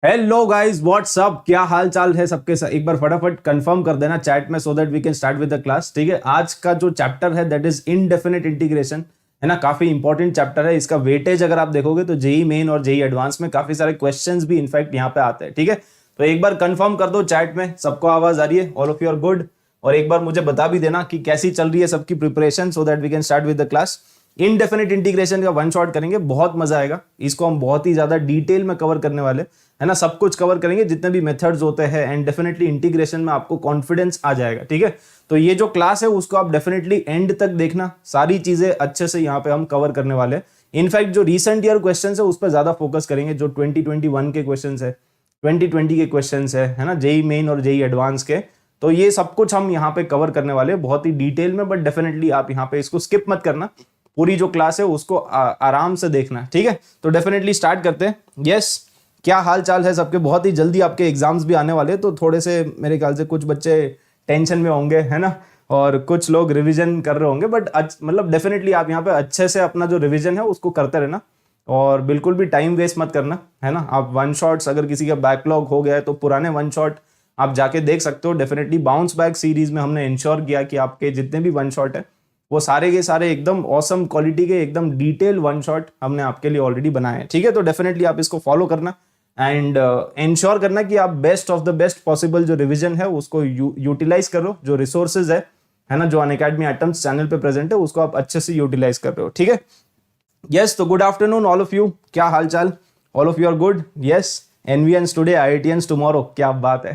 Hello guys, WhatsApp, क्या हाल चाल है सबके साथ। एक बार फटाफट कंफर्म कर देना चैट में so that we can start with the class. ठीक है, आज का जो चैप्टर है दैट इज इनडेफिनिट इंटीग्रेशन, है ना। काफी इंपॉर्टेंट चैप्टर है। इसका वेटेज अगर आप देखोगे तो जेई मेन और जेई एडवांस में काफी सारे क्वेश्चंस भी इनफैक्ट यहाँ पे आते हैं। ठीक है, तो एक बार कंफर्म कर दो चैट में, सबको आवाज आ रही है, all of you are good. और एक बार मुझे बता भी देना कि कैसी चल रही है सबकी preparation, so that we can start with the class. Indefinite integration का वन शॉट करेंगे, बहुत मजा आएगा। इसको हम बहुत ही ज्यादा डिटेल में कवर करने वाले, है ना। सब कुछ कवर करेंगे, जितने भी मेथड्स होते हैं, एंड डेफिनेटली इंटीग्रेशन में आपको कॉन्फिडेंस आ जाएगा। ठीक है, तो ये जो क्लास है उसको आप डेफिनेटली एंड तक देखना, सारी चीजें अच्छे से यहाँ पे हम कवर करने वाले हैं। इनफैक्ट जो रिसेंट ईयर क्वेश्चन है उस पर ज्यादा फोकस करेंगे, जो 2021 के क्वेश्चन है, 2020 के क्वेश्चन है ना, जेई मेन और जेई एडवांस के। तो ये सब कुछ हम यहाँ पे कवर करने वाले हैं बहुत ही डिटेल में, बट डेफिनेटली आप यहाँ पे इसको स्किप मत करना। पूरी जो क्लास है उसको आराम से देखना। ठीक है, तो डेफिनेटली स्टार्ट करते हैं। यस, क्या हाल चाल है सबके। बहुत ही जल्दी आपके एग्जाम्स भी आने वाले हैं, तो थोड़े से मेरे ख्याल से कुछ बच्चे टेंशन में होंगे, है ना, और कुछ लोग रिवीजन कर रहे होंगे। बट मतलब डेफिनेटली आप यहाँ पे अच्छे से अपना जो रिवीजन है उसको करते रहना, और बिल्कुल भी टाइम वेस्ट मत करना, है ना। आप वन शॉट्स, अगर किसी का बैकलॉग हो गया है तो पुराने वन शॉट आप जाके देख सकते हो। डेफिनेटली बाउंस बैक सीरीज में हमने इंश्योर किया कि आपके जितने भी वन शॉट है वो सारे के सारे एकदम ऑसम क्वालिटी के, एकदम डिटेल वन शॉट हमने आपके लिए ऑलरेडी बनाए हैं। ठीक है, तो डेफिनेटली आप इसको फॉलो करना एंड इंश्योर करना कि आप best of the best possible जो रिवीजन है उसको यूटिलाइज करो। जो रिसोर्सेज है ना, जो अनअकैडमी एटम्स चैनल पे प्रेजेंट है उसको आप अच्छे से यूटिलाइज कर रहे हो। ठीक है, यस, तो good afternoon all of you, क्या हाल चाल, all of you are good. Yes, NVians today, IITians tomorrow, क्या बात है।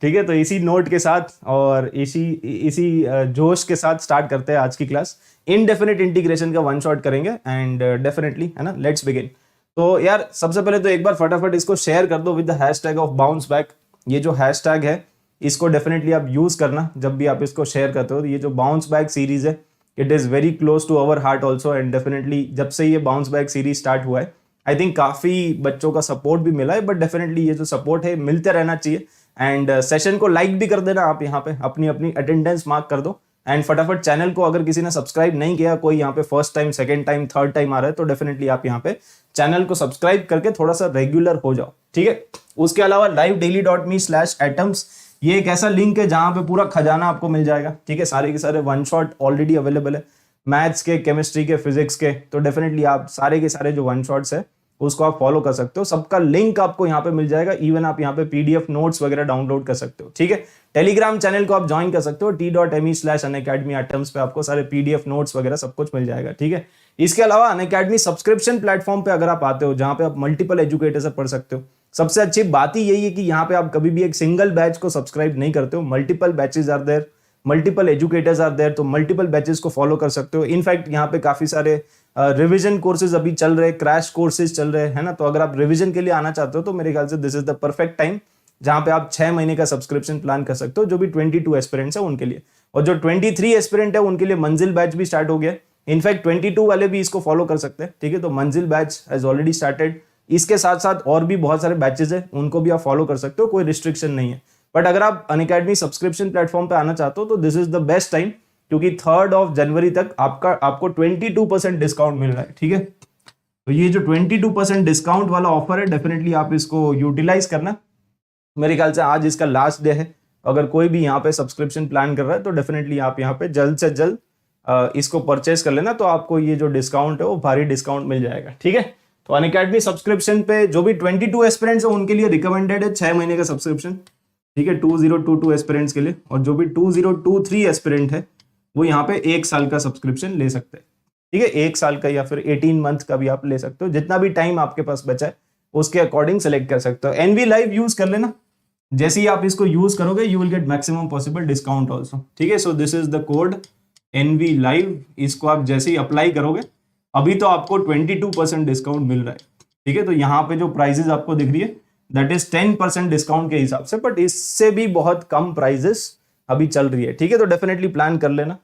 ठीक है, तो इसी नोट के साथ और इसी जोश के साथ स्टार्ट करते हैं आज की क्लास। इनडेफिनिट इंटीग्रेशन का वन शॉट करेंगे एंड डेफिनेटली, है ना, लेट्स बिगिन। तो यार सबसे पहले तो एक बार फटाफट इसको शेयर कर दो with the hashtag of bounce back. ये जो हैशटैग है इसको डेफिनेटली आप यूज करना जब भी आप इसको शेयर करते हो। ये जो बाउंस बैक सीरीज है, it is very close to our heart also, and definitely जब से ये बाउंस बैक सीरीज स्टार्ट हुआ है आई थिंक काफी बच्चों का सपोर्ट भी मिला है। बट डेफिनेटली ये जो सपोर्ट है मिलते रहना चाहिए, एंड सेशन को लाइक भी कर देना आप, यहाँ पे अपनी अपनी अटेंडेंस मार्क कर दो। एंड फटाफट चैनल को, अगर किसी ने सब्सक्राइब नहीं किया, कोई यहाँ पे first time, second time, third time आ रहा है, तो डेफिनेटली आप यहाँ पे चैनल को सब्सक्राइब करके थोड़ा सा रेगुलर हो जाओ। ठीक है, उसके अलावा livedaily.me/atoms, ये एक ऐसा लिंक है जहां पे पूरा खजाना आपको मिल जाएगा। ठीक है, सारे के सारे वन शॉट ऑलरेडी अवेलेबल है, मैथ्स के, केमिस्ट्री के, फिजिक्स के। तो डेफिनेटली आप सारे के सारे जो वन शॉट्स है उसको आप फॉलो कर सकते हो। सबका लिंक आपको यहाँ पे मिल जाएगा। इवन आप यहाँ पे पीडीएफ नोट्स वगैरह डाउनलोड कर सकते हो। ठीक है, टेलीग्राम चैनल को आप ज्वाइन कर सकते हो, t.me/unacademy@terms पे आपको सारे पीडीएफ नोट्स वगैरह सब कुछ मिल जाएगा। ठीक है, इसके अलावा अनअकैडमी सब्सक्रिप्शन प्लेटफॉर्म पे अगर आप आते हो, जहां पे आप मल्टीपल एजुकेटर से पढ़ सकते हो, सबसे अच्छी बात ही यही है कि यहाँ पे आप कभी भी एक सिंगल बैच को सब्सक्राइब नहीं करते हो। Multiple batches are there, multiple educators are there, तो मल्टीपल बैचेस को फॉलो कर सकते हो। इनफैक्ट यहाँ पे काफी सारे रिवीजन कोर्सेज अभी चल रहे, क्रैश कोर्सेज चल रहे हैं ना। तो अगर आप रिवीजन के लिए आना चाहते हो तो मेरे ख्याल से this is the perfect time, जहां पे आप 6 महीने का सब्सक्रिप्शन प्लान कर सकते हो। जो भी 22 एस्पिरेंट्स है उनके लिए, और जो 23 एस्पिरेंट है उनके लिए मंजिल बैच भी स्टार्ट हो गया। इनफैक्ट 22 वाले भी इसको फॉलो कर सकते हैं। ठीक है, तो मंजिल बैच हैज ऑलरेडी स्टार्टेड। इसके साथ साथ और भी बहुत सारे बैचेस है, उनको भी आप फॉलो कर सकते हो, कोई रिस्ट्रिक्शन नहीं है। बट अगर आप अनअकैडमी सब्सक्रिप्शन प्लेटफॉर्म पे आना चाहते हो तो this is the best time, क्योंकि 3 जनवरी तक आपको 22% डिस्काउंट मिल रहा है। ठीक है, तो ये जो 22% डिस्काउंट वाला ऑफर है, डेफिनेटली आप इसको यूटिलाइज करना। मेरे ख्याल से आज इसका लास्ट डे है। अगर कोई भी यहाँ पे सब्सक्रिप्शन प्लान कर रहा है तो डेफिनेटली आप यहाँ पे जल्द से जल्द इसको परचेज कर लेना, तो आपको ये जो डिस्काउंट है वो भारी डिस्काउंट मिल जाएगा। ठीक है, तो अनअकैडमी सब्सक्रिप्शन पे जो भी 22 एस्पिरेंट्स है उनके लिए रिकमेंडेड है 6 महीने का सब्सक्रिप्शन। ठीक है, 2022 एस्पिरेंट्स के लिए, और जो भी 2023 एस्पिरेंट है वो यहाँ पे 1 साल का सब्सक्रिप्शन ले सकते हैं। ठीक है, 1 साल का या फिर 18 मंथ का भी आप ले सकते हो, जितना भी टाइम आपके पास बचा है उसके अकॉर्डिंग सेलेक्ट कर सकते हो। एनवी लाइव यूज कर लेना, जैसे ही आप इसको यूज करोगे you will get maximum possible discount also. ठीक है, so this is the code NV live. इसको आप जैसे ही अप्लाई करोगे, अभी तो आपको 22% डिस्काउंट मिल रहा है। ठीक है, तो यहाँ पे जो प्राइजेस आपको दिख रही है दैट इज 10% डिस्काउंट के हिसाब से, बट इससे भी बहुत कम प्राइजेस अभी चल रही है। ठीक है, तो डेफिनेटली प्लान कर लेना।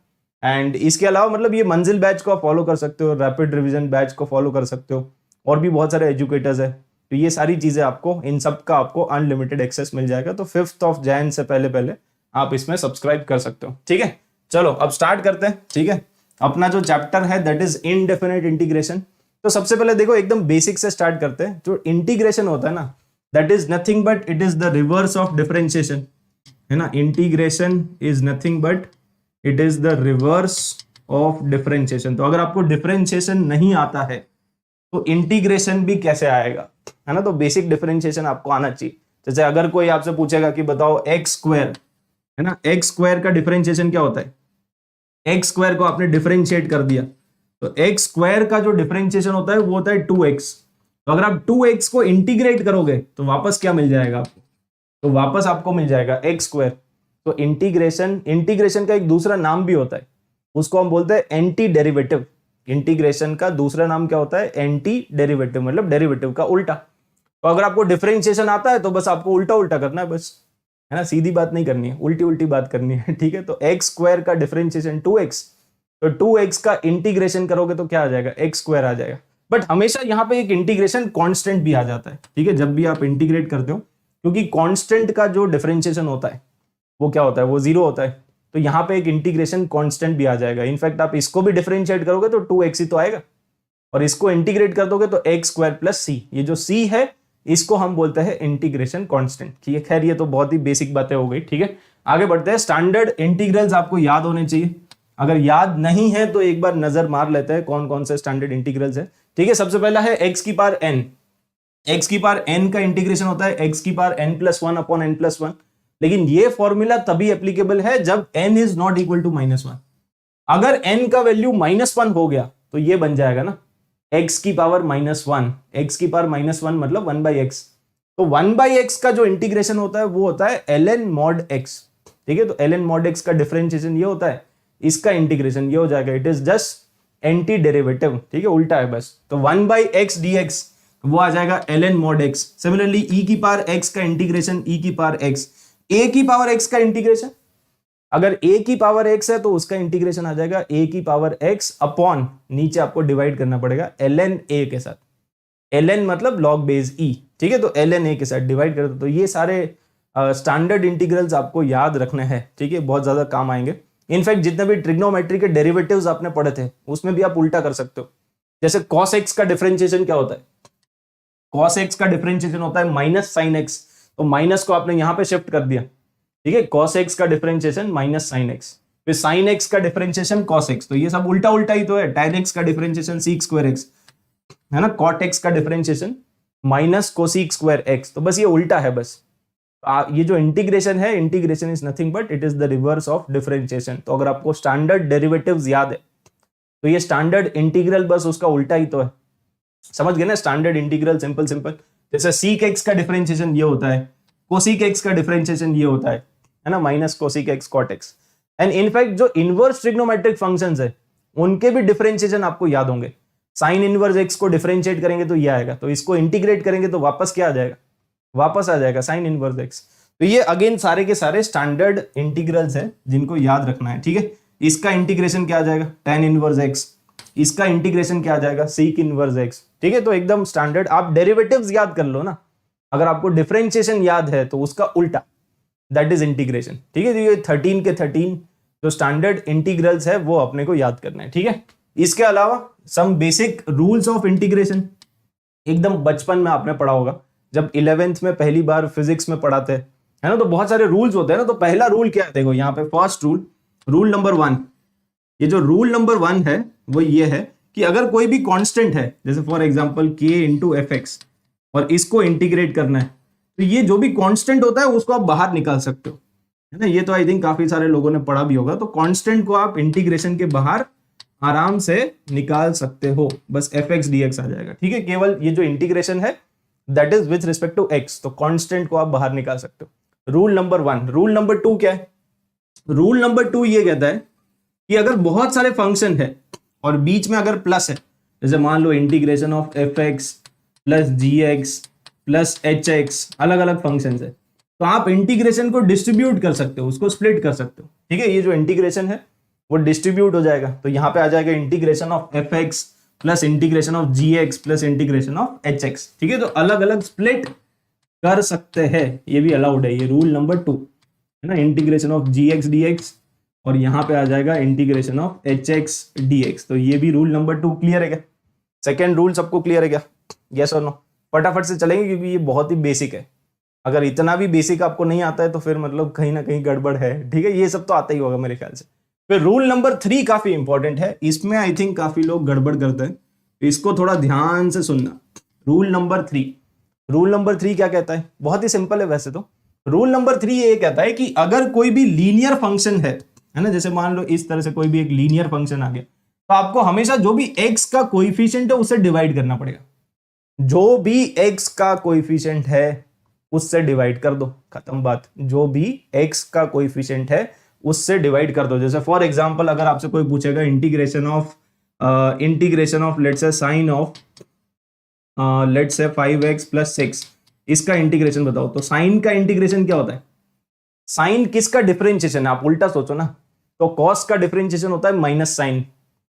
एंड इसके अलावा मतलब ये मंजिल बैच को आप फॉलो कर सकते हो, रैपिड रिवीजन बैच को फॉलो कर सकते हो, और भी बहुत सारे एजुकेटर्स है। तो ये सारी चीजें आपको, इन सब का आपको अनलिमिटेड एक्सेस मिल जाएगा। तो 5 जनवरी से पहले पहले आप इसमें सब्सक्राइब कर सकते हो। ठीक है, चलो अब स्टार्ट करते हैं। ठीक है, अपना जो चैप्टर है दैट इज इनडेफिनिट इंटीग्रेशन। तो सबसे पहले देखो एकदम बेसिक से स्टार्ट करते हैं। जो इंटीग्रेशन होता है ना, that is nothing but it is the reverse of differentiation, है ना। Integration is nothing but it is the reverse of differentiation. तो अगर आपको डिफरेंशिएशन नहीं आता है तो इंटीग्रेशन भी कैसे आएगा, है ना। तो बेसिक डिफरेंशिएशन आपको आना चाहिए। जैसे अगर कोई आपसे पूछेगा कि बताओ एक्स स्क्वायर, है ना, एक्स स्क्वायर का डिफरेंशिएशन क्या होता है, एक्स स्क्वायर को आपने डिफरेंशिएट कर दिया तो एक्स स्क्वायर का जो डिफरेंशिएशन होता है वो होता है 2x। तो अगर आप 2x को इंटीग्रेट करोगे तो वापस क्या मिल जाएगा आपको, तो वापस आपको मिल जाएगा एक्स स्क्वायर। तो इंटीग्रेशन का एक दूसरा नाम भी होता है, उसको हम बोलते हैं एंटी डेरिवेटिव। इंटीग्रेशन का दूसरा नाम क्या होता है, एंटी डेरिवेटिव, मतलब डेरिवेटिव का उल्टा। तो अगर आपको डिफरेंशिएशन आता है तो बस आपको उल्टा उल्टा करना है बस, है ना, सीधी बात नहीं करनी है, उल्टी उल्टी बात करनी है, ठीक है। तो एक्स स्क्वायर का डिफरेंशिएशन 2x, तो 2x का इंटीग्रेशन करोगे तो क्या आ जाएगा, एक्स स्क्वायर आ जाएगा। बट हमेशा यहाँ पे एक इंटीग्रेशन कांस्टेंट भी आ जाता है, ठीक है, जब भी आप इंटीग्रेट करते हो, क्योंकि कांस्टेंट का जो डिफरेंशिएशन होता है वो क्या होता है, वो 0 होता है। तो यहाँ पे एक इंटीग्रेशन कांस्टेंट भी आ जाएगा। इनफैक्ट आप इसको भी डिफरेंशिएट करोगे तो 2x ही तो आएगा, और इसको इंटीग्रेट कर दोगे तो एक्स स्क्वायर प्लस सी, ये जो सी है इसको हम बोलते हैं इंटीग्रेशन कांस्टेंट, ठीक है। खैर ये तो बहुत ही बेसिक बातें हो गई, ठीक है। आगे बढ़ते हैं। स्टैंडर्ड इंटीग्रल्स आपको याद होने चाहिए, अगर याद नहीं है तो एक बार नजर मार लेते हैं कौन कौन से स्टैंडर्ड इंटीग्रल्स है, ठीक है। सबसे पहला है एक्स की पावर n। एक्स की पावर n का इंटीग्रेशन होता है एक्स की पावर n+1 अपॉन n+1, लेकिन ये फॉर्मूला तभी एप्लीकेबल है जब n is not equal to -1। अगर n का वैल्यू -1 हो गया तो ये बन जाएगा ना x की पावर -1, x की पावर -1 मतलब 1/x। तो 1/x का जो इंटीग्रेशन होता है वो होता है ln mod x, ठीक है। तो ln mod x का डिफरेंशिएशन ये होता है, इसका इंटीग्रेशन ये हो जाएगा, it is just anti derivative, ठीक है, उल्टा है बस। तो 1/x dx वो आ जाएगा ln mod x। Similarly e की पावर x का इंटीग्रेशन e की पावर x, a की पावर x का इंटीग्रेशन, अगर a की पावर x है तो उसका इंटीग्रेशन आ जाएगा a की पावर x अपॉन, नीचे आपको डिवाइड करना पड़ेगा ln a के साथ, ln मतलब log बेस e, ठीक है। तो ln a के साथ डिवाइड कर दो। तो ये सारे स्टैंडर्ड इंटीग्रल्स आपको याद रखने हैं, ठीक है, बहुत ज्यादा काम आएंगे। इनफैक्ट जितने भी ट्रिग्नोमेट्री के डेरिवेटिव्स आपने पढ़े थे उसमें भी आप उल्टा कर सकते हो। जैसे cos x का डिफरेंशिएशन क्या होता है, cos x का डिफरेंशिएशन होता है माइनस साइन x, तो माइनस को आपने यहां पे शिफ्ट कर दिया, ठीक है। cos x का डिफरेंशिएशन माइनस साइन x, फिर साइन x का डिफरेंशिएशन cos x, तो ये सब उल्टा उल्टा ही तो है। tan x का डिफरेंशिएशन sec स्क्वायर x, है ना। cot x का differentiation minus cosec square x, तो बस ये उल्टा है बस। ये जो इंटीग्रेशन है, integration is nothing but it is the reverse of differentiation. तो अगर आपको स्टैंडर्ड डेरिवेटिव्स याद है तो ये स्टैंडर्ड इंटीग्रल बस उसका उल्टा ही तो है, समझ गए ना। स्टैंडर्ड इंटीग्रल सिंपल सिंपल, जैसे सीक एक्स का डिफरेंशिएशन ये होता है, कोसेक एक्स का डिफरेंशिएशन ये होता है ना, minus cosec x cot x. And in fact जो इनवर्स ट्रिग्नोमेट्रिक फंक्शंस है उनके भी डिफरेंशिएशन आपको याद होंगे। साइन इनवर्स एक्स को डिफरेंशिएट करेंगे तो ये आएगा, तो इसको इंटीग्रेट करेंगे तो वापस क्या आ जाएगा, वापस आ जाएगा साइन इनवर्स एक्स। तो ये अगेन सारे के सारे स्टैंडर्ड इंटीग्रल्स हैं जिनको याद रखना है, ठीक है। इसका इंटीग्रेशन क्या आ जाएगा, tan इनवर्स एक्स, इसका इंटीग्रेशन क्या आ जाएगा, sec इनवर्स एक्स, ठीक है। तो एकदम स्टैंडर्ड, आप डेरिवेटिव्स याद कर लो ना। अगर आपको डिफरेंशिएशन याद है तो उसका उल्टा, दैट इज इंटीग्रेशन, ठीक है। तो ये 13 के 13 जो स्टैंडर्ड इंटीग्रल्स है वो अपने को याद करना है, ठीक है। इसके अलावा some basic rules of integration एकदम बचपन में आपने पढ़ा होगा, जब 11th में पहली बार फिजिक्स में पढ़ाते हैं, है ना। तो बहुत सारे रूल्स होते हैं ना। तो पहला रूल क्या है, देखो यहाँ पे फर्स्ट रूल नंबर 1, ये जो रूल नंबर 1 है वो ये है कि अगर कोई भी कांस्टेंट है, जैसे for example k into f x, और इसको इंटीग्रेट करना है, तो ये जो भी कांस्टेंट होता है उसको आप बाहर निकाल सकते हो, है ना। ये तो आई थिंक काफी सारे लोगों ने पढ़ा भी होगा। तो कांस्टेंट को आप इंटीग्रेशन के बाहर आराम से निकाल सकते हो, बस एफ एक्स डी एक्स आ जाएगा, ठीक है। केवल ये जो इंटीग्रेशन है that is with respect to x, तो कांस्टेंट को आप बाहर निकाल सकते हो। Rule number 1। रूल नंबर 2 क्या है, रूल नंबर 2 ये कहता है कि अगर बहुत सारे फंक्शन है और बीच में अगर प्लस है, जैसे मान लो integration of f x plus g x plus h x, अलग अलग फंक्शन है, तो आप इंटीग्रेशन को डिस्ट्रीब्यूट कर सकते हो, उसको स्प्लिट कर सकते हो, ठीक है। ये जो इंटीग्रेशन है वो डिस्ट्रीब्यूट हो जाएगा, तो यहाँ पे आ जाएगा integration of f x plus integration of g x plus integration of h x, ठीक है। तो अलग अलग स्प्लिट कर सकते हैं, ये भी अलाउड है। ये रूल नंबर 2 है ना, integration of g x d x, और यहाँ पे आ जाएगा integration of h x d x. तो ये भी रूल नंबर 2 क्लियर है क्या, सेकेंड रूल सबको क्लियर है क्या, यस और नो। फटाफट से चलेंगे क्योंकि ये बहुत ही बेसिक है। अगर इतना भी बेसिक आपको नहीं आता है तो फिर मतलब कहीं ना कहीं गड़बड़ है, ठीक है। ये सब तो आता ही होगा मेरे ख्याल से। फिर रूल नंबर 3 काफी इंपॉर्टेंट है, इसमें आई थिंक काफी लोग गड़बड़ करते हैं, इसको थोड़ा ध्यान से सुनना। रूल नंबर 3 क्या कहता है? बहुत ही सिंपल है वैसे तो। रूल नंबर 3 ये कहता है कि अगर कोई भी लीनियर फंक्शन है ना, जैसे मान लो इस तरह से कोई भी एक लीनियर फंक्शन आ गया, तो आपको हमेशा जो भी x का कोएफिशिएंट है उससे डिवाइड करना पड़ेगा। जो भी x का कोएफिशिएंट है उससे डिवाइड कर दो, खत्म बात। जो भी x का कोएफिशिएंट है उससे डिवाइड कर दो। जैसे फॉर एग्जांपल अगर आपसे कोई पूछेगा integration of let's say sine of let's say 5x + 6, इसका इंटीग्रेशन बताओ, तो साइन का इंटीग्रेशन क्या होता है? साइन किसका डिफरेंशिएशन है? आप उल्टा सोचो ना, तो कॉस का डिफरेंशिएशन होता है माइनस साइन,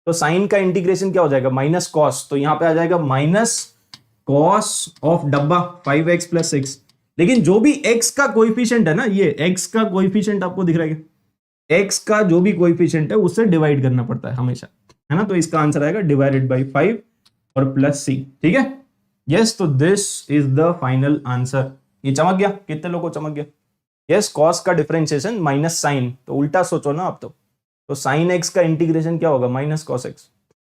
तो साइन का इंटीग्रेशन क्या हो जाएगा? माइनस कॉस, तो यहां पे आ जाएगा माइनस कॉस ऑफ डब्बा 5x + 6। लेकिन जो भी x का कोएफिशिएंट है ना, ये x का कोएफिशिएंट आपको दिख रहा है क्या? x का जो भी कोएफिशिएंट है उससे डिवाइड करना पड़ता है हमेशा, है ना। तो इसका आंसर आएगा डिवाइडेड बाय 5 और +c, ठीक है। यस, तो this is the final answer. ये चमक गया? कितने लोगों को चमक गया? यस, कॉस का डिफरेंशिएशन माइनस साइन, तो उल्टा सोचो ना आप तो साइन x का इंटीग्रेशन क्या होगा? माइनस कॉस x,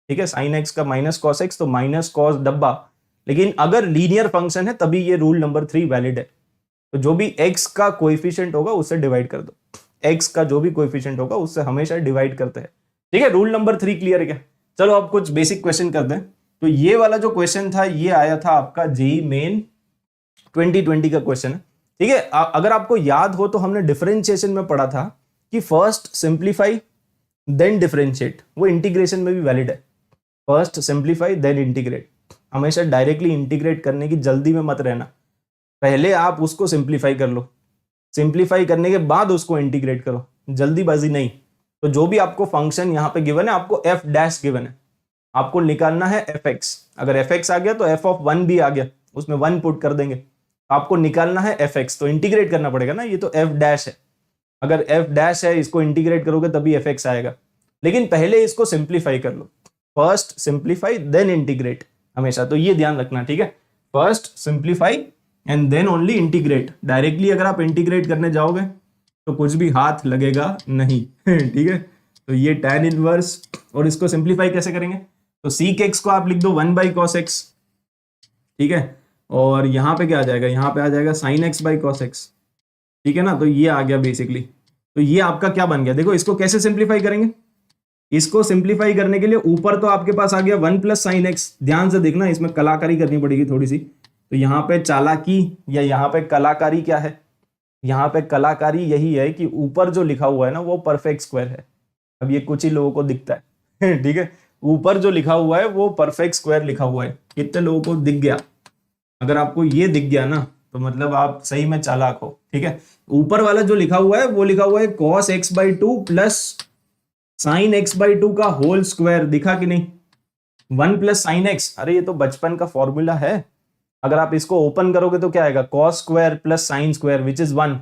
ठीक है। साइन x का माइनस कॉस x, तो माइनस कॉस डब्बा। लेकिन अगर लीनियर फंक्शन है तभी ये रूल नंबर 3 वैलिड है। तो जो भी x का कोएफिशिएंट होगा उससे डिवाइड कर दो, x का जो भी कोएफिशिएंट होगा उससे हमेशा डिवाइड करते हैं, ठीक है। रूल नंबर 3 क्लियर है क्या? चलो अब कुछ बेसिक क्वेश्चन कर दें। तो ये वाला जो क्वेश्चन था ये आया था आपका जेईई मेन 2020 का क्वेश्चन है, ठीक है। अगर आपको याद हो तो हमने डिफरेंशिएशन में पढ़ा था कि फर्स्ट सिंप्लीफाई देन डिफरेंशिएट, वो इंटीग्रेशन में भी वैलिड है। फर्स्ट सिंप्लीफाई देन इंटीग्रेट, हमेशा डायरेक्टली इंटीग्रेट करने की जल्दी में मत रहना, पहले आप उसको सिंप्लीफाई कर लो, सिंप्लीफाई करने के बाद उसको इंटीग्रेट करो, जल्दीबाजी नहीं। तो जो भी आपको फंक्शन यहाँ पे गिवन है, आपको f डैश गिवन है, आपको निकालना है fx। अगर fx आ गया तो f ऑफ 1 भी आ गया, उसमें 1 पुट कर देंगे। आपको निकालना है fx, तो इंटीग्रेट करना पड़ेगा ना, ये तो f डैश है। अगर f डैश है, इसको इंटीग्रेट करोगे तभी fx आएगा। लेकिन पहले इसको सिंप्लीफाई कर लो, फर्स्ट सिंप्लीफाई देन इंटीग्रेट हमेशा, तो ये ध्यान रखना, ठीक है। First simplify and then only integrate. Directly अगर आप इंटीग्रेट करने जाओगे तो कुछ भी हाथ लगेगा नहीं ठीक है। तो ये tan इनवर्स, और इसको सिंप्लीफाई कैसे करेंगे? तो sec x को आप लिख दो 1/cos x, ठीक है। और यहाँ पे क्या आ जाएगा? यहाँ पे आ जाएगा sin x/cos x, ठीक है ना। तो ये आ गया बेसिकली। तो ये आपका क्या बन गया? देखो इसको कैसे सिंप्लीफाई करेंगे? इसको सिंप्लीफाई करने के लिए ऊपर तो आपके पास आ गया 1 + sin x। ध्यान से देखना, इसमें कलाकारी करनी पड़ेगी थोड़ी सी। तो यहाँ पे चालाकी या यहाँ पे कलाकारी क्या है? यहाँ पे कलाकारी यही है कि ऊपर जो लिखा हुआ है ना वो परफेक्ट स्क्वायर है। अब ये कुछ ही लोगों को दिखता है ठीक है, ऊपर जो लिखा हुआ है वो परफेक्ट स्क्वायर लिखा हुआ है। कितने लोगों को दिख गया? अगर आपको ये दिख गया ना तो मतलब आप सही में चालाक हो, ठीक है। ऊपर वाला जो लिखा हुआ है वो लिखा हुआ है cos x/2 plus sin x/2 का होल स्क्वायर, दिखा कि नहीं? 1 + sin x, अरे ये तो बचपन का फॉर्मूला है। अगर आप इसको ओपन करोगे तो क्या आएगा? cos square plus sine square which is 1,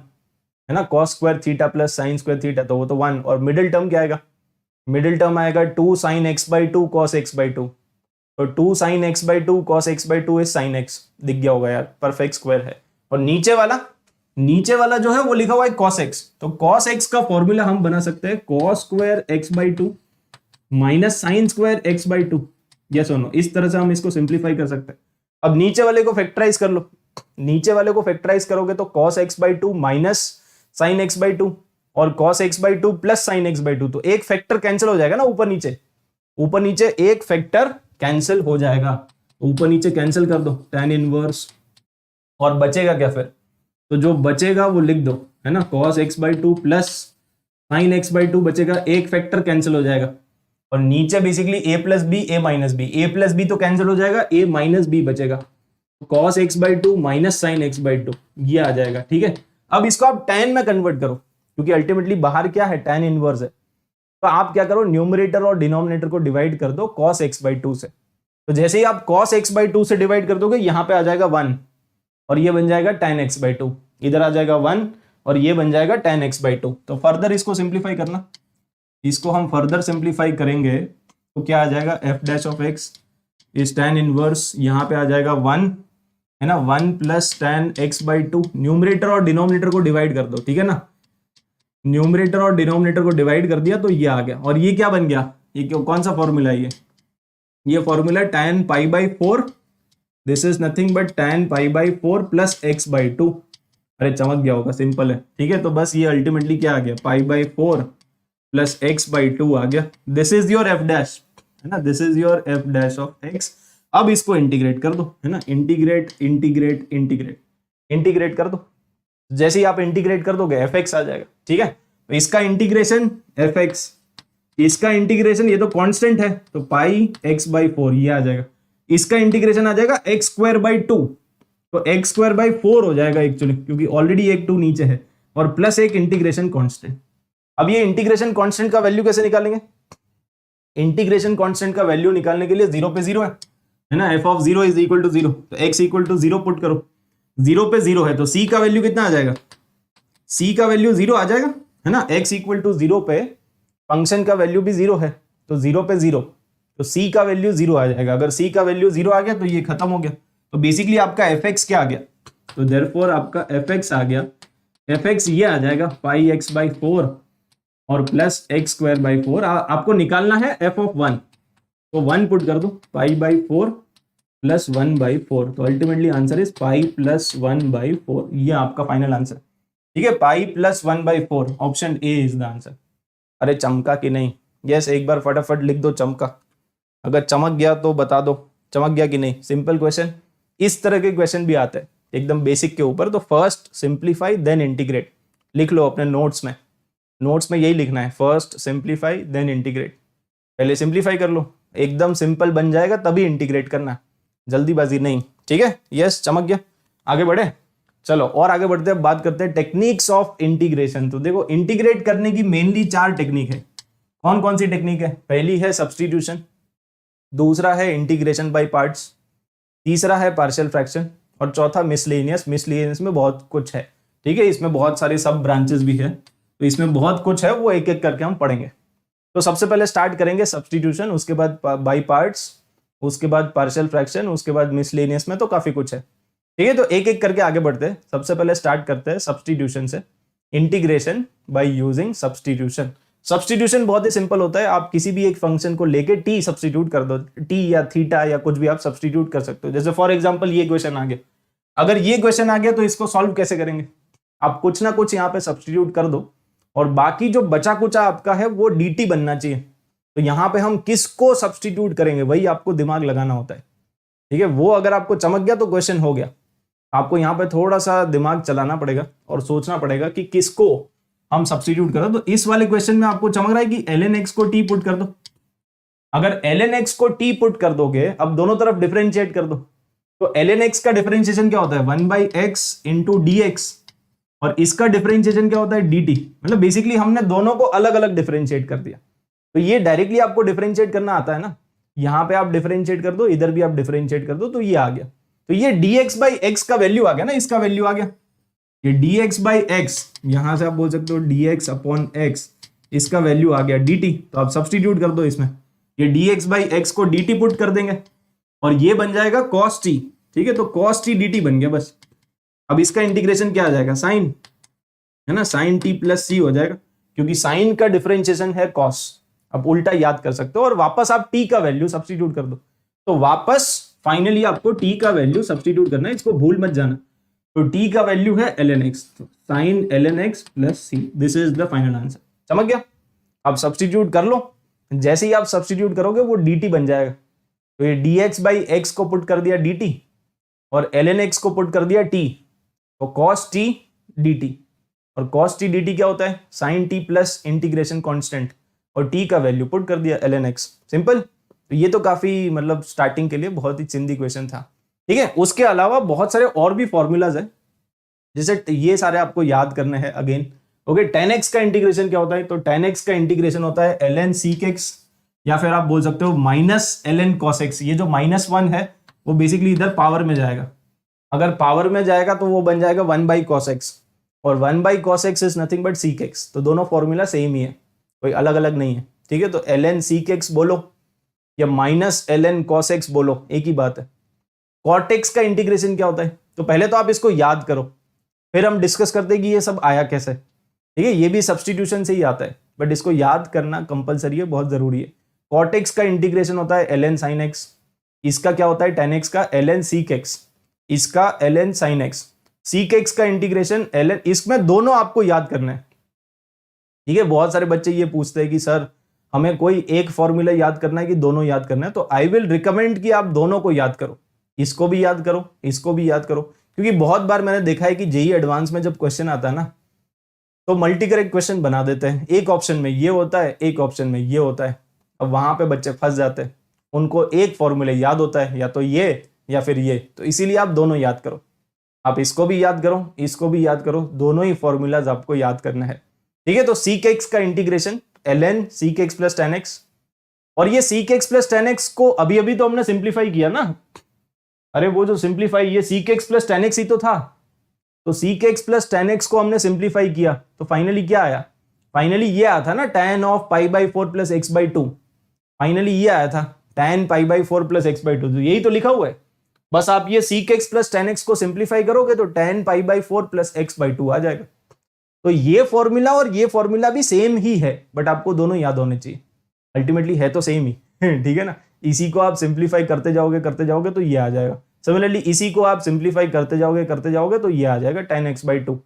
है ना। cos square theta plus sine square theta, तो वो तो 1। और मिडिल टर्म क्या आएगा? मिडिल टर्म आएगा 2 sin x/2 cos x/2, तो 2 sin x/2 cos x/2 is sin x। दिख गया होगा यार, परफेक्ट स्क्वायर है। और नीचे वाला जो है वो लिखा हुआ है cos x, तो cos x का फॉर्मूला हम बना सकते हैं cos square x/2 minus sine square x/2। Yes और नो, इस तरह से हम इसको सिंप्लीफाई कर सकते हैं। अब नीचे वाले को फैक्टराइज कर लो, नीचे वाले को फैक्टराइज करोगे तो cos x/2 minus sine x/2 और cos x/2 plus sign x/2, तो एक फैक्टर कैंसिल हो जाएगा ना, ऊपर नीचे एक फैक्टर कैंसिल हो जाएगा। ऊपर नीचे कैंसिल कर दो tan इनवर्स, और बचेगा क्या फिर? तो जो बचेगा वो लिख दो, है ना, cos x/2 plus sign x/2 बचेगा, एक फैक्टर कैंसिल हो जाएगा। और नीचे basically a + b a - b, a + b तो कैंसिल हो जाएगा, a - b बचेगा, cos x/2 minus sine x/2 ये आ जाएगा, ठीक है। अब इसको आप tan में कन्वर्ट करो, क्योंकि अल्टीमेटली बाहर क्या है? tan इनवर्स है। तो आप क्या करो, न्यूमरेटर और डिनोमिनेटर को डिवाइड कर दो cos x/2 से। तो जैसे ही आप cos x/2 से डिवाइड कर दोगे, यहां पे आ जाएगा 1 और ये बन जाएगा tan x/2, इधर आ जाएगा 1 और ये बन जाएगा tan x/2। तो फर्दर इसको सिंप्लीफाई करना, इसको हम फर्दर सिंप्लीफाई करेंगे तो क्या आ जाएगा? f dash of x is tan inverse, यहां पे आ जाएगा 1 है ना, 1 plus tan x by to, numerator और डिनोमिनेटर को डिवाइड कर दो, ठीक है ना, न्यूमरेटर और डिनोमिनेटर को डिवाइड कर दिया तो ये आ गया। और ये क्या बन गया, ये क्यों, कौन सा फॉर्मूला है ये formula tan pi by 4, this is nothing but tan pi by 4 plus x by to. अरे चमक गया होगा, सिंपल है, ठीक है। तो बस ये अल्टीमेटली क्या आ गया, pi by 4 plus x by two आ गया। This is your f dash, है ना, this is your f dash of x. अब इसको इंटीग्रेट कर दो, है ना, इंटीग्रेट इंटीग्रेट इंटीग्रेट इंटीग्रेट कर दो। जैसे ही आप इंटीग्रेट कर दोगे एफ एक्स आ जाएगा, ठीक है। तो इसका इंटीग्रेशन एफ एक्स, इसका इंटीग्रेशन, ये तो कांस्टेंट है तो पाई एक्स बाई 4 ये आ जाएगा। इसका इंटीग्रेशन आ जाएगा एक्स स्क्वायर बाई 2, तो एक्स स्क्वायर बाई 4 हो जाएगा एक्चुअली, क्योंकि ऑलरेडी एक 2 नीचे है, और प्लस एक इंटीग्रेशन कांस्टेंट। अब ये इंटीग्रेशन कांस्टेंट का वैल्यू कैसे निकालेंगे, इंटीग्रेशन कांस्टेंट का वैल्यू निकालने के लिए 0 पे 0 है ना, f of 0 is equal to 0, तो एक्स इक्वल टू 0 पुट करो, 0 पे 0 है तो सी का वैल्यू कितना आ जाएगा, सी का वैल्यू 0 आ जाएगा, है ना। एक्स इक्वल टू 0 पे फंक्शन का वैल्यू भी 0 है, तो 0 पे 0, तो सी का वैल्यू 0 आ जाएगा। अगर सी का वैल्यू 0 आ गया तो ये खत्म हो गया। तो बेसिकली आपका एफ एक्स क्या आ गया, तो देयरफॉर आपका एफ एक्स आ गया, एफ एक्स ये आ जाएगा पाई एक्स बाई 4 और प्लस एक्स स्क्वायर बाई 4। आपको निकालना है एफ ऑफ 1, तो 1 पुट कर दो, पाई बाई 4 प्लस 1 बाई 4, तो ultimately answer is pi plus 1 by 4, ये आपका फाइनल आंसर, ठीक है। Pi plus 1 by 4, option A is the answer. अरे चमका कि नहीं, यस, एक बार फटाफट लिख दो चमका, अगर चमक गया तो बता दो चमक गया कि नहीं। सिंपल क्वेश्चन, इस तरह के क्वेश्चन भी आते हैं एकदम बेसिक के ऊपर। तो फर्स्ट सिंप्लीफाई देन इंटीग्रेट, लिख लो अपने नोट्स में यही लिखना है, फर्स्ट सिंप्लीफाई देन इंटीग्रेट। पहले सिंप्लीफाई कर लो, एकदम सिंपल बन जाएगा तभी इंटीग्रेट करना, जल्दीबाजी नहीं, ठीक है। यस, चमक गया, आगे बढ़े। चलो और आगे बढ़ते हैं, बात करते हैं टेक्निक्स ऑफ इंटीग्रेशन। तो देखो इंटीग्रेट करने की मेनली 4 टेक्निक है। कौन कौन सी टेक्निक है, पहली है सब्स्टिट्यूशन, दूसरा है इंटीग्रेशन बाय पार्ट्स, तीसरा है पार्शियल फ्रैक्शन, और चौथा मिसलेनियस। मिसलेनियस में बहुत कुछ है, ठीक है, इसमें बहुत सारे सब ब्रांचेस भी है, तो इसमें बहुत कुछ है, वो एक एक करके हम पढ़ेंगे। तो सबसे पहले स्टार्ट करेंगे सब्स्टिट्यूशन, उसके बाद बाय पार्ट्स, उसके बाद पार्शियल फ्रैक्शन, उसके बाद मिसलेनियस में तो काफी कुछ है, ठीक है। तो एक एक करके आगे बढ़ते हैं। सबसे पहले स्टार्ट करते हैं सब्स्टिट्यूशन से, integration by using substitution. Substitution बहुत ही सिंपल होता है, आप किसी भी एक फंक्शन को लेके टी सब्स्टिट्यूट कर दो, टी या थीटा या कुछ भी आप सब्स्टिट्यूट कर सकते हो। जैसे फॉर एग्जांपल ये क्वेश्चन आ गया, अगर ये क्वेश्चन आ गया तो इसको सॉल्व कैसे करेंगे, आप कुछ ना कुछ यहाँ पे सब्स्टिट्यूट कर दो, और बाकी जो बचा कुचा आपका है वो dt बनना चाहिए। तो यहाँ पे हम किसको सब्स्टिट्यूट करेंगे, वही आपको दिमाग लगाना होता है, ठीक है। वो अगर आपको चमक गया तो क्वेश्चन हो गया। आपको यहाँ पे थोड़ा सा दिमाग चलाना पड़ेगा और सोचना पड़ेगा कि किसको हम सब्स्टिट्यूट करें। तो इस वाले क्वेश्चन में आपको चमक रहा है कि ln x को t पुट कर दो। अगर ln x को t पुट कर दोगे, अब दोनों तरफ डिफरेंशिएट कर दो, तो ln x का डिफरेंशिएशन क्या होता है, 1/x इंटू dx, और इसका डिफरेंशिएशन क्या होता है, dt। मतलब बेसिकली हमने दोनों को अलग अलग डिफरेंशिएट कर दिया। तो ये डायरेक्टली आपको डिफरेंशिएट करना आता है ना, यहां पे आप डिफरेंशिएट कर दो, इधर भी आप डिफरेंशिएट कर दो, तो ये आ गया। तो ये dx बाई एक्स का वैल्यू आ गया ना, इसका वैल्यू आ गया, ये dx बाई एक्स, यहां से आप बोल सकते हो dx अपॉन एक्स, इसका वैल्यू आ गया dt। तो आप सब्स्टिट्यूट कर दो इसमें, ये dx बाई एक्स को dt पुट कर देंगे, और ये बन जाएगा cos t, ठीक है। तो cos t dt बन गया बस। अब इसका इंटीग्रेशन क्या आ जाएगा, साइन, है ना, साइन t प्लस c हो जाएगा, क्योंकि साइन का डिफरेंशिएशन है cos। अब उल्टा याद कर सकते हो, और वापस आप t का वैल्यू सब्स्टिट्यूट कर दो। तो वापस फाइनली आपको t का वैल्यू सब्स्टिट्यूट करना है, इसको भूल मत जाना। तो t का वैल्यू है ln x, sine ln x plus c, this is the final answer. समझ गया, अब सब्स्टिट्यूट कर लो, जैसे ही आप सब्स्टिट्यूट करोगे वो dt बन जाएगा। तो ये dx बाई एक्स को पुट कर दिया dt, और ln x को पुट कर दिया t, तो cos t dt, और cos t dt क्या होता है, sin t plus integration constant, और t का वैल्यू पुट कर दिया ln x। सिंपल। तो ये तो काफी मतलब स्टार्टिंग के लिए बहुत ही चिंदी क्वेश्चन था, ठीक है। उसके अलावा बहुत सारे और भी फॉर्मूलाज है, जैसे ये सारे आपको याद करने हैं अगेन। ओके, tan x का इंटीग्रेशन क्या होता है, तो tan x का इंटीग्रेशन होता है ln sec x, या फिर आप बोल सकते हो माइनस ln cos x। ये जो -1 है वो बेसिकली इधर पावर में जाएगा, अगर पावर में जाएगा तो वो बन जाएगा 1/cos x, और 1/cos x is nothing but sec x। तो दोनों फॉर्मूला सेम ही है, कोई अलग अलग नहीं है, ठीक है। तो ln sec x बोलो या माइनस ln cos x बोलो, एक ही बात है। कॉट एक्स का इंटीग्रेशन क्या होता है? तो पहले तो आप इसको याद करो, फिर हम डिस्कस करते हैं कि ये सब आया कैसे। ठीक है, ये भी सब्सटीट्यूशन से ही आता है, बट इसको याद करना कंपलसरी है, बहुत जरूरी है। कॉट एक्स का इंटीग्रेशन होता है ln sin x, इसका क्या होता है tan x का ln sec x, इसका ln sin x, sec x का इंटीग्रेशन ln, इसमें दोनों आपको याद करना है। ठीक है, बहुत सारे बच्चे ये पूछते हैं कि सर हमें कोई एक फॉर्मूला याद करना है कि दोनों याद करना है, तो आई विल रिकमेंड कि आप दोनों को याद करो, इसको भी याद करो, इसको भी याद करो, क्योंकि बहुत बार मैंने देखा है कि जेईई एडवांस में जब क्वेश्चन आता है ना, तो मल्टी करेक्ट क्वेश्चन बना देते हैं, एक ऑप्शन में ये होता है, एक ऑप्शन में ये होता है, अब वहां पे बच्चे फंस जाते हैं। उनको एक फॉर्मूला याद होता है, या तो ये या फिर ये, तो इसीलिए आप दोनों याद करो, आप इसको भी याद करो, इसको भी याद करो, दोनों ही फॉर्मूलाज आपको याद करना है। ठीक है, तो sec x का integration ln sec x plus tan x, और ये sec x plus tan x को अभी अभी तो हमने सिंप्लीफाई किया ना, अरे वो जो सिंप्लीफाई, ये sec x plus tan x ही तो था, तो sec x plus tan x को हमने सिंप्लीफाई किया, तो फाइनली क्या आया? फाइनली ये आया था ना tan of π/4 plus x/2, finally ये आया था tan π/4 प्लस x/2, तो यही तो लिखा हुआ है। बस आप ये sec x plus tan x को सिंप्लीफाई करोगे तो tan π/4 प्लस x/2 आ जाएगा। तो ये फॉर्मूला और ये फॉर्मूला भी सेम ही है, बट आपको दोनों याद होने चाहिए, अल्टीमेटली है तो सेम ही ठीक है ना। इसी को आप सिंप्लीफाई करते जाओगे तो ये आ जाएगा। सिमिलरली इसी को आप सिंप्लीफाई करते जाओगे तो ये आ जाएगा tan x/2।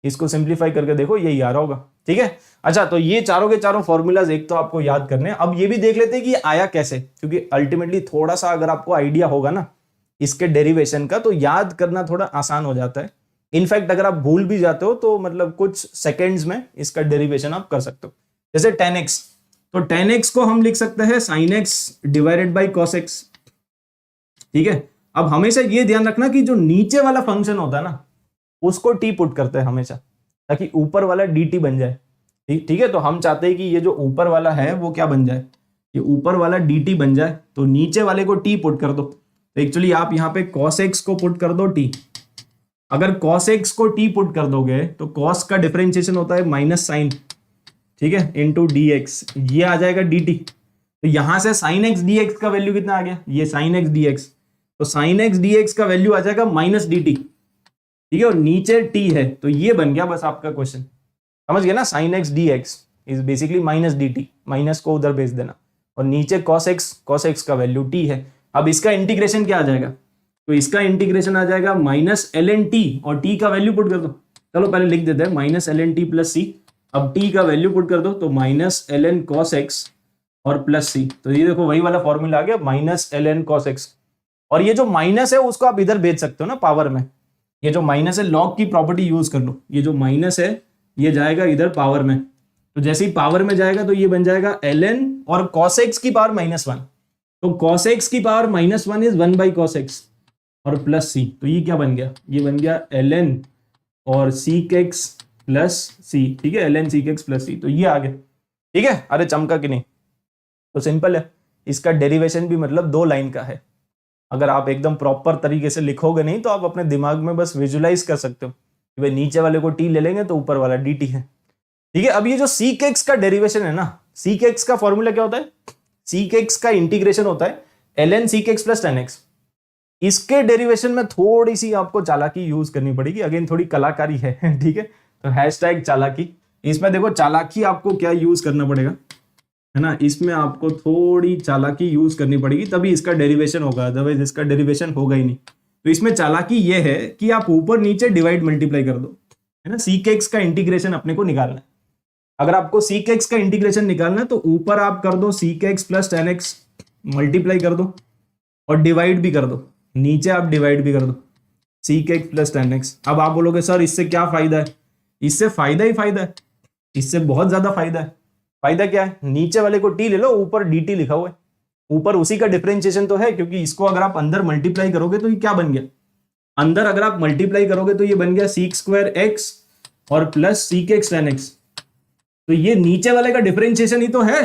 इसको सिंप्लीफाई करके देखो, यही आ रहा होगा। ठीक है, अच्छा, तो ये चारों के चारों फॉर्मूलाज एक तो आपको याद करने हैं। अब ये भी देख लेते हैं कि ये आया कैसे, क्योंकि अल्टीमेटली थोड़ा सा अगर आपको आइडिया होगा ना इसके डेरिवेशन का, तो याद करना थोड़ा आसान हो जाता है। इनफैक्ट अगर आप भूल भी जाते हो तो मतलब कुछ सेकेंड्स में इसका डेरिवेशन आप कर सकते हो। जैसे tan x, तो tan x को हम लिख सकते हैं sin x divided by cos x। ठीक है, अब हमेशा ये ध्यान रखना कि जो नीचे वाला फंक्शन होता है ना, उसको t पुट करते हैं हमेशा, ताकि ऊपर वाला dt बन जाए। ठीक है, तो हम चाहते हैं कि ये जो ऊपर वाला है वो क्या बन जाए, ये ऊपर वाला dt बन जाए, तो नीचे वाले को t पुट कर दो। तो एक्चुअली आप यहाँ पे cos x को पुट कर दो t। अगर cos x को t पुट कर दोगे तो cos का डिफरेंशिएशन होता है माइनस साइन, ठीक है, इंटू dx, ये आ जाएगा dt। तो यहां से sin x dx का वैल्यू कितना आ गया, ये sin x dx, तो sin x dx का वैल्यू आ जाएगा माइनस dt। ठीक है, और नीचे t है, तो ये बन गया बस आपका क्वेश्चन, समझ गया ना। sin x dx is basically minus dt, minus को उधर भेज देना, और नीचे cos x का वैल्यू t है। अब इसका इंटीग्रेशन क्या आ जाएगा, तो इसका इंटीग्रेशन आ जाएगा माइनस ln t, और t का वैल्यू पुट कर दो। चलो पहले लिख देते हैं minus ln t plus c, अब t का वैल्यू पुट कर दो, तो माइनस ln cos x और प्लस c। तो ये देखो वही वाला फॉर्मूला आ गया, माइनस ln cos x, और ये जो माइनस है उसको आप इधर भेज सकते हो ना पावर में। ये जो माइनस है, लॉग की प्रॉपर्टी यूज कर लो, ये जो माइनस है ये जाएगा इधर पावर में, तो जैसे ही पावर में जाएगा तो ये बन जाएगा ln और cos x की पावर -1, तो cos x की power -1 is 1 by cos x और प्लस c, तो ये क्या बन गया, ये बन गया ln और sec x प्लस c। ठीक है, ln sec x plus c, तो ये आ गया। ठीक है, अरे चमका कि नहीं, तो सिंपल है, इसका डेरिवेशन भी मतलब 2 लाइन का है। अगर आप एकदम प्रॉपर तरीके से लिखोगे नहीं तो आप अपने दिमाग में बस विजुलाइज कर सकते हो कि भाई नीचे वाले को t ले लेंगे तो ऊपर वाला dt है। ठीक है, अब ये जो sec x का डेरिवेशन है ना, sec x का फॉर्मूला क्या होता है, sec x का इंटीग्रेशन होता है ln sec x plus tan x। इसके डेरिवेशन में थोड़ी सी आपको चालाकी यूज करनी पड़ेगी, अगेन थोड़ी कलाकारी है ठीक है, तो हैशटैग चालाकी, इसमें देखो चालाकी आपको क्या यूज करना पड़ेगा, है ना, इसमें आपको थोड़ी चालाकी यूज करनी पड़ेगी, तभी इसका डेरिवेशन होगा, अदरवाइज इसका डेरिवेशन होगा ही नहीं। तो इसमें चालाकी ये है कि आप ऊपर नीचे डिवाइड मल्टीप्लाई कर दो, है ना। sec x का इंटीग्रेशन अपने को निकालना है। अगर आपको sec x का इंटीग्रेशन निकालना है तो ऊपर आप कर दो sec x plus tan x, multiply कर दो और डिवाइड भी कर दो, नीचे आप डिवाइड भी कर दो sec x plus tan x। अब आप बोलोगे सर इससे क्या फायदा है, इससे फायदा ही फायदा है, इससे बहुत ज्यादा फायदा है। फायदा क्या है, नीचे वाले को t ले लो, ऊपर dt लिखा हुआ है, ऊपर उसी का डिफरेंशिएशन तो है, क्योंकि इसको अगर आप अंदर मल्टीप्लाई करोगे तो ये क्या बन गया, अंदर अगर आप मल्टीप्लाई करोगे तो ये बन गया sec स्क्वायर x और plus sec x tan x। तो ये नीचे वाले का डिफरेंशिएशन ही तो है,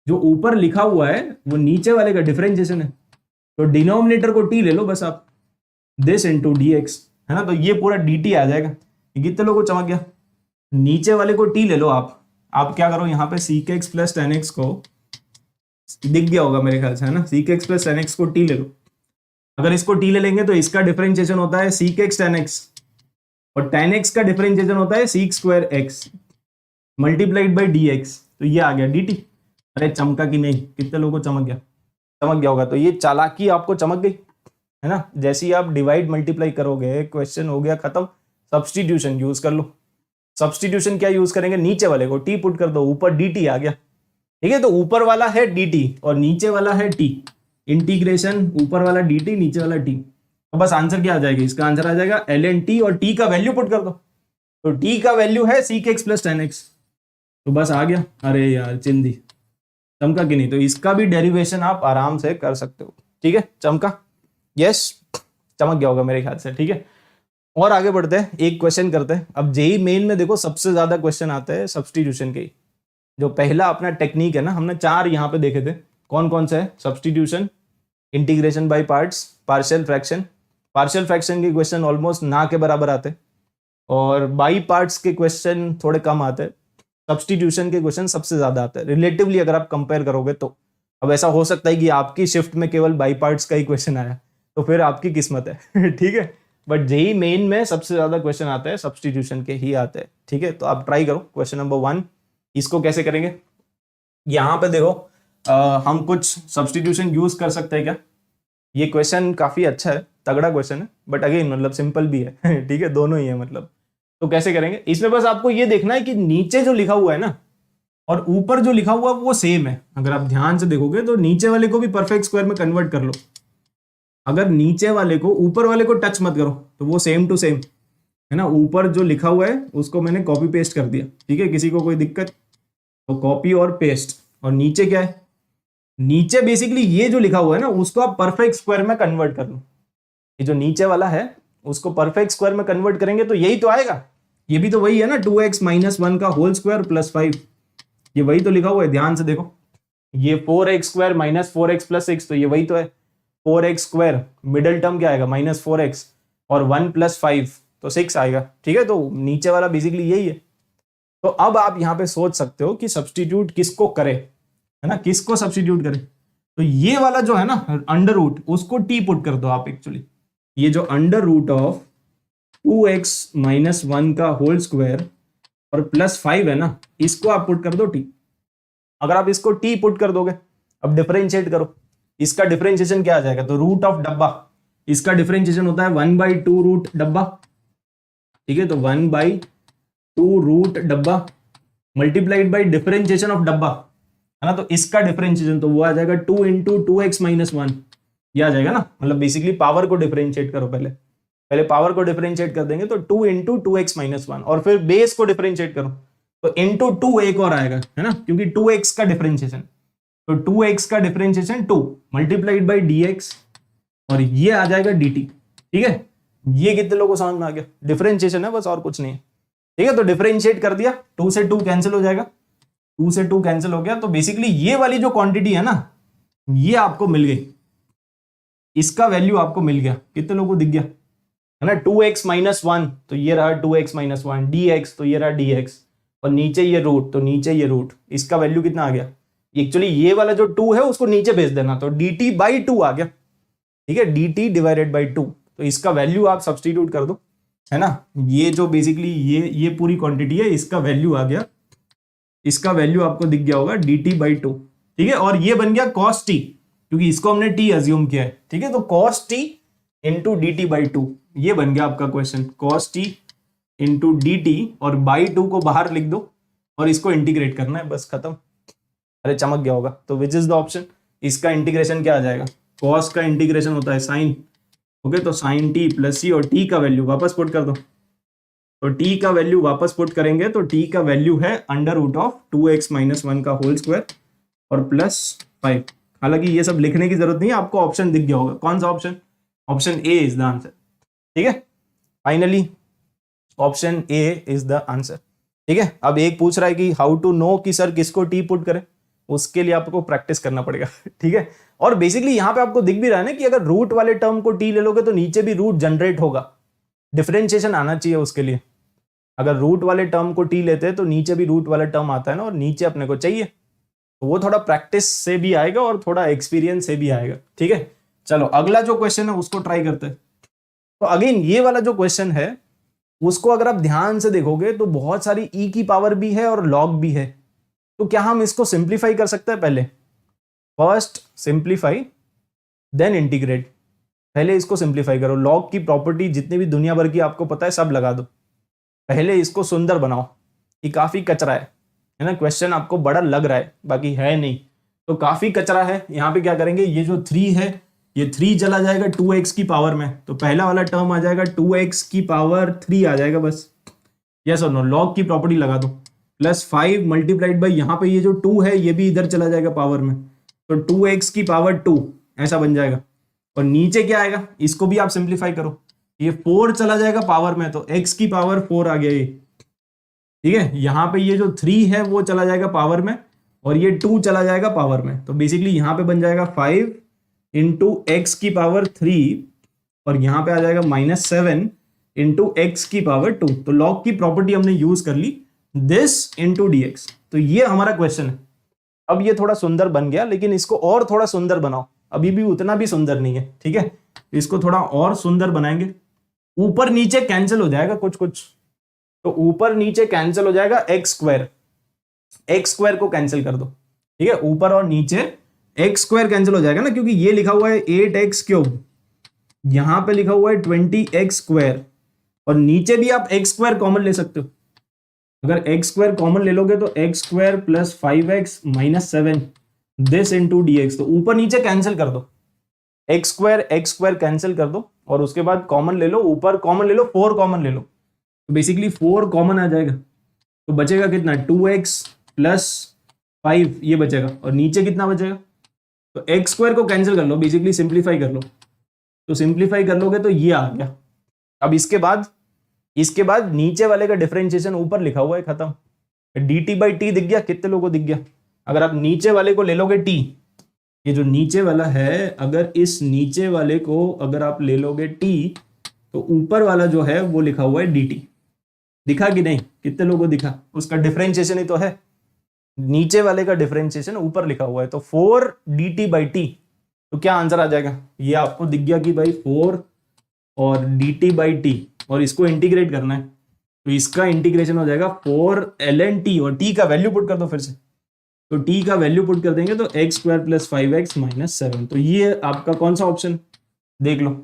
जो ऊपर लिखा हुआ है वो नीचे वाले का डिफरेंशिएशन है। तो डिनोमिनेटर को t ले लो बस आप, दिस इंटू dx, है ना, तो ये पूरा dt आ जाएगा। कितने लोगों को चमक गया, नीचे वाले को t ले लो आप क्या करो, यहाँ पे sec x plus tan x को दिख गया होगा मेरे ख्याल से, है ना, sec x plus tan x को t ले लो, अगर इसको टी ले लेंगे तो इसका डिफरेंशिएशन होता है सीक एक्स टेन एक्स, और टेन एक्स का डिफरेंशिएशन होता है seek square x multiplied by D x, तो ये आ गया डी टी। अरे चमका कि नहीं, कितने लोगों को चमक गया? चमक गया होगा। तो ये चालाकी आपको चमक गई है ना। जैसे ही आप डिवाइड मल्टीप्लाई करोगे, क्वेश्चन हो गया खत्म। सब्सटीट्यूशन यूज कर लो। सब्सटीट्यूशन क्या यूज करेंगे? नीचे वाले को टी पुट कर दो, ऊपर डी टी आ गया। ठीक है, तो ऊपर वाला है डी टी और नीचे वाला है टी। इंटीग्रेशन ऊपर वाला डी टी, नीचे वाला टी। तो बस आंसर क्या आ जाएगा? इसका आंसर आ जाएगा एल एन टी, और टी का वैल्यू पुट कर दो। तो टी का वैल्यू है seek x plus tan x, तो बस आ गया। अरे यार चिंदी, चमका कि नहीं? तो इसका भी डेरिवेशन आप आराम से कर सकते हो। ठीक है, चमका? यस, चमक गया होगा मेरे ख्याल से। ठीक है, और आगे बढ़ते हैं, एक क्वेश्चन करते हैं। अब जेई मेन में देखो सबसे ज्यादा क्वेश्चन आते हैं सब्सटीट्यूशन के। जो पहला अपना टेक्निक है ना, हमने 4 यहाँ पे देखे थे। कौन कौन से है? Substitution, integration by parts, partial fraction. Partial fraction के क्वेश्चन ऑलमोस्ट ना के बराबर आते, और बाई पार्ट्स के क्वेश्चन थोड़े कम आते हैं। सब्सटीट्यूशन के क्वेश्चन सबसे ज्यादा आते हैं रिलेटिवली, अगर आप कंपेयर करोगे तो। अब ऐसा हो सकता है कि आपकी शिफ्ट में केवल बाई पार्ट्स का ही क्वेश्चन आया, तो फिर आपकी किस्मत है। ठीक है, बट जेई मेन में सबसे ज्यादा क्वेश्चन आते हैं सब्सटीट्यूशन के ही आते हैं। ठीक है, तो आप ट्राई करो। क्वेश्चन नंबर 1, इसको कैसे करेंगे? यहाँ पे देखो, हम कुछ सब्सटीट्यूशन यूज कर सकते हैं क्या? ये क्वेश्चन काफी अच्छा है, तगड़ा क्वेश्चन है, बट अगेन मतलब सिंपल भी है। ठीक है, दोनों ही है मतलब। तो कैसे करेंगे? इसमें बस आपको ये देखना है कि नीचे जो लिखा हुआ है ना और ऊपर जो लिखा हुआ है वो सेम है। अगर आप ध्यान से देखोगे तो नीचे वाले को भी परफेक्ट स्क्वायर में कन्वर्ट कर लो। अगर नीचे वाले को ऊपर वाले को टच मत करो तो वो सेम टू सेम है ना। ऊपर जो लिखा हुआ है उसको मैंने कॉपी पेस्ट कर दिया। ठीक है, किसी को कोई दिक्कत? तो कॉपी और पेस्ट। और नीचे क्या है? नीचे बेसिकली ये जो लिखा हुआ है ना उसको आप परफेक्ट स्क्वायर में कन्वर्ट कर लो। ये जो नीचे वाला है उसको परफेक्ट स्क्वायर में कन्वर्ट करेंगे तो यही तो आएगा। ये भी तो वही है ना, 2x माइनस 1 का होल स्क्वायर प्लस 5। ये वही तो लिखा हुआ है, ध्यान से देखो। ये 4x square minus 4x plus 6, तो ये वही तो है। 4x स्क्वायर, मिडल टर्म क्या आएगा? माइनस 4x, और 1 प्लस 5 तो 6 आएगा। ठीक है, तो नीचे वाला बेसिकली यही है। तो अब आप यहाँ पे सोच सकते हो कि सब्सटीट्यूट किसको करे, है ना, किसको सब्सटीट्यूट करे? तो ये वाला जो है ना अंडर रूट, उसको टी पुट कर दो आप। एक्चुअली ये जो under root of 2x minus 1 का होल स्क्वायर और प्लस 5 है ना, इसको आप पुट कर दो टी। अगर आप इसको टी पुट कर दोगे, अब डिफरेंशिएट करो, इसका डिफरेंशिएशन क्या आ जाएगा? तो रूट ऑफ डब्बा, इसका डिफरेंशिएशन होता है 1/2 रूट डब्बा। ठीक है, तो 1/2 रूट डब्बा मल्टीप्लाइड बाई डिफरेंशिएशन ऑफ डब्बा, है ना। तो इसका डिफरेंशिएशन तो वो आ जाएगा 2 इंटू 2x माइनस 1, ये आ जाएगा ना। मतलब बेसिकली पावर को डिफरेंशिएट करो, पहले पावर को डिफरेंशिएट कर देंगे तो 2 इंटू 2x माइनस 1, और फिर बेस को डिफरेंशिएट करो तो इंटू 2 एक और आएगा, है ना, क्योंकि 2x का डिफरेंशिएशन। तो 2x का डिफरेंशिएशन 2 मल्टीप्लाइड बाई dx, और ये आ जाएगा dt। ठीक है, ये कितने लोगों को समझ में आ गया? डिफरेंशिएशन है बस, और कुछ नहीं है। ठीक है, तो डिफरेंशिएट कर दिया, 2 से 2 कैंसिल हो जाएगा, 2 से 2 कैंसिल हो गया। तो बेसिकली ये वाली जो क्वांटिटी है ना, ये आपको मिल गई, इसका वैल्यू आपको मिल गया। कितने लोगों को दिख गया, है ना? 2x माइनस 1 तो ये रहा 2x माइनस 1, dx तो ये रहा dx, और नीचे ये रूट तो नीचे ये रूट। इसका वैल्यू कितना आ गया? एक्चुअली ये वाला जो 2 है उसको नीचे भेज देना, तो dt बाई 2 आ गया। ठीक है, dt डिवाइडेड बाई 2, तो इसका वैल्यू आप सब्सटीट्यूट कर दो, है ना। ये जो बेसिकली ये पूरी क्वांटिटी है, इसका वैल्यू आ गया, इसका वैल्यू आपको दिख गया होगा dt बाई 2। ठीक है, और ये बन गया cos t, क्योंकि इसको हमने t अज्यूम किया है। ठीक है, तो cos t into dt by 2, ये बन गया आपका question. cos t into dt, और बाई 2 को बाहर लिख दो और इसको इंटीग्रेट करना है, बस खत्म। अरे चमक गया होगा। तो विच इज द ऑप्शन? इसका इंटीग्रेशन क्या आ जाएगा? cos का इंटीग्रेशन होता है sin। ओके, तो sin t प्लस c, और t का वैल्यू वापस पुट कर दो। तो t का वैल्यू वापस पुट करेंगे तो t का वैल्यू है under root of 2x minus 1 का होल स्क्वायर और प्लस 5। हालांकि ये सब लिखने की जरूरत नहीं है, आपको ऑप्शन दिख गया होगा। कौन सा option? Option A is the answer. ठीक है, finally option A is the answer. ठीक है, अब एक पूछ रहा है कि हाउ टू नो कि सर किसको टी पुट करें, उसके लिए आपको प्रैक्टिस करना पड़ेगा। ठीक है, और बेसिकली यहाँ पे आपको दिख भी रहा है ना कि अगर रूट वाले टर्म को टी ले लोगे तो नीचे भी रूट जनरेट होगा। डिफरेंशिएशन आना चाहिए उसके लिए। अगर रूट वाले टर्म को टी लेते हैं तो नीचे भी रूट वाला टर्म आता है ना, और नीचे अपने को चाहिए, तो वो थोड़ा प्रैक्टिस से भी आएगा और थोड़ा एक्सपीरियंस से भी आएगा। ठीक है, चलो अगला जो क्वेश्चन है उसको ट्राई करते हैं। तो अगेन ये वाला जो क्वेश्चन है उसको अगर आप ध्यान से देखोगे तो बहुत सारी ई की पावर भी है और लॉग भी है। तो क्या हम इसको सिंप्लीफाई कर सकते हैं? पहले फर्स्ट सिंप्लीफाई देन इंटीग्रेट। पहले इसको सिंप्लीफाई करो, लॉग की प्रॉपर्टी जितनी भी दुनिया भर की आपको पता है सब लगा दो, पहले इसको सुंदर बनाओ। ये काफी कचरा है ना, क्वेश्चन आपको बड़ा लग रहा है बाकी है नहीं, तो काफी कचरा है। यहाँ पे क्या करेंगे, ये जो 3 है ये 3 चला जाएगा 2x की पावर में, तो पहला वाला टर्म आ जाएगा 2x की पावर 3 आ जाएगा बस। यस और नो, लॉग की प्रॉपर्टी लगा दो। प्लस 5 मल्टीप्लाइड बाई यहाँ पे ये जो 2 है ये भी इधर चला जाएगा पावर में, तो 2x की पावर 2 ऐसा बन जाएगा। और नीचे क्या आएगा, इसको भी आप सिंप्लीफाई करो, ये 4 चला जाएगा पावर में, तो x की पावर 4 आ गया ये। ठीक है, यहाँ पे ये जो 3 है वो चला जाएगा पावर में और ये 2 चला जाएगा पावर में, तो बेसिकली यहाँ पे बन जाएगा 5 इंटू एक्स की पावर 3 और यहाँ पे आ जाएगा -7 इंटू एक्स की पावर 2। तो लॉग की प्रॉपर्टी हमने यूज कर ली, दिस इंटू dx। तो ये हमारा क्वेश्चन है। अब ये थोड़ा सुंदर बन गया, लेकिन इसको और थोड़ा सुंदर बनाओ, अभी भी उतना भी सुंदर नहीं है। ठीक है, इसको थोड़ा और सुंदर बनाएंगे। ऊपर नीचे कैंसिल हो जाएगा कुछ कुछ, तो ऊपर नीचे कैंसिल हो जाएगा, एक्स स्क्वायर को कैंसिल कर दो। ठीक है, ऊपर और नीचे एक्स स्क्वायर कैंसिल हो जाएगा ना, क्योंकि ये लिखा हुआ है 8x क्यूब, यहां पे लिखा हुआ है 20x स्क्वायर, और नीचे भी आप एक्स स्क्वायर कॉमन ले सकते हो। अगर एक्स स्क्वायर कॉमन ले लोगे तो x square plus 5x minus 7 this into dx। तो ऊपर नीचे कैंसिल कर दो, एक्स स्क्वायर कैंसिल कर दो और उसके बाद कॉमन ले लो, ऊपर कॉमन ले लो, 4 कॉमन ले लो, तो बेसिकली 4 कॉमन आ जाएगा। तो बचेगा कितना, 2x प्लस 5 ये बचेगा, और नीचे कितना बचेगा, तो एक्स स्क्वायर को कैंसिल कर लो, बेसिकली सिंप्लीफाई कर लो, तो सिंप्लीफाई कर लोगे तो ये आ गया। अब इसके बाद नीचे वाले का डिफरेंशिएशन ऊपर लिखा हुआ है, खत्म। dt बाई टी दिख गया, कितने लोगों को दिख गया? अगर आप नीचे वाले को ले लोगे t, ये जो नीचे वाला है, अगर इस नीचे वाले को अगर आप ले लोगे t, तो ऊपर वाला जो है वो लिखा हुआ है dt। दिखा कि नहीं, कितने लोगों को दिखा? उसका डिफरेंशिएशन ही तो है, नीचे वाले का डिफरेंशिएशन ऊपर लिखा हुआ है, तो 4 dt बाई टी। तो क्या आंसर आ जाएगा, ये आपको दिख गया कि भाई 4 और dt बाई टी, और इसको इंटीग्रेट करना है, तो इसका इंटीग्रेशन हो जाएगा 4 ln t, और t का वैल्यू पुट कर दो फिर से, तो t का वैल्यू पुट कर देंगे तो x square plus 5x minus 7। तो ये आपका कौन सा ऑप्शन, देख लो,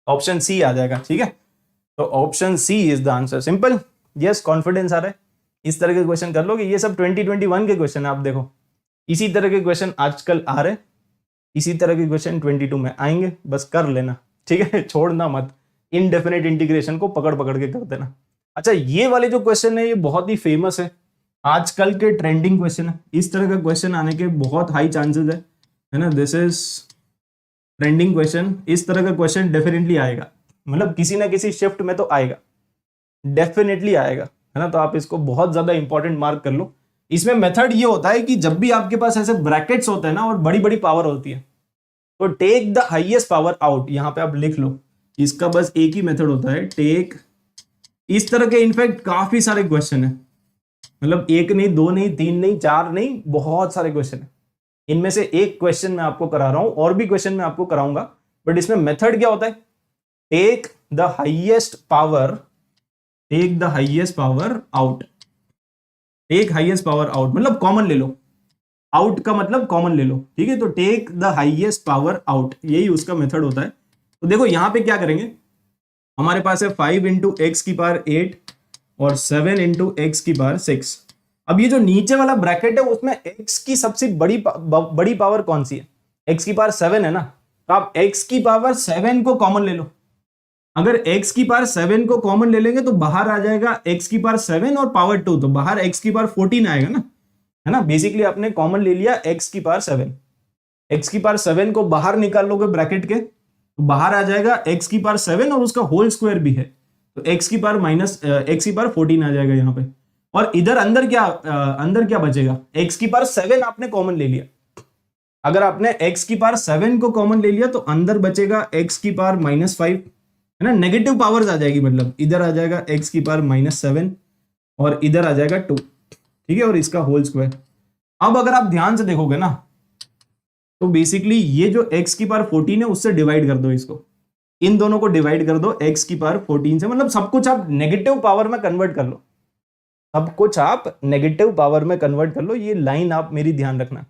ऑप्शन सी आ जाएगा। ठीक है, तो option C is the answer. Simple, yes, confidence आ रहा है। इस तरह के क्वेश्चन कर लोगे, ये सब 2021 के क्वेश्चन है। आप देखो इसी तरह के क्वेश्चन आजकल आ रहे, इसी तरह के क्वेश्चन 22 में आएंगे, बस कर लेना। ठीक है, छोड़ना मत, इनडेफिनेट इंटीग्रेशन को पकड़ पकड़ के कर देना। अच्छा, ये वाले जो क्वेश्चन है ये बहुत ही फेमस है, आजकल के ट्रेंडिंग क्वेश्चन है। इस तरह का क्वेश्चन आने के बहुत हाई चांसेस है ना, दिस इज ट्रेंडिंग क्वेश्चन। इस तरह का क्वेश्चन डेफिनेटली आएगा, मतलब किसी ना किसी शिफ्ट में तो आएगा, डेफिनेटली आएगा, है ना। तो आप इसको बहुत ज्यादा इंपॉर्टेंट मार्क कर लो। इसमें मेथड ये होता है कि जब भी आपके पास ऐसे ब्रैकेट्स होते हैं ना और बड़ी बड़ी पावर होती है, तो take the highest power out, यहां पे आप लिख लो। इसका बस एक ही मेथड होता है, टेक। इस तरह के इनफैक्ट काफी सारे क्वेश्चन है, मतलब एक नहीं, दो नहीं, तीन नहीं, चार नहीं, बहुत सारे क्वेश्चन है। इनमें से एक क्वेश्चन मैं आपको करा रहा हूं, और भी क्वेश्चन मैं आपको कराऊंगा, बट इसमें मेथड क्या होता है, take the highest power, take the highest power out. Take highest power out मतलब कॉमन ले लो, आउट का मतलब कॉमन ले लो। ठीक है, तो take the highest power out, यही उसका मेथड होता है। तो देखो यहां पे क्या करेंगे, हमारे पास है 5 इंटू एक्स की पावर 8 और 7 इंटू एक्स की पावर 6। अब ये जो नीचे वाला ब्रैकेट है उसमें x की सबसे बड़ी पावर कौन सी है, x की पावर 7 है ना, तो आप x की पावर 7 को कॉमन ले लो। अगर x की पावर 7 को कॉमन ले लेंगे तो बाहर आ जाएगा x की पावर 7 और पावर 2, तो बाहर x की पावर 14 आएगा ना, है ना। बेसिकली आपने कॉमन ले लिया x की पावर 7, x की पावर 7 को बाहर निकाल लोगे ब्रैकेट के, तो बाहर आ जाएगा x की पावर 7 और उसका होल स्क्वायर भी है, तो x की पावर x की पावर 14 आ जाएगा यहाँ पे। और इधर अंदर क्या बचेगा, x की पावर 7 आपने कॉमन ले लिया। अगर आपने x की पावर 7 को कॉमन ले लिया तो अंदर बचेगा x की पावर -5, है ना। नेगेटिव पावर्स आ जाएगी, मतलब इधर आ जाएगा x की पावर -7 और इधर आ जाएगा 2, ठीक है, और इसका होल स्क्वायर। अब अगर आप ध्यान से देखोगे ना, तो बेसिकली ये जो x की पावर 14 है उससे डिवाइड कर दो, इसको इन दोनों को डिवाइड कर दो x की पावर 14 से, मतलब सब कुछ आप नेगेटिव पावर में कन्वर्ट कर लो, सब कुछ आप नेगेटिव पावर में कन्वर्ट कर लो। ये लाइन आप मेरी ध्यान रखना,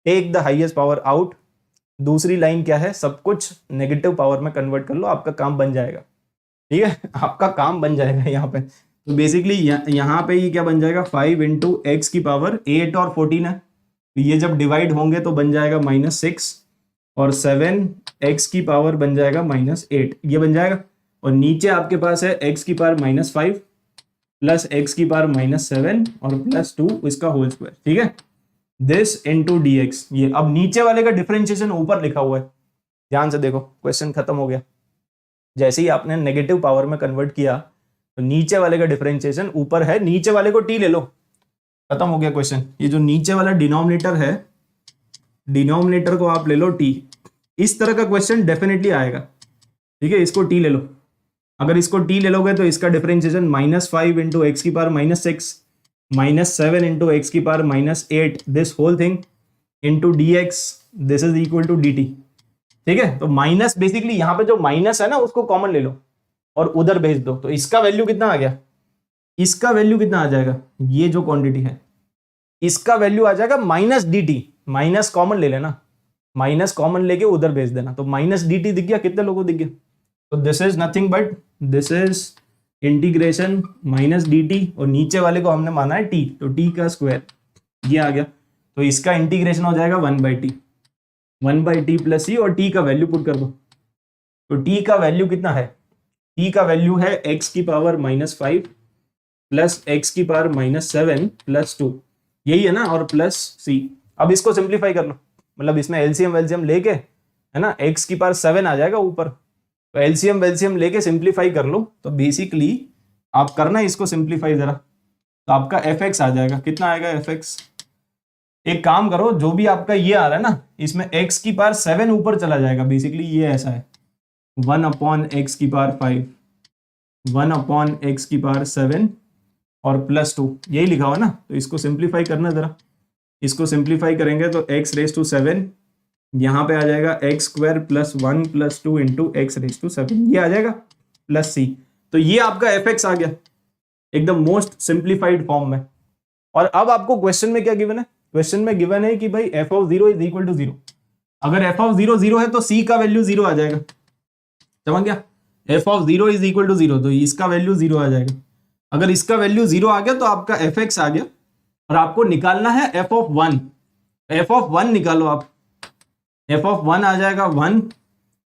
take the highest power out. दूसरी लाइन क्या है, सब कुछ नेगेटिव पावर में कन्वर्ट कर लो, आपका काम बन जाएगा। ठीक है, आपका काम बन जाएगा यहाँ पे। तो बेसिकली यहाँ पे ये क्या बन जाएगा, 5 इंटू एक्स की पावर 8 और 14 है, तो ये जब डिवाइड होंगे तो बन जाएगा -6 और 7 एक्स की पावर बन जाएगा -8, ये बन जाएगा। और नीचे आपके पास है एक्स की पावर -5 प्लस एक्स की पावर -7 और +2 इसका होल स्क्वायर। ठीक है, दिस इंटू डी एक्स। ये अब नीचे वाले का डिफरेंशिएशन ऊपर लिखा हुआ है, ध्यान से देखो, क्वेश्चन खत्म हो गया। जैसे ही आपने नेगेटिव पावर में कन्वर्ट किया तो नीचे वाले का डिफरेंशिएशन ऊपर है, नीचे वाले को टी ले लो, खत्म हो गया क्वेश्चन। ये जो नीचे वाला डिनोमिनेटर है, डिनोमिनेटर को आप ले लो टी। इस तरह का क्वेश्चन डेफिनेटली आएगा। ठीक है, इसको टी ले लो, अगर इसको टी ले लोगे तो इसका डिफरेंशिएशन -5 इंटू एक्स की पावर -6 -7 इंटू एक्स की power -8 this whole thing into D x, this is equal to D t. ठीक है, तो माइनस बेसिकली यहाँ पे जो माइनस है ना उसको कॉमन ले लो और उधर भेज दो, तो इसका वैल्यू कितना आ गया, इसका वैल्यू कितना आ जाएगा, ये जो क्वांटिटी है इसका वैल्यू आ जाएगा -dt। माइनस कॉमन ले लेना, माइनस कॉमन लेके उधर भेज देना, तो -dt दिख गया, कितने लोगों को दिख गया। तो this is nothing but this is integration -dt और नीचे वाले को हमने माना है t, तो t का स्क्वायर ये आ गया। तो इसका इंटीग्रेशन हो जाएगा 1/t, 1/t प्लस c और t का वैल्यू पुट कर दो। तो t का वैल्यू कितना है, t का वैल्यू है x की पावर -5 प्लस x की पावर -7 प्लस 2, यही है ना, और प्लस c। अब इसको सिंप्लीफाई कर लो, मतलब इसमें एलसीएम वेलसीएम लेके, है ना, x की पावर 7 आ जाएगा ऊपर, तो एलसीएम वेलसीएम लेके सिंप्लीफाई कर लो। तो बेसिकली आप करना इसको सिंप्लीफाई जरा, तो आपका fx आ जाएगा, कितना आएगा fx। एक काम करो, जो भी आपका ये आ रहा है ना, इसमें x की पावर 7 ऊपर चला जाएगा, बेसिकली ये ऐसा है 1/x की पावर 5, 1/x की पावर 7 और +2, यही लिखा हुआ ना। तो इसको सिंप्लीफाई करना जरा, इसको सिंप्लीफाई करेंगे तो x⁻7 यहाँ पे आ जाएगा x² + 1 + 2 इंटू x⁻7, ये आ जाएगा प्लस c। तो ये आपका fx आ गया एकदम मोस्ट सिंप्लीफाइड फॉर्म में। और अब आपको क्वेश्चन में क्या गिवन है, क्वेश्चन में गिवन है कि भाई f(0) = 0। अगर f(0) 0 है तो c का वैल्यू 0 आ जाएगा, समझ गया। f(0) = 0 तो इसका वैल्यू 0 आ जाएगा। अगर इसका वैल्यू 0 आ गया तो आपका fx आ गया, और आपको निकालना है f(1). f(1) निकालो आप, f(1) आ जाएगा 1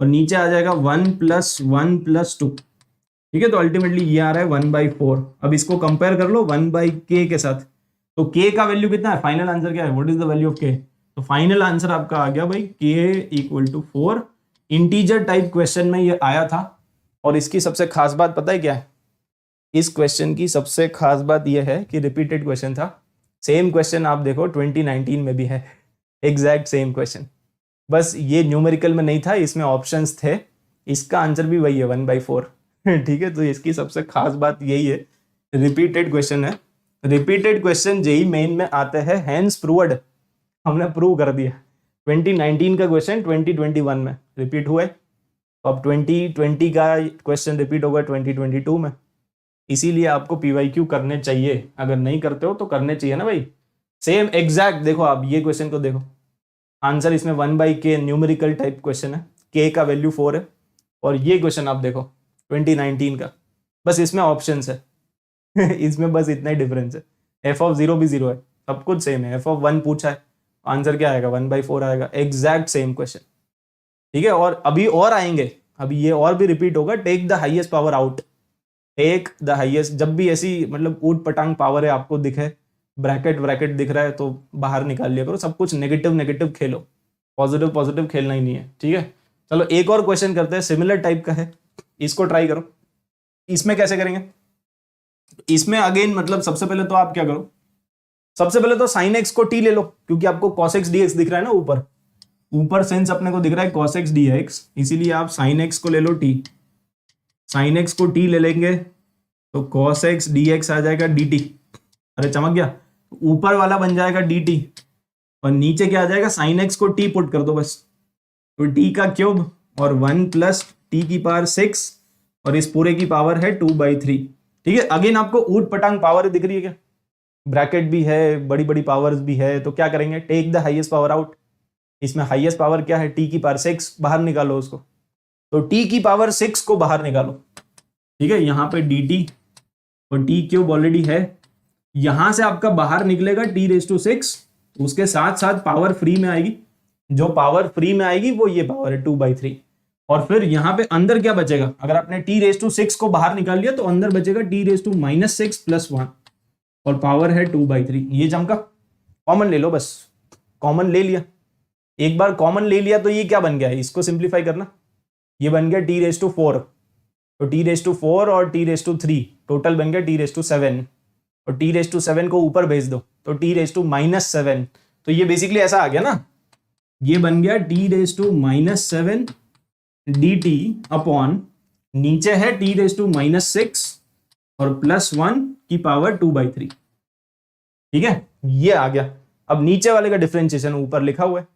और नीचे आ जाएगा 1 + 1 + 2। ठीक है, तो अल्टीमेटली ये आ रहा है 1/4। अब इसको कंपेयर कर लो 1/k के साथ, तो k का वैल्यू कितना है, फाइनल आंसर क्या है, what is the value of k। तो फाइनल आंसर आपका आ गया भाई k = 4। इंटीजर टाइप क्वेश्चन में ये आया था। और इसकी सबसे खास बात पता है क्या है, इस क्वेश्चन की सबसे खास बात यह है कि रिपीटेड क्वेश्चन था। सेम क्वेश्चन आप देखो 2019 में भी है, एग्जैक्ट सेम क्वेश्चन, बस ये न्यूमेरिकल में नहीं था, इसमें ऑप्शंस थे। इसका आंसर भी वही है 1/4। ठीक है, तो इसकी सबसे खास बात यही है, रिपीटेड क्वेश्चन है। रिपीटेड क्वेश्चन जेईई मेन में आते हैं, हैंस प्रूव्ड, हमने प्रूव कर दिया। 2019 का क्वेश्चन 2021 में रिपीट हुआ है, अब 2020 का क्वेश्चन रिपीट होगा 2022 में। इसीलिए आपको पीवाईक्यू करने चाहिए, अगर नहीं करते हो तो करने चाहिए ना भाई। सेम एग्जैक्ट देखो, आप ये क्वेश्चन को देखो, आंसर इसमें 1/k न्यूमेरिकल टाइप क्वेश्चन है, k का वैल्यू 4 है। और ये क्वेश्चन आप देखो 2019 का, बस इसमें ऑप्शंस है इसमें बस इतना ही डिफरेंस है, f(0) भी 0 है, सब कुछ सेम है। f(1) पूछा है, आंसर क्या आएगा 1/4 आएगा, एग्जैक्ट सेम क्वेश्चन। ठीक है, और अभी और आएंगे, अभी ये और भी रिपीट होगा। Take the highest power out, take the highest, जब भी ऐसी मतलब ऊट पटांग पावर है आपको दिखे, ब्रैकेट दिख रहा है तो बाहर निकाल लिया करो, सब कुछ नेगेटिव खेलो, पॉजिटिव खेलना ही नहीं है। ठीक है, चलो एक और क्वेश्चन करते हैं, सिमिलर टाइप का है, इसको ट्राई करो। इसमें कैसे करेंगे, इसमें अगेन मतलब सबसे पहले तो आप क्या करो, सबसे पहले तो sin x को t ले लो, क्योंकि आपको cos x dx दिख रहा है ना, ऊपर सेंस अपने को दिख रहा है cos x dx, इसीलिए आप sin x को ले लो t, sin x को t ले लेंगे तो cos x dx आ जाएगा dt। अरे चमक गया, ऊपर वाला बन जाएगा dt और नीचे क्या आ जाएगा, साइन एक्स को टी पुट कर दो बस, तो टी का क्यूब और 1 प्लस टी की पावर 6 और इस पूरे की पावर है 2/3। ठीक है, अगेन आपको ऊट पटांग पावर दिख रही है क्या, ब्रैकेट भी है, बड़ी बड़ी पावर्स भी है, तो क्या करेंगे, take the highest power out. इसमें हाईएस्ट पावर क्या है, टी की पावर 6, बाहर निकालो उसको, तो टी की पावर 6 को बाहर निकालो। ठीक है, यहां पे डी टी और टी क्यूब ऑलरेडी है, यहां से आपका बाहर निकलेगा t⁻6, उसके साथ साथ पावर फ्री में आएगी, जो पावर फ्री में आएगी वो ये पावर है 2/3। और फिर यहां पे अंदर क्या बचेगा, अगर आपने t⁻6 को बाहर निकाल लिया तो अंदर बचेगा t⁻6 + 1 और पावर है 2/3। ये जम का कॉमन ले लो, बस कॉमन ले लिया, एक बार कॉमन ले लिया तो ये क्या बन गया, इसको सिंप्लीफाई करना, ये बन गया t⁻4, तो t⁻4 और t⁻3 टोटल बन गया t⁻7 और t⁻7 को ऊपर भेज दो तो t⁻7, तो ये बेसिकली ऐसा आ गया ना, ये बन गया t⁻7 dt अपॉन नीचे है t⁻6 और +1 की पावर 2/3। ठीक है, ये आ गया। अब नीचे वाले का डिफरेंशिएशन ऊपर लिखा हुआ है,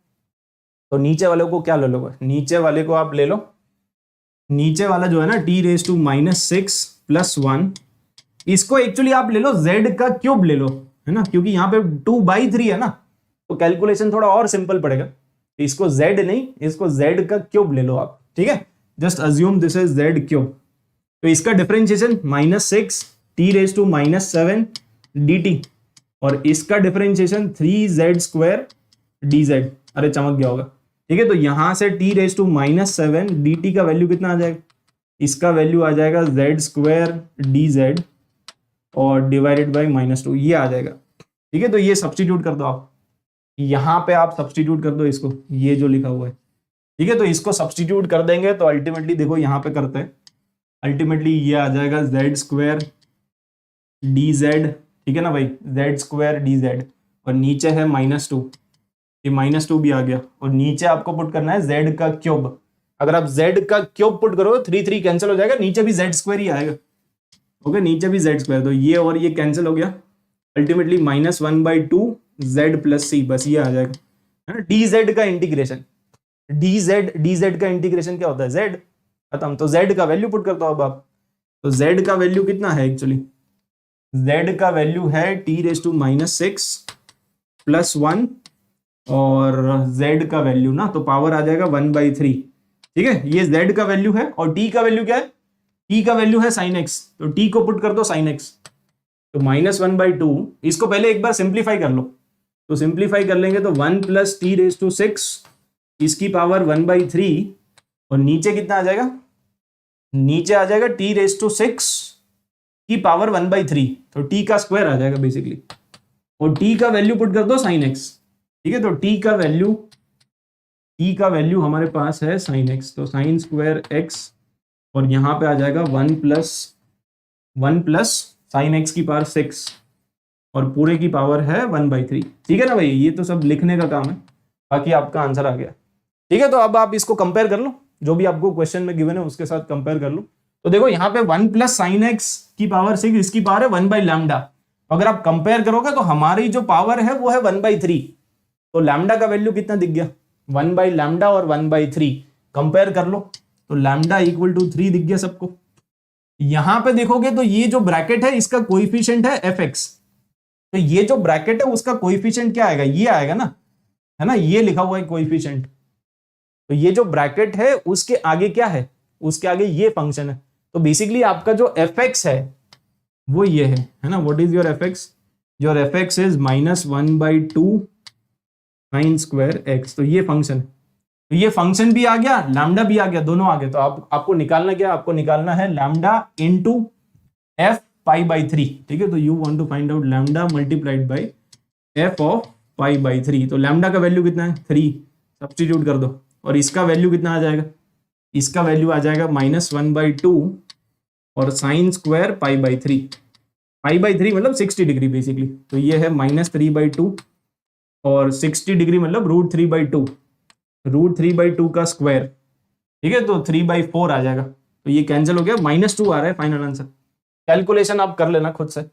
तो नीचे वाले को क्या ले लोगे, नीचे वाले को आप ले लो, नीचे वाला जो है ना t⁻6 + 1, इसको एक्चुअली आप ले लो z का क्यूब ले लो, है ना, क्योंकि यहाँ पे 2/3 है ना, तो कैलकुलेशन थोड़ा और सिंपल पड़ेगा, इसको z नहीं, इसको z का क्यूब ले लो आप। ठीक है, just assume this is z cube, तो इसका डिफरेंशिएशन -6 t⁻7 dt और इसका डिफरेंशिएशन 3z² dz। अरे चमक गया होगा। ठीक है, तो यहां से t⁻7 dt का वैल्यू कितना आ जाएगा, इसका वैल्यू आ जाएगा z² dz और डिवाइडेड बाय -2, ये आ जाएगा। ठीक है, तो ये सब्स्टिट्यूट कर दो आप, यहां पे आप सब्स्टिट्यूट कर दो इसको, ये जो लिखा हुआ है। ठीक है, तो इसको सब्स्टिट्यूट कर देंगे तो अल्टीमेटली देखो यहां पे करते हैं, अल्टीमेटली ये आ जाएगा z² dz। ठीक है ना भाई, z² dz और नीचे है -2, ये -2 भी आ गया और नीचे आपको पुट करना है z का क्यूब। अगर आप z का क्यूब पुट करो 3 कैंसिल हो जाएगा, नीचे भी z² ही आएगा। ओके, नीचे भी z², तो ये और ये कैंसिल हो गया, अल्टीमेटली -1/2 z + c, बस ये आ जाएगा, है ना। dz का इंटीग्रेशन, dz का इंटीग्रेशन क्या होता है, z खत्म, तो z का वैल्यू पुट करता हूं अब आप, तो z का वैल्यू कितना है एक्चुअली, z का वैल्यू है t⁻6 + 1 और z का वैल्यू ना, तो पावर आ जाएगा 1/3। ठीक है, ये z का वैल्यू है और t का वैल्यू क्या है, t का वैल्यू है sin x, तो t को पुट कर दो sin x, तो -1/2, इसको पहले एक बार सिंप्लीफाई कर लो, तो सिंप्लीफाई कर लेंगे तो 1 + t⁻6 इसकी पावर 1/3 और नीचे कितना आ जाएगा, नीचे आ जाएगा t⁻6 की पावर 1/3, तो t का स्क्वायर आ जाएगा बेसिकली, और t का वैल्यू पुट कर दो sin x। ठीक है, तो t का वैल्यू हमारे पास है sin x, तो sin² x और यहां पे आ जाएगा 1 प्लस sin x की पावर 6 और पूरे की पावर है 1/3। ठीक है ना भाई, ये तो सब लिखने का काम है, बाकी आपका आंसर आ गया। ठीक है, तो अब आप इसको कंपेयर कर लो, जो भी आपको क्वेश्चन में गिवन है उसके साथ कंपेयर कर लो। तो देखो यहाँ पे 1 + sin x की पावर 6, इसकी पावर है 1/λ, अगर आप कंपेयर करोगे तो हमारी जो पावर है वो है 1/3, तो लैम्डा का वैल्यू कितना दिख गया, 1/λ और 1/3 कंपेयर कर लो, तो लैम्डा = 3 दिख गया सबको। यहां पे देखोगे तो ये जो ब्रैकेट है इसका कोएफिशिएंट है fx, तो ये जो ब्रैकेट है उसका कोएफिशिएंट क्या आएगा, ये आएगा ना, है ना, ये लिखा हुआ है कोएफिशिएंट, तो ये जो ब्रैकेट है उसके आगे क्या है, उसके आगे ये फंक्शन है, तो बेसिकली आपका जो fx है वो ये है ना, what is your fx, your fx is -1/2 sin² x, तो ये फंक्शन, तो ये फंक्शन भी आ गया, लैम्डा भी आ गया, दोनों आ गए, तो आपको निकालना क्या, आपको निकालना है लैम्डा इनटू f π/3। ठीक है, तो you want to find out lambda multiplied by f of π/3, तो लैम्डा का वैल्यू कितना है 3, सब्स्टिट्यूट कर दो, और इसका वैल्यू कितना आ जाएगा, इसका वैल्यू आ जाएगा -1/2 और sin² π/3, π/3 मतलब 60 डिग्री बेसिकली, तो ये है -3/2 और 60 डिग्री मतलब √3/2, √3/2 का स्क्वायर। ठीक है, तो 3/4 आ जाएगा, तो ये कैंसिल हो गया, -2 आ रहा है फाइनल आंसर, कैलकुलेशन आप कर लेना खुद से,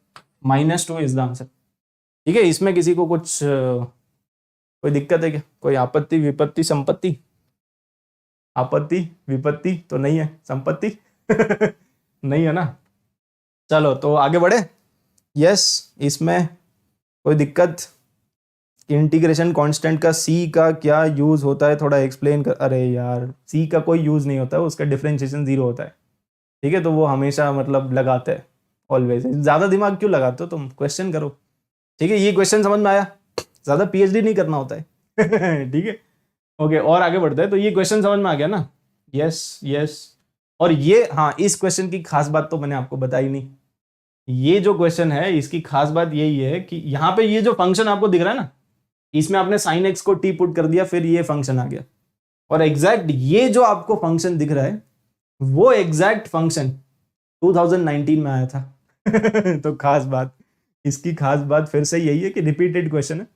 -2 इज द आंसर। ठीक है, इसमें किसी को कुछ कोई दिक्कत है क्या? कोई आपत्ति विपत्ति संपत्ति? आपत्ति विपत्ति तो नहीं है, संपत्ति नहीं है ना? चलो तो आगे बढ़े। यस, इसमें कोई दिक्कत? इंटीग्रेशन कांस्टेंट का सी का क्या यूज होता है, थोड़ा एक्सप्लेन कर। अरे यार, सी का कोई यूज नहीं होता है, उसका डिफरेंशिएशन 0 होता है, ठीक है? तो वो हमेशा मतलब लगाते हैं ऑलवेज। ज्यादा दिमाग क्यों लगाते हो तुम, क्वेश्चन करो, ठीक है? ये क्वेश्चन समझ में आया? ज्यादा पीएचडी नहीं करना होता है ठीक है, ओके। और आगे बढ़ते हैं। तो ये क्वेश्चन समझ में आ गया ना? Yes yes. और ये, हाँ, इस क्वेश्चन की खास बात तो मैंने आपको बताई नहीं। ये जो क्वेश्चन है इसकी खास बात यही है कि यहाँ पे ये जो फंक्शन आपको दिख रहा है ना, इसमें आपने साइन एक्स को टी पुट कर दिया, फिर ये फंक्शन आ गया। और एग्जैक्ट ये जो आपको फंक्शन दिख रहा है, वो एग्जैक्ट फंक्शन 2019 में आया था तो खास बात, इसकी खास बात फिर से यही है कि रिपीटेड क्वेश्चन है,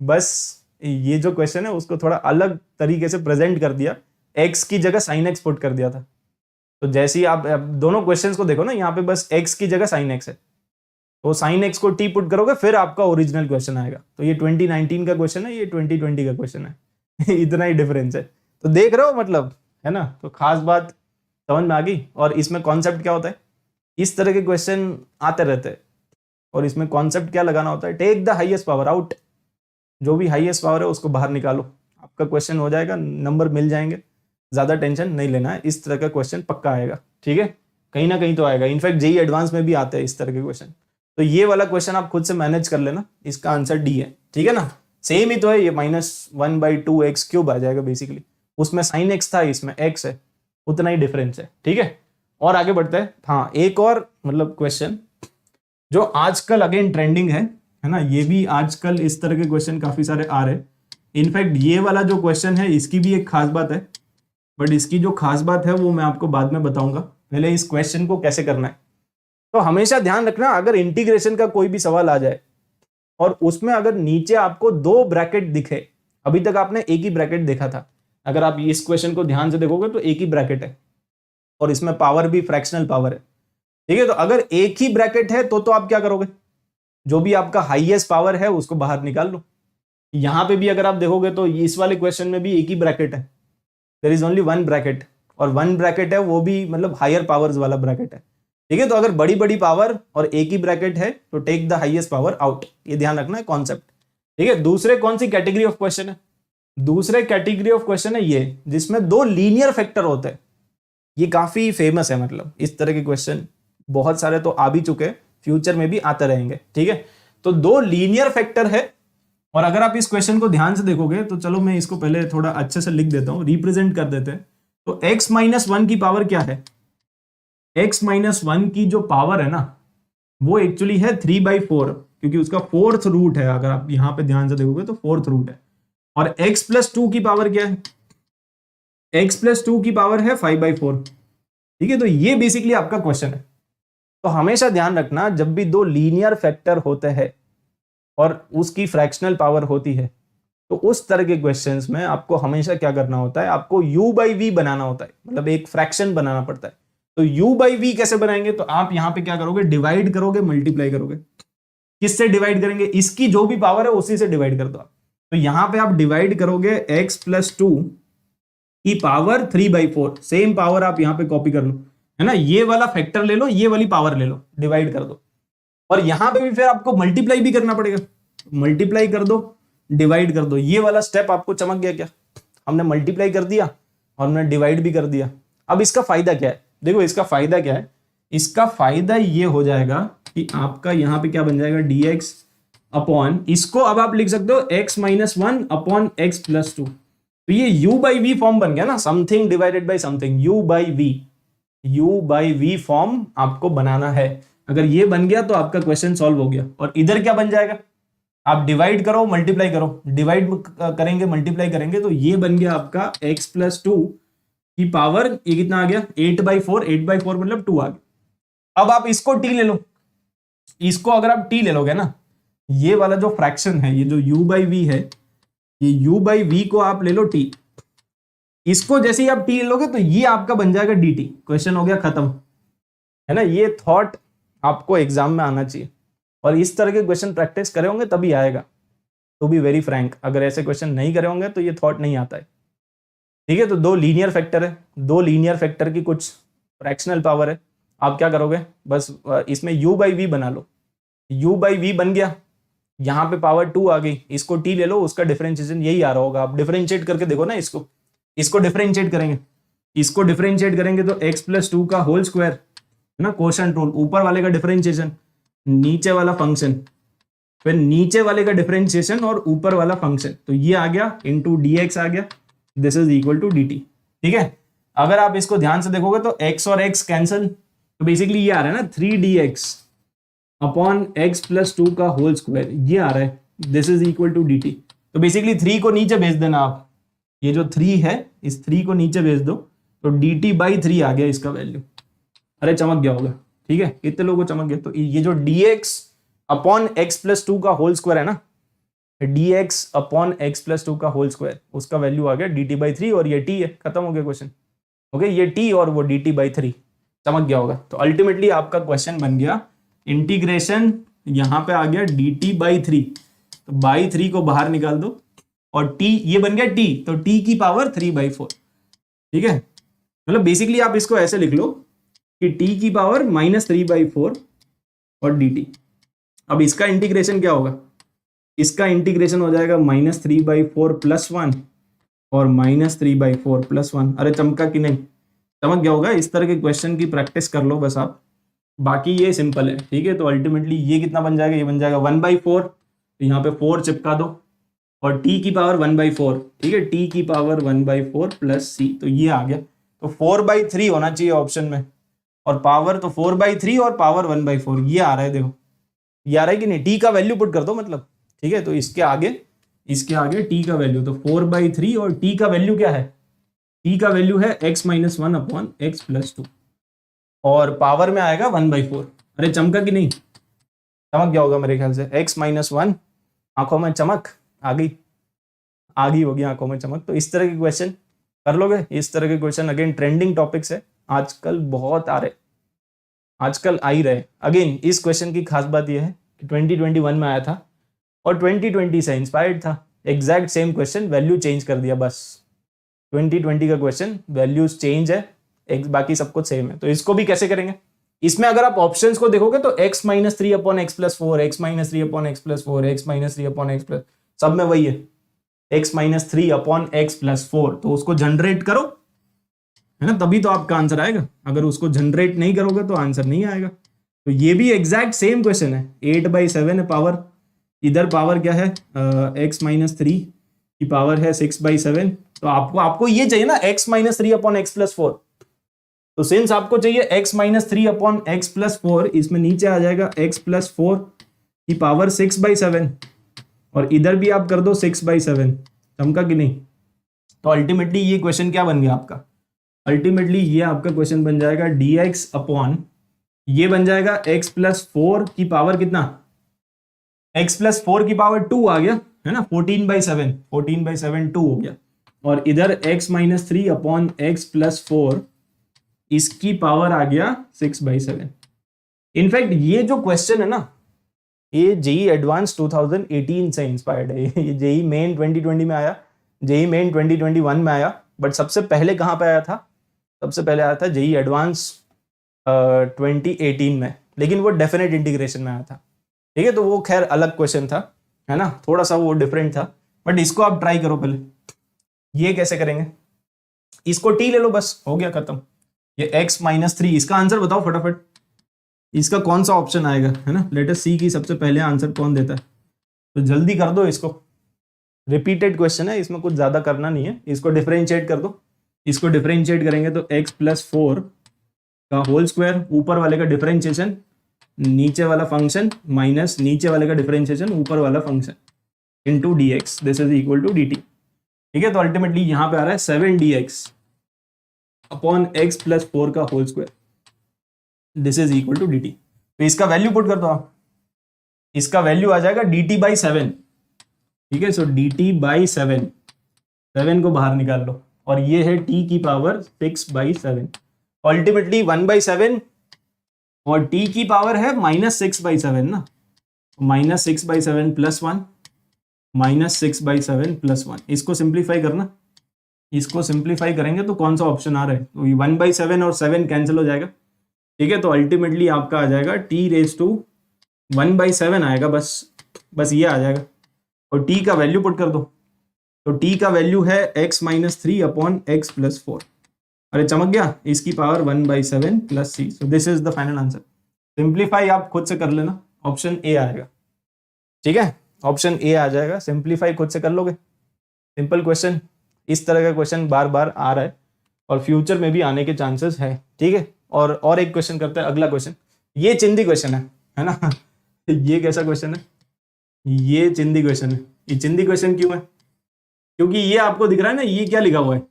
बस ये जो क्वेश्चन है उसको थोड़ा अलग तरीके से प्रेजेंट कर दिया, एक्स की जगह साइन एक्स पुट कर दिया था। तो जैसे ही आप दोनों क्वेश्चंस को देखो ना, यहाँ पे बस एक्स की जगह साइन एक्स है, तो साइन एक्स को टी पुट करोगे, फिर आपका ओरिजिनल क्वेश्चन आएगा। तो ये 2019 का क्वेश्चन है, ये 2020 का क्वेश्चन है इतना ही डिफरेंस है। तो देख रहे हो मतलब, है ना? तो खास बात समझ में आ गई। और इसमें कॉन्सेप्ट क्या होता है, इस तरह के क्वेश्चन आते रहते हैं, और इसमें कॉन्सेप्ट क्या लगाना होता है, take the highest power out, जो भी हाईएस्ट पावर है उसको बाहर निकालो, आपका क्वेश्चन हो जाएगा, नंबर मिल जाएंगे, ज्यादा टेंशन नहीं लेना है। इस तरह का क्वेश्चन पक्का आएगा, ठीक है? कहीं ना कहीं तो आएगा, इनफैक्ट जेईई एडवांस में भी आते हैं इस तरह के क्वेश्चन। तो ये वाला क्वेश्चन आप खुद से मैनेज कर लेना, इसका आंसर डी है, ठीक है ना? सेम ही तो है, ये -1/2x क्यूब आ जाएगा बेसिकली, उसमें साइन एक्स था, इसमें एक्स है, उतना ही डिफरेंस है, ठीक है? और आगे बढ़ते हैं। हाँ, एक और मतलब क्वेश्चन जो आजकल अगेन ट्रेंडिंग है ना? ये भी आजकल इस तरह के क्वेश्चन काफी सारे आ रहे हैं। इनफैक्ट ये वाला जो क्वेश्चन है इसकी भी एक खास बात है, बट इसकी जो खास बात है वो मैं आपको बाद में बताऊंगा, पहले इस क्वेश्चन को कैसे करना है। तो हमेशा ध्यान रखना, अगर इंटीग्रेशन का कोई भी सवाल आ जाए और उसमें अगर नीचे आपको 2 ब्रैकेट दिखे, अभी तक आपने एक ही ब्रैकेट देखा था, अगर आप इस क्वेश्चन को ध्यान से देखोगे तो एक ही ब्रैकेट है, और इसमें पावर भी फ्रैक्शनल पावर है, ठीक है? तो अगर एक ही ब्रैकेट है तो आप क्या करोगे, जो भी आपका हाईएस्ट पावर है उसको बाहर निकाल लो। यहां पे भी अगर आप देखोगे तो इस वाले क्वेश्चन में भी एक ही ब्रैकेट है, देयर इज ओनली 1 ब्रैकेट, और 1 ब्रैकेट है वो भी मतलब हायर पावर्स वाला ब्रैकेट है, ठीक है? तो अगर बड़ी बड़ी पावर और एक ही ब्रैकेट है तो take the highest power out, ये ध्यान रखना है कॉन्सेप्ट, ठीक है? दूसरे कौन सी कैटेगरी ऑफ क्वेश्चन है? दूसरे कैटेगरी ऑफ क्वेश्चन है ये जिसमें 2 लीनियर फैक्टर होते हैं। ये काफी फेमस है, मतलब इस तरह के क्वेश्चन बहुत सारे तो आ भी चुके हैं, फ्यूचर में भी आते रहेंगे, ठीक है? तो 2 लीनियर फैक्टर है, और अगर आप इस क्वेश्चन को ध्यान से देखोगे तो चलो मैं इसको पहले थोड़ा अच्छे से लिख देता हूं, रिप्रेजेंट कर देते हैं। तो x-1 की पावर क्या है? x-1 की जो पावर है ना, वो एक्चुअली है 3/4, क्योंकि उसका 4th रूट है, अगर आप यहां पे ध्यान से देखोगे तो 4th रूट है। और x+2 की पावर क्या है? x+2 की पावर है 5/4, ठीक है? तो ये बेसिकली आपका क्वेश्चन है। तो हमेशा ध्यान रखना, जब भी 2 लीनियर फैक्टर होते हैं और उसकी फ्रैक्शनल पावर होती है, तो उस तरह के क्वेश्चंस में आपको हमेशा क्या करना होता है, आपको u/v बनाना होता है, मतलब एक फ्रैक्शन बनाना पड़ता है। तो u/v कैसे बनाएंगे? तो आप यहां पे क्या करोगे, डिवाइड करोगे, मल्टीप्लाई करोगे। किससे डिवाइड करेंगे? इसकी जो भी पावर है उसी से डिवाइड कर दो आप। तो यहां पे आप डिवाइड करोगे x+2 की पावर 3/4, सेम पावर आप यहां पे कॉपी कर लो, है ना? ये वाला फैक्टर ले लो, ये वाली पावर ले लो, डिवाइड कर दो, और यहां पे भी फिर आपको मल्टीप्लाई भी करना पड़ेगा, मल्टीप्लाई कर दो, डिवाइड कर दो। ये वाला स्टेप आपको चमक गया क्या? हमने मल्टीप्लाई कर दिया और हमने डिवाइड भी कर दिया। अब इसका फायदा क्या है? देखो इसका फायदा क्या है, इसका फायदा ये हो जाएगा कि आपका यहां पे क्या बन जाएगा, dx अपॉन, इसको अब आप लिख सकते हो x-1 अपॉन x+2। तो ये u/v फॉर्म बन गया ना, something divided by something, u/v form आपको बनाना है। अगर ये बन गया तो आपका क्वेश्चन सॉल्व हो गया। और इधर क्या बन जाएगा, आप डिवाइड करो, मल्टीप्लाई करो, डिवाइड करेंगे, मल्टीप्लाई करेंगे, तो ये बन गया आपका x+2 की पावर, ये कितना आ गया, 8/4, 8/4 मतलब 2 आ गया। अब आप इसको t ले लो, इसको अगर आप t ले लोगे ना, ये वाला जो फ्रैक्शन है, ये जो u/v है, ये u/v को आप ले लो t, इसको जैसे ही आप t ले लोगे तो ये आपका बन जाएगा dt, क्वेश्चन हो गया खत्म, है ना? ये थॉट आपको एग्जाम में आना चाहिए, और इस तरह के क्वेश्चन प्रैक्टिस करे होंगे तभी आएगा। टू बी वेरी फ्रैंक, अगर ऐसे क्वेश्चन नहीं करे होंगे तो ये थॉट नहीं आता है, ठीक है। तो दो लीनियर फैक्टर है, दो लीनियर फैक्टर की कुछ फ्रैक्शनल पावर है, आप क्या करोगे, बस इसमें u बाई वी बना लो, u बाई वी बन गया, यहाँ पे पावर 2 आ गई, इसको t ले लो, उसका डिफरेंशिएशन यही आ रहा होगा, आप डिफरेंशिएट करके देखो ना, इसको डिफरेंशिएट करेंगे, इसको डिफरेंशिएट करेंगे तो x प्लस 2 का होल स्क्वायर है ना, कोशेंट रूल, ऊपर वाले का डिफरेंशिएशन, नीचे वाला फंक्शन, फिर नीचे वाले का डिफरेंशिएशन और ऊपर वाला फंक्शन, तो ये आ गया इंटू dx आ गया, this is equal to dt, ठीक है। अगर आप इसको ध्यान से देखोगे तो x और x कैंसिल, तो बेसिकली ये आ रहा है ना 3dx अपॉन x प्लस 2 का होल स्क्वायर, ये आ रहा है, this is equal to dt। तो बेसिकली 3 को नीचे भेज देना आप, ये जो 3 है इस 3 को नीचे भेज दो, तो dt बाई 3 आ गया इसका वैल्यू, अरे चमक गया होगा, ठीक है, कितने लोगों को चमक गया। तो ये जो dx अपॉन x प्लस 2 का होल स्क्वायर है ना, dx अपॉन x प्लस 2 का होल स्क्वायर, उसका वैल्यू आ गया dt बाई 3, और ये t है, खत्म हो गया क्वेश्चन, ओके, ये t और वो dt बाई 3, चमक गया होगा। तो अल्टीमेटली आपका क्वेश्चन बन गया इंटीग्रेशन, यहां पे आ गया dt बाई 3, तो बाई 3 को बाहर निकाल दो, और t ये बन गया t, तो t की पावर 3/4, ठीक है। मतलब बेसिकली आप इसको ऐसे लिख लो कि t की पावर -3/4 और dt। अब इसका इंटीग्रेशन क्या होगा, इसका इंटीग्रेशन हो जाएगा -3/4 प्लस 1 और -3/4 प्लस 1, अरे चमका कि नहीं, समझ गया होगा। इस तरह के क्वेश्चन की प्रैक्टिस कर लो बस आप, बाकी ये सिंपल है, ठीक है। तो अल्टीमेटली ये कितना बन जाएगा, ये बन जाएगा 1/4, तो यहाँ पे 4 चिपका दो, और t की पावर 1/4, ठीक है, t की पावर 1/4 प्लस c, तो ये आ गया, तो 4/3 होना चाहिए ऑप्शन में, और पावर तो 4/3 और पावर 1/4, ये आ रहा है, देखो ये आ रहा है कि नहीं, t का वैल्यू पुट कर दो मतलब, ठीक है। तो इसके आगे t का वैल्यू, तो 4/3 और t का वैल्यू क्या है, t का वैल्यू है x-1 अपॉन x प्लस 2, और पावर में आएगा 1/4, अरे चमका कि नहीं, चमक गया होगा मेरे ख्याल से, x-1, आंखों में चमक आ गई होगी आंखों में चमक। तो इस तरह के क्वेश्चन कर लोगे, इस तरह के क्वेश्चन अगेन ट्रेंडिंग टॉपिक्स है, आजकल बहुत आ रहे, आजकल आ ही रहे। अगेन इस क्वेश्चन की खास बात यह है कि 2021 में आया था और 2020 से इंस्पायर्ड था, exact same question, value change कर दिया बस, 2020 का क्वेश्चन वैल्यूज चेंज है, बाकी सब कुछ सेम है। तो इसको भी कैसे करेंगे, इसमें अगर आप ऑप्शंस को देखोगे तो x-3 upon x plus 4, x-3 upon x plus 4, x-3 upon x plus, सब में वही है, x-3 अपॉन x प्लस 4, तो उसको जनरेट करो, है ना, तभी तो आपका आंसर आएगा, अगर उसको जनरेट नहीं करोगे तो आंसर नहीं आएगा। तो ये भी एग्जैक्ट सेम क्वेश्चन है, 8/7 है पावर, इधर पावर क्या है, x-3 की पावर है 6/7, तो आपको ये चाहिए ना x-3 अपॉन x प्लस 4, तो सिंस आपको चाहिए x-3 अपॉन x प्लस 4, इसमें नीचे आ जाएगा x प्लस 4 की पावर 6/7, और इधर भी आप कर दो 6/7, चमका कि नहीं। तो अल्टीमेटली ये क्वेश्चन क्या बन गया आपका, अल्टीमेटली ये आपका क्वेश्चन बन जाएगा dx अपॉन, ये बन जाएगा x प्लस 4 की पावर कितना, x प्लस 4 की पावर 2 आ गया, है ना, 14/7 2 हो गया, और इधर x-3 अपॉन x प्लस 4, इसकी पावर आ गया 6/7। इनफैक्ट ये जो क्वेश्चन है ना, ये जेई एडवांस 2018 से इंस्पायर्ड है, ये जेई मेन 2020 में आया, जेई मेन 2021 में आया, बट सबसे पहले कहाँ पे आया था, सबसे पहले आया था जेई एडवांस 2018 में, लेकिन वो डेफिनेट इंटीग्रेशन में आया था, ठीक है। तो वो खैर अलग क्वेश्चन था, है ना, थोड़ा सा वो डिफरेंट था, बट इसको आप ट्राई करो पहले। ये कैसे करेंगे, इसको t ले लो, बस हो गया खत्म, ये x-3, इसका आंसर बताओ फटाफट, इसका कौन सा ऑप्शन आएगा, है ना, लेट अस सी की सबसे पहले आंसर कौन देता है, तो जल्दी कर दो इसको, रिपीटेड क्वेश्चन है, इसमें कुछ ज्यादा करना नहीं है, इसको डिफरेंशिएट कर दो, इसको डिफरेंशिएट करेंगे तो x प्लस 4 का होल स्क्वायर, ऊपर वाले का डिफरेंशिएशन, नीचे वाला फंक्शन, माइनस नीचे वाले का डिफरेंशिएशन, ऊपर वाला function, into dx, this is equal to dt, ठीक है। तो अल्टीमेटली यहां पे आ रहा है 7dx अपॉन x प्लस 4 का whole square, this is equal to dt। तो इसका वैल्यू पुट कर दो आप, इसका वैल्यू आ जाएगा dt/7, ठीक है। सो dt/7, 7 को बाहर निकाल लो, और ये है t की पावर 6/7, अल्टीमेटली 1/7, और t की पावर है -6/7 ना, -6/7 प्लस 1, -6/7 + 1। इसको सिंप्लीफाई करना, इसको सिंप्लीफाई करेंगे तो कौन सा ऑप्शन आ रहा है, तो 1/7 और 7 कैंसिल हो जाएगा, ठीक है। तो अल्टीमेटली आपका आ जाएगा t⁻1/7 आएगा, बस ये आ जाएगा। और t का वैल्यू पुट कर दो, तो t का वैल्यू है x-3/x + 4। अरे चमक गया, इसकी power 1/7 + c। So this is the final answer. Simplify आप खुद से कर लेना, ऑप्शन ए आएगा, ठीक है। ऑप्शन ए आ जाएगा, सिंप्लीफाई खुद से कर लोगे। सिंपल क्वेश्चन, इस तरह का क्वेश्चन बार बार आ रहा है और फ्यूचर में भी आने के चांसेस है, ठीक है। और एक क्वेश्चन करते हैं, अगला क्वेश्चन। ये चिंदी क्वेश्चन है ना ये कैसा क्वेश्चन है, ये चिंदी क्वेश्चन है। ये चिंदी क्वेश्चन क्यों है, क्योंकि ये आपको दिख रहा है ना, ये क्या लिखा हुआ है,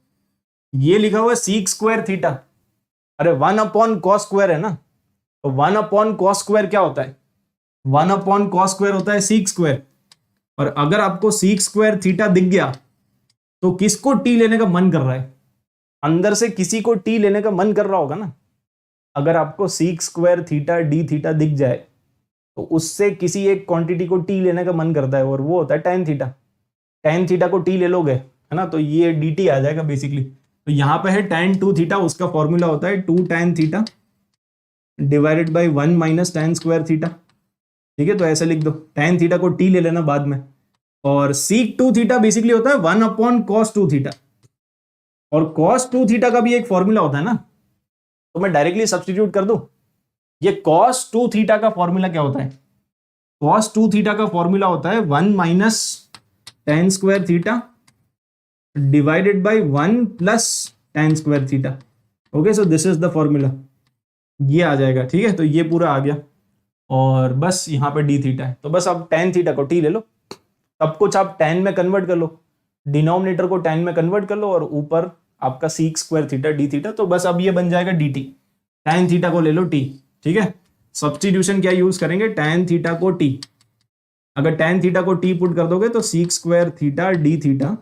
ये लिखा हुआ है sec² थीटा। अरे 1/cos² है ना, तो 1/cos² क्या होता है, 1/cos² होता है sec²। और अगर आपको sec² थीटा दिख गया तो किसको टी लेने का मन कर रहा है, अंदर से किसी को टी लेने का मन कर रहा होगा ना। अगर आपको sec² थीटा डी थीटा दिख जाए तो उससे किसी एक क्वांटिटी को टी लेने का मन करता है, और वो होता है tan थीटा। tan थीटा को टी ले लोगे, है ना, तो ये dt आ जाएगा बेसिकली। तो यहां पे है tan2 थीटा, उसका फॉर्मूला होता है 2 tan theta divided by 1 - tan² theta, ठीक है। तो ऐसे लिख दो, tan थीटा को टी ले लेना बाद में। और sec2 थीटा बेसिकली होता है 1/cos2 थीटा, और cos2 थीटा का भी एक फॉर्मूला होता है ना, तो मैं डायरेक्टली सब्स्टिट्यूट कर दूं। ये cos2 थीटा का फॉर्मूला क्या होता है, cos2 थीटा का फॉर्मूला होता है 1 - tan² theta divided by 1 + tan² theta. Okay, so this is the formula, ये आ जाएगा, ठीक है। तो ये पूरा आ गया, और बस यहाँ पे डी थीटा है, तो बस अब tan थीटा को टी ले लो, सब कुछ आप tan में कन्वर्ट कर लो, डिनोमिनेटर को tan में कन्वर्ट कर लो, और ऊपर आपका sec² थीटा डी थीटा। तो बस अब ये बन जाएगा dt, tan थीटा को ले लो t, ठीक है। सब्स्टिट्यूशन क्या यूज करेंगे, tan थीटा को t, अगर tan थीटा को t पुट कर दोगे तो sec² theta D theta,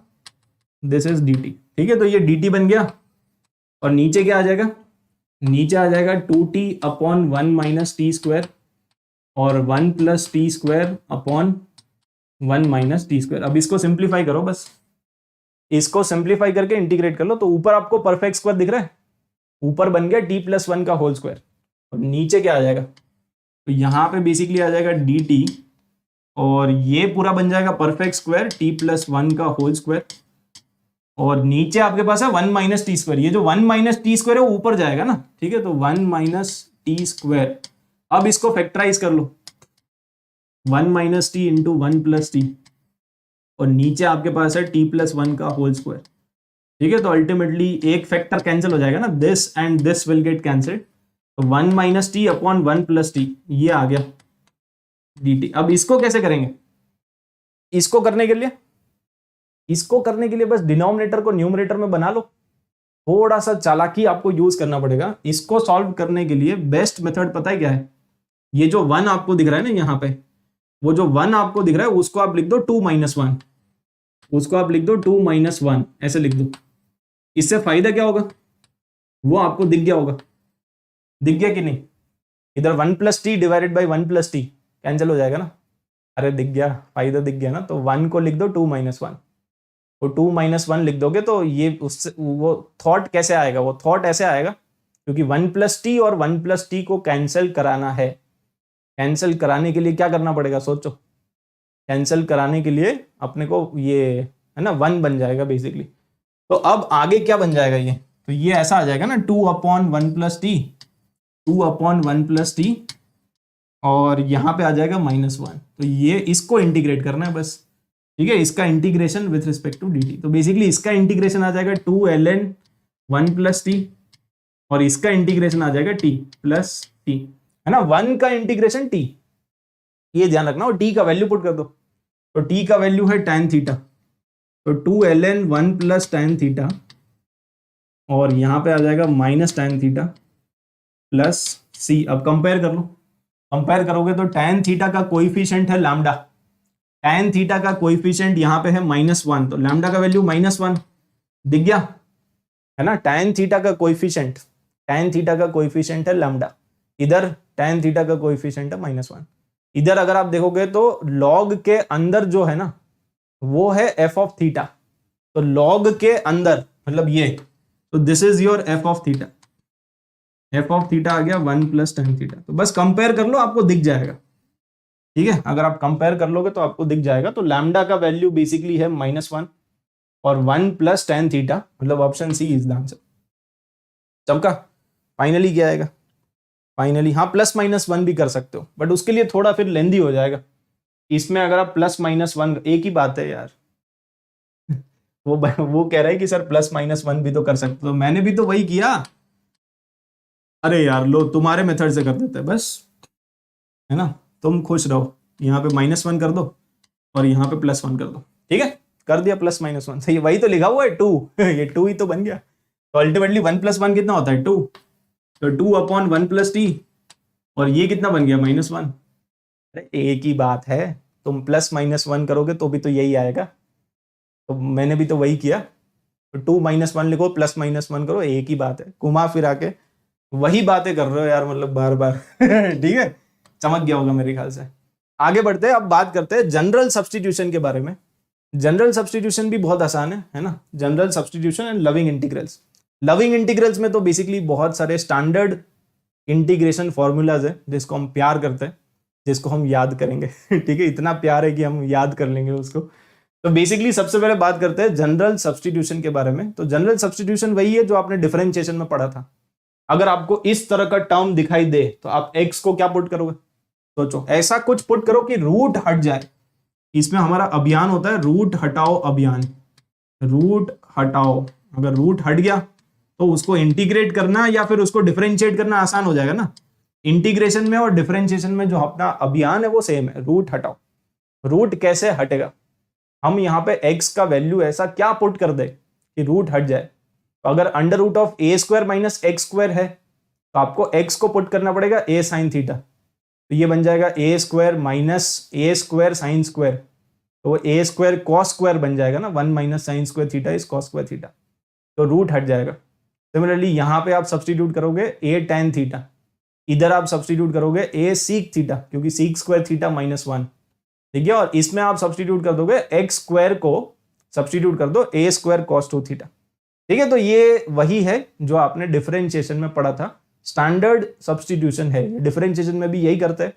this is dt, ठीक है। तो ये dt बन गया, और नीचे क्या आ जाएगा, नीचे आ जाएगा 2t/1 - t², और 1 + t²/1 - t²। अब इसको सिंप्लीफाई करो, बस इसको सिंप्लीफाई करके इंटीग्रेट कर लो। तो ऊपर आपको परफेक्ट स्क्वायर दिख रहा है, ऊपर बन गया t+1 का होल स्क्वायर, और नीचे क्या आ जाएगा, तो यहां पे बेसिकली आ जाएगा dt, और ये पूरा बन जाएगा परफेक्ट स्क्वायर t+1 का होल स्क्वायर, और नीचे आपके पास है 1 - t²। ये जो 1 - t² है वो ऊपर जाएगा ना, ठीक है। तो 1 - t², अब इसको फैक्टराइज कर लो, 1 - t इंटू 1 + t, और नीचे आपके पास है t+1 का होल स्क्वायर, ठीक है। तो अल्टीमेटली एक फैक्टर कैंसिल हो जाएगा ना, this and this will get cancelled, तो 1 - t/1 + t, ये आ गया dt। अब इसको कैसे करेंगे, इसको करने के लिए बस डिनोमिनेटर को न्यूमरेटर में बना लो, थोड़ा सा चालाकी आपको यूज करना पड़ेगा। इसको सॉल्व करने के लिए बेस्ट मेथड पता है क्या है, ये जो 1 आपको दिख रहा है ना यहाँ पे, वो जो 1 आपको दिख रहा है उसको आप लिख दो 2 - 1, उसको आप लिख दो 2 - 1, ऐसे लिख दो। इससे फायदा क्या होगा, वो आपको दिख गया होगा, दिख गया कि नहीं, इधर 1 + t divided by 1 + t cancel हो जाएगा ना, अरे दिख गया, फायदा दिख गया ना। तो 1 को लिख दो 2 - 1, तो 2 - 1 लिख दोगे तो ये उससे वो थॉट कैसे आएगा, वो थॉट ऐसे आएगा क्योंकि 1 + t और 1 + t को कैंसिल कराना है। कैंसिल कराने के लिए क्या करना पड़ेगा, सोचो, कैंसिल कराने के लिए अपने को ये है ना 1 बन जाएगा बेसिकली। तो अब आगे क्या बन जाएगा ये, तो ये ऐसा आ जाएगा ना 2/1 + t, 2/1 + t, और यहां पे आ जाएगा -1। तो ये इसको इंटीग्रेट करना है बस, ठीक है, इसका integration with respect to dt। तो बेसिकली इसका इंटीग्रेशन आ जाएगा 2ln 1 + t, और इसका इंटीग्रेशन आ जाएगा t + t, है ना, 1 का इंटीग्रेशन t, ये ध्यान रखना। और t का वैल्यू पुट कर दो, तो t का वैल्यू है tan थीटा, तो 2ln 1 + tan थीटा, और यहां पे आ जाएगा -tan थीटा प्लस c। अब कंपेयर कर लो, कंपेयर करोगे तो tan थीटा का कोएफिशिएंट है लैम्डा, tan थीटा का कोएफिशिएंट यहाँ पे है -1, तो लैम्डा का वैल्यू -1 दिख गया, है ना। tan थीटा का कोएफिशिएंट है लैम्डा, इधर tan थीटा का कोएफिशिएंट है -1। इधर अगर आप देखोगे तो लॉग के अंदर जो है ना, वो है एफ ऑफ थीटा। तो लॉग के अंदर मतलब ये, तो this is your f of theta. F of theta आ गया 1 प्लस tan थीटा। तो बस कंपेयर कर लो, आपको दिख जाएगा। ठीक है, अगर आप कंपेयर कर लोगे तो आपको दिख जाएगा। तो लैम्डा का वैल्यू बेसिकली है -1 और 1 प्लस tan थीटा, मतलब option C is the answer सबका। फाइनली क्या आएगा? फाइनली हाँ, +-1 भी कर सकते हो, बट उसके लिए थोड़ा फिर लेंदी हो जाएगा। इसमें अगर आप +-1 एक ही बात है यार। वो कह रहा है कि सर +-1 भी तो कर सकते हो, मैंने भी तो वही किया। अरे यार लो, तुम्हारे मेथड से कर देते हैं बस, है ना, तुम खुश रहो। यहाँ पे -1 कर दो और यहाँ पे +1 कर दो। ठीक है, कर दिया +-1 सही, वही तो लिखा हुआ है 2। ये 2 ही तो बन गया। तो अल्टीमेटली 1 + 1 कितना होता है? 2। तो 2/1 + t, और ये कितना बन गया? -1। अरे एक ही बात है, तुम +-1 करोगे तो भी तो यही आएगा। तो मैंने भी तो वही किया। तो 2-1 लिखो, +-1 करो, एक ही बात है। घुमा फिरा के वही बातें कर रहे हो यार, मतलब बार बार। ठीक है, चमक गया होगा मेरे ख्याल से। आगे बढ़ते हैं, अब बात करते हैं जनरल सब्स्टिट्यूशन के बारे में। जनरल सब्स्टिट्यूशन भी बहुत आसान है ना। General substitution and loving integrals. Loving integrals में तो बेसिकली बहुत सारे स्टैंडर्ड इंटीग्रेशन फॉर्मूलाज है जिसको हम प्यार करते हैं, जिसको हम याद करेंगे। ठीक है, इतना प्यार है कि हम याद कर लेंगे उसको। तो बेसिकली सबसे पहले बात करते हैं जनरल सब्स्टिट्यूशन के बारे में। तो जनरल सब्स्टिट्यूशन वही है जो आपने डिफरेंशिएशन में पढ़ा था। अगर आपको इस तरह का टर्म दिखाई दे तो आप x को क्या पुट करोगे? सोचो, ऐसा कुछ पुट करो कि रूट हट जाए। इसमें हमारा अभियान होता है रूट हटाओ अभियान। रूट हटाओ, अगर रूट हट गया तो उसको इंटीग्रेट करना या फिर उसको डिफरेंशिएट करना आसान हो जाएगा ना। इंटीग्रेशन में और डिफरेंशिएशन में जो अपना अभियान है वो सेम है, रूट हटाओ। रूट कैसे हटेगा? हम यहाँ पे x का वैल्यू ऐसा क्या पुट कर दे कि रूट हट जाए। तो अगर √(a² - x² है तो आपको x को पुट करना पड़ेगा a sin थीटा। तो ये बन जाएगा a² - a² sin²। तो a² cos² बन जाएगा ना, 1 - sin² theta is cos² theta. तो रूट हट जाएगा। सिमिलरली यहाँ पे आप सब्सटीट्यूट करोगे a tan थीटा, इधर आप सब्सटीट्यूट करोगे a sec थीटा, क्योंकि sec² थीटा -1। ठीक है, और इसमें आप सब्सटीट्यूट कर दोगे x² को सब्सटीट्यूट कर दो a² cos 2 थीटा। ठीक है, तो ये वही है जो आपने डिफरेंशिएशन में पढ़ा था। स्टैंडर्ड सब्स्टिट्यूशन है। डिफरेंशिएशन में भी यही करते हैं,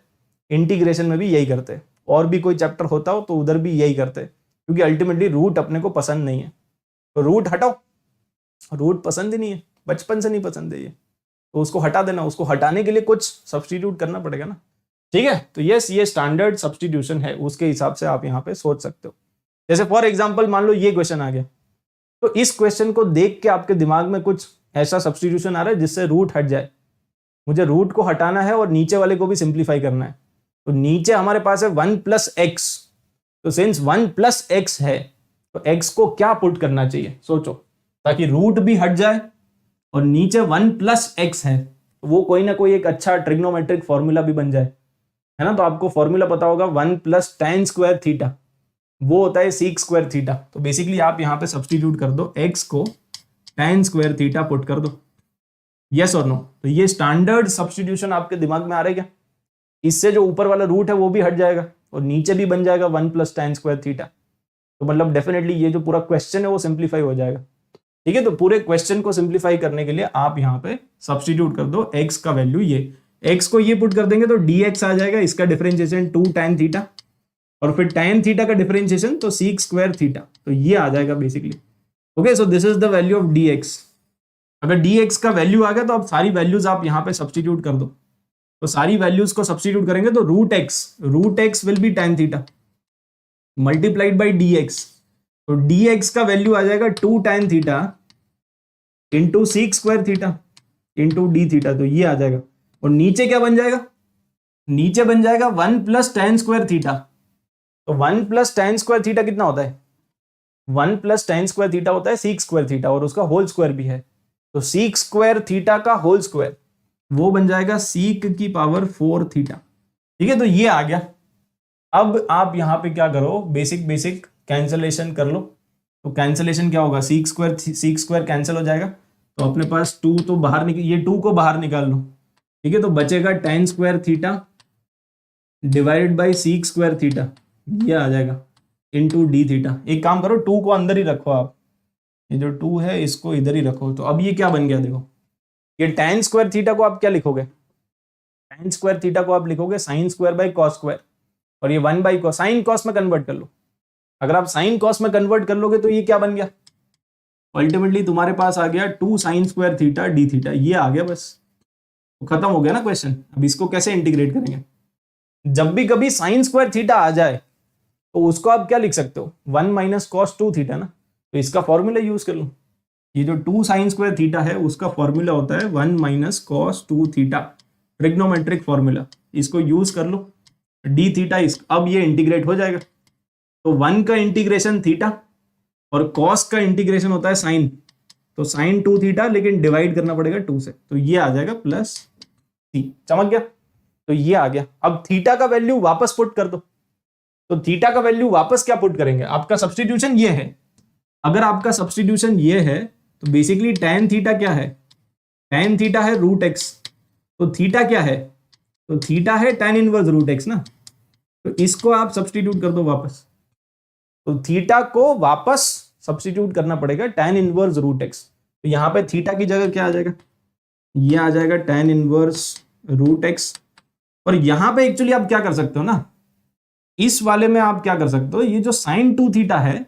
इंटीग्रेशन में भी यही करते हैं, और भी कोई चैप्टर होता हो तो उधर भी यही करते हैं, क्योंकि अल्टीमेटली रूट अपने को पसंद नहीं है। तो रूट हटाओ, रूट पसंद ही नहीं है, बचपन से नहीं पसंद है ये, तो उसको हटा देना। उसको हटाने के लिए कुछ सब्स्टिट्यूट करना पड़ेगा ना। ठीक है, तो यस, ये स्टैंडर्ड सब्स्टिट्यूशन है, उसके हिसाब से आप यहाँ पे सोच सकते हो। जैसे फॉर एग्जाम्पल मान लो ये क्वेश्चन आ गया, तो इस क्वेश्चन को देख के आपके दिमाग में कुछ ऐसा सब्स्टिट्यूशन आ रहा है जिससे रूट हट जाए। मुझे रूट को हटाना है और नीचे वाले को भी सिंप्लीफाई करना है। तो नीचे हमारे पास है 1 + x। तो सिंस 1 + x है तो x को क्या पुट करना चाहिए सोचो, ताकि रूट भी हट जाए और नीचे 1 + x है तो वो कोई ना कोई एक अच्छा ट्रिग्नोमेट्रिक फॉर्मूला भी बन जाए, है ना। तो आपको फॉर्मूला पता होगा 1 + tan² थीटा, वो होता है sec² थीटा। तो बेसिकली आप यहां पे सब्स्टिट्यूट कर दो, x को tan² थीटा पुट कर दो। यस और नो? तो ये स्टैंडर्ड सब्स्टिट्यूशन आपके दिमाग में आ रहा है क्या? इससे जो ऊपर वाला रूट है वो भी हट जाएगा और नीचे भी बन जाएगा 1 + tan² थीटा। तो मतलब डेफिनेटली ये जो पूरा क्वेश्चन है वो सिंप्लीफाई हो जाएगा। ठीक है, तो पूरे क्वेश्चन को सिंप्लीफाई करने के लिए आप यहाँ पे सब्स्टिट्यूट कर दो x का वैल्यू, ये x को ये पुट कर देंगे तो dx आ जाएगा, इसका डिफरेंशिएशन 2 tan थीटा, और फिर tan थीटा का डिफरेंशिएशन तो sec² थीटा। तो ये आ जाएगा basically. Okay, so this is the value of dx। अगर dx का वैल्यू आ गया तो अब सारी वैल्यूज आप यहाँ पे सब्स्टिट्यूट कर दो। तो सारी वैल्यूज को सब्स्टिट्यूट करेंगे तो root x will be tan theta multiplied by dx। तो dx का वैल्यू आ जाएगा 2 tan theta into sec² theta into d theta. तो ये आ जाएगा, और नीचे क्या बन जाएगा? नीचे बन जाएगा 1 + tan² थीटा। तो 1 + tan² थीटा कितना होता है? 1 + tan² थीटा होता है sec² थीटा, और उसका होल स्क्वायर भी है। तो sec² थीटा का होल स्क्वायर वो बन जाएगा sec⁴ थीटा। ठीक है, तो ये आ गया। अब आप यहां पे क्या करो, बेसिक कैंसलेशन कर लो। तो कैंसलेशन क्या होगा? sec² कैंसिल हो जाएगा, तो अपने पास 2 तो बाहर निकल, ये 2 को बाहर निकाल लो। ठीक है, तो बचेगा tan² theta divided by sec² theta, ये आ जाएगा। Into D theta. एक काम करो, 2 को अंदर ही रखो आप, ये जो 2 है इसको इधर ही रखो। तो अब ये क्या बन गया देखो, ये tan स्क्वायर थीटा को आप क्या लिखोगे, tan स्क्वायर थीटा को आप लिखोगे sin square by cos square, और ये 1 बाई cos, साइन कॉस में कन्वर्ट कर लो। अगर आप साइन कॉस में कन्वर्ट कर लोगे तो ये क्या बन गया, अल्टीमेटली तुम्हारे पास आ गया 2 sin square theta D theta, ये आ गया बस, तो खत्म हो गया ना क्वेश्चन। अब इसको कैसे इंटीग्रेट करेंगे, जब भी कभी साइन स्क्वायर थीटा आ जाए तो उसको आप क्या लिख सकते हो, 1 माइनस कॉस 2 थीटा ना, तो इसका फॉर्मूला यूज कर लो। ये जो 2 साइन स्क्वायर थीटा है उसका फॉर्मूला होता है 1 minus cos 2 theta, trigonometric formula, इसको यूज कर लो। डी थीटा अब ये इंटीग्रेट हो जाएगा, तो 1 का इंटीग्रेशन थीटा और कॉस का इंटीग्रेशन होता है साइन, तो साइन 2 थीटा, लेकिन डिवाइड करना पड़ेगा 2 से, तो ये आ जाएगा प्लस सी। चमक गया, तो ये आ गया। अब थीटा का वैल्यू वापस पुट कर दो, तो थीटा का वैल्यू वापस क्या पुट करेंगे, आपका सब्स्टिट्यूशन ये है। अगर आपका सब्स्टिट्यूशन ये है तो बेसिकली tan थीटा क्या है, tan थीटा है रूट एक्स, तो थीटा क्या है, तो थीटा है tan इनवर्स रूट एक्स ना, तो इसको आप सब्स्टिट्यूट कर दो वापस, तो थीटा को वापस सब्स्टिट्यूट करना पड़ेगा tan इनवर्स रूट एक्स, तो यहां पे थीटा की जगह क्या आ जाएगा, ये आ जाएगा tan इनवर्स रूट एक्स। और यहां पे एक्चुअली आप क्या कर सकते हो ना, इस वाले में आप क्या कर सकते हो, ये जो साइन 2 थीटा है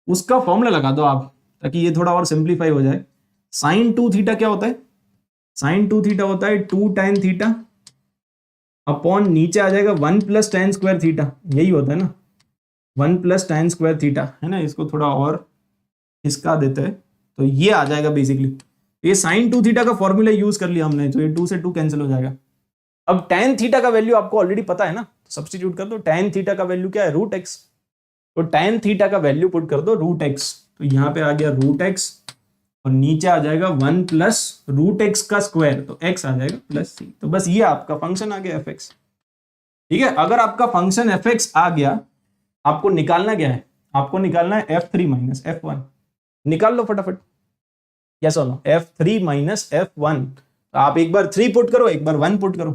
उसका फॉर्मूला लगा दो आप, ताकि ये थोड़ा और सिंप्लीफाई हो जाए। साइन 2 थीटा क्या होता है, साइन 2 थीटा होता है 2 tan थीटा अपॉन नीचे आ जाएगा 1 प्लस tan स्क्वायर थीटा, यही होता है ना, 1 प्लस tan स्क्वायर थीटा है ना, इसको थोड़ा और इसका देते हैं, तो ये आ जाएगा बेसिकली। ये साइन 2 थीटा का फॉर्मूला यूज कर लिया हमने, तो ये 2 से 2 कैंसिल हो जाएगा। अब tan थीटा का वैल्यू आपको ऑलरेडी पता है ना, तो सब्स्टिट्यूट कर दो। tan थीटा का वैल्यू क्या है, रूट एक्स, तो tan थीटा का वैल्यू पुट कर दो रूट एक्स, तो यहां पे आ गया रूट एक्स, और नीचे आ जाएगा 1 प्लस रूट एक्स का स्क्वायर, तो x आ जाएगा प्लस सी। तो बस ये आपका फंक्शन आ गया fx। ठीक है, अगर आपका फंक्शन fx आ गया, आपको निकालना क्या है, आपको निकालना है f3 माइनस f1, निकाल लो फटाफट, यस और नो, f3 माइनस f1, तो आप एक बार 3 पुट करो, एक बार 1 पुट करो,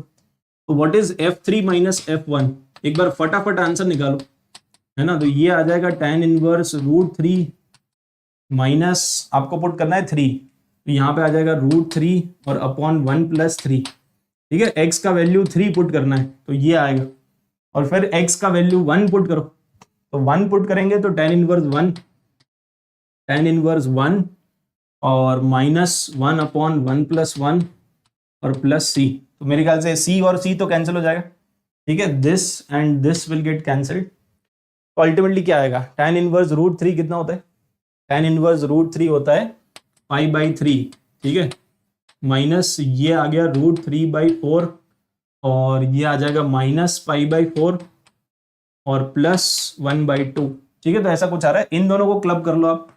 तो what is f3 minus f1, एक बार फटाफट आंसर निकालो, है ना, तो ये आ जाएगा tan इनवर्स रूट 3 माइनस आपको पुट करना है 3, तो यहाँ पे आ जाएगा रूट 3 और अपॉन 1 प्लस 3। ठीक है, x का वैल्यू 3 पुट करना है, तो ये आएगा, और फिर x का वैल्यू 1 पुट करो, तो 1 पुट करेंगे तो tan इनवर्स 1, tan इनवर्स 1 और माइनस 1 अपॉन 1 प्लस 1 और प्लस सी, तो मेरे ख्याल से सी और सी तो कैंसिल हो जाएगा। ठीक है, this and this will get cancelled, तो अल्टीमेटली क्या आएगा, tan इनवर्स रूट 3 कितना होता है, tan इनवर्स रूट 3 होता है पाई बाई 3। ठीक है, माइनस ये आ गया रूट 3 बाई 4, और ये आ जाएगा माइनस पाई बाई 4 और प्लस 1 बाई 2। ठीक है, तो ऐसा कुछ आ रहा है, इन दोनों को क्लब कर लो आप,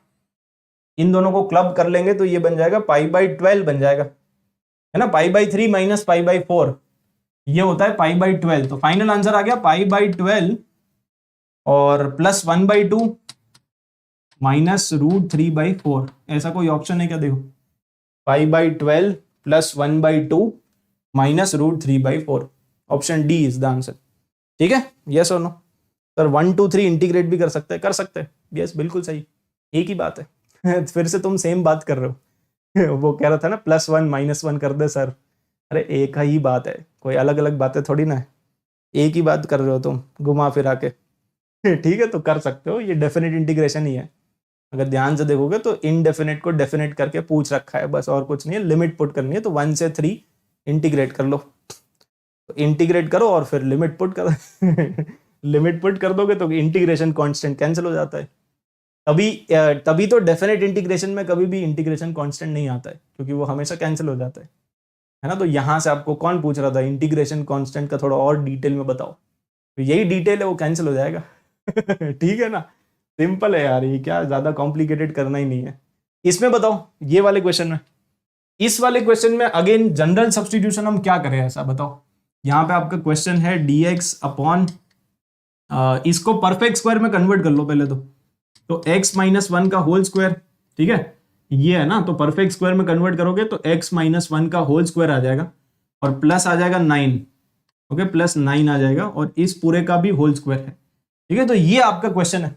इन दोनों को क्लब कर लेंगे तो ये बन जाएगा पाई बाई 12 बन जाएगा, है ना, pi by 3 minus pi by 4, ये होता है पाई बाई 12, तो फाइनल आंसर आ गया पाई बाई 12 और plus 1 by 2 minus root 3 by 4। ऐसा कोई ऑप्शन है क्या, देखो, pi by 12 plus 1 by 2 minus root 3 by 4, option D is the answer. ठीक है, यस और नो सर, 1 2 3 इंटीग्रेट भी कर सकते हैं, कर सकते हैं, यस बिल्कुल सही, एक ही बात है फिर से तुम सेम बात कर रहे हो वो कह रहा था ना प्लस 1 माइनस 1 कर दे सर, अरे एक ही बात है, कोई अलग अलग बातें थोड़ी ना है, एक ही बात कर रहे हो तुम घुमा फिरा के ठीक है, तो कर सकते हो, ये डेफिनेट इंटीग्रेशन ही है। अगर ध्यान से देखोगे तो इनडेफिनेट को डेफिनेट करके पूछ रखा है, बस और कुछ नहीं है, लिमिट पुट करनी है, तो 1 से 3 इंटीग्रेट कर लो, तो इंटीग्रेट करो और फिर लिमिट पुट कर लिमिट पुट कर दोगे तो इंटीग्रेशन कांस्टेंट कैंसिल हो जाता है। तभी तो डेफिनेट इंटीग्रेशन में कभी भी इंटीग्रेशन कांस्टेंट नहीं आता है, क्योंकि वो हमेशा कैंसिल हो जाता है ना। तो यहां से आपको कौन पूछ रहा था इंटीग्रेशन कांस्टेंट का थोड़ा और डिटेल में बताओ, तो यही डिटेल है, वो कैंसिल हो जाएगा ठीक है ना, सिंपल है यार, ये क्या ज्यादा कॉम्प्लिकेटेड करना ही नहीं है। इसमें बताओ, ये वाले क्वेश्चन में, इस वाले क्वेश्चन में अगेन जनरल सब्स्टिट्यूशन हम क्या करें, ऐसा बताओ। यहाँ पे आपका क्वेश्चन है dx अपॉन, इसको परफेक्ट स्क्वायर में कन्वर्ट कर लो पहले तो x माइनस 1 का होल स्क्वायर, ठीक है, ये है ना, तो परफेक्ट स्क्वायर में कन्वर्ट करोगे तो x माइनस 1 का होल स्क्वायर आ जाएगा और प्लस आ जाएगा 9, ओके, प्लस 9 आ जाएगा, और इस पूरे का भी होल स्क्वायर है, ठीक है, तो ये आपका क्वेश्चन है।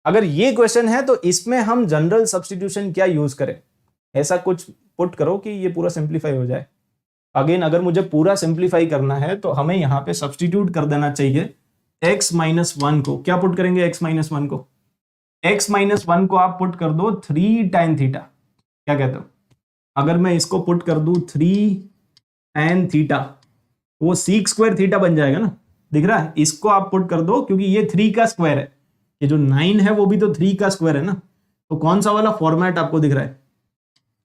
अगर ये क्वेश्चन है तो इसमें हम जनरल सब्स्टिट्यूशन क्या यूज करें, ऐसा कुछ पुट करो कि ये पूरा सिंप्लीफाई हो जाए। अगेन अगर मुझे पूरा सिंप्लीफाई करना है तो हमें यहाँ पे सब्स्टिट्यूट कर देना चाहिए x माइनस वन को। क्या पुट करेंगे x माइनस वन को? x माइनस वन को आप पुट कर दो 3 tan थीटा। क्या कहते हो? अगर मैं इसको पुट कर दूं 3 tan थीटा, वो सीक स्क्वायर थीटा बन जाएगा ना, दिख रहा है? इसको आप पुट कर दो क्योंकि ये 3 का स्क्वायर है, ये जो 9 है वो भी तो 3 का स्क्वायर है ना। तो कौन सा वाला फॉर्मेट आपको दिख रहा है?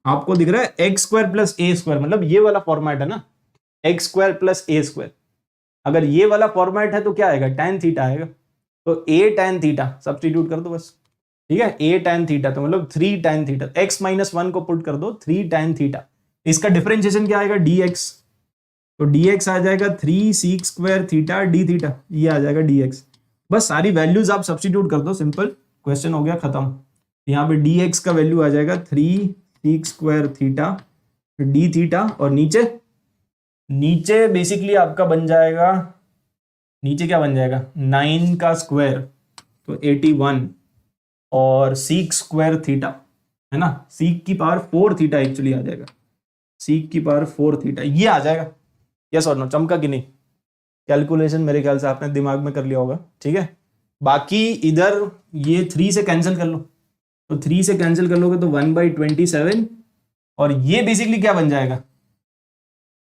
आपको दिख रहा है एक्स स्क्वायर प्लस ए स्क्वायर, मतलब ये वाला फॉर्मेट है ना, एक्स स्क्वायर प्लस ए स्क्वायर। अगर ये वाला फॉर्मेट है तो क्या आएगा? tan थीटा आएगा। तो a tan थीटा सब्स्टिट्यूट कर दो बस, ठीक है, a tan थीटा तो मतलब 3 tan theta. x minus one को पुट कर दो 3 tan थीटा, इसका डिफरेंशिएशन क्या आएगा? dx। तो dx आ जाएगा 3 sec square theta d theta, ये आ जाएगा dx। बस सारी वैल्यूज आप सब्स्टिट्यूट कर दो, सिंपल क्वेश्चन हो गया खत्म। यहाँ पे dx का वैल्यू आ जाएगा 3 sec square theta d theta, और नीचे बेसिकली आपका बन जाएगा, नीचे क्या बन जाएगा? 9 का स्क्वायर तो 81, और सीक स्क्वायर थीटा है ना, सीक की पावर 4 थीटा एक्चुअली आ जाएगा, सीक की पावर 4 थीटा, ये आ जाएगा। यस और नो? चमका कि नहीं? कैलकुलेशन मेरे ख्याल से आपने दिमाग में कर लिया होगा, ठीक है। बाकी इधर ये 3 से कैंसिल कर लो, तो 3 से कैंसिल कर लोगे तो 1/27, और ये बेसिकली क्या बन जाएगा?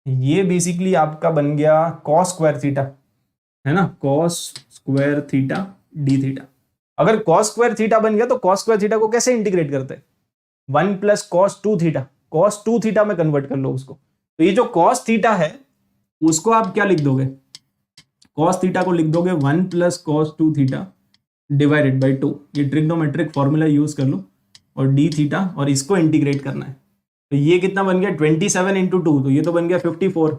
ये बेसिकली आपका बन गया कॉस स्क्वायर थीटा, है ना, cos square theta D theta. अगर कॉस स्क्वायर थीटा बन गया तो कॉस स्क्वायर थीटा को कैसे इंटीग्रेट करते हैं? 1 plus cos 2 theta, cos 2 theta में कन्वर्ट कर लो उसको। तो ये जो कॉस थीटा है उसको आप क्या लिख दोगे? कॉस थीटा को लिख दोगे 1 plus cos 2 theta divided by 2। ये ट्रिग्नोमेट्रिक फॉर्मूला यूज कर लो, और डी थीटा, और इसको इंटीग्रेट करना है। तो ये कितना बन गया? 27 इंटू 2, तो ये तो बन गया 54।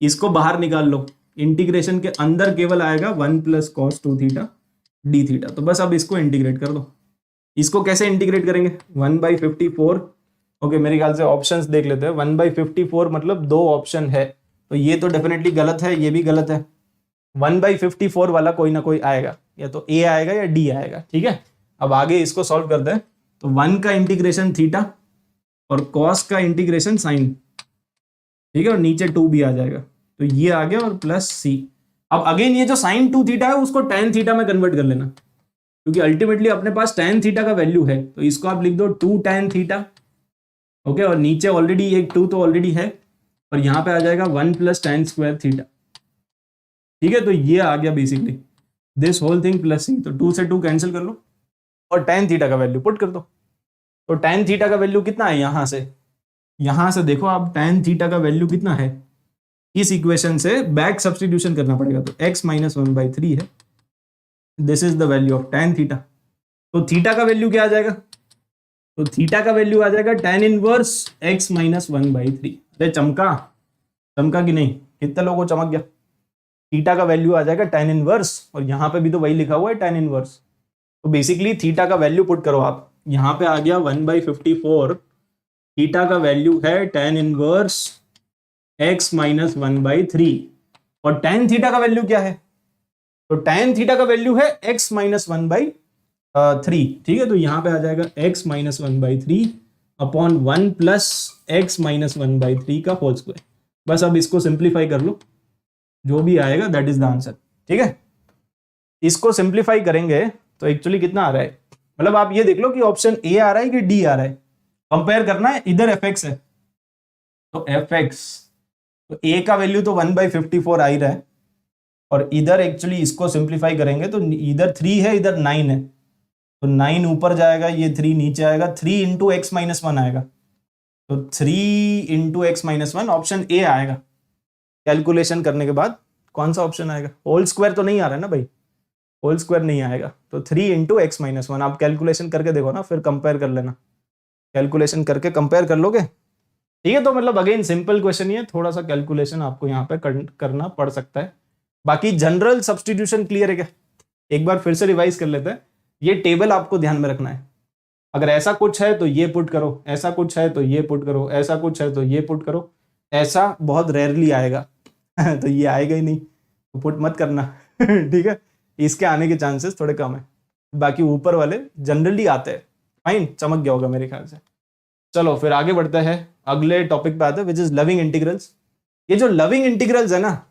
इसको बाहर निकाल लो, इंटीग्रेशन के अंदर केवल आएगा 1 plus cos 2 theta D theta. तो बस अब इसको इंटीग्रेट कर दो। इसको कैसे इंटीग्रेट करेंगे? 1/54। ओके, मेरे ख्याल से ऑप्शंस देख लेते हैं। 1/54 मतलब 2 ऑप्शन है, तो ये तो डेफिनेटली गलत है, ये भी गलत है। 1/54 वाला कोई ना कोई आएगा, या तो ए आएगा या डी आएगा, ठीक है। अब आगे इसको सॉल्व करते हैं। तो 1 का इंटीग्रेशन थीटा और कॉस का इंटीग्रेशन साइन, ठीक है, और नीचे 2 भी आ जाएगा, तो ये आ गया, और प्लस सी। अब अगेन ये जो साइन 2 थीटा है उसको tan थीटा में कन्वर्ट कर लेना, क्योंकि अल्टीमेटली अपने पास tan थीटा का वैल्यू है, तो इसको आप लिख दो 2 tan थीटा। ओके, और नीचे ऑलरेडी एक 2 तो ऑलरेडी है, और यहाँ पे आ जाएगा 1 प्लस tan स्क्वायर थीटा, ठीक है। तो ये आ गया basically this whole thing plus c. तो 2 से 2 कैंसिल कर लो, और tan थीटा का वैल्यू पुट कर दो। तो tan थीटा का वैल्यू कितना है? यहां से देखो आप, tan थीटा का वैल्यू कितना है? इस इक्वेशन से बैक सब्स्टिट्यूशन करना पड़ेगा, तो x माइनस 1/3 है, this is the value of tan theta. तो थीटा का वैल्यू क्या आ जाएगा? तो थीटा का वैल्यू आ जाएगा tan इनवर्स x माइनस 1/3। अरे चमका कि नहीं? कितने लोगों को चमक गया? थीटा का वैल्यू आ जाएगा tan इनवर्स, और यहाँ पे भी तो वही लिखा हुआ है tan इनवर्स। तो बेसिकली थीटा का वैल्यू पुट करो आप, यहाँ पे आ गया 1/54, थीटा का वैल्यू है tan इनवर्स x माइनस 1/3, और tan थीटा का वैल्यू क्या है? तो tan थीटा का वैल्यू है x माइनस 1/3, ठीक है। तो यहाँ पे आ जाएगा x minus 1/3 upon 1 plus x minus 1/3 का होल स्क्वायर। बस अब इसको सिंप्लीफाई कर लो, जो भी आएगा दैट इज द आंसर, ठीक है। इसको सिंप्लीफाई करेंगे तो एक्चुअली कितना आ रहा है? मतलब आप ये देख लो कि ऑप्शन ए आ रहा है कि डी आ रहा है, कंपेयर करना है। इधर fx है, तो fx, तो a का वैल्यू तो 1/54 आ ही रहा है, और इधर एक्चुअली इसको सिंप्लीफाई करेंगे तो इधर 3 है, इधर 9 है, तो 9 ऊपर जाएगा, ये 3 नीचे आएगा, 3 इंटू एक्स माइनस 1 आएगा, तो 3 into x minus 1 option A आएगा। कैलकुलेशन करने के बाद कौन सा ऑप्शन आएगा? होल स्क्वायर तो नहीं आ रहा है ना भाई, होल स्क्वायर नहीं आएगा, तो 3 इंटू एक्स माइनस 1। आप कैलकुलेशन करके देखो ना, फिर कंपेयर कर लेना, कैलकुलेशन करके कंपेयर कर लोगे, ठीक है। तो मतलब अगेन सिंपल क्वेश्चन ही है, थोड़ा सा कैलकुलेशन आपको यहाँ पे करना पड़ सकता है। बाकी जनरल सब्स्टिट्यूशन क्लियर है क्या? एक बार फिर से रिवाइज कर लेते हैं। ये टेबल आपको ध्यान में रखना है, अगर ऐसा कुछ है तो ये पुट करो, ऐसा कुछ है तो ये पुट करो, ऐसा कुछ है तो ये पुट करो। ऐसा बहुत रेयरली आएगा तो ये आएगा ही नहीं, तो पुट मत करना ठीक है। इसके आने के चांसेस थोड़े कम है, बाकी ऊपर वाले जनरली आते हैं। फाइन, चमक गया होगा मेरे ख्याल से। चलो फिर आगे बढ़ते हैं, अगले टॉपिक पे आते हैं, विच इज लविंग इंटीग्रल्स। ये जो लविंग इंटीग्रल्स है ना,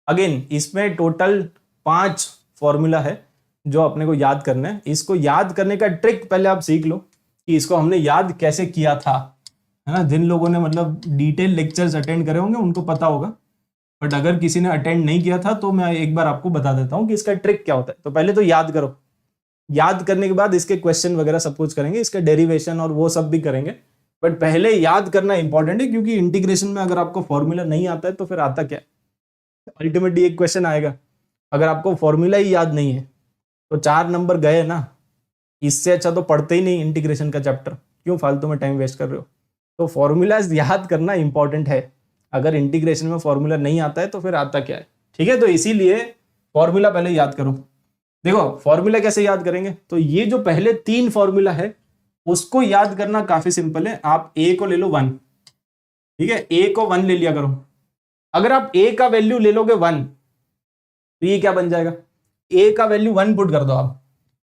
अगेन इसमें टोटल 5 फॉर्मूला है जो अपने को याद करना है। इसको याद करने का ट्रिक पहले आप सीख लो कि इसको हमने याद कैसे किया था, है ना। जिन लोगों ने मतलब डिटेल लेक्चर्स अटेंड करे होंगे उनको पता होगा, बट अगर किसी ने अटेंड नहीं किया था तो मैं एक बार आपको बता देता हूँ कि इसका ट्रिक क्या होता है। तो पहले तो याद करो, याद करने के बाद इसके क्वेश्चन वगैरह सब कुछ करेंगे, इसके डेरिवेशन और वो सब भी करेंगे, बट पहले याद करना इंपॉर्टेंट है, क्योंकि इंटीग्रेशन में अगर आपको फॉर्मूला नहीं आता है तो फिर आता क्या है, अल्टीमेटली एक क्वेश्चन आएगा। अगर आपको फॉर्मूला ही याद नहीं है तो 4 नंबर गए ना। इससे अच्छा तो पढ़ते ही नहीं इंटीग्रेशन का चैप्टर, क्यों फालतू में टाइम वेस्ट कर रहे हो। तो फॉर्मूलाज याद करना इंपॉर्टेंट है। अगर इंटीग्रेशन में फॉर्मूला नहीं आता है तो फिर आता क्या है, ठीक है। तो इसीलिए फॉर्मूला पहले याद करो। देखो फॉर्मूला कैसे याद करेंगे, तो ये जो पहले 3 फॉर्मूला है उसको याद करना काफी सिंपल है। आप ए को ले लो 1, ठीक है, ए को 1 ले लिया करो। अगर आप ए का वैल्यू ले लोगे 1 तो ये क्या बन जाएगा, ए का वैल्यू 1 पुट कर दो। आप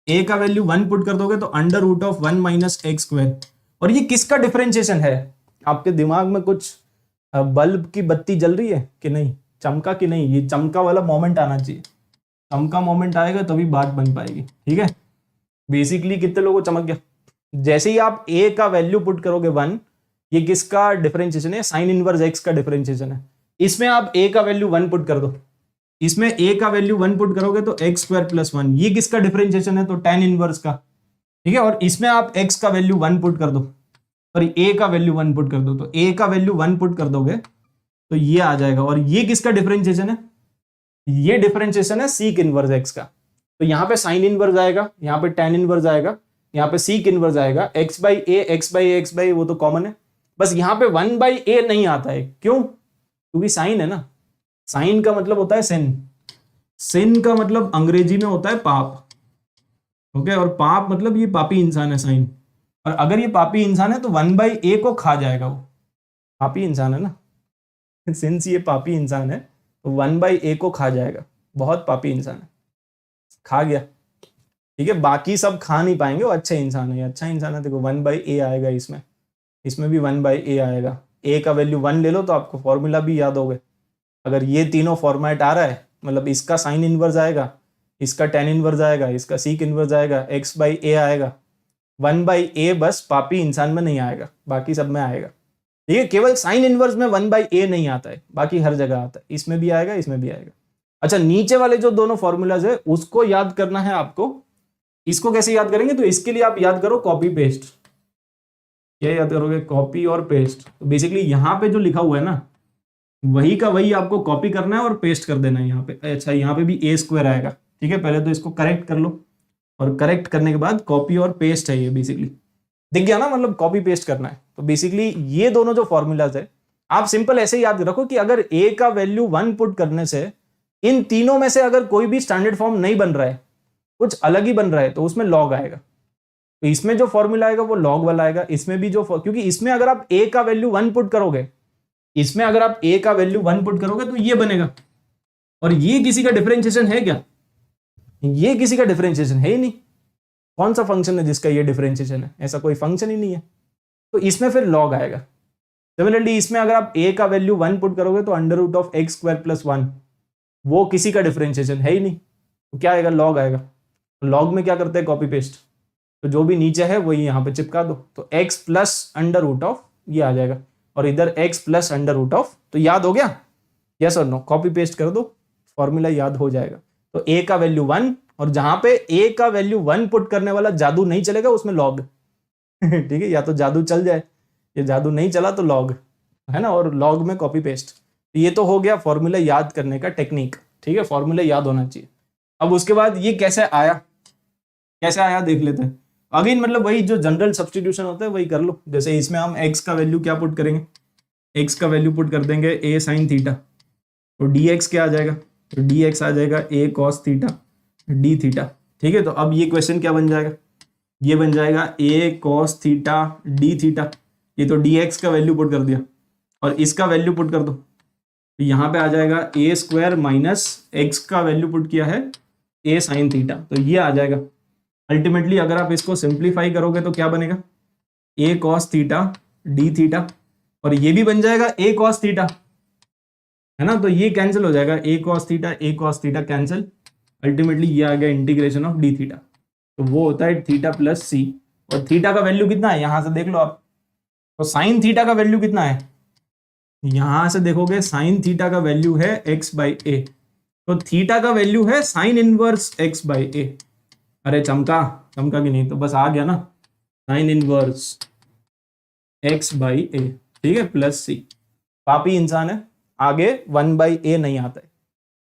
ए का वैल्यू 1 पुट कर दोगे तो under root of 1 minus x square. और ये किसका डिफरेंशिएशन है, आपके दिमाग में कुछ बल्ब की बत्ती जल रही है कि नहीं, चमका कि नहीं, ये चमका वाला मोमेंट आना चाहिए। चमका मोमेंट आएगा तभी बात बन पाएगी, ठीक है। बेसिकली कितने लोगों को चमक गया, जैसे ही आप ए का वैल्यू पुट करोगे 1, ये किसका डिफरेंशिएशन है, साइन इनवर्स एक्स का डिफरेंशिएशन है। इसमें आप ए का वैल्यू 1 पुट कर दो, इसमें ए का वैल्यू 1 पुट करोगे तो एक्स स्क्वायर प्लस 1, ये किसका डिफरेंशिएशन है, तो tan इनवर्स का, ठीक है। और इसमें आप x का वैल्यू 1 पुट कर दो और a का वैल्यू 1 पुट कर दो, तो a का वैल्यू 1 पुट कर दोगे तो ये आ जाएगा। और ये किसका डिफरेंशिएशन है, ये डिफरेंशिएशन है सीक इनवर्स x का। तो यहाँ पे साइन इनवर्स आएगा, यहाँ पे tan इनवर्स आएगा, यहाँ पे सीक इनवर्स आएगा, x बाई ए वो तो कॉमन है। बस यहाँ पे 1 बाई ए नहीं आता है, क्यों, क्योंकि साइन है ना। साइन का मतलब होता है सिन, सिन का मतलब अंग्रेजी में होता है पाप, ओके। और पाप मतलब ये पापी इंसान है साइन। और अगर ये पापी इंसान है तो 1 बाई ए को खा जाएगा, वो पापी इंसान है ना। सिंस ये पापी इंसान है तो 1 बाई ए को खा जाएगा, बहुत पापी इंसान है, खा गया, ठीक है। बाकी सब खा नहीं पाएंगे, वो अच्छे इंसान है, अच्छा इंसान है। देखो 1 बाई ए आएगा, इसमें भी 1 बाई ए आएगा। ए का वैल्यू 1 ले लो तो आपको फॉर्मूला भी याद हो गए। अगर ये तीनों फॉर्मेट आ रहा है, मतलब इसका साइन इनवर्स आएगा, इसका tan इनवर्स आएगा, इसका सीक इनवर्स आएगा, x बाई ए आएगा, 1 बाई ए बस पापी इंसान में नहीं आएगा, बाकी सब में आएगा, ठीक है। केवल साइन इनवर्स में 1 बाई ए नहीं आता है, बाकी हर जगह आता है, इसमें भी आएगा, इसमें भी आएगा। अच्छा, नीचे वाले जो दोनों फॉर्मूलाज है उसको याद करना है आपको। इसको कैसे याद करेंगे, तो इसके लिए आप याद करो कॉपी पेस्ट। क्या याद करोगे, कॉपी और पेस्ट। तो बेसिकली यहाँ पे जो लिखा हुआ है ना, वही का वही आपको कॉपी करना है और पेस्ट कर देना है यहाँ पे। अच्छा, यहाँ पे भी ए स्क्वायर आएगा, ठीक है। पहले तो इसको करेक्ट कर लो, और करेक्ट करने के बाद कॉपी और पेस्ट है, ये बेसिकली दिख गया ना, मतलब कॉपी पेस्ट करना है। तो बेसिकली ये दोनों जो फॉर्मूलाज है आप सिंपल ऐसे याद रखो कि अगर ए का वैल्यू 1 पुट करने से इन तीनों में से अगर कोई भी स्टैंडर्ड फॉर्म नहीं बन रहा है, कुछ अलग ही बन रहा है, तो उसमें लॉग आएगा। तो इसमें जो फॉर्मूला आएगा वो लॉग वाला आएगा, इसमें भी जो, क्योंकि इसमें अगर आप ए का वैल्यू 1 पुट करोगे, इसमें अगर आप a का वैल्यू 1 पुट करोगे तो ये बनेगा। और ये किसी का डिफरेंशिएशन है क्या, ये किसी का डिफरेंशिएशन है ही नहीं। कौन सा फंक्शन है जिसका ये डिफरेंशिएशन है, ऐसा कोई फंक्शन ही नहीं है। तो इसमें फिर लॉग आएगा। सिमिलरली इसमें अगर आप a का वैल्यू 1 पुट करोगे तो under root of x square plus 1, वो किसी का डिफरेंशिएशन है ही नहीं, तो क्या आएगा, लॉग आएगा। लॉग में क्या करते हैं, कॉपी पेस्ट। तो जो भी नीचे है वही यहाँ पे चिपका दो, तो x plus under root of ये आ जाएगा, और इधर x plus under root of. तो याद हो गया, यस और नो, कॉपी पेस्ट कर दो, फॉर्मूला याद हो जाएगा। तो a का वैल्यू 1, और जहां पे a का वैल्यू 1 पुट करने वाला जादू नहीं चलेगा उसमें लॉग ठीक है, या तो जादू चल जाए, ये जादू नहीं चला तो लॉग है ना, और लॉग में कॉपी पेस्ट। ये तो हो गया फॉर्मूला याद करने का टेक्निक, ठीक है। फॉर्मूला याद होना चाहिए। अब उसके बाद ये कैसे आया, कैसे आया देख लेते हैं। अगेन मतलब वही जो जनरल सब्स्टिट्यूशन होता है वही कर लो। जैसे इसमें हम x का वैल्यू क्या पुट करेंगे, x का वैल्यू पुट कर देंगे a साइन थीटा, तो dx क्या आ जाएगा, तो dx आ जाएगा a cos theta d theta, ठीक है। तो अब ये क्वेश्चन क्या बन जाएगा, ये बन जाएगा a cos theta d theta. ये तो dx का वैल्यू पुट कर दिया, और इसका वैल्यू पुट कर दो, तो यहाँ पे आ जाएगा a स्क्वायर माइनस एक्स का वैल्यू पुट किया है ए साइन थीटा, तो ये आ जाएगा। अल्टीमेटली अगर आप इसको सिंप्लीफाई करोगे तो क्या बनेगा, ए कॉस थीटा डी थीटा, और ये भी बन जाएगा ए कॉस थीटा, है ना, तो ये कैंसिल हो जाएगा, ए कॉस थीटा कैंसिल, अल्टीमेटली ये आ गया इंटीग्रेशन ऑफ डी थीटा, तो वो होता है थीटा प्लस सी। और थीटा का वैल्यू कितना है यहां से देख लो आप, तो साइन थीटा का वैल्यू कितना है, यहां से देखोगे साइन थीटा का वैल्यू है एक्स बाई ए, तो थीटा का वैल्यू है साइन इनवर्स एक्स बाई ए। अरे चमका कि नहीं, तो बस आ गया ना, साइन इनवर्स एक्स बाई ए, ठीक है, प्लस सी। पापी इंसान है, आगे 1/a नहीं आता है,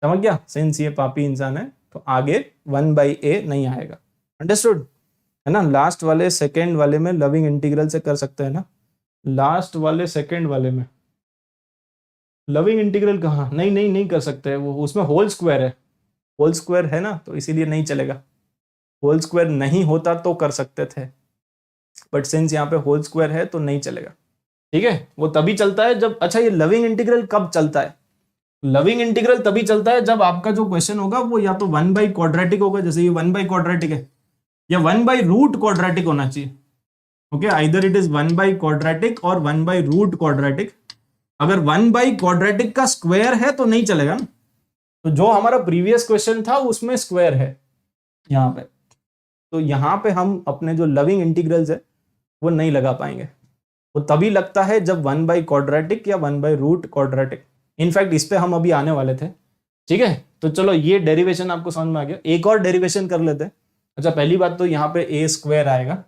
समझ गया, सिंस ये पापी इंसान है तो आगे 1/a नहीं आएगा, अंडरस्टूड, है ना। लास्ट वाले सेकंड वाले में लविंग इंटीग्रल से कर सकते हैं ना, लास्ट वाले सेकंड वाले में लविंग इंटीग्रल कहाँ, नहीं कर सकते, वो उसमें होल स्क्वायर है ना, तो इसीलिए नहीं चलेगा। होल स्क्वायर नहीं होता तो कर सकते थे, बट सिंस यहाँ पे होल स्क्वायर है तो नहीं चलेगा, ठीक है। वो तभी चलता है जब, अच्छा ये लविंग इंटीग्रल कब चलता है, लविंग इंटीग्रल तभी चलता है जब आपका जो क्वेश्चन होगा वो या तो 1/क्वाड्रेटिक होगा, जैसे ये 1/क्वाड्रेटिक है, या 1/√क्वाड्रेटिक होना चाहिए, ओके, आइदर इट इज 1/क्वाड्रेटिक और 1/√क्वाड्रेटिक। अगर 1/क्वाड्रेटिक का स्क्वायर है तो नहीं चलेगा ना, तो जो हमारा प्रीवियस क्वेश्चन था उसमें स्क्वायर है यहाँ पे, तो यहाँ पे हम अपने जो लविंग इंटीग्रल्स है वो नहीं लगा पाएंगे, वो तभी लगता है जब 1/क्वाड्रेटिक या 1/√क्वाड्रेटिक। इनफैक्ट इस पे हम अभी आने वाले थे, ठीक है। तो चलो ये डेरिवेशन आपको समझ में आ गया, एक और डेरिवेशन कर लेते हैं। अच्छा पहली बात तो यहाँ पे ए स्क्वायर आएगा,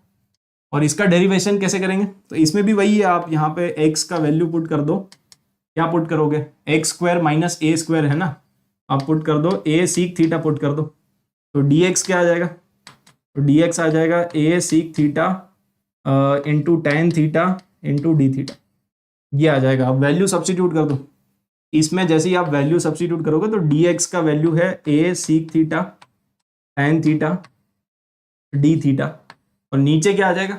और इसका डेरिवेशन कैसे करेंगे, तो इसमें भी वही है, आप यहाँ पे x का वैल्यू पुट कर दो, क्या पुट करोगे, x square minus a square है ना, आप पुट कर दो a सीक थीटा पुट कर दो, तो dx क्या आ जाएगा, तो dx आ जाएगा a seek theta into tan theta into D theta, ये आ जाएगा। आप वैल्यू सब्स्टिट्यूट कर दो इसमें, जैसे ही आप वैल्यू सब्स्टिट्यूट करोगे तो dx का वैल्यू है a seek theta tan theta D theta, और नीचे क्या आ जाएगा,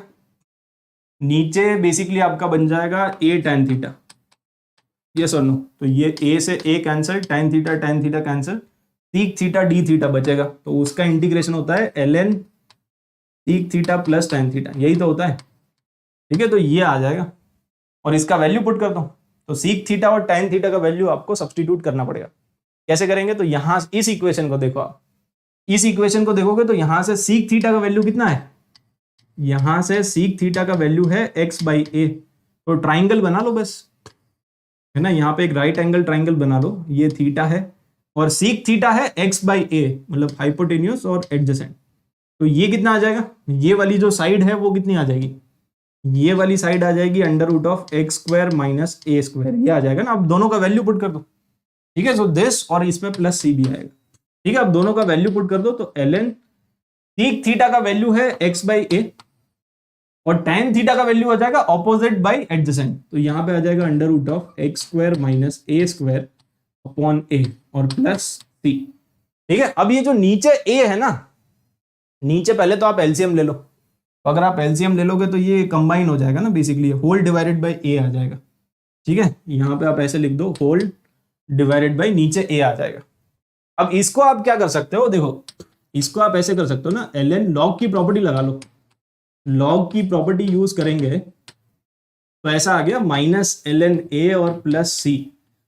नीचे बेसिकली आपका बन जाएगा a टेन थीटा, यस और नो, तो ये a से a cancel, tan theta cancel, seek theta D theta बचेगा, तो उसका इंटीग्रेशन होता है ln seek theta plus tan theta, यही तो होता है, ठीक है। तो ये आ जाएगा, और इसका वैल्यू पुट कर दो, तो सीक थीटा और टेन थीटा का वैल्यू आपको सब्स्टिट्यूट करना पड़ेगा। कैसे करेंगे, तो यहां इस इक्वेशन को देखो, आप इस इक्वेशन को देखोगे तो यहां से सीक थीटा का वैल्यू कितना है, यहां से सीक थीटा का वैल्यू है x/a, तो ट्राइंगल बना लो बस, है ना, यहाँ पे एक राइट एंगल ट्राइंगल बना लो, ये थीटा है और सीक थीटा है x/a, मतलब हाइपोटेन्यूस और एडजेसेंट, तो ये कितना आ जाएगा, ये वाली जो साइड है वो कितनी आ जाएगी, ये वाली साइड आ जाएगी √(x² माइनस a², ये आ जाएगा ना। अब दोनों का वैल्यू पुट कर दो, ठीक है, सो दिस, और इसमें प्लस सी भी आएगा, ठीक है। अब दोनों का वैल्यू पुट कर दो, तो ln सीक थीटा का वैल्यू है x/a और tan थीटा का वैल्यू आ जाएगा ऑपोजिट बाय एडजेसेंट, तो यहां पे आ जाएगा √(x² minus a² upon a और प्लस c, ठीक है। अब ये जो नीचे a है ना, नीचे पहले तो आप एलसीएम ले लो, तो अगर आप एलसीएम ले लोगे तो ये कंबाइन हो जाएगा ना, basically whole divided by a आ जाएगा, ठीक है। यहाँ पे आप ऐसे लिख दो, होल डिवाइडेड बाय नीचे a आ जाएगा। अब इसको आप क्या कर सकते हो, देखो इसको आप ऐसे कर सकते हो ना, ln log की प्रॉपर्टी लगा लो, log की प्रॉपर्टी यूज करेंगे तो ऐसा आ गया -ln a और प्लस c।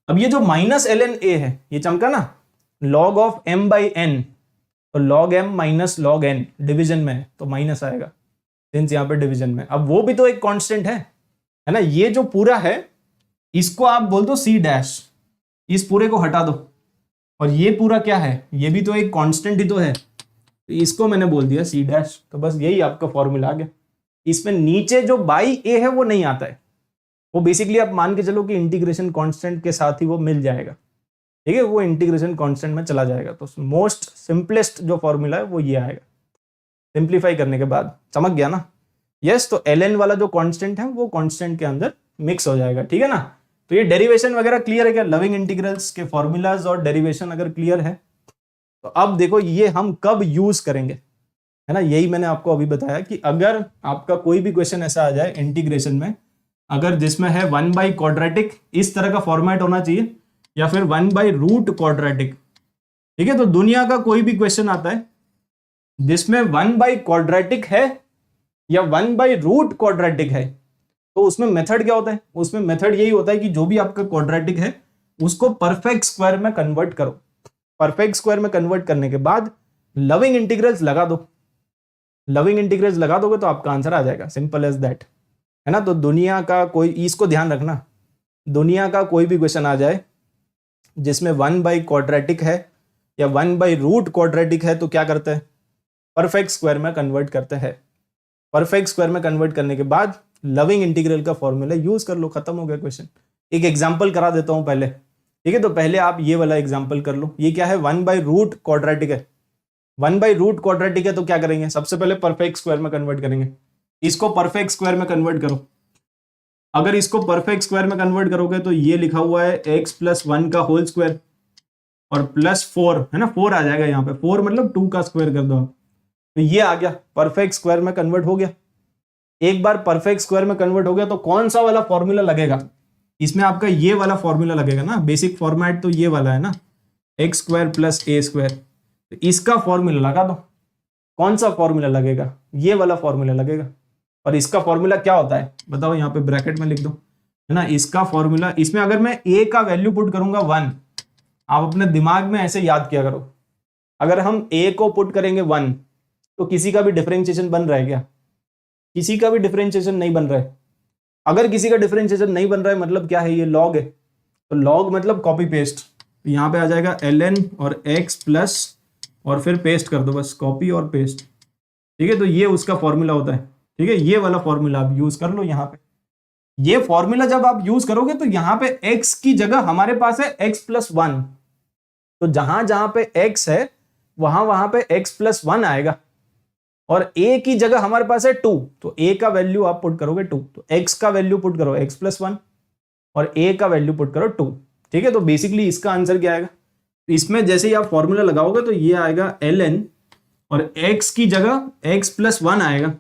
अब ये जो -ln a है ये चमका ना, log ऑफ m/n, तो log m minus log n division में है तो माइनस आएगा, सिंस यहाँ पे डिवीजन में। अब वो भी तो एक कांस्टेंट है ना, ये जो पूरा है इसको आप बोल दो c', इस पूरे को हटा दो, और ये पूरा क्या है, ये भी तो एक कांस्टेंट ही तो है, तो इसको मैंने बोल दिया c', तो बस यही आपका फॉर्मूला आ गया। इसमें नीचे जो बाई a है वो नहीं आता है, वो बेसिकली आप मान के चलो कि इंटीग्रेशन कांस्टेंट के साथ ही वो मिल जाएगा, ठीक है, वो इंटीग्रेशन कांस्टेंट में चला जाएगा। तो मोस्ट सिंपलेस्ट जो फॉर्मूला है वो ये आएगा, सिंप्लीफाई करने के बाद, समझ गया ना, यस। तो ln वाला जो कांस्टेंट है वो कांस्टेंट के अंदर मिक्स हो जाएगा, ठीक है ना। तो ये डेरिवेशन वगैरह क्लियर है क्या, लविंग इंटीग्रल्स के फॉर्मूलाज और डेरिवेशन अगर क्लियर है तो अब देखो ये हम कब यूज करेंगे, है ना, यही मैंने आपको अभी बताया कि अगर आपका कोई भी क्वेश्चन ऐसा आ जाए इंटीग्रेशन में, अगर जिसमें है 1/क्वाड्रेटिक, इस तरह का फॉर्मेट होना चाहिए, या फिर 1/√क्वाड्रेटिक, ठीक है, तो दुनिया का कोई भी क्वेश्चन आता है जिसमें 1/क्वाड्रेटिक है या 1/रूट क्वाड्रेटिक है, तो उसमें मेथड क्या होता है? उसमें मेथड यही होता है कि जो भी आपका क्वाड्रेटिक है उसको परफेक्ट स्क्वायर में कन्वर्ट करो। परफेक्ट स्क्वायर में कन्वर्ट करने के बाद लविंग इंटीग्रल्स लगा दो। लविंग इंटीग्रल्स लगा दोगे तो आपका आंसर आ जाएगा, सिंपल एज दैट, है ना। तो दुनिया का कोई, इसको ध्यान रखना, दुनिया का कोई भी क्वेश्चन आ जाए जिसमें 1/क्वाड्रेटिक है या 1/रूट क्वाड्रेटिक है, तो क्या करते हैं? परफेक्ट स्क्वायर में कन्वर्ट करते हैं। परफेक्ट स्क्वायर में कन्वर्ट करने के बाद लविंग इंटीग्रल का फॉर्मूला यूज कर लो, खत्म हो गया क्वेश्चन। एक एग्जांपल करा देता हूं पहले, ठीक है। तो पहले आप ये वाला एग्जांपल कर लो। ये क्या है? 1/रूट क्वाड्रेटिक है। 1/रूट क्वाड्रेटिक है तो क्या करेंगे? सबसे पहले परफेक्ट स्क्वायर में कन्वर्ट करेंगे। इसको परफेक्ट स्क्वायर में कन्वर्ट करो। अगर इसको परफेक्ट स्क्वायर में कन्वर्ट करोगे तो ये लिखा हुआ है x+1 का होल स्क्वायर और +4, है ना, 4 आ जाएगा यहाँ पे। 4 मतलब 2 का स्क्वायर कर दो आप, तो ये आ गया, परफेक्ट स्क्वायर में कन्वर्ट हो गया। एक बार परफेक्ट स्क्वायर में कन्वर्ट हो गया तो कौन सा वाला फॉर्मूला लगेगा? इसमें आपका ये वाला फॉर्मूला लगेगा ना। बेसिक फॉर्मेट तो ये वाला है ना, x² + a²। तो इसका फॉर्मूला लगा दो। कौन सा फॉर्मूला लगेगा? ये वाला फॉर्मूला लगेगा। और इसका फॉर्मूला क्या होता है बताओ? यहाँ पे ब्रैकेट में लिख दो, है ना। इसका फॉर्मूला, इसमें अगर मैं a का वैल्यू पुट करूंगा 1, आप अपने दिमाग में ऐसे याद किया करो। अगर हम a को पुट करेंगे 1 तो किसी का भी डिफरेंशिएशन बन रहा है क्या? किसी का भी डिफरेंशिएशन नहीं बन रहा है। अगर किसी का डिफरेंशिएशन नहीं बन रहा है मतलब क्या है? ये लॉग है। तो लॉग मतलब कॉपी पेस्ट। तो यहाँ पे आ जाएगा ln और x प्लस और फिर पेस्ट कर दो, बस कॉपी और पेस्ट, ठीक है। तो ये उसका फॉर्मूला होता है, ठीक है। ये वाला फॉर्मूला आप यूज कर लो यहाँ पे। ये फॉर्मूला जब आप यूज करोगे तो यहाँ पे x की जगह हमारे पास है x+1। तो जहां जहां पे x है वहां पे x+1 आएगा। और a की जगह हमारे पास है 2, तो a का वैल्यू आप पुट करोगे 2, तो x का वैल्यू पुट करो x+1 और a का वैल्यू पुट करो 2, ठीक है। तो बेसिकली इसका आंसर क्या आएगा? इसमें जैसे ही आप फॉर्मूला लगाओगे तो ये आएगा ln और x की जगह x+1 आएगा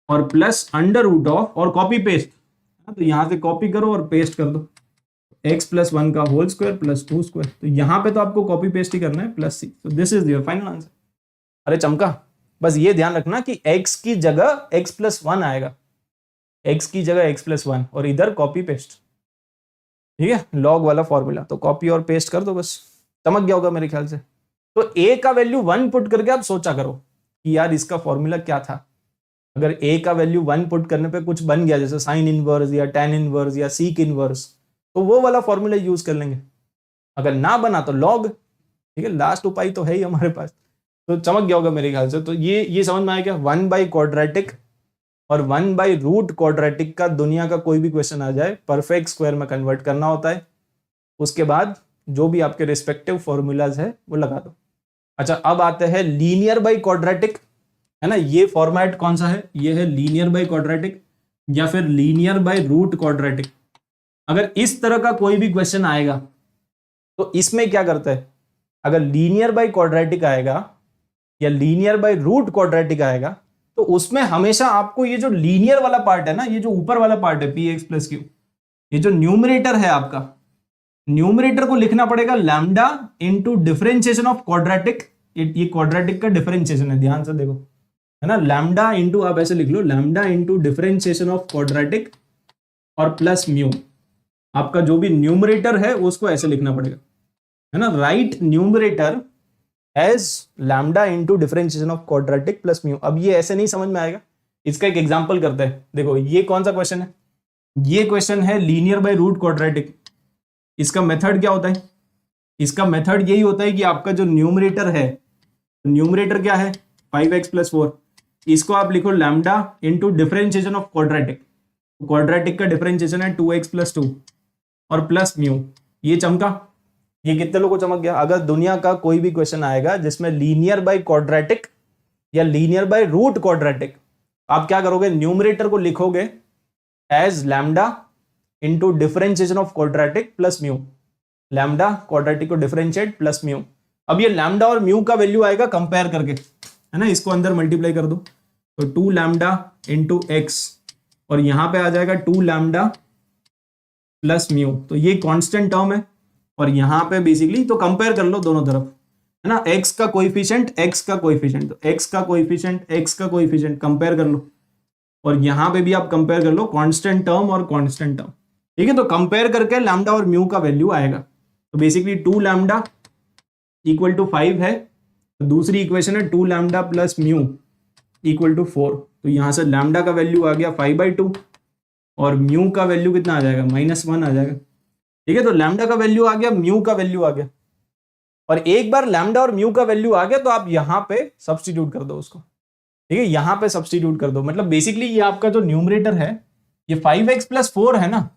और +√ऑफ और कॉपी पेस्ट, तो यहां से कॉपी करो और पेस्ट कर दो, x+1 का होल स्क्वायर +2 स्क्वायर। तो यहां पे तो आपको कॉपी पेस्ट ही करना है +c। तो this is your final answer. अरे चमका, बस ये ध्यान रखना कि x की जगह x+1 आएगा, x की जगह x+1 और इधर कॉपी पेस्ट, ठीक है। लॉग वाला फॉर्मूला, तो कॉपी और पेस्ट कर दो, बस चमक गया होगा मेरे ख्याल से। तो a का वैल्यू 1 पुट करके आप सोचा करो कि यार इसका फॉर्मूला क्या था। अगर a का वैल्यू 1 पुट करने पे कुछ बन गया, जैसे साइन इनवर्स या tan इनवर्स या सीक इनवर्स, तो वो वाला फॉर्मूला यूज कर लेंगे। अगर ना बना तो लॉग, ठीक है। लास्ट उपाय तो है ही हमारे पास। तो चमक गया होगा मेरे ख्याल से। तो ये समझ में आया क्या? 1/क्वाड्रेटिक और 1/रूट क्वाड्रेटिक का दुनिया का कोई भी क्वेश्चन आ जाए परफेक्ट स्क्वायर में कन्वर्ट करना होता है। उसके बाद जो भी आपके रिस्पेक्टिव फॉर्मूलाज है वो लगा दो। अच्छा, अब आते हैं लीनियर बाई क्वाड्रेटिक, है ना। ये फॉर्मेट कौन सा है? ये है लीनियर बाई क्वाड्रेटिक या फिर लीनियर बाई रूट क्वाड्रेटिक। अगर इस तरह का कोई भी क्वेश्चन आएगा तो इसमें क्या करते हैं? अगर लीनियर बाई क्वाड्रेटिक आएगा या लीनियर बाई रूट क्वाड्रेटिक आएगा तो उसमें हमेशा आपको ये जो लीनियर वाला पार्ट है ना, ये जो ऊपर वाला पार्ट है px + q, ये जो न्यूमरेटर है आपका, न्यूमरेटर को लिखना पड़ेगा lambda into differentiation of quadratic. ये क्वाड्रेटिक का डिफरेंशिएशन है, ध्यान से देखो, है ना। लैम्डा इंटू, आप ऐसे लिख लो, lambda into differentiation of quadratic और +μ। आपका जो भी न्यूमरेटर है उसको ऐसे लिखना पड़ेगा, है ना। Write numerator as lambda into differentiation of quadratic +μ। अब ये ऐसे नहीं समझ में आएगा, इसका एक एग्जांपल करते हैं। देखो ये कौन सा क्वेश्चन है? ये क्वेश्चन है लीनियर बाय रूट क्वाड्रेटिक। इसका मेथड क्या होता है? इसका मेथड यही होता है कि आपका जो न्यूमरेटर है, न्यूमरेटर क्या है? 5x + 4, इसको आप लिखो lambda into differentiation of quadratic. Quadratic का डिफरेंशिएशन है 2x + 2 और +μ। ये चमका? ये कितने लोगों को चमक गया? अगर दुनिया का कोई भी क्वेश्चन आएगा जिसमें लीनियर बाय क्वाड्रेटिक या लीनियर बाय रूट क्वाड्रेटिक, आप क्या करोगे? न्यूमरेटर को लिखोगे as lambda into differentiation of quadratic +μ। Lambda quadratic को डिफरेंशिएट +μ। अब ये लैम्डा और म्यू का वैल्यू आएगा कंपेयर करके, है ना। इसको अंदर मल्टीप्लाई कर दो तो 2 लैम्डा इंटू एक्स और यहां पे आ जाएगा 2 लैम्डा +μ। तो ये कांस्टेंट टर्म है और यहाँ पे बेसिकली तो कंपेयर कर लो दोनों तरफ, है ना, x का कोएफिशिएंट, x का कोएफिशिएंट, तो x का कोएफिशिएंट, x का कोएफिशिएंट कंपेयर कर लो, और यहाँ पे भी आप कंपेयर कर लो कांस्टेंट टर्म और कांस्टेंट टर्म, ठीक है। तो कंपेयर करके लैम्डा और म्यू का वैल्यू आएगा। तो बेसिकली 2 लैम्डा इक्वल टू 5 है, तो दूसरी इक्वेशन है 2 lambda plus mu equal to 4। तो यहाँ से लैम्डा का वैल्यू आ गया 5/2 और म्यू का वैल्यू कितना आ जाएगा, -1 आ जाएगा, ठीक है। तो लैम्डा का वैल्यू आ गया, म्यू का वैल्यू आ गया, और एक बार लैम्डा और म्यू का वैल्यू आ गया तो आप यहाँ पे सब्स्टिट्यूट कर दो उसको, ठीक है, यहाँ पे सब्स्टिट्यूट कर दो। मतलब बेसिकली ये आपका जो न्यूमरेटर है ये 5x + 4 है ना,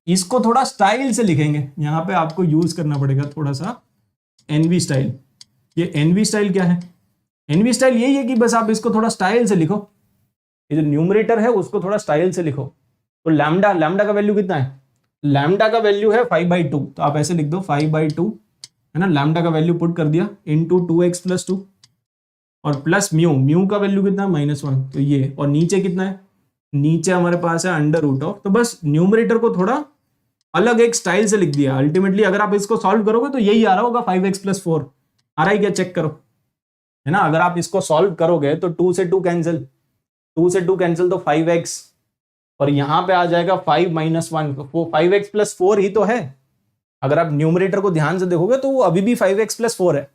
इसको थोड़ा स्टाइल से लिखेंगे, यहाँ पे आपको यूज करना पड़ेगा थोड़ा सा एनवी स्टाइल। ये एनवी स्टाइल क्या है, एनवी स्टाइल यही है कि बस आप इसको थोड़ा स्टाइल से लिखो, ये जो न्यूमरेटर है उसको थोड़ा स्टाइल से लिखो। तो लैम्डा, लैम्डा का वैल्यू कितना है, लैम्डा का वैल्यू है 5/2, तो आप ऐसे लिख दो 5/2, है ना, लैम्डा का वैल्यू पुट कर दिया इनटू 2x + 2 और प्लस म्यू, म्यू का वैल्यू कितना है -1, तो ये, और नीचे कितना है, नीचे हमारे पास है √। तो बस न्यूमरेटर को थोड़ा अलग एक स्टाइल से लिख दिया। अल्टीमेटली अगर आप इसको सॉल्व करोगे तो यही आ रहा होगा 5x + 4 आ रहा है क्या, चेक करो, है ना। अगर आप इसको सॉल्व करोगे तो 2 से 2 कैंसिल, 2 से 2 कैंसिल तो 5x, और यहां पे आ जाएगा 5 - 1, तो 5x + 4 ही तो है। अगर आप न्यूमरेटर को ध्यान से देखोगे तो वो अभी भी 5x + 4 है,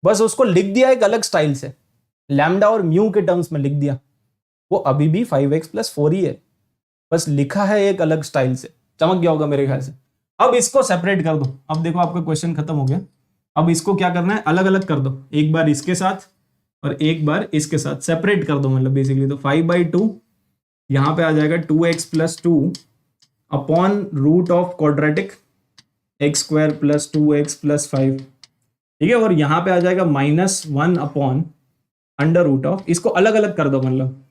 बस उसको लिख दिया एक अलग स्टाइल से, लैम्डा और म्यू के टर्म्स में लिख दिया, वो अभी भी 5x + 4 ही है, बस लिखा है एक अलग स्टाइल से। चमक गया होगा मेरे ख्याल से। अब इसको सेपरेट कर दो, अब देखो आपका क्वेश्चन खत्म हो गया। अब इसको क्या करना है, अलग अलग कर दो, एक बार इसके साथ और एक बार इसके साथ सेपरेट कर दो, मतलब बेसिकली। तो 5/2 यहाँ पे आ जाएगा 2x + 2 upon root of quadratic x² + 2x + 5, ठीक है, और यहाँ पे आ जाएगा -1 अपॉन √, इसको अलग अलग कर दो, मतलब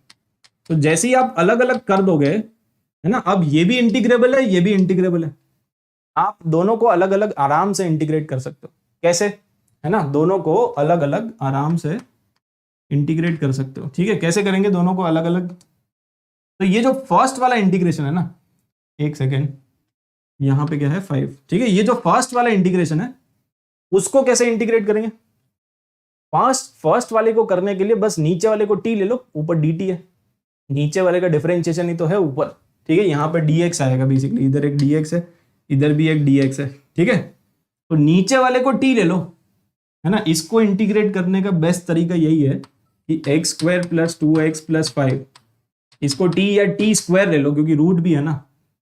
तो जैसे ही आप अलग अलग कर दोगे, है ना, अब ये भी इंटीग्रेबल है, ये भी इंटीग्रेबल है, आप दोनों को अलग अलग आराम से इंटीग्रेट कर सकते हो। कैसे, है ना, दोनों को अलग अलग आराम से इंटीग्रेट कर सकते हो, ठीक है। कैसे करेंगे दोनों को अलग अलग, तो ये जो फर्स्ट वाला इंटीग्रेशन है ना, एक सेकेंड, यहाँ पे क्या है 5, ठीक है, ये जो फर्स्ट वाला इंटीग्रेशन है उसको कैसे इंटीग्रेट करेंगे, फर्स्ट वाले को करने के लिए बस नीचे वाले को t ले लो, ऊपर dt है, नीचे वाले का डिफरेंशिएशन ही तो है ऊपर, ठीक है। यहाँ पे dx आएगा, बेसिकली इधर एक dx है, इधर भी एक dx है, ठीक है। तो नीचे वाले को t ले लो, है ना। इसको इंटीग्रेट करने का बेस्ट तरीका यही है कि x² + 2x + 5, इसको t या t² ले लो, क्योंकि रूट भी है ना,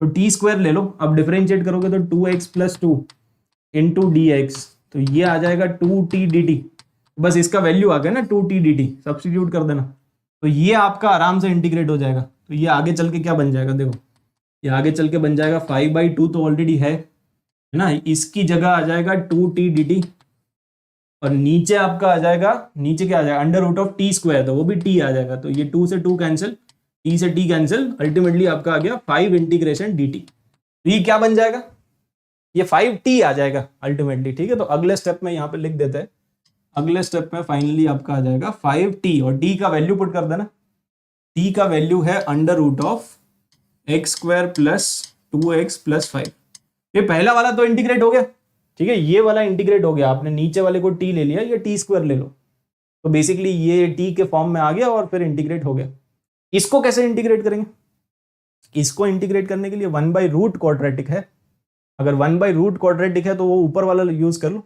तो t² ले लो। अब डिफरेंशिएट करोगे तो 2x + 2 इंटू dx, तो ये आ जाएगा 2t dt, बस इसका वैल्यू आ गया ना 2t dt, सब्स्टिट्यूट कर देना, तो ये आपका आराम से इंटीग्रेट हो जाएगा। तो ये आगे चल के क्या बन जाएगा, देखो ये आगे चल के बन जाएगा 5/2 तो ऑलरेडी है ना, इसकी जगह आ जाएगा 2t dt, और नीचे आपका आ जाएगा, नीचे क्या आ जाएगा √t², तो वो भी t आ जाएगा, तो ये 2 से 2 कैंसिल, t से t कैंसिल, अल्टीमेटली आपका आ गया 5 इंटीग्रेशन dt। तो ये क्या बन जाएगा, ये 5t आ जाएगा अल्टीमेटली, ठीक है। तो अगले स्टेप में यहाँ पे लिख देते हैं, अगले स्टेप में फाइनली आपका आ जाएगा 5t, और t का वैल्यू पुट कर देना, t का वैल्यू है x² + 2x + 5। ये पहला वाला तो इंटीग्रेट हो गया, ठीक है, ये वाला इंटीग्रेट हो गया, आपने नीचे वाले को t ले लिया, ये t² ले लो, तो बेसिकली ये t के फॉर्म में आ गया और फिर इंटीग्रेट हो गया। इसको कैसे इंटीग्रेट करेंगे, इसको इंटीग्रेट करने के लिए 1/रूट क्वाड्रेटिक है, अगर 1/रूट क्वाड्रेटिक है तो वो ऊपर वाला यूज कर लो।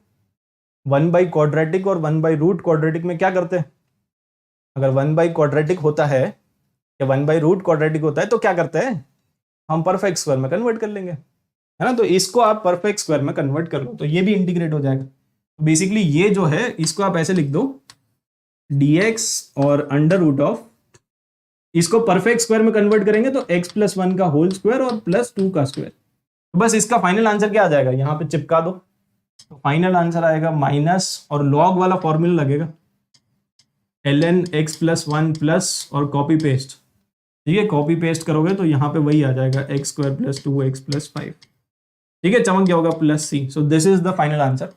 1/क्वाड्रेटिक और 1/रूट क्वाड्रेटिक में क्या करते हैं, अगर 1/क्वाड्रेटिक होता है या 1/रूट क्वाड्रेटिक होता है तो क्या करते हैं, हम परफेक्ट स्क्वायर में कन्वर्ट कर लेंगे, है ना। तो इसको आप परफेक्ट स्क्वायर में कन्वर्ट कर लो, तो ये भी इंटीग्रेट हो जाएगा। बेसिकली ये जो है इसको आप ऐसे लिख दो dx और √, इसको परफेक्ट स्क्वायर में कन्वर्ट करेंगे तो x + 1 का होल स्क्वायर और +2 का स्क्वायर, तो बस इसका फाइनल आंसर क्या आ जाएगा, यहाँ पे चिपका दो, तो फाइनल आंसर आएगा माइनस, और लॉग वाला फॉर्मूला लगेगा ln x + 1 प्लस और कॉपी पेस्ट, ठीक है, कॉपी पेस्ट करोगे तो यहाँ पे वही आ जाएगा x² + 2x + 5, ठीक है, चमक गया होगा +c। So this is the final answer,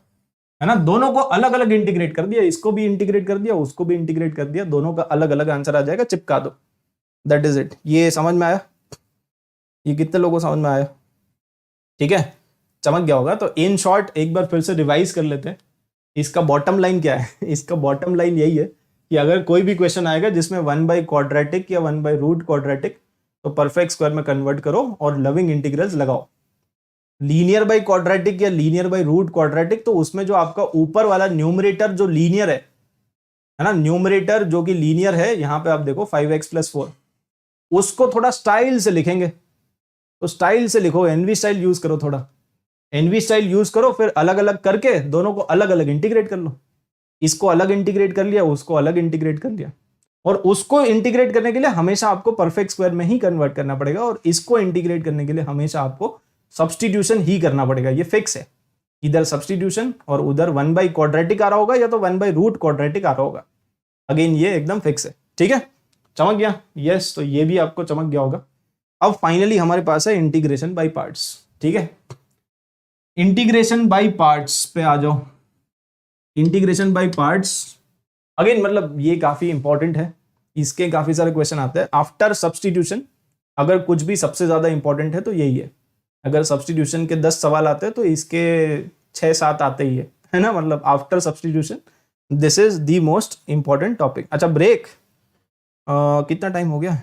है ना। दोनों को अलग अलग इंटीग्रेट कर दिया, इसको भी इंटीग्रेट कर दिया, उसको भी इंटीग्रेट कर दिया, दोनों का अलग अलग आंसर आ जाएगा, चिपका दो, दैट इज इट। ये समझ में आया, ये कितने लोगों को समझ में आया, ठीक है, चमक गया होगा। तो इन शॉर्ट एक बार फिर से रिवाइज कर लेते हैं। इसका बॉटम लाइन क्या है? इसका बॉटम लाइन यही है कि अगर कोई भी क्वेश्चन आएगा जिसमें 1/क्वाड्रेटिक या 1/√क्वाड्रेटिक, तो परफेक्ट स्क्वायर में कन्वर्ट करो और लविंग इंटीग्रल्स लगाओ। लीनियर बाई क्वाड्रेटिक या लीनियर बाई रूट क्वाड्रेटिक, तो उसमें जो आपका ऊपर वाला न्यूमरेटर जो लीनियर है ना, न्यूमरेटर जो कि लीनियर है, यहां पे आप देखो 5x+4, उसको थोड़ा स्टाइल से लिखेंगे। तो स्टाइल से लिखो, एनवी स्टाइल यूज करो, थोड़ा एनवी स्टाइल यूज करो, फिर अलग अलग करके दोनों को अलग अलग इंटीग्रेट कर लो। इसको अलग इंटीग्रेट कर लिया, उसको अलग इंटीग्रेट कर लिया, और उसको इंटीग्रेट करने के लिए हमेशा आपको परफेक्ट स्क्वायर में ही कन्वर्ट करना पड़ेगा, और इसको इंटीग्रेट करने के लिए हमेशा आपको सब्सटीट्यूशन ही करना पड़ेगा। ये फिक्स है, इधर सब्सटीट्यूशन और उधर 1/क्वाड्रेटिक आ रहा होगा या तो 1/√क्वाड्रेटिक आ रहा होगा। अगेन ये एकदम फिक्स है, ठीक है। चमक गया? यस, तो ये भी आपको चमक गया होगा। अब फाइनली हमारे पास है इंटीग्रेशन बाय पार्ट्स, ठीक है। इंटीग्रेशन बाय पार्ट्स पे आ जाओ। इंटीग्रेशन बाय पार्ट्स अगेन मतलब ये काफी इंपॉर्टेंट है, इसके काफी सारे क्वेश्चन आते हैं आफ्टर सब्सटीट्यूशन। अगर कुछ भी सबसे ज्यादा इंपॉर्टेंट है तो यही है। अगर सब्सटीट्यूशन के 10 सवाल आते हैं तो इसके 6-7 आते ही है ना, मतलब after substitution this is the most important topic. अच्छा ब्रेक, कितना टाइम हो गया?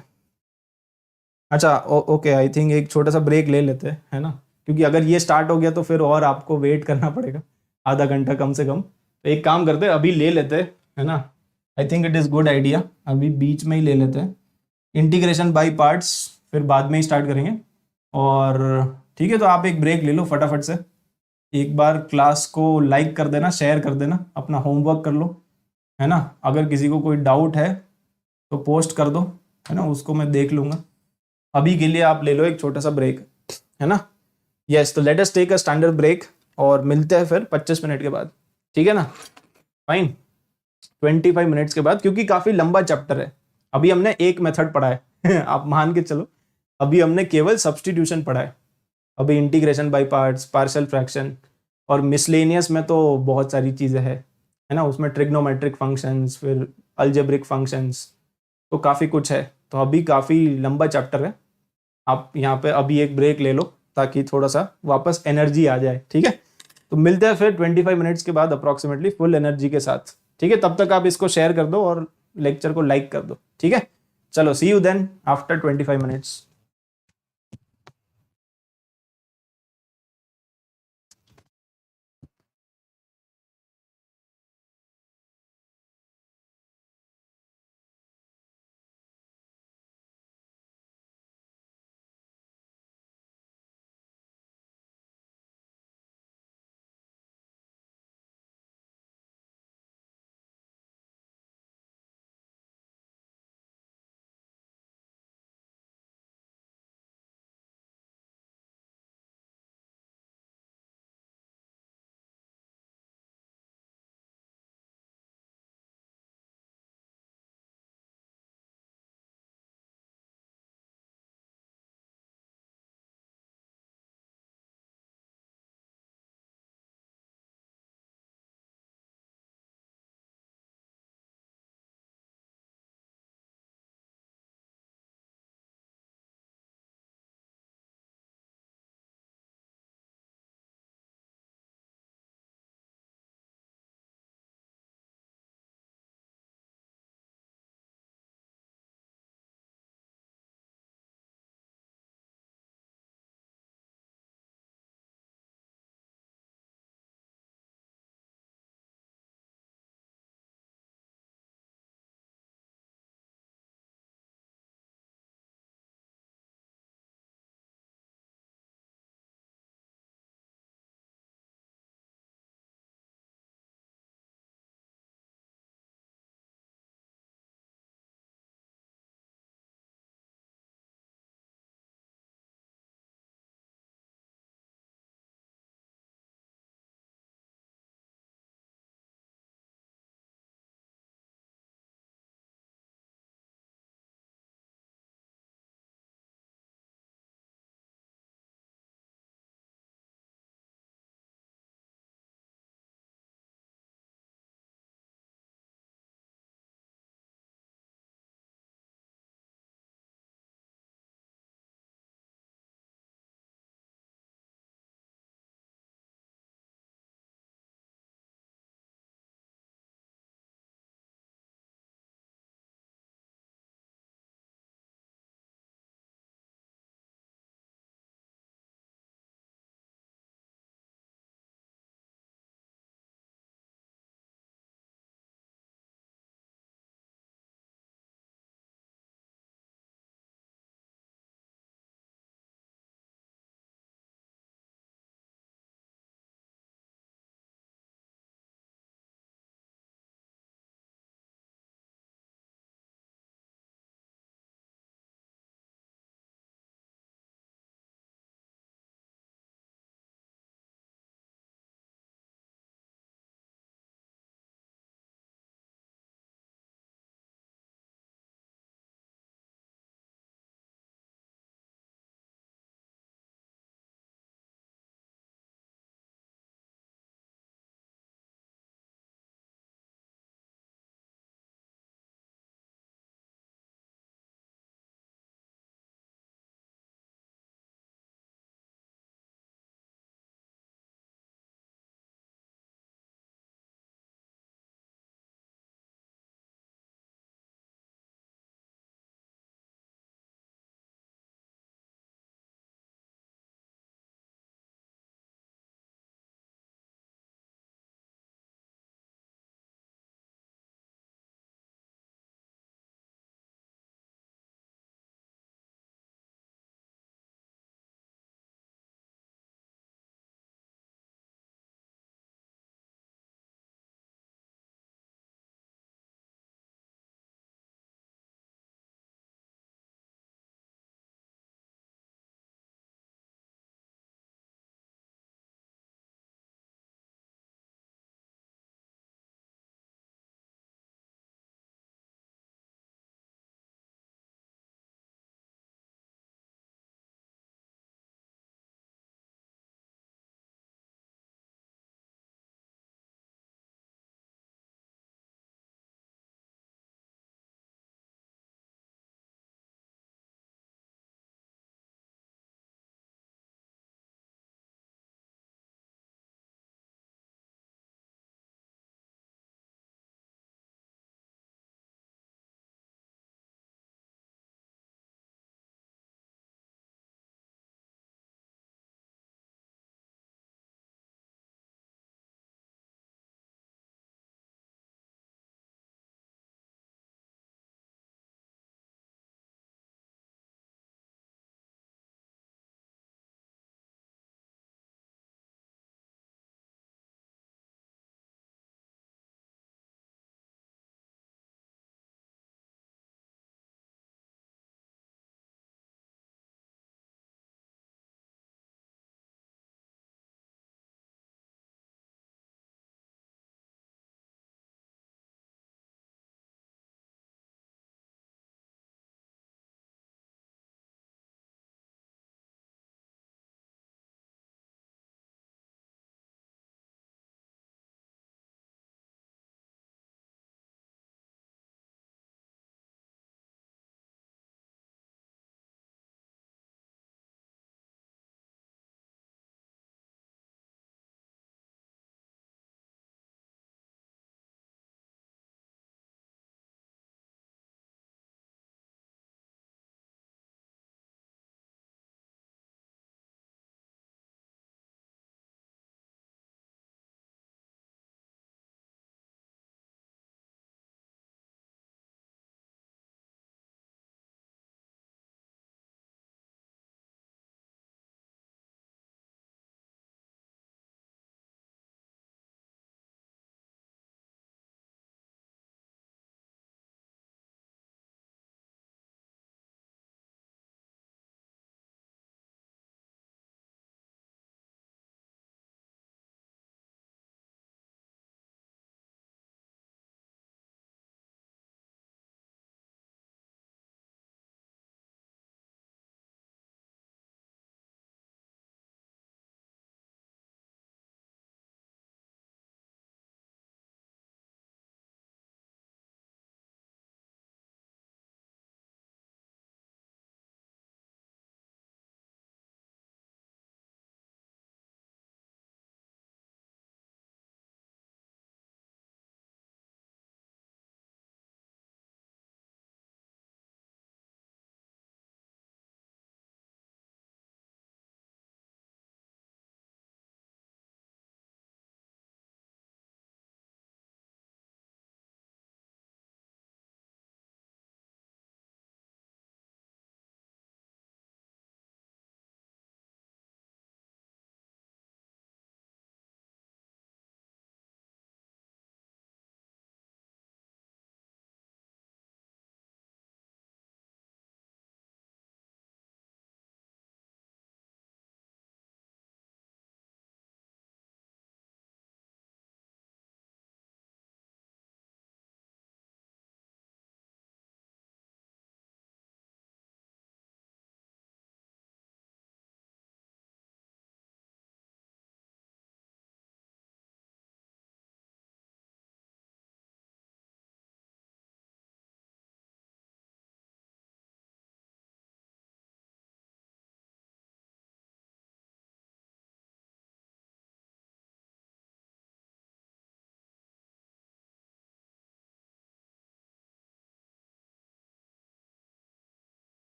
अच्छा ओके, आई थिंक एक छोटा सा ब्रेक ले लेते हैं, है ना, क्योंकि अगर ये स्टार्ट हो गया तो फिर और आपको वेट करना पड़ेगा आधा घंटा कम से कम। तो एक काम करते हैं, अभी ले लेते हैं, है ना, I think it is good idea, अभी बीच में ही ले लेते हैं इंटीग्रेशन बाय पार्ट्स, फिर बाद में ही स्टार्ट करेंगे। और ठीक है, तो आप एक ब्रेक ले लो फटाफट से, एक बार क्लास को लाइक कर देना, शेयर कर देना, अपना होमवर्क कर लो, है ना। अगर किसी को कोई डाउट है तो पोस्ट कर दो, है ना, उसको मैं देख लूँगा। अभी के लिए आप ले लो एक छोटा सा ब्रेक, है ना। यस, तो let us take a standard break और मिलते हैं फिर 25 मिनट के बाद, ठीक है ना। फाइन, 25 मिनट्स के बाद, क्योंकि काफी लंबा चैप्टर है। अभी हमने एक मेथड पढ़ा है आप मान के चलो, अभी हमने केवल सब्सटीट्यूशन पढ़ा है। अभी integration by parts, partial fraction और मिसलेनियस में तो बहुत सारी चीजें है ना, उसमें ट्रिग्नोमेट्रिक फंक्शंस, फिर अलजेब्रिक फंक्शंस, तो काफी कुछ है। तो अभी काफी लंबा चैप्टर है। आप यहाँ पे अभी एक ब्रेक ले लो ताकि थोड़ा सा वापस एनर्जी आ जाए, ठीक है। तो मिलते हैं फिर 25 मिनट्स के बाद अप्रोक्सीमेटली फुल एनर्जी के साथ, ठीक है। तब तक आप इसको शेयर कर दो और लेक्चर को लाइक कर दो, ठीक है। चलो see you then after 25 minutes.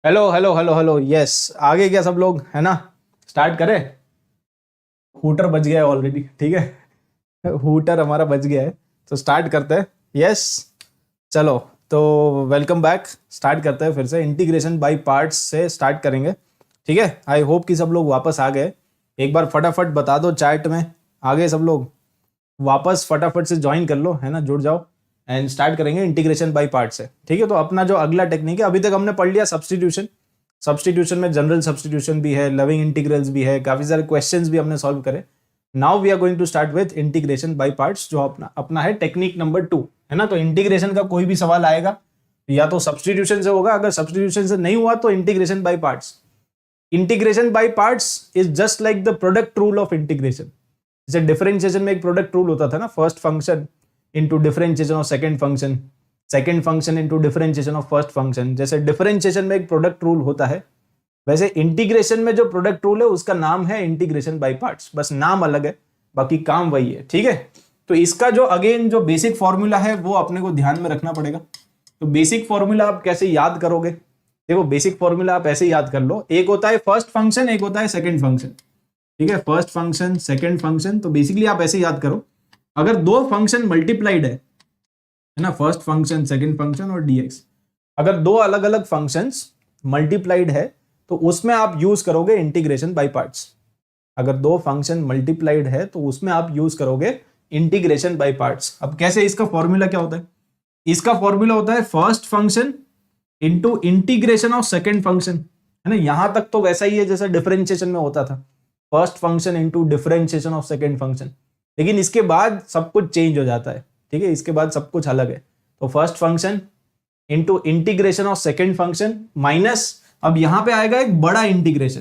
Hello hello hello hello, yes, आगे क्या सब लोग है ना? स्टार्ट करें। हूटर बज गया है ऑलरेडी, ठीक है। हूटर हमारा बज गया है, तो स्टार्ट करते हैं। यस, चलो, तो वेलकम बैक। स्टार्ट करते हैं फिर से, इंटीग्रेशन बाय पार्ट्स से स्टार्ट करेंगे, ठीक है। आई होप कि सब लोग वापस आ गए। एक बार फटाफट बता दो चैट में, आ गए सब लोग? वापस फटाफट से ज्वाइन कर लो, है ना, जुड़ जाओ एंड स्टार्ट करेंगे इंटीग्रेशन बाय पार्ट से, ठीक है। तो अपना जो अगला टेक्निक है, अभी तक हमने पढ़ लिया सब्स्टिट्यूशन। सब्स्टिट्यूशन में जनरल सब्स्टिट्यूशन भी है, लविंग इंटीग्रल्स भी है, काफी सारे क्वेश्चंस भी हमने सॉल्व करे। Now we are going to start with integration by parts, जो अपना अपना है टेक्निक नंबर 2, है ना। तो इंटीग्रेशन का कोई भी सवाल आएगा या तो सब्स्टिट्यूशन से होगा, अगर सब्स्टिट्यूशन से नहीं हुआ तो integration by parts. Integration by parts is just like the product rule of integration. जैसे डिफरेंशिएशन में एक प्रोडक्ट रूल होता था ना, first function into differentiation of second function into differentiation of first function. जैसे डिफरेंशिएशन में एक प्रोडक्ट रूल होता है, वैसे इंटीग्रेशन में जो प्रोडक्ट रूल है उसका नाम है इंटीग्रेशन बाय पार्ट्स, बस नाम अलग है, बाकी काम वही है, ठीक है। तो इसका जो अगेन जो बेसिक फॉर्मूला है वो अपने को ध्यान में रखना पड़ेगा। तो बेसिक फॉर्मूला आप कैसे याद करोगे? देखो, बेसिक फॉर्मूला आप ऐसे याद कर लो, एक होता है फर्स्ट फंक्शन, एक होता है सेकंड फंक्शन, ठीक है। फर्स्ट फंक्शन, सेकंड फंक्शन, तो बेसिकली आप ऐसे याद करो, अगर दो फंक्शन मल्टीप्लाइड है ना, फर्स्ट फंक्शन, सेकंड फंक्शन और डीएक्स, अगर दो अलग अलग फंक्शंस मल्टीप्लाइड है तो उसमें आप यूज करोगे इंटीग्रेशन बाय पार्ट्स। अगर दो फंक्शन मल्टीप्लाइड है तो उसमें आप यूज करोगे इंटीग्रेशन बाय पार्ट्स। अब कैसे, इसका फॉर्मूला क्या होता है? इसका फॉर्मूला होता है first function into integration of second function, है ना। यहां तक तो वैसा ही है जैसा डिफरेंशिएशन में होता था, first function into differentiation of second function, लेकिन इसके बाद सब कुछ चेंज हो जाता है, ठीक है। इसके बाद सब कुछ अलग है। तो first function into integration of second function minus, अब यहां पे आएगा एक बड़ा इंटीग्रेशन,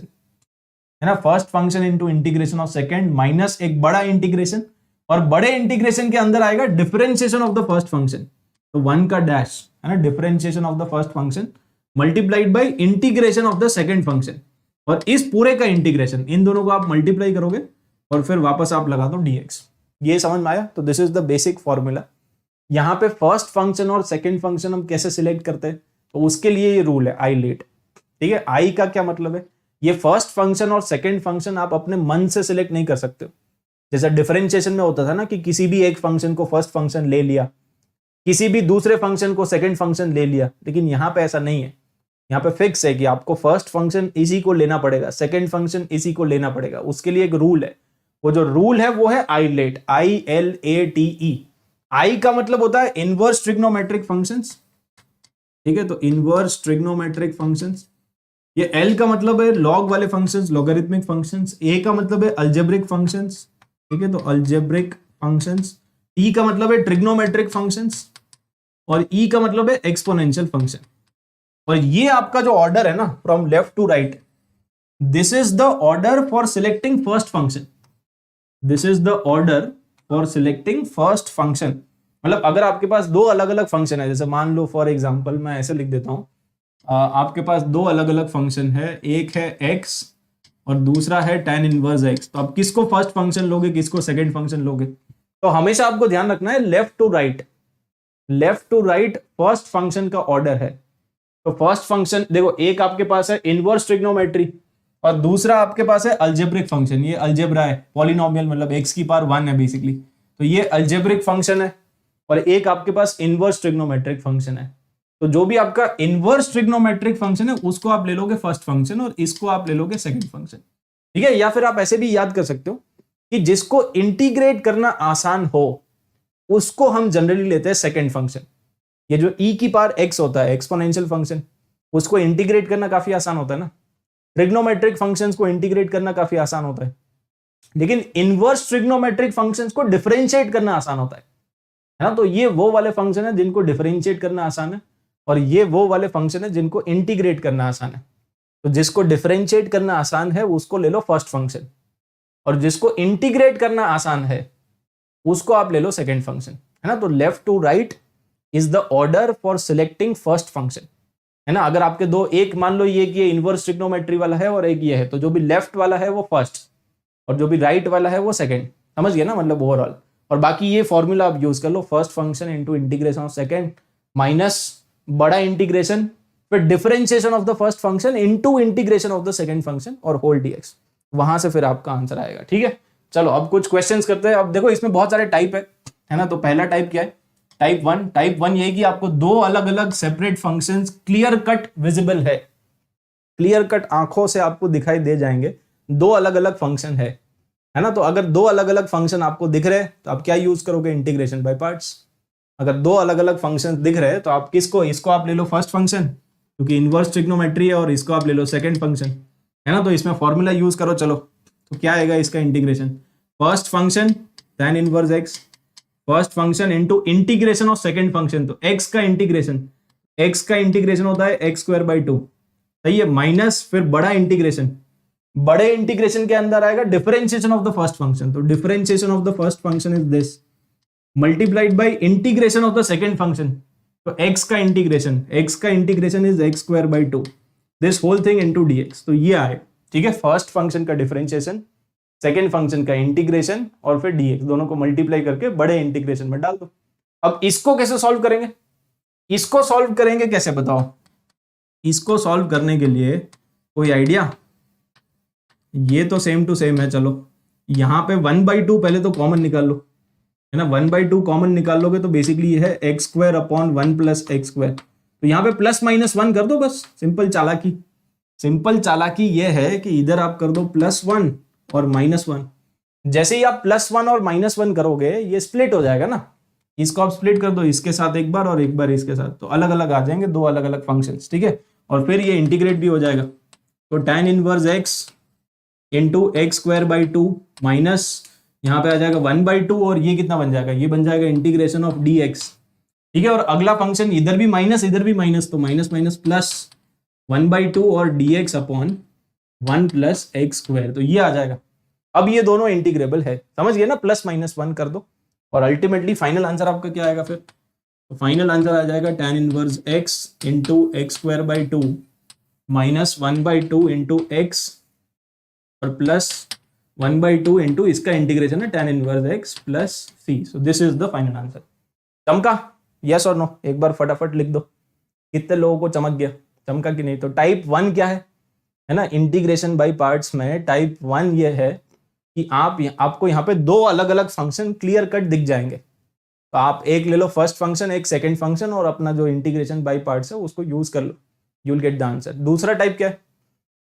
है ना। First function into integration of second minus एक बड़ा इंटीग्रेशन, और बड़े इंटीग्रेशन के अंदर आएगा differentiation of the first function, तो 1 का डैश, है ना, differentiation of the first function multiplied by integration of the second function, और इस पूरे का इंटीग्रेशन, इन दोनों को आप मल्टीप्लाई करोगे और फिर वापस आप लगा दो डीएक्स। ये समझ में आया? तो this is the basic formula. यहाँ पे फर्स्ट फंक्शन और सेकेंड फंक्शन हम कैसे सिलेक्ट करते हैं, तो उसके लिए ये रूल है आई लेट, ठीक है। आई का क्या मतलब है? ये फर्स्ट फंक्शन और सेकेंड फंक्शन आप अपने मन से सिलेक्ट नहीं कर सकते हो। जैसा डिफरेंशिएशन में होता था ना, कि किसी भी एक फंक्शन को फर्स्ट फंक्शन ले लिया, किसी भी दूसरे फंक्शन को सेकेंड फंक्शन ले लिया, लेकिन यहाँ पे ऐसा नहीं है। यहाँ पे फिक्स है कि आपको फर्स्ट फंक्शन इसी को लेना पड़ेगा, सेकेंड फंक्शन इसी को लेना पड़ेगा, उसके लिए एक रूल है। वो जो रूल है वो है आई लेट, ILATE। आई का मतलब होता है इनवर्स ट्रिग्नोमेट्रिक फंक्शंस, ठीक है। तो इनवर्स ट्रिग्नोमेट्रिक फंक्शंस। ये एल का मतलब है लॉग वाले फंक्शंस, लॉगरिथमिक फंक्शंस। ए का मतलब है अलजेब्रिक फंक्शंस, ठीक है, तो अलजेब्रिक फंक्शंस। टी का मतलब है ट्रिग्नोमेट्रिक फंक्शंस, और ई का मतलब है एक्सपोनेंशियल फंक्शन। और ये आपका जो ऑर्डर है ना, from left to right, this is the order for selecting first function. This is the order for selecting first function. मतलब अगर आपके पास दो अलग अलग फंक्शन है, जैसे मान लो फॉर एग्जांपल मैं ऐसे लिख देता हूं, आपके पास दो अलग अलग फंक्शन है, एक है x और दूसरा है tan इनवर्स x, तो आप किसको फर्स्ट फंक्शन लोगे, किसको सेकंड फंक्शन लोगे? तो हमेशा आपको ध्यान रखना है left to right, left to right first function का ऑर्डर है। तो फर्स्ट फंक्शन देखो, एक आपके पास है इनवर्स ट्रिग्नोमेट्री और दूसरा आपके पास है अलजेब्रिक फंक्शन। ये अलजेब्रा है, पॉलिनोमियल, मतलब x की पावर 1 है बेसिकली, तो ये अलजेब्रिक फंक्शन है। और एक आपके पास इनवर्स ट्रिग्नोमेट्रिक फंक्शन है। तो जो भी आपका इनवर्स ट्रिग्नोमेट्रिक फंक्शन है उसको आप ले लोगे फर्स्ट फंक्शन, और इसको आप ले लोगे सेकंड फंक्शन, ठीक है। या फिर आप ऐसे भी याद कर सकते हो कि जिसको इंटीग्रेट करना आसान हो उसको हम जनरली लेते हैं सेकंड फंक्शन। ये जो e की पावर x होता है, एक्सपोनेंशियल फंक्शन, उसको इंटीग्रेट करना काफी आसान होता है ना। ट्रिग्नोमेट्रिक फंक्शंस को इंटीग्रेट करना काफी आसान होता है, लेकिन इनवर्स ट्रिग्नोमेट्रिक फंक्शंस को डिफरेंशिएट करना आसान होता है ना। तो ये वो वाले फंक्शन है जिनको डिफरेंशिएट करना आसान है, और ये वो वाले फंक्शन है जिनको इंटीग्रेट करना आसान है। तो जिसको डिफरेंशिएट करना आसान है उसको ले लो फर्स्ट फंक्शन, और जिसको इंटीग्रेट करना आसान है उसको आप ले लो सेकंड फंक्शन, है ना। तो left to right is the order for selecting first function, है ना। अगर आपके दो, एक मान लो ये कि इनवर्स ट्रिग्नोमेट्री वाला है और एक ये है, तो जो भी लेफ्ट वाला है वो फर्स्ट और जो भी राइट वाला है वो सेकंड, समझ गए ना, मतलब ओवरऑल। और बाकी ये फॉर्मूला आप यूज कर लो, first function into integration of second minus बड़ा इंटीग्रेशन फिर differentiation of the first function into integration of the second function और होल डीएक्स, वहां से फिर आपका आंसर आएगा। ठीक है, चलो अब कुछ क्वेश्चंस करते हैं। अब देखो इसमें बहुत सारे टाइप है ना। तो पहला टाइप क्या है? टाइप वन ये कि आपको दो अलग अलग separate functions clear cut visible है, क्लियर कट आंखों से आपको दिखाई दे जाएंगे, दो अलग अलग फंक्शन है ना। तो अगर दो अलग अलग फंक्शन आपको दिख रहे हैं तो आप क्या यूज करोगे? Integration by parts. अगर दो अलग अलग फंक्शन दिख रहे हैं तो आप किसको, इसको आप ले लो फर्स्ट फंक्शन क्योंकि इनवर्स ट्रिग्नोमेट्री है, और इसको आप ले लो सेकंड फंक्शन, है ना। तो इसमें फॉर्मूला यूज करो। चलो तो क्या आएगा इसका integration? First function tan inverse x, first function into integration of second function. तो x का इंटीग्रेशन होता है x स्क्वायर बाई 2, सही है, माइनस फिर बड़ा इंटीग्रेशन, बड़े इंटीग्रेशन के अंदर आएगा differentiation of the first function. तो differentiation of the first function is this multiplied by integration of the second function. तो x का integration is x square by 2, this whole thing into dx। तो ये आए, ठीक है, फर्स्ट फंक्शन का differentiation, second function का इंटीग्रेशन और फिर dx, दोनों को मल्टीप्लाई करके बड़े इंटीग्रेशन में डाल दो। अब इसको कैसे सॉल्व करेंगे? इसको सॉल्व करेंगे कैसे बताओ? इसको सॉल्व करने के लिए कोई आइडिया? ये तो सेम टू सेम है। चलो यहाँ पे 1/2 पहले तो कॉमन निकाल लो, है ना। 1/2 कॉमन निकाल लोगे तो बेसिकली ये है x square upon 1 plus x square. तो यहाँ पे प्लस माइनस 1 कर दो, बस सिंपल चालाकी ये है कि इधर आप कर दो +1 और -1। जैसे ही आप +1 और -1 करोगे ये स्प्लिट हो जाएगा ना, इसको आप स्प्लिट कर दो, इसके साथ एक बार और एक बार इसके साथ, तो अलग अलग आ जाएंगे, दो अलग अलग फंक्शंस, ठीक है। और फिर ये इंटीग्रेट भी हो जाएगा। तो tan inverse x into x square by 2 minus यहाँ पे आ जाएगा 1/2, और ये कितना बन जाएगा? ये बन जाएगा इंटीग्रेशन ऑफ dx, ठीक है। और अगला फंक्शन इधर भी माइनस, तो माइनस माइनस प्लस 1/2 और dx upon 1 plus x square, तो ये आ जाएगा। अब ये दोनों इंटीग्रेबल है, समझ गए ना, +-1 कर दो और अल्टीमेटली फाइनल आंसर आपका क्या आएगा फिर? तो फाइनल आंसर आ जाएगा tan inverse x into x square by 2 minus 1/2 into x और प्लस 1/2 इंटू इसका इंटीग्रेशन है tan inverse x plus c। So this is the final answer. चमका? यस और नो? एक बार फटाफट लिख दो, कितने लोगों को चमक गया? चमका कि नहीं? तो टाइप 1 क्या है ना, इंटीग्रेशन बाय पार्ट्स में टाइप 1 ये है कि आपको यहाँ पे दो अलग अलग फंक्शन क्लियर कट दिख जाएंगे। तो आप एक ले लो फर्स्ट फंक्शन, एक सेकंड फंक्शन, और अपना जो इंटीग्रेशन बाय पार्ट्स है उसको यूज कर लो, you will get the answer. दूसरा टाइप क्या है?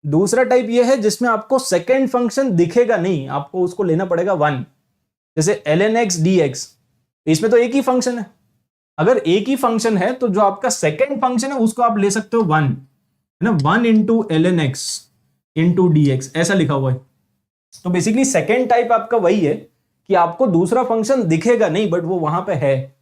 दूसरा टाइप ये है जिसमें आपको सेकंड फंक्शन दिखेगा नहीं, आपको उसको लेना पड़ेगा 1, जैसे ln x dx। इसमें तो एक ही फंक्शन है, अगर एक ही फंक्शन है तो जो आपका सेकंड फंक्शन है उसको आप ले सकते हो 1, है ना, 1 into ln x into dx, ऐसा लिखा हुआ है। तो बेसिकली सेकेंड टाइप आपका वही है कि आपको दूसरा फंक्शन दिखेगा नहीं, बट वो वहां पे है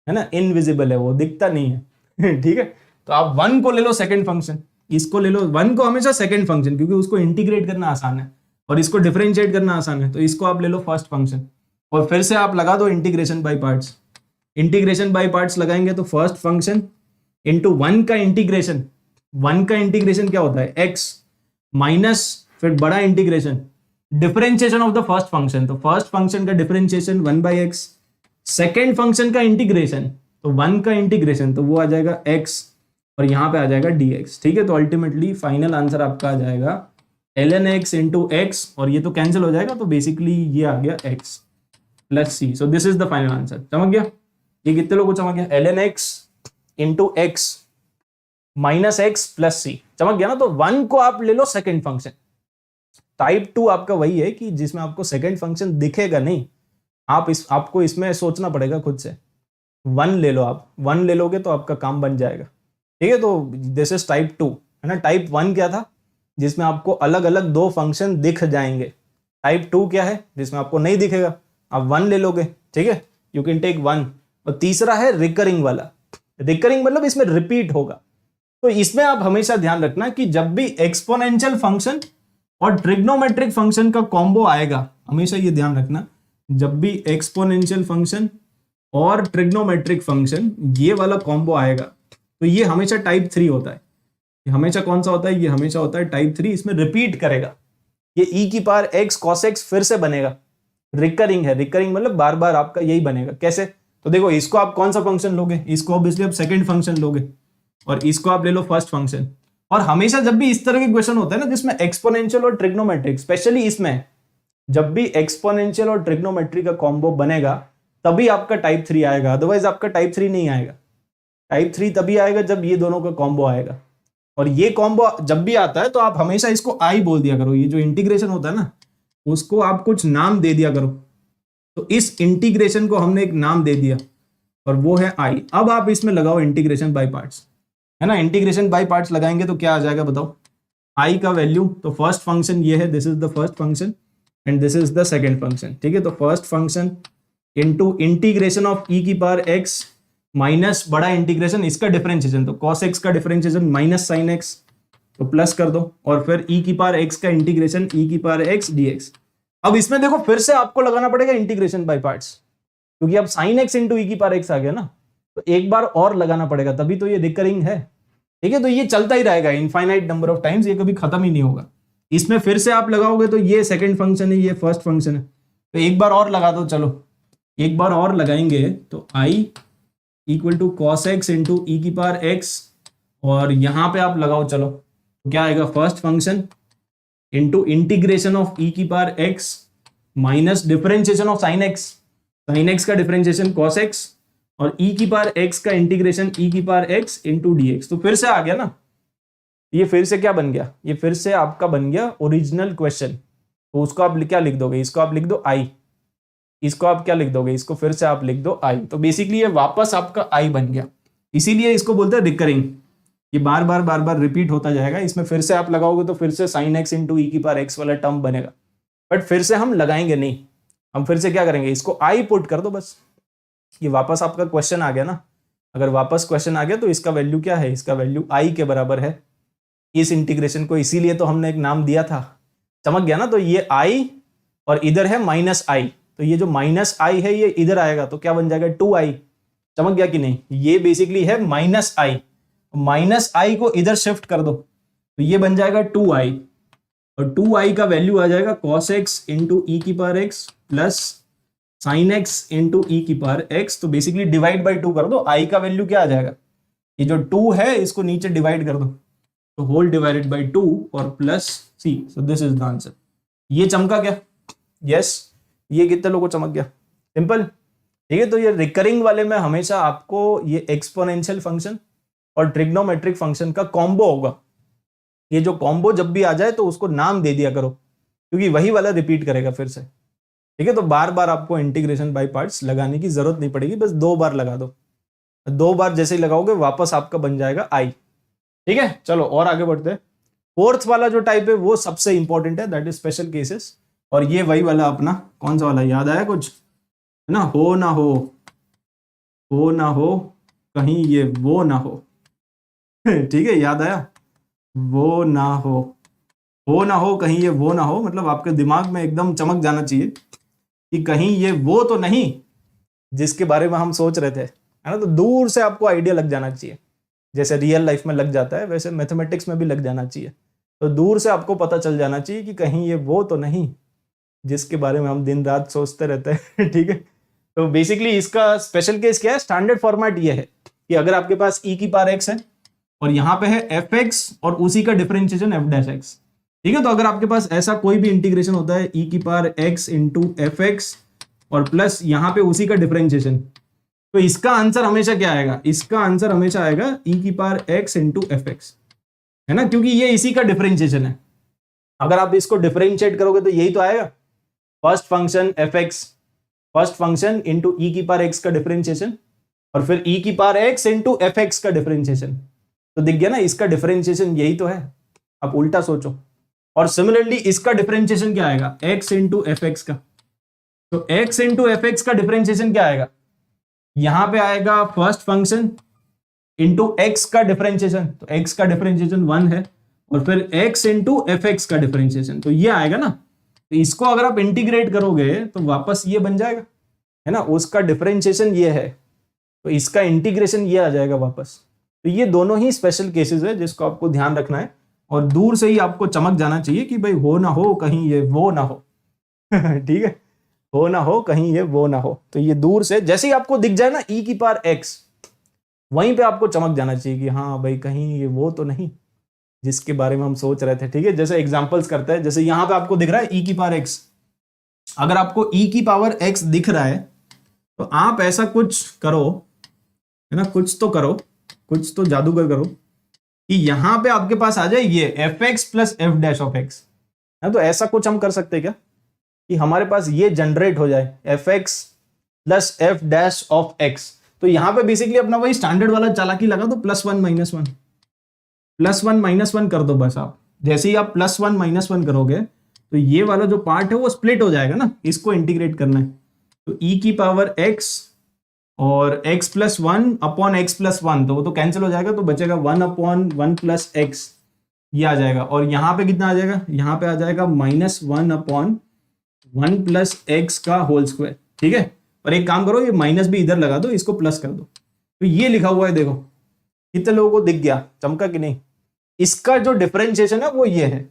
ना, इनविजिबल है, वो दिखता नहीं है ठीक है। तो आप 1 को ले लो सेकंड फंक्शन, इसको ले लो 1 को हमेशा सेकंड फंक्शन, क्योंकि उसको इंटीग्रेट करना आसान है और इसको डिफरेंशिएट करना आसान है, तो इसको आप ले लो फर्स्ट फंक्शन और फिर से आप लगा दो integration by parts. Integration by parts लगाएंगे तो फर्स्ट फंक्शन इंटू 1 का इंटीग्रेशन, 1 का इंटीग्रेशन क्या होता है? x माइनस फिर बड़ा integration differentiation of the first function, तो फर्स्ट फंक्शन का डिफरेंशिएशन 1/x, सेकेंड फंक्शन का इंटीग्रेशन तो 1 का इंटीग्रेशन तो वो आ जाएगा x और यहाँ पे आ जाएगा dx, ठीक है। तो अल्टीमेटली फाइनल आंसर आपका आ जाएगा ln x इंटू एक्स, और ये तो कैंसिल हो जाएगा, तो बेसिकली ये आ गया x plus c। So this is the final answer. चमक गया? ये कितने लोगों को चमक गया? ln x into x minus x plus c, चमक गया ना। तो 1 को आप ले लो सेकेंड फंक्शन। टाइप 2 आपका वही है कि जिसमें आपको सेकेंड फंक्शन दिखेगा नहीं, आपको इसमें सोचना पड़ेगा खुद से। 1 ले लो, आप 1 ले लोगे तो आपका काम बन जाएगा, ठीक है। तो दिस इज टाइप 2, है ना। टाइप 1 क्या था? जिसमें आपको अलग अलग दो फंक्शन दिख जाएंगे। टाइप 2 क्या है? जिसमें आपको नहीं दिखेगा, आप 1 ले लोगे, ठीक है, यू कैन टेक 1। और तीसरा है रिकरिंग वाला। रिकरिंग मतलब इसमें रिपीट होगा। तो इसमें आप हमेशा ध्यान रखना कि जब भी एक्सपोनेंशियल फंक्शन और ट्रिग्नोमेट्रिक फंक्शन का कॉम्बो आएगा, हमेशा ये ध्यान रखना, जब भी एक्सपोनेंशियल फंक्शन और ट्रिग्नोमेट्रिक फंक्शन ये वाला कॉम्बो आएगा तो ये हमेशा टाइप 3 होता है। ये हमेशा कौन सा होता है? ये हमेशा होता है टाइप 3। इसमें रिपीट करेगा, ये e की पावर x cos x फिर से बनेगा। रिकरिंग है, रिकरिंग मतलब बार बार आपका यही बनेगा। कैसे? तो देखो, इसको आप कौन सा फंक्शन लोगे? इसको ऑब्वियसली आप सेकंड फंक्शन लोगे, और इसको आप ले लो फर्स्ट फंक्शन। और हमेशा जब भी इस तरह के क्वेश्चन होते हैं ना जिसमें एक्सपोनेंशियल और ट्रिग्नोमेट्रिक, स्पेशली इसमें जब भी एक्सपोनेंशियल और ट्रिग्नोमेट्री का कॉम्बो बनेगा तभी आपका टाइप 3 आएगा, अदरवाइज आपका टाइप 3 नहीं आएगा। टाइप 3 तभी आएगा जब ये दोनों का कॉम्बो आएगा। और ये कॉम्बो जब भी आता है तो आप हमेशा इसको आई बोल दिया करो। ये जो इंटीग्रेशन होता है ना उसको आप कुछ नाम दे दिया करो। तो इस इंटीग्रेशन को हमने एक नाम दे दिया और वो है आई। अब आप इसमें लगाओ इंटीग्रेशन बाय पार्ट्स, है ना। इंटीग्रेशन बाय पार्ट्स लगाएंगे तो क्या आ जाएगा बताओ। आई का वैल्यू, तो फर्स्ट फंक्शन ये है, this is the first function and this is the second function, ठीक है। तो first function into integration of e की पावर एक्स माइनस बड़ा इंटीग्रेशन इसका डिफरेंशिएशन, तो कॉस एक्स का डिफरेंशिएशन माइनस साइन एक्स, तो प्लस कर दो, और फिर ई की पावर एक्स का इंटीग्रेशन ई की पावर एक्स डीएक्स। अब इसमें देखो फिर से आपको लगाना पड़ेगा इंटीग्रेशन बाय पार्ट्स, क्योंकि अब साइन एक्स इंटू ई की पावर एक्स आ गया ना, तो एक बार और लगाना पड़ेगा, तभी तो ये रिकरिंग है, ठीक है। तो ये चलता ही रहेगा इनफाइनाइट नंबर ऑफ टाइम्स, ये कभी खत्म ही नहीं होगा। इसमें फिर से आप लगाओगे तो ये सेकंड फंक्शन है, ये फर्स्ट फंक्शन है, तो एक बार और लगा दो। चलो एक बार और लगाएंगे तो I equal to cos x into e की पावर एक्स, और यहां पे आप लगाओ। चलो क्या आएगा, first function into integration of e की power x minus differentiation of sine x, sine x का डिफरेंशिएशन कॉस एक्स, और ई की पावर एक्स का इंटीग्रेशन ई की power x into D x. तो फिर से आ गया ना, ये फिर से क्या बन गया, ये फिर से आपका बन गया ओरिजिनल क्वेश्चन। तो उसको आप क्या लिख दोगे, इसको आप लिख दो आई, इसको आप क्या लिख दोगे, इसको फिर से आप लिख दो आई। तो बेसिकली ये वापस आपका आई बन गया, इसीलिए इसको बोलते हैं रिकरिंग। ये बार बार रिपीट होता जाएगा। इसमें फिर से आप लगाओगे तो फिर से साइन एक्स इंटू ई की पावर एक्स वाला टर्म बनेगा, बट फिर से हम लगाएंगे नहीं। हम फिर से क्या करेंगे, इसको आई पुट कर दो बस। ये वापस आपका क्वेश्चन आ गया ना, अगर वापस क्वेश्चन आ गया तो इसका वैल्यू क्या है, इसका वैल्यू आई के बराबर है इस इंटीग्रेशन को, इसीलिए तो हमने एक नाम दिया था। चमक गया ना। तो ये आई और इधर है माइनस आई, तो ये जो माइनस आई है ये इधर आएगा तो क्या बन जाएगा 2i। चमक गया कि नहीं, ये बेसिकली है माइनस आई, माइनस आई को इधर शिफ्ट कर दो तो ये बन जाएगा 2i, और 2i का वैल्यू आ जाएगा cos x इंटू ई की power x plus sine x into e की पावर एक्स। तो बेसिकली डिवाइड बाई 2 कर दो, i का वैल्यू क्या आ जाएगा, ये जो 2 है इसको नीचे डिवाइड कर दो, तो होल डिवाइडेड बाई 2 और plus C. So this is the answer. ये चमका क्या, यस ये कितने लोगों को चमक गया, सिंपल, ठीक है। तो ये रिकरिंग वाले में हमेशा आपको ये एक्सपोनेंशियल फंक्शन और ट्रिग्नोमेट्रिक फंक्शन का कॉम्बो होगा। ये जो कॉम्बो जब भी आ जाए तो उसको नाम दे दिया करो, क्योंकि वही वाला रिपीट करेगा फिर से, ठीक है। तो बार बार आपको इंटीग्रेशन बाय पार्ट्स लगाने की जरूरत नहीं पड़ेगी, बस 2 बार लगा दो। 2 बार जैसे ही लगाओगे वापस आपका बन जाएगा आई, ठीक है। चलो और आगे बढ़ते हैं। फोर्थ वाला जो टाइप है वो सबसे इंपॉर्टेंट है, दैट इज स्पेशल केसेस। और ये वही वाला अपना कौन सा वाला याद आया कुछ, है ना, हो ना हो कहीं ये वो ना हो ठीक है, याद आया, वो ना हो कहीं ये वो ना हो, मतलब आपके दिमाग में एकदम चमक जाना चाहिए कि कहीं ये वो तो नहीं जिसके बारे में हम सोच रहे थे, है ना। तो दूर से आपको आइडिया लग जाना चाहिए, जैसे रियल लाइफ में लग जाता है वैसे मैथमेटिक्स में भी लग जाना चाहिए। तो दूर से आपको पता चल जाना चाहिए कि कहीं ये वो तो नहीं जिसके बारे में हम दिन रात सोचते रहते हैं ठीक है। तो बेसिकली इसका स्पेशल केस क्या है, स्टैंडर्ड फॉर्मेट ये है कि अगर आपके पास ई की पावर एक्स है और यहाँ पे है एफ एक्स और उसी का डिफरेंशिएशन एफ डैश एक्स, ठीक है। तो अगर आपके पास ऐसा कोई भी इंटीग्रेशन होता है ई की power x into f x और प्लस यहाँ पे उसी का डिफरेंशिएशन, तो इसका आंसर हमेशा क्या आएगा, इसका आंसर हमेशा आएगा ई की power x into f x, है ना, क्योंकि ये इसी का डिफरेंशिएशन है। अगर आप इसको डिफरेंशिएट करोगे तो यही तो आएगा, first function f x, first function into e की पावर एक्स का डिफरेंशिएशन, और फिर ई की power x into f x का डिफरेंशिएशन। तो दिख गया ना, इसका डिफरेंशिएशन यही तो है। आप उल्टा सोचो। और सिमिलरली इसका डिफरेंशिएशन क्या आएगा, एक्स इंटू एफ एक्स का, तो एक्स इंटू एफ एक्स का डिफरेंशिएशन क्या आएगा, यहां पे आएगा फर्स्ट फंक्शन इंटू एक्स का डिफरेंशिएशन, तो एक्स का डिफरेंशिएशन 1 है, और फिर एक्स इंटू एफ एक्स का डिफरेंशिएशन, तो ये आएगा ना। तो इसको अगर आप इंटीग्रेट करोगे तो वापस ये बन जाएगा, है ना, उसका डिफरेंशिएशन ये है तो इसका इंटीग्रेशन ये आ जाएगा वापस। तो ये दोनों ही स्पेशल केसेस है जिसको आपको ध्यान रखना है, और दूर से ही आपको चमक जाना चाहिए कि भाई हो ना हो कहीं ये वो ना हो ठीक है, हो ना हो कहीं ये वो ना हो। तो ये दूर से जैसे ही आपको दिख जाए ना ई की पावर एक्स, वहीं पे आपको चमक जाना चाहिए कि हाँ भाई कहीं ये वो तो नहीं जिसके बारे में हम सोच रहे थे। ठीक है, जैसे एग्जांपल्स करते हैं, जैसे यहां पे आपको दिख रहा है ई की पावर एक्स। अगर आपको ई की पावर एक्स दिख रहा है तो आप ऐसा कुछ करो, है ना, कुछ तो करो, कुछ तो जादूगर करो कि यहां पे आपके पास आ जाए ये F x plus F dash of x. है तो ऐसा कुछ हम कर सकते हैं क्या कि हमारे पास ये जनरेट हो जाए F x plus F dash of x. तो यहां पे बेसिकली अपना वही स्टैंडर्ड वाला चालाकी लगा दो, +1 -1, +1 -1 कर दो बस। आप जैसे ही आप +1 -1 करोगे तो ये वाला जो पार्ट है वो स्प्लिट हो जाएगा ना, इसको इंटीग्रेट करना है। तो e की पावर x और x + 1 अपॉन x + 1, तो वो तो कैंसिल हो जाएगा, तो बचेगा 1 अपॉन 1 + x, ये आ जाएगा। और यहाँ पे कितना आ जाएगा, यहाँ पे आ जाएगा -1 अपॉन 1 + x का होल स्क्वायर। ठीक है, और एक काम करो, ये माइनस भी इधर लगा दो, इसको प्लस कर दो। तो ये लिखा हुआ है, देखो कितने लोगों को दिख गया, चमका कि नहीं। इसका जो डिफरेंशिएशन है वो ये है।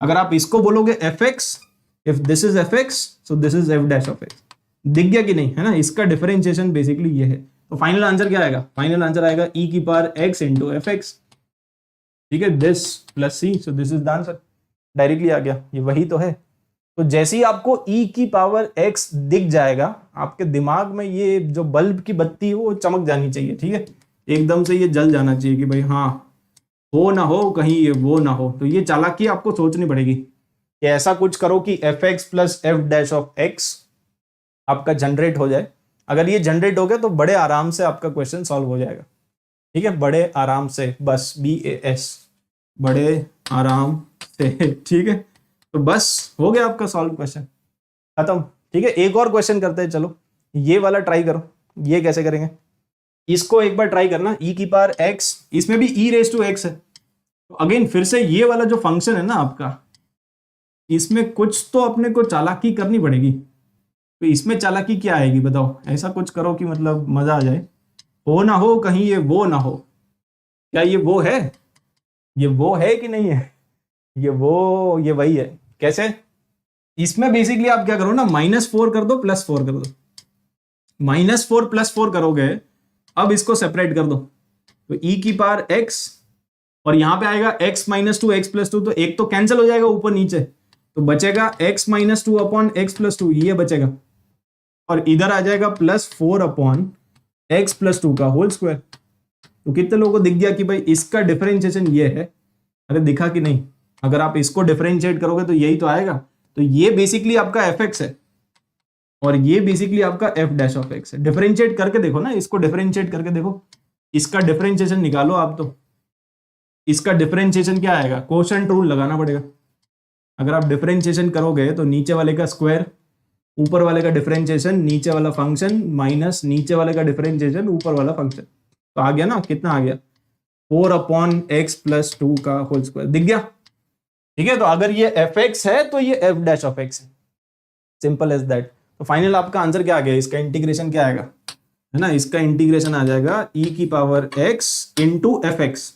अगर आप इसको बोलोगे F x, if this is F x so this is F dash of x, दिख गया कि नहीं, है ना। इसका डिफरेंशिएशन बेसिकली ये है। तो फाइनल आंसर क्या आएगा, फाइनल आंसर आएगा ई की power x into f x. ठीक है, this plus C, so this is the answer, directly आ गया, ये वही तो है। तो जैसे ही आपको e की पावर x दिख जाएगा, आपके दिमाग में ये जो बल्ब की बत्ती है वो चमक जानी चाहिए। ठीक है, एकदम से ये जल जाना चाहिए कि भाई हाँ, हो ना हो कहीं ये वो ना हो। तो ये चालाकी आपको सोचनी पड़ेगी कि ऐसा कुछ करो कि F x plus F dash of x आपका जनरेट हो जाए। अगर ये जनरेट हो गया तो बड़े आराम से आपका क्वेश्चन सॉल्व हो जाएगा। ठीक है, बड़े आराम से, बस BAS, बड़े आराम से। ठीक है, तो बस हो गया आपका सॉल्व, क्वेश्चन खत्म। ठीक है, एक और क्वेश्चन करते हैं, चलो ये वाला ट्राई करो। ये कैसे करेंगे, इसको एक बार ट्राई करना, e की पावर x, इसमें भी e⁻x है। तो अगेन फिर से ये वाला जो फंक्शन है ना आपका, इसमें कुछ तो अपने को चालाकी करनी पड़ेगी। तो इसमें चालाकी क्या आएगी बताओ, ऐसा कुछ करो कि मतलब मजा आ जाए, हो ना हो कहीं ये वो ना हो। क्या ये वो है, ये वो है कि नहीं है, ये वो, ये वही है। कैसे, इसमें बेसिकली आप क्या करो ना, -4 कर दो +4 कर दो। -4 +4 करोगे, अब इसको सेपरेट कर दो, तो e की पावर x और यहां पे आएगा x -2 x + 2, तो एक तो कैंसिल हो जाएगा ऊपर नीचे, तो बचेगा x -2 अपॉन x + 2, ये बचेगा। और इधर आ जाएगा +4 अपॉन x + 2 का होल स्क्वायर। तो कितने लोगों को दिख गया कि भाई इसका डिफरेंशिएशन ये है। अरे दिखा कि नहीं, अगर आप इसको डिफरेंशिएट करोगे तो यही तो आएगा। तो ये बेसिकली आपका एफ एक्स है और ये बेसिकली आपका एफ डैश ऑफ एक्स है। डिफरेंशिएट करके देखो ना, इसको डिफरेंशिएट करके देखो, इसका डिफरेंशिएशन निकालो आप। तो इसका डिफरेंशिएशन क्या आएगा, कोशेंट रूल लगाना पड़ेगा। अगर आप डिफरेंशिएशन करोगे तो नीचे वाले का स्क्वायर, ऊपर वाले का डिफरेंशिएशन, नीचे वाला फंक्शन माइनस नीचे वाले का डिफरेंशिएशन, ऊपर वाला फंक्शन। तो आ गया ना, कितना आ गया, 4 अपॉन x + 2 का होल स्क्वायर, दिख गया। ठीक है, तो अगर ये एफ एक्स है तो ये एफ डैश ऑफ एक्स है, सिंपल एज दैट। तो फाइनल आपका आंसर क्या आ गया, इसका इंटीग्रेशन क्या आएगा, है ना, इसका इंटीग्रेशन आ जाएगा e की power x into f x.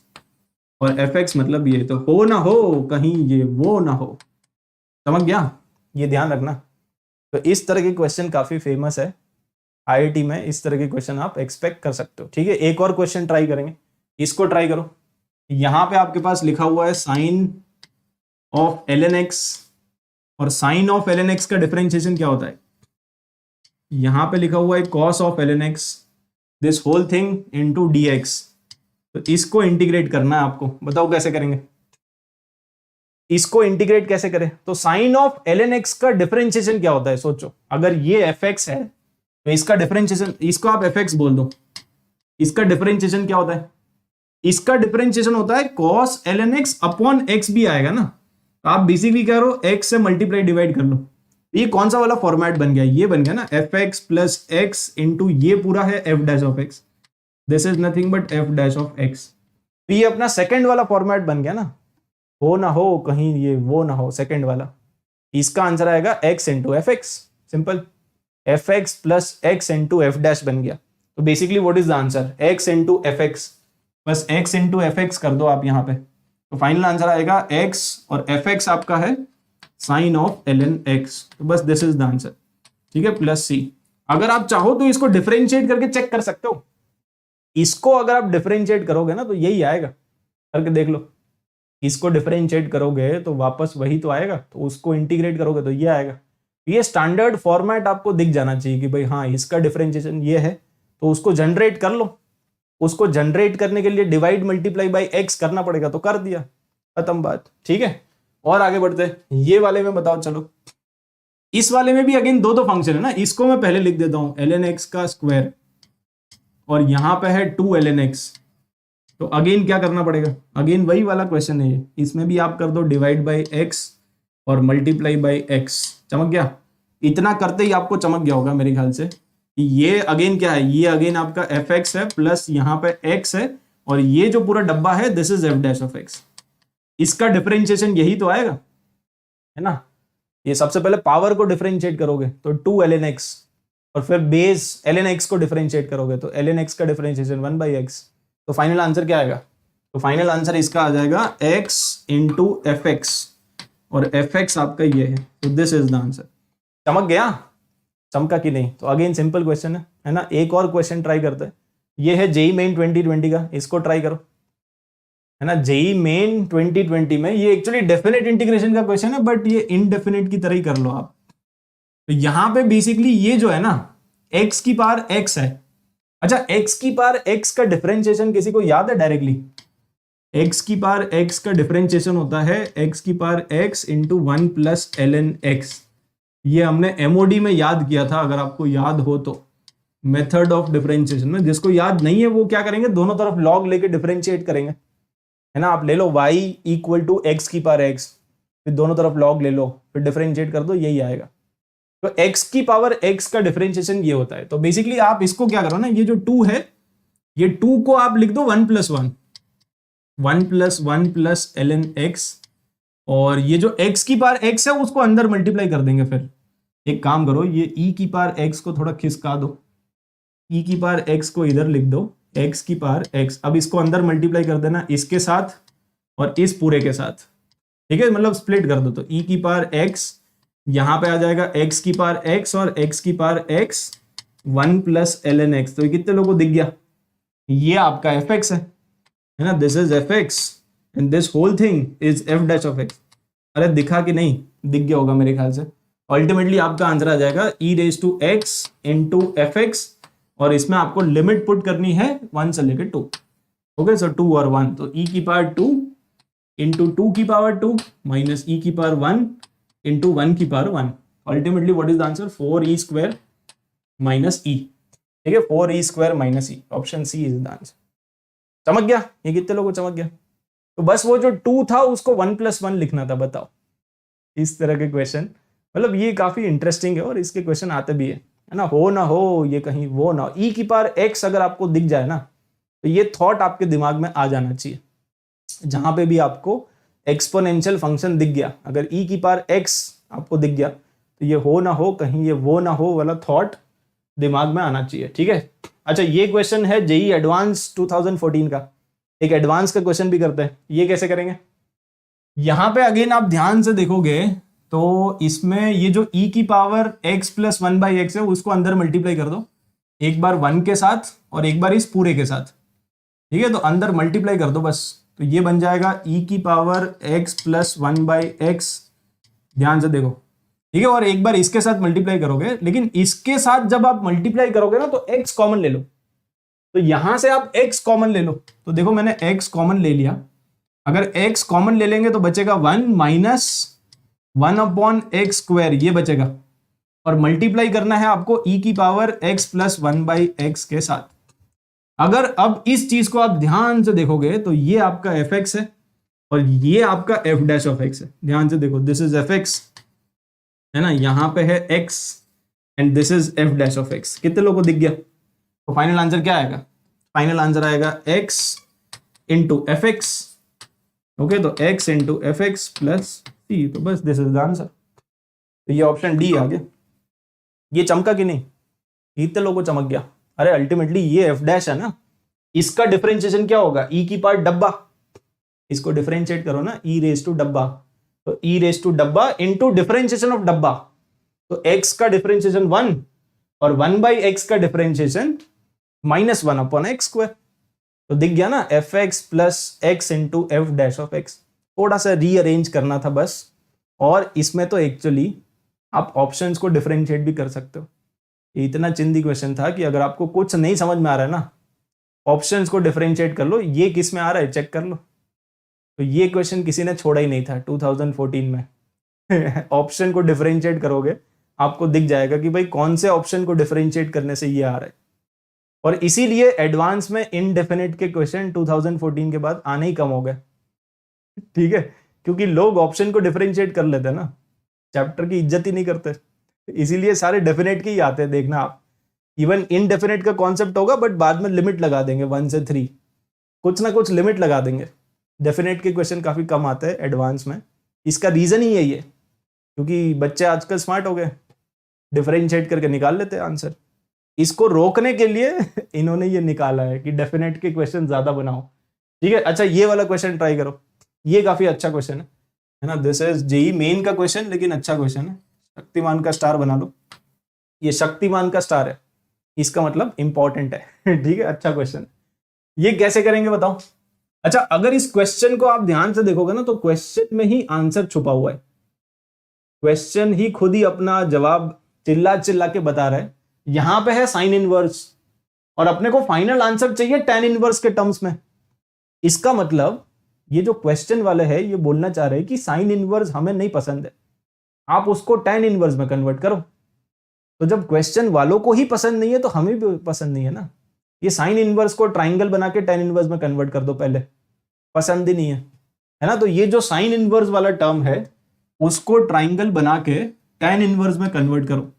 और एफ एक्स मतलब ये, तो हो ना हो कहीं ये वो ना हो, समझ गया, ये ध्यान रखना। तो इस तरह के क्वेश्चन काफी फेमस है IIT में, इस तरह के क्वेश्चन आप एक्सपेक्ट कर सकते हो। ठीक है, एक और क्वेश्चन ट्राई करेंगे, इसको ट्राई करो। यहां पे आपके पास लिखा हुआ है साइन ऑफ ln x, और साइन ऑफ ln x का डिफरेंशिएशन क्या होता है, यहां पे लिखा हुआ है cos of ln x, this whole thing into dx। तो इसको इंटीग्रेट करना है आपको, बताओ कैसे करेंगे, इसको इंटीग्रेट कैसे करें। तो साइन ऑफ ln x का डिफरेंशिएशन क्या होता है, सोचो, अगर ये एफ एक्स है तो इसका डिफरेंशिएशन, इसको आप एफ एक्स बोल दो, इसका डिफरेंशिएशन क्या होता है, इसका डिफरेंशिएशन होता है cos ln x upon x भी आएगा ना। तो आप बेसिकली क्या करो, x से मल्टीप्लाई डिवाइड कर लो। ये कौन सा वाला फॉर्मेट बन गया, ये बन गया ना, F x plus x into ये पूरा है F dash of x, this is nothing but F dash of x. तो ये अपना सेकंड वाला फॉर्मेट बन गया ना, हो ना हो कहीं ये वो ना हो, सेकंड वाला। इसका आंसर आएगा x into f x, simple, F x plus x into F dash बन गया। तो basically what is the answer, x into f x, बस x इंटू एफ एक्स कर दो आप यहाँ पे। तो फाइनल आंसर आएगा x और एफ एक्स आपका है साइन ऑफ ln x, तो बस दिस इज द आंसर। ठीक है, प्लस c। अगर आप चाहो तो इसको डिफरेंशिएट करके चेक कर सकते हो, इसको अगर आप डिफरेंशिएट करोगे ना तो यही आएगा, करके देख लो। इसको डिफरेंशिएट करोगे तो वापस वही तो आएगा, तो उसको इंटीग्रेट करोगे तो ये आएगा। ये स्टैंडर्ड फॉर्मेट आपको दिख जाना चाहिए कि भाई हाँ इसका डिफरेंशिएशन ये है, तो उसको जनरेट कर लो। उसको जनरेट करने के लिए डिवाइड मल्टीप्लाई बाय एक्स करना पड़ेगा, तो कर दिया, खत्म बात। ठीक है, और आगे बढ़ते हैं। ये वाले में बताओ चलो, इस वाले में भी अगेन दो फंक्शन है ना, इसको मैं पहले लिख देता हूं ln x का स्क्वायर, और यहां पे है 2 ln x। तो अगेन क्या करना पड़ेगा, अगेन वही वाला क्वेश्चन है ये, इसमें भी आप कर दो डिवाइड बाय x और मल्टीप्लाई बाय x। चमक गया, इतना करते ही आपको चमक गया होगा मेरे ख्याल से। ये अगेन क्या है, ये अगेन आपका fx है प्लस यहाँ पे x है, और ये जो पूरा डब्बा है this is f dash of x। इसका डिफरेंशिएशन यही तो आएगा, है ना। ये सबसे पहले पावर को डिफरेंशिएट करोगे तो 2 ln x, और फिर बेस ln x को डिफरेंशिएट करोगे तो ln x का डिफरेंशिएशन 1 बाई x। तो फाइनल आंसर क्या आएगा, तो फाइनल आंसर इसका आ जाएगा x इंटू एफ एक्स, और एफ एक्स आपका ये है, तो दिस इज द आंसर। चमक गया, चमका कि नहीं। तो अगेन सिंपल क्वेश्चन है ना। एक और क्वेश्चन ट्राई करते हैं, ये है जेई मेन 2020 का, इसको ट्राई करो, है ना। जेई मेन 2020 में ये एक्चुअली डेफिनेट इंटीग्रेशन का क्वेश्चन है, बट ये इनडेफिनेट की तरह ही कर लो आप। तो यहां पे बेसिकली ये जो है ना x की पावर x है। अच्छा, x की पावर x का डिफरेंशिएशन किसी को याद है डायरेक्टली? x की पावर x का डिफरेंशिएशन होता है x की power x into 1 plus ln x। ये हमने एमओडी में याद किया था, अगर आपको याद हो तो, मेथड ऑफ डिफरेंशिएशन में। जिसको याद नहीं है वो क्या करेंगे, दोनों तरफ लॉग लेके डिफरेंशिएट करेंगे, है ना। आप ले लो y इक्वल टू एक्स की पावर x, फिर दोनों तरफ लॉग ले लो, फिर डिफरेंशिएट कर दो, यही आएगा। तो x की पावर x का डिफरेंशिएशन ये होता है। तो बेसिकली आप इसको क्या करो ना, ये जो 2 है, ये 2 को आप लिख दो 1 plus 1, 1 plus 1 plus ln x, और ये जो x की पावर x है उसको अंदर मल्टीप्लाई कर देंगे। फिर एक काम करो, ये e की पावर x को थोड़ा खिसका दो, e की पावर x को इधर लिख दो, x की पावर x। अब इसको अंदर मल्टीप्लाई कर देना इसके साथ और इस पूरे के साथ, ठीक है, मतलब स्प्लिट कर दो। तो e की पावर x यहां पे आ जाएगा x की पावर x, और x की power x 1 plus ln x। तो कितने लोगों को दिख गया, ये आपका fx है ना। This is fx and this whole thing is f dash of x। अरे दिखा कि नहीं, दिख गया होगा मेरे ख्याल से। अल्टीमेटली आपका आंसर आ जाएगा e raise to x into fx, और इसमें आपको लिमिट पुट करनी है 1 से लेकर 2। ओके, सो 2 और 1, तो e की पावर 2 इंटू 2 की पावर 2 माइनस e की पावर 1 इंटू 1 की power 1। Ultimately what is the answer, 4e square minus e। ठीक है, 4e square minus e, option C is the answer. चमक गया, ये कितने लोगों को चमक गया? तो बस वो जो 2 था उसको 1 प्लस 1 लिखना था, बताओ। इस तरह के क्वेश्चन, मतलब ये काफी इंटरेस्टिंग है और इसके क्वेश्चन आते भी है ना। हो ना हो ये कहीं वो ना हो, e की पावर x अगर आपको दिख जाए ना, तो ये थॉट आपके दिमाग में आ जाना चाहिए। जहां पे भी आपको एक्सपोनेंशियल फंक्शन दिख गया, अगर e की पावर x आपको दिख गया, तो ये हो ना हो कहीं ये वो ना हो वाला थॉट दिमाग में आना चाहिए। ठीक है, अच्छा ये क्वेश्चन है जेई एडवांस 2014 का, एक एडवांस का क्वेश्चन भी करते हैं। ये कैसे करेंगे, यहां पे अगेन आप ध्यान से देखोगे तो इसमें ये जो e की power x plus 1 by x है उसको अंदर मल्टीप्लाई कर दो, एक बार 1 के साथ और एक बार इस पूरे के साथ। ठीक है, तो अंदर मल्टीप्लाई कर दो बस, तो ये बन जाएगा e की power x plus 1 by x. ध्यान से देखो, ठीक है, और एक बार इसके साथ मल्टीप्लाई करोगे, लेकिन इसके साथ जब आप मल्टीप्लाई करोगे ना तो x कॉमन ले लो। तो यहां से आप x कॉमन ले लो, तो देखो मैंने x कॉमन ले लिया। अगर x कॉमन ले लेंगे तो बचेगा 1 माइनस 1 अपॉन एक्स स्क्वायर, ये बचेगा, और मल्टीप्लाई करना है आपको e की power x plus 1 by x के साथ। अगर अब इस चीज को आप ध्यान से देखोगे तो ये आपका fx है और ये आपका f डैश ऑफ x है। ध्यान से देखो, दिस इज fx, है ना, यहां पे है x and this is f dash of x। कितने लोगों को दिख गया? तो फाइनल आंसर क्या आएगा? फाइनल आंसर आएगा x into f x. Okay, तो x into f x plus c, तो बस दिस इज द आंसर। तो ये ऑप्शन डी आ गया। ये चमका कि नहीं? इतने लोगों को चमक गया। अरे अल्टीमेटली ये एफ डैश है ना, इसका डिफरेंशिएशन क्या होगा? ई की पावर डब्बा, इसको डिफरेंशिएट करो ना, ई रेज टू डब्बा, तो ई रेज टू डब्बा इंटू डिफरेंशिएशन ऑफ डब्बा, तो x का डिफरेंशिएशन 1 और 1 बाई एक्स का डिफरेंशिएशन -1 अपॉन एक्स स्क्वायर। तो दिख गया ना, F x plus x into F dash of x. थोड़ा सा रीअरेंज करना था बस। और इसमें तो एक्चुअली आप ऑप्शंस को डिफरेंशिएट भी कर सकते हो। ये इतना चिंदी क्वेश्चन था कि अगर आपको कुछ नहीं समझ में आ रहा है ना, ऑप्शंस को डिफरेंशिएट कर लो, ये किस में आ रहा है चेक कर लो। तो ये क्वेश्चन किसी ने छोड़ा ही नहीं था 2014 में। ऑप्शन को डिफरेंशिएट करोगे, आपको दिख जाएगा कि भाई कौन से ऑप्शन को डिफरेंशिएट करने से ये आ रहा है। और इसीलिए एडवांस में इनडेफिनेट के क्वेश्चन 2014 के बाद आने ही कम हो गए। ठीक है, क्योंकि लोग ऑप्शन को डिफरेंशिएट कर लेते हैं ना, चैप्टर की इज्जत ही नहीं करते, इसीलिए सारे डेफिनेट के ही आते हैं। देखना आप, इवन इनडेफिनेट का कॉन्सेप्ट होगा बट बाद में लिमिट लगा देंगे 1 से 3, कुछ ना कुछ लिमिट लगा देंगे। डेफिनेट के क्वेश्चन काफी कम आते हैं एडवांस में। इसका रीजन ही यही है, क्योंकि बच्चे आजकल स्मार्ट हो गए, डिफरेंशिएट करके निकाल लेते हैं आंसर। इसको रोकने के लिए इन्होंने ये निकाला है कि डेफिनेट के क्वेश्चन ज्यादा बनाओ। ठीक है, अच्छा ये वाला क्वेश्चन ट्राई करो, ये काफी अच्छा क्वेश्चन है ना। दिस इज जेई मेन का क्वेश्चन, लेकिन अच्छा क्वेश्चन है। शक्तिमान का स्टार बना लो, ये शक्तिमान का स्टार है, इसका मतलब इंपॉर्टेंट है। ठीक है, अच्छा क्वेश्चन। ये कैसे करेंगे बताओ। अच्छा, अगर इस क्वेश्चन को आप ध्यान से देखोगे ना, तो क्वेश्चन में ही आंसर छुपा हुआ है। क्वेश्चन ही खुद ही अपना जवाब चिल्ला चिल्ला के बता रहा है। यहां पे है साइन इनवर्स, और अपने को फाइनल आंसर चाहिए tan इनवर्स के टर्म्स में। इसका मतलब ये जो क्वेश्चन वाले है ये बोलना चाह रहे हैं कि साइन इनवर्स हमें नहीं पसंद है, आप उसको tan इनवर्स में कन्वर्ट करो। तो जब क्वेश्चन वालों को ही पसंद नहीं है तो हमें भी पसंद नहीं है ना। ये साइन इनवर्स को ट्राइंगल बना के tan इनवर्स में कन्वर्ट कर दो, पहले पसंद ही नहीं है ना। तो ये जो साइन इनवर्स वाला टर्म है उसको ट्राइंगल बना के tan इनवर्स में कन्वर्ट करो।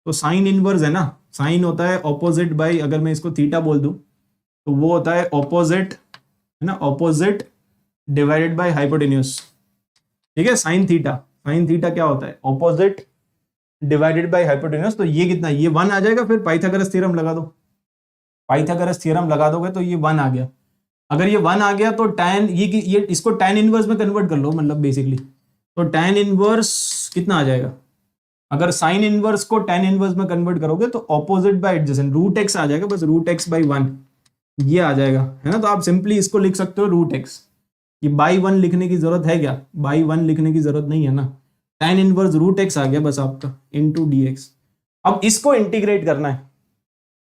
तो साइन इनवर्स है ना, साइन होता है ऑपोजिट बाय, अगर मैं इसको थीटा बोल दूं तो वो होता है ऑपोजिट, है ना, ऑपोजिट डिवाइडेड बाय हाइपोटेन्यूज। ठीक है, साइन थीटा, साइन थीटा क्या होता है, ऑपोजिट डिवाइडेड बाय हाइपोटेन्यूज। तो ये कितना, ये 1 आ जाएगा। फिर पाइथागोरस थ्योरम लगा दो, पाइथागोरस थ्योरम लगा दोगे तो ये 1 आ गया। अगर ये 1 आ गया तो tan, ये इसको tan इनवर्स में कन्वर्ट कर लो, मतलब बेसिकली। तो tan इनवर्स कितना आ जाएगा, अगर साइन इनवर्स को tan इनवर्स में कन्वर्ट करोगे तो opposite by adjacent, root x आ जाएगा, बस रूट एक्स बाई 1 ये आ जाएगा, है ना। तो आप सिंपली इसको लिख सकते हो रूट एक्स। ये बाई 1 लिखने की जरूरत है क्या, बाई 1 लिखने की जरूरत नहीं है ना। tan इनवर्स रूट एक्स आ गया बस आपका, इंटू डी एक्स। अब इसको इंटीग्रेट करना है,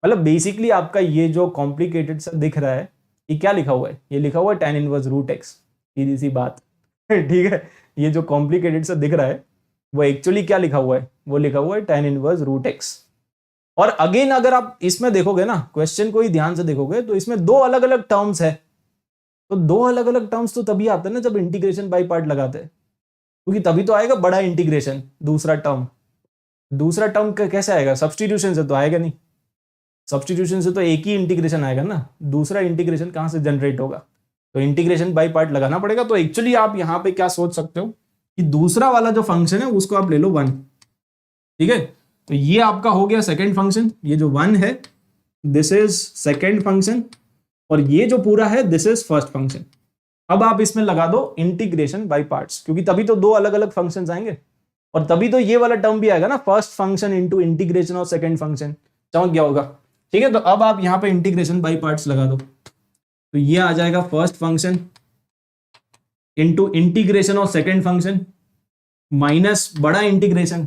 मतलब बेसिकली आपका ये जो कॉम्प्लिकेटेड सा दिख रहा है, ये क्या लिखा हुआ है, ये लिखा हुआ है tan इनवर्स रूट एक्स, सीधी सी बात। ठीक है, ये जो कॉम्प्लिकेटेड सा दिख रहा है वो एक्चुअली क्या लिखा हुआ है, वो लिखा हुआ है tan इनवर्स रूट एक्स। और अगेन अगर आप इसमें देखोगे ना, क्वेश्चन को ही ध्यान से देखोगे तो इसमें 2 अलग अलग टर्म्स है। तो 2 अलग अलग टर्म्स तो तभी आते हैं ना जब इंटीग्रेशन बाय पार्ट लगाते हैं, क्योंकि तभी तो आएगा बड़ा इंटीग्रेशन। दूसरा टर्म कैसे आएगा, सब्सटीट्यूशन से तो आएगा नहीं, सब्सटीट्यूशन से तो एक ही इंटीग्रेशन आएगा ना, दूसरा इंटीग्रेशन कहां से जनरेट होगा। तो इंटीग्रेशन बाय पार्ट लगाना पड़ेगा। तो एक्चुअली आप यहां पे क्या सोच सकते हो कि दूसरा वाला जो फंक्शन है उसको आप ले लो 1। ठीक है, तो ये आपका हो गया सेकंड फंक्शन, ये जो 1 है दिस इज सेकंड फंक्शन, और ये जो पूरा है दिस इज फर्स्ट फंक्शन। अब आप इसमें लगा दो इंटीग्रेशन बाय पार्ट्स, क्योंकि तभी तो 2 अलग अलग फंक्शंस आएंगे, और तभी तो ये वाला टर्म भी आएगा ना, first function into integration of second function. चमक गया होगा। ठीक है, तो अब आप यहां पे इंटीग्रेशन बाय पार्ट्स लगा दो, तो ये आ जाएगा first function into integration of second function minus बड़ा इंटीग्रेशन,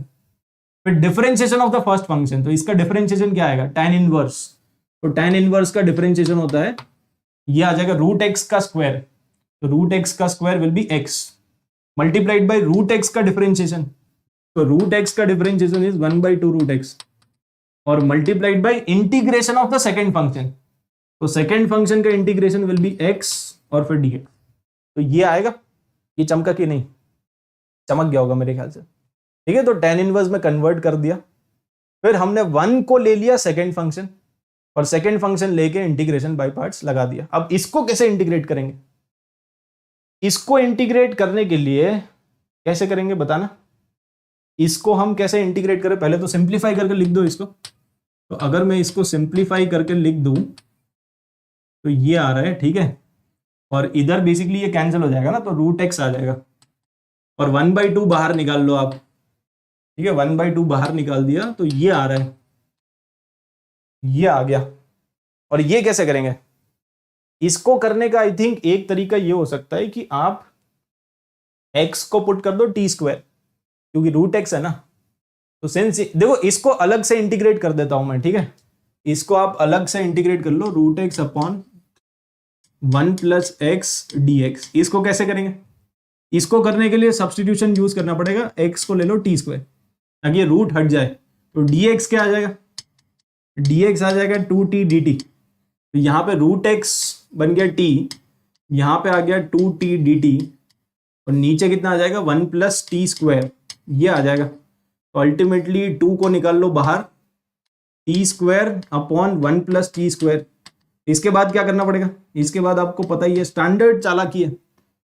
फिर differentiation of the first function. तो इसका डिफरेंशिएशन क्या आएगा, tan इनवर्स। तो tan इनवर्स का डिफरेंशिएशन होता है, ये आ जाएगा रूट एक्स का स्क्वायर। तो रूट एक्स का square will be x multiplied by root x का डिफरेंशिएशन। तो रूट एक्स का डिफरेंशिएशन इज 1/2 रूट एक्स, और multiplied by integration of the second function. तो सेकंड फंक्शन का इंटीग्रेशन विल बी एक्स और फिर dx। तो ये आएगा, ये चमका कि नहीं, चमक गया होगा मेरे ख्याल से। ठीक है, तो tan इनवर्स में कन्वर्ट कर दिया, फिर हमने 1 को ले लिया सेकंड फंक्शन, और सेकंड फंक्शन लेके इंटीग्रेशन बाय पार्ट्स लगा दिया। अब इसको कैसे इंटीग्रेट करेंगे, इसको इंटीग्रेट करने के लिए कैसे करेंगे बताना। इसको हम कैसे इंटीग्रेट करें, पहले तो सिंप्लीफाई करके लिख दो इसको। तो अगर मैं इसको सिंप्लीफाई करके लिख दूं तो ये आ रहा है, ठीक है, और इधर बेसिकली ये कैंसिल हो जाएगा ना, तो रूट एक्स आ जाएगा, और 1/2 बाहर निकाल लो आप। ठीक है, 1/2 बाहर निकाल दिया तो ये आ रहा है, ये आ गया। और ये कैसे करेंगे, इसको करने का आई थिंक एक तरीका ये हो सकता है कि आप x को पुट कर दो टी स्क्वायर, क्योंकि रूट एक्स है ना। तो सिंस देखो इसको अलग से इंटीग्रेट कर देता हूं मैं, ठीक है, इसको आप अलग से इंटीग्रेट कर लो, root x upon 1 plus x d x. इसको कैसे करेंगे? इसको करने के लिए सब्सटीट्यूशन यूज करना पड़ेगा, x को ले लो टी स्क्वायर ताकि ये रूट हट जाए। तो dx क्या आ जाएगा? dx आ जाएगा 2t dt। तो यहाँ पे रूट एक्स बन गया t, यहाँ पे आ गया 2t dt, और नीचे कितना आ जाएगा 1 प्लस टी स्क्वायर, ये आ जाएगा। तो अल्टीमेटली 2 को निकाल लो बाहर, T square upon 1 plus T square. इसके बाद क्या करना पड़ेगा? इसके बाद आपको पता ही है, स्टैंडर्ड चालाकी है,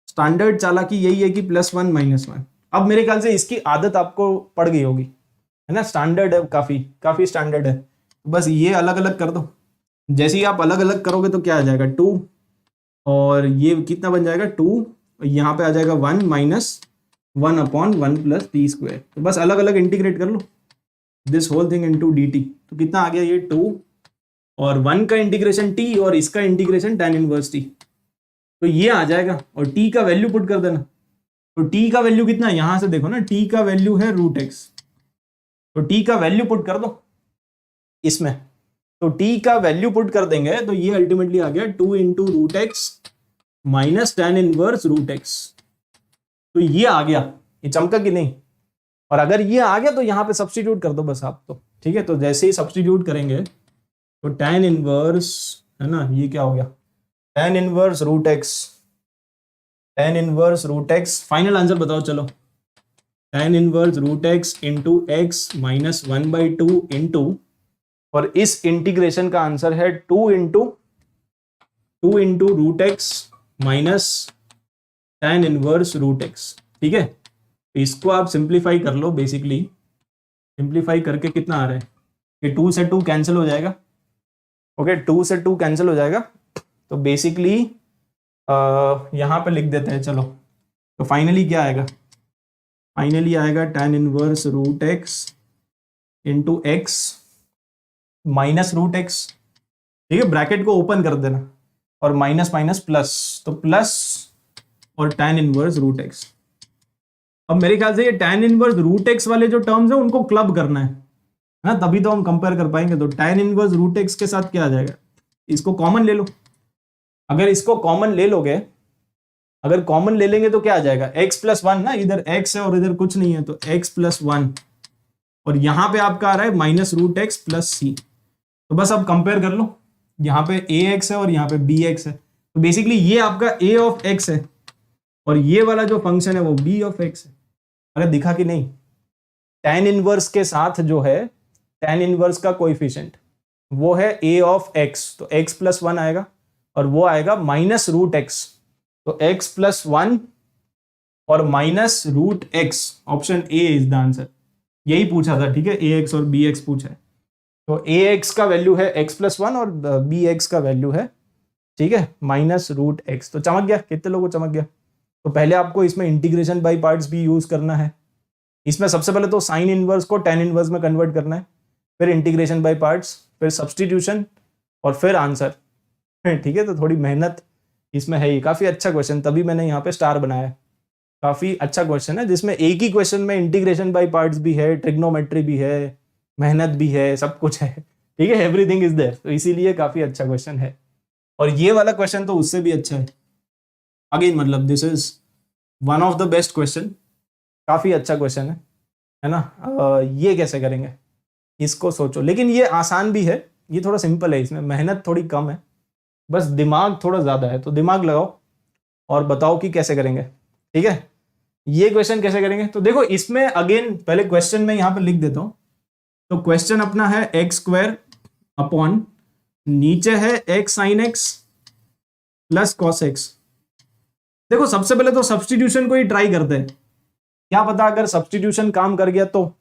स्टैंडर्ड चालाकी यही है कि +1 -1। अब मेरे ख्याल से इसकी आदत आपको पड़ गई होगी, है ना, स्टैंडर्ड है, काफी स्टैंडर्ड है। बस ये अलग अलग कर दो, जैसे ही आप अलग अलग करोगे तो क्या आ जाएगा 2, और ये कितना बन जाएगा 2, यहाँ पे आ जाएगा 1 -1 अपॉन 1 प्लस टी स्क्वायर। तो बस अलग अलग इंटीग्रेट कर लो this whole thing into dt। तो कितना आ गया ये 2, और 1 का इंटीग्रेशन t और इसका इंटीग्रेशन tan इनवर्स t, तो ये आ जाएगा। और t का वैल्यू पुट कर देना। तो t का वैल्यू कितना है? यहां से देखो ना, t का वैल्यू है रूट एक्स, तो t का वैल्यू पुट कर दो इसमें। तो t का वैल्यू पुट कर देंगे तो ये अल्टीमेटली आ गया 2 into root x minus tan inverse root x. तो ये आ गया, ये चमका कि नहीं? और अगर ये आ गया तो यहाँ पे सब्स्टिट्यूट कर दो बस आप, तो ठीक है। तो जैसे ही सब्स्टिट्यूट करेंगे तो tan इनवर्स, है ना, ये क्या हो गया tan inverse root x, tan inverse root x, final answer बताओ चलो। tan inverse root x into x minus 1/2 into, और इस इंटीग्रेशन का आंसर है 2 into root x minus tan inverse root x, ठीक है। तो इसको आप सिंप्लीफाई कर लो, बेसिकली सिंप्लीफाई करके कितना आ रहा है कि 2 से 2 कैंसिल हो जाएगा, ओके, 2 से 2 कैंसिल हो जाएगा। तो बेसिकली यहाँ पे लिख देते हैं चलो। तो फाइनली क्या आएगा? फाइनली आएगा tan inverse root x into x minus root x, ठीक है, ब्रैकेट को ओपन कर देना, और माइनस माइनस प्लस, तो प्लस और tan इनवर्स रूट एक्स। अब मेरे ख्याल से ये tan इनवर्स रूट एक्स वाले जो टर्म्स है उनको क्लब करना है ना, तभी तो हम कंपेयर कर पाएंगे। तो tan इनवर्स रूट एक्स के साथ क्या आ जाएगा? इसको कॉमन ले लो। अगर इसको कॉमन ले लोगे, अगर कॉमन ले लेंगे तो क्या आ जाएगा? x + 1 ना, इधर x है और इधर कुछ नहीं है, तो x + 1, और यहाँ पे आपका आ रहा है minus root x plus c. तो बस अब कंपेयर कर लो, यहाँ पे ax है और यहाँ पे bx है। तो बेसिकली ये आपका a ऑफ x है, और ये वाला जो फंक्शन है वो b ऑफ x है। अरे दिखा कि नहीं? tan इनवर्स के साथ जो है tan इनवर्स का कोएफिशिएंट वो है a ऑफ x, तो x + 1 आएगा, और वो आएगा माइनस रूट एक्स, तो x + 1 और minus root x, option A is the answer. यही पूछा था, ठीक है, ax और bx पूछा है। तो ax का वैल्यू है x + 1 और bx का वैल्यू है, ठीक है, माइनस रूट एक्स। तो चमक गया? कितने लोगों को चमक गया? तो पहले आपको इसमें इंटीग्रेशन बाय पार्ट्स भी यूज करना है। इसमें सबसे पहले तो साइन इनवर्स को tan इनवर्स में कन्वर्ट करना है, फिर इंटीग्रेशन बाय पार्ट्स, फिर सब्सटीट्यूशन, और फिर आंसर, ठीक है। तो थोड़ी मेहनत इसमें है। ये काफी अच्छा क्वेश्चन, तभी मैंने यहाँ पे स्टार बनाया। काफी अच्छा क्वेश्चन है, जिसमें एक ही क्वेश्चन में इंटीग्रेशन बाय पार्ट्स भी है, ट्रिग्नोमेट्री भी है, मेहनत भी है, सब कुछ है, ठीक है, एवरीथिंग इज देयर। तो इसीलिए काफी अच्छा क्वेश्चन है। और ये वाला क्वेश्चन तो उससे भी अच्छा है। अगेन मतलब this is one of the best question, काफी अच्छा क्वेश्चन है ना। ये कैसे करेंगे इसको सोचो, लेकिन ये आसान भी है, ये थोड़ा सिंपल है, इसमें मेहनत थोड़ी कम है, बस दिमाग थोड़ा ज्यादा है। तो दिमाग लगाओ और बताओ कि कैसे करेंगे, ठीक है। ये क्वेश्चन कैसे करेंगे? तो देखो इसमें अगेन पहले क्वेश्चन में यहां पर लिख देता हूं। तो क्वेश्चन अपना है x² अपॉन, नीचे है x sin x plus cos x। देखो सबसे पहले तो सब्सटीट्यूशन को ही ट्राई करते हैं, क्या पता अगर सब्सटीट्यूशन काम कर गया तो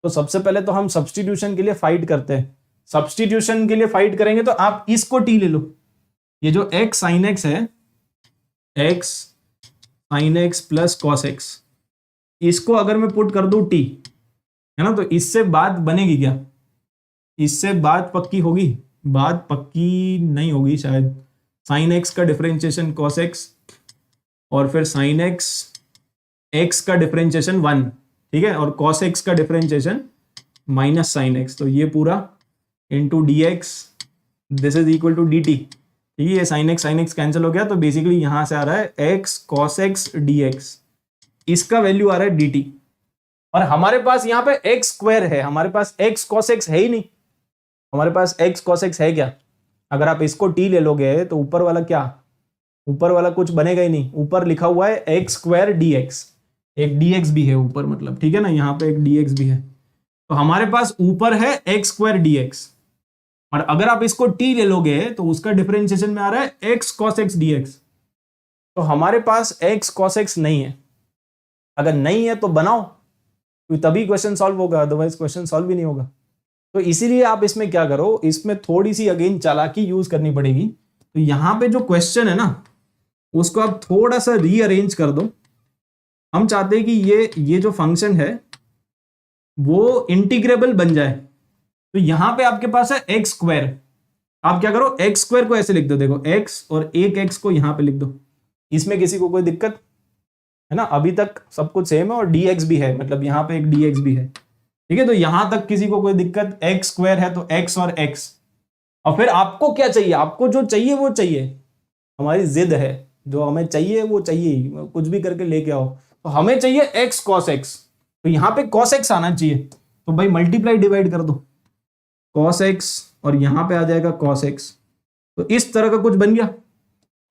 सबसे पहले तो हम सब्सटीट्यूशन के लिए फाइट करते हैं। सब्सटीट्यूशन के लिए फाइट करेंगे तो आप इसको t ले लो, ये जो x sin x है, x sin x plus cos x, इसको अगर मैं पुट कर दूं t, है ना, तो इससे बात बनेगी क्या? इससे बात पक्की होगी? बात पक्की नहीं होगी शायद, साइन एक्स का डिफरेंशिएशन कॉस एक्स, और फिर साइन एक्स एक्स का डिफरेंशिएशन 1, ठीक है, और कॉस एक्स का डिफरेंशिएशन माइनस साइन एक्स, तो ये पूरा into D x, this is equal to D t, ठीक है। ये साइन एक्स कैंसिल हो गया, तो बेसिकली यहां से आ रहा है x cos x d x, इसका वैल्यू आ रहा है डी टी। और हमारे पास यहाँ पे एक्स स्क्वायर है, हमारे पास एक्स कॉस एक्स है ही नहीं, हमारे पास एक्स कॉस एक्स है क्या? अगर आप इसको टी ले लोगे तो ऊपर वाला क्या, ऊपर वाला कुछ बनेगा ही नहीं। ऊपर लिखा हुआ है एक्स स्क्वायर डी एक्स, एक डी एक्स भी है ऊपर, मतलब ठीक है ना, यहाँ पे एक डी एक्स भी है, तो हमारे पास ऊपर है एक्स स्क्वायर डी एक्स। और अगर आप इसको टी ले लोगे तो उसका डिफरेंशिएशन में आ रहा है x cos x d x, तो हमारे पास एक्स कॉस एक्स नहीं है। अगर नहीं है तो बनाओ, तो तभी क्वेश्चन सॉल्व होगा, अदरवाइज क्वेश्चन सॉल्व भी नहीं होगा। तो इसीलिए आप इसमें क्या करो, इसमें थोड़ी सी अगेन चालाकी यूज करनी पड़ेगी। तो यहां पे जो क्वेश्चन है ना, उसको आप थोड़ा सा रीअरेंज कर दो। हम चाहते हैं कि ये जो फंक्शन है वो इंटीग्रेबल बन जाए। तो यहां पे आपके पास है एक्स स्क्वायर, आप क्या करो, एक्स स्क्वायर को ऐसे लिख दो, देखो एक्स और एक एक्स को यहां पे लिख दो। इसमें किसी को कोई दिक्कत है ना? अभी तक सब कुछ सेम है और dx भी है, मतलब यहाँ पे एक dx भी है, ठीक है। तो यहां तक किसी को कोई दिक्कत, एक्स स्क्वायर है तो x और x, और फिर आपको क्या चाहिए, आपको जो चाहिए वो चाहिए, हमारी जिद है, जो हमें चाहिए वो चाहिए ही, कुछ भी करके लेके आओ। तो हमें चाहिए x cos x, तो यहाँ पे cos x आना चाहिए, तो भाई मल्टीप्लाई डिवाइड कर दो, cos x और यहाँ पे आ जाएगा cos x, तो इस तरह का कुछ बन गया।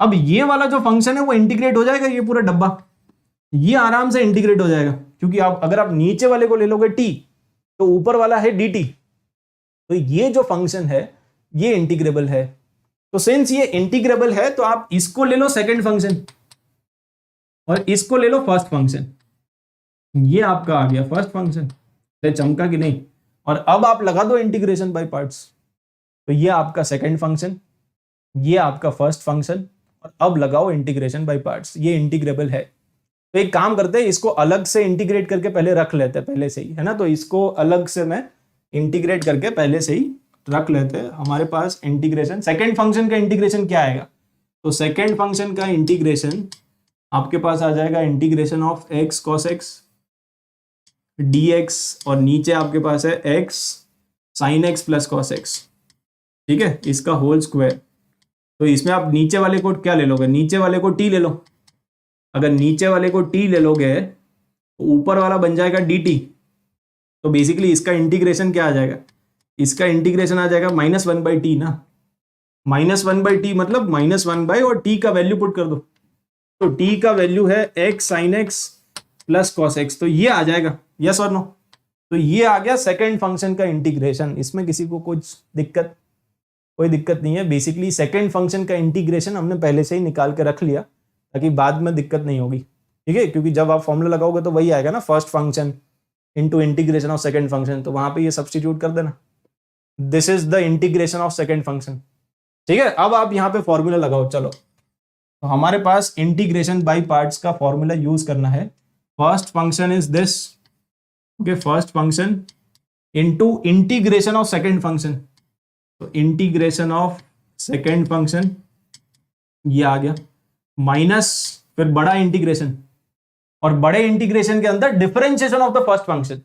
अब ये वाला जो फंक्शन है वो इंटीग्रेट हो जाएगा, ये पूरा डब्बा ये आराम से इंटीग्रेट हो जाएगा, क्योंकि आप अगर आप नीचे वाले को ले लोगे t, तो ऊपर वाला है dt, तो ये जो फंक्शन है ये इंटीग्रेबल है। तो सिंस ये इंटीग्रेबल है तो आप इसको ले लो सेकंड फंक्शन और इसको ले लो फर्स्ट फंक्शन, ये आपका आ गया फर्स्ट फंक्शन, चमका कि नहीं। और अब आप लगा दो इंटीग्रेशन बाय पार्ट्स, तो ये आपका सेकंड फंक्शन, ये आपका फर्स्ट फंक्शन, और अब लगाओ इंटीग्रेशन बाय पार्ट्स, ये इंटीग्रेबल है। तो एक काम करते हैं, इसको अलग से इंटीग्रेट करके पहले रख लेते हैं, पहले से ही, है ना। तो इसको अलग से मैं इंटीग्रेट करके पहले से ही रख लेते हैं। हमारे पास इंटीग्रेशन, सेकंड फंक्शन का इंटीग्रेशन क्या आएगा, तो सेकंड फंक्शन का इंटीग्रेशन आपके पास आ जाएगा integration of x cos x dx, और नीचे आपके पास है x sign x plus cos x, ठीक है, इसका होल स्क्वायर। तो इसमें आप नीचे वाले को क्या ले लोगे, नीचे वाले को t ले लो। अगर नीचे वाले को t ले लोगे तो ऊपर वाला बन जाएगा dt, तो बेसिकली इसका इंटीग्रेशन क्या आ जाएगा, इसका इंटीग्रेशन आ जाएगा -1/t ना, -1/t मतलब -1 और t का वैल्यू पुट कर दो, तो t का वैल्यू है x sign x plus cos x, तो ये आ जाएगा, यस और नो। तो ये आ गया सेकंड फंक्शन का इंटीग्रेशन। इसमें किसी को कुछ दिक्कत, कोई दिक्कत नहीं है। बेसिकली सेकंड फंक्शन का इंटीग्रेशन हमने पहले से ही निकाल के रख लिया ताकि बाद में दिक्कत नहीं होगी, ठीक है, क्योंकि जब आप फॉर्मूला लगाओगे तो वही आएगा ना, first function into integration of second function, तो वहां पे ये सब्स्टिट्यूट कर देना, this is the integration of second function, ठीक है। अब आप यहाँ पे फॉर्मूला लगाओ, चलो। तो हमारे पास इंटीग्रेशन बाय पार्ट्स का फॉर्मूला यूज करना है। First function is this, okay, first function into integration of second function, तो इंटीग्रेशन ऑफ सेकंड फंक्शन ये आ गया, माइनस फिर बड़ा इंटीग्रेशन, और बड़े इंटीग्रेशन के अंदर differentiation of the first function,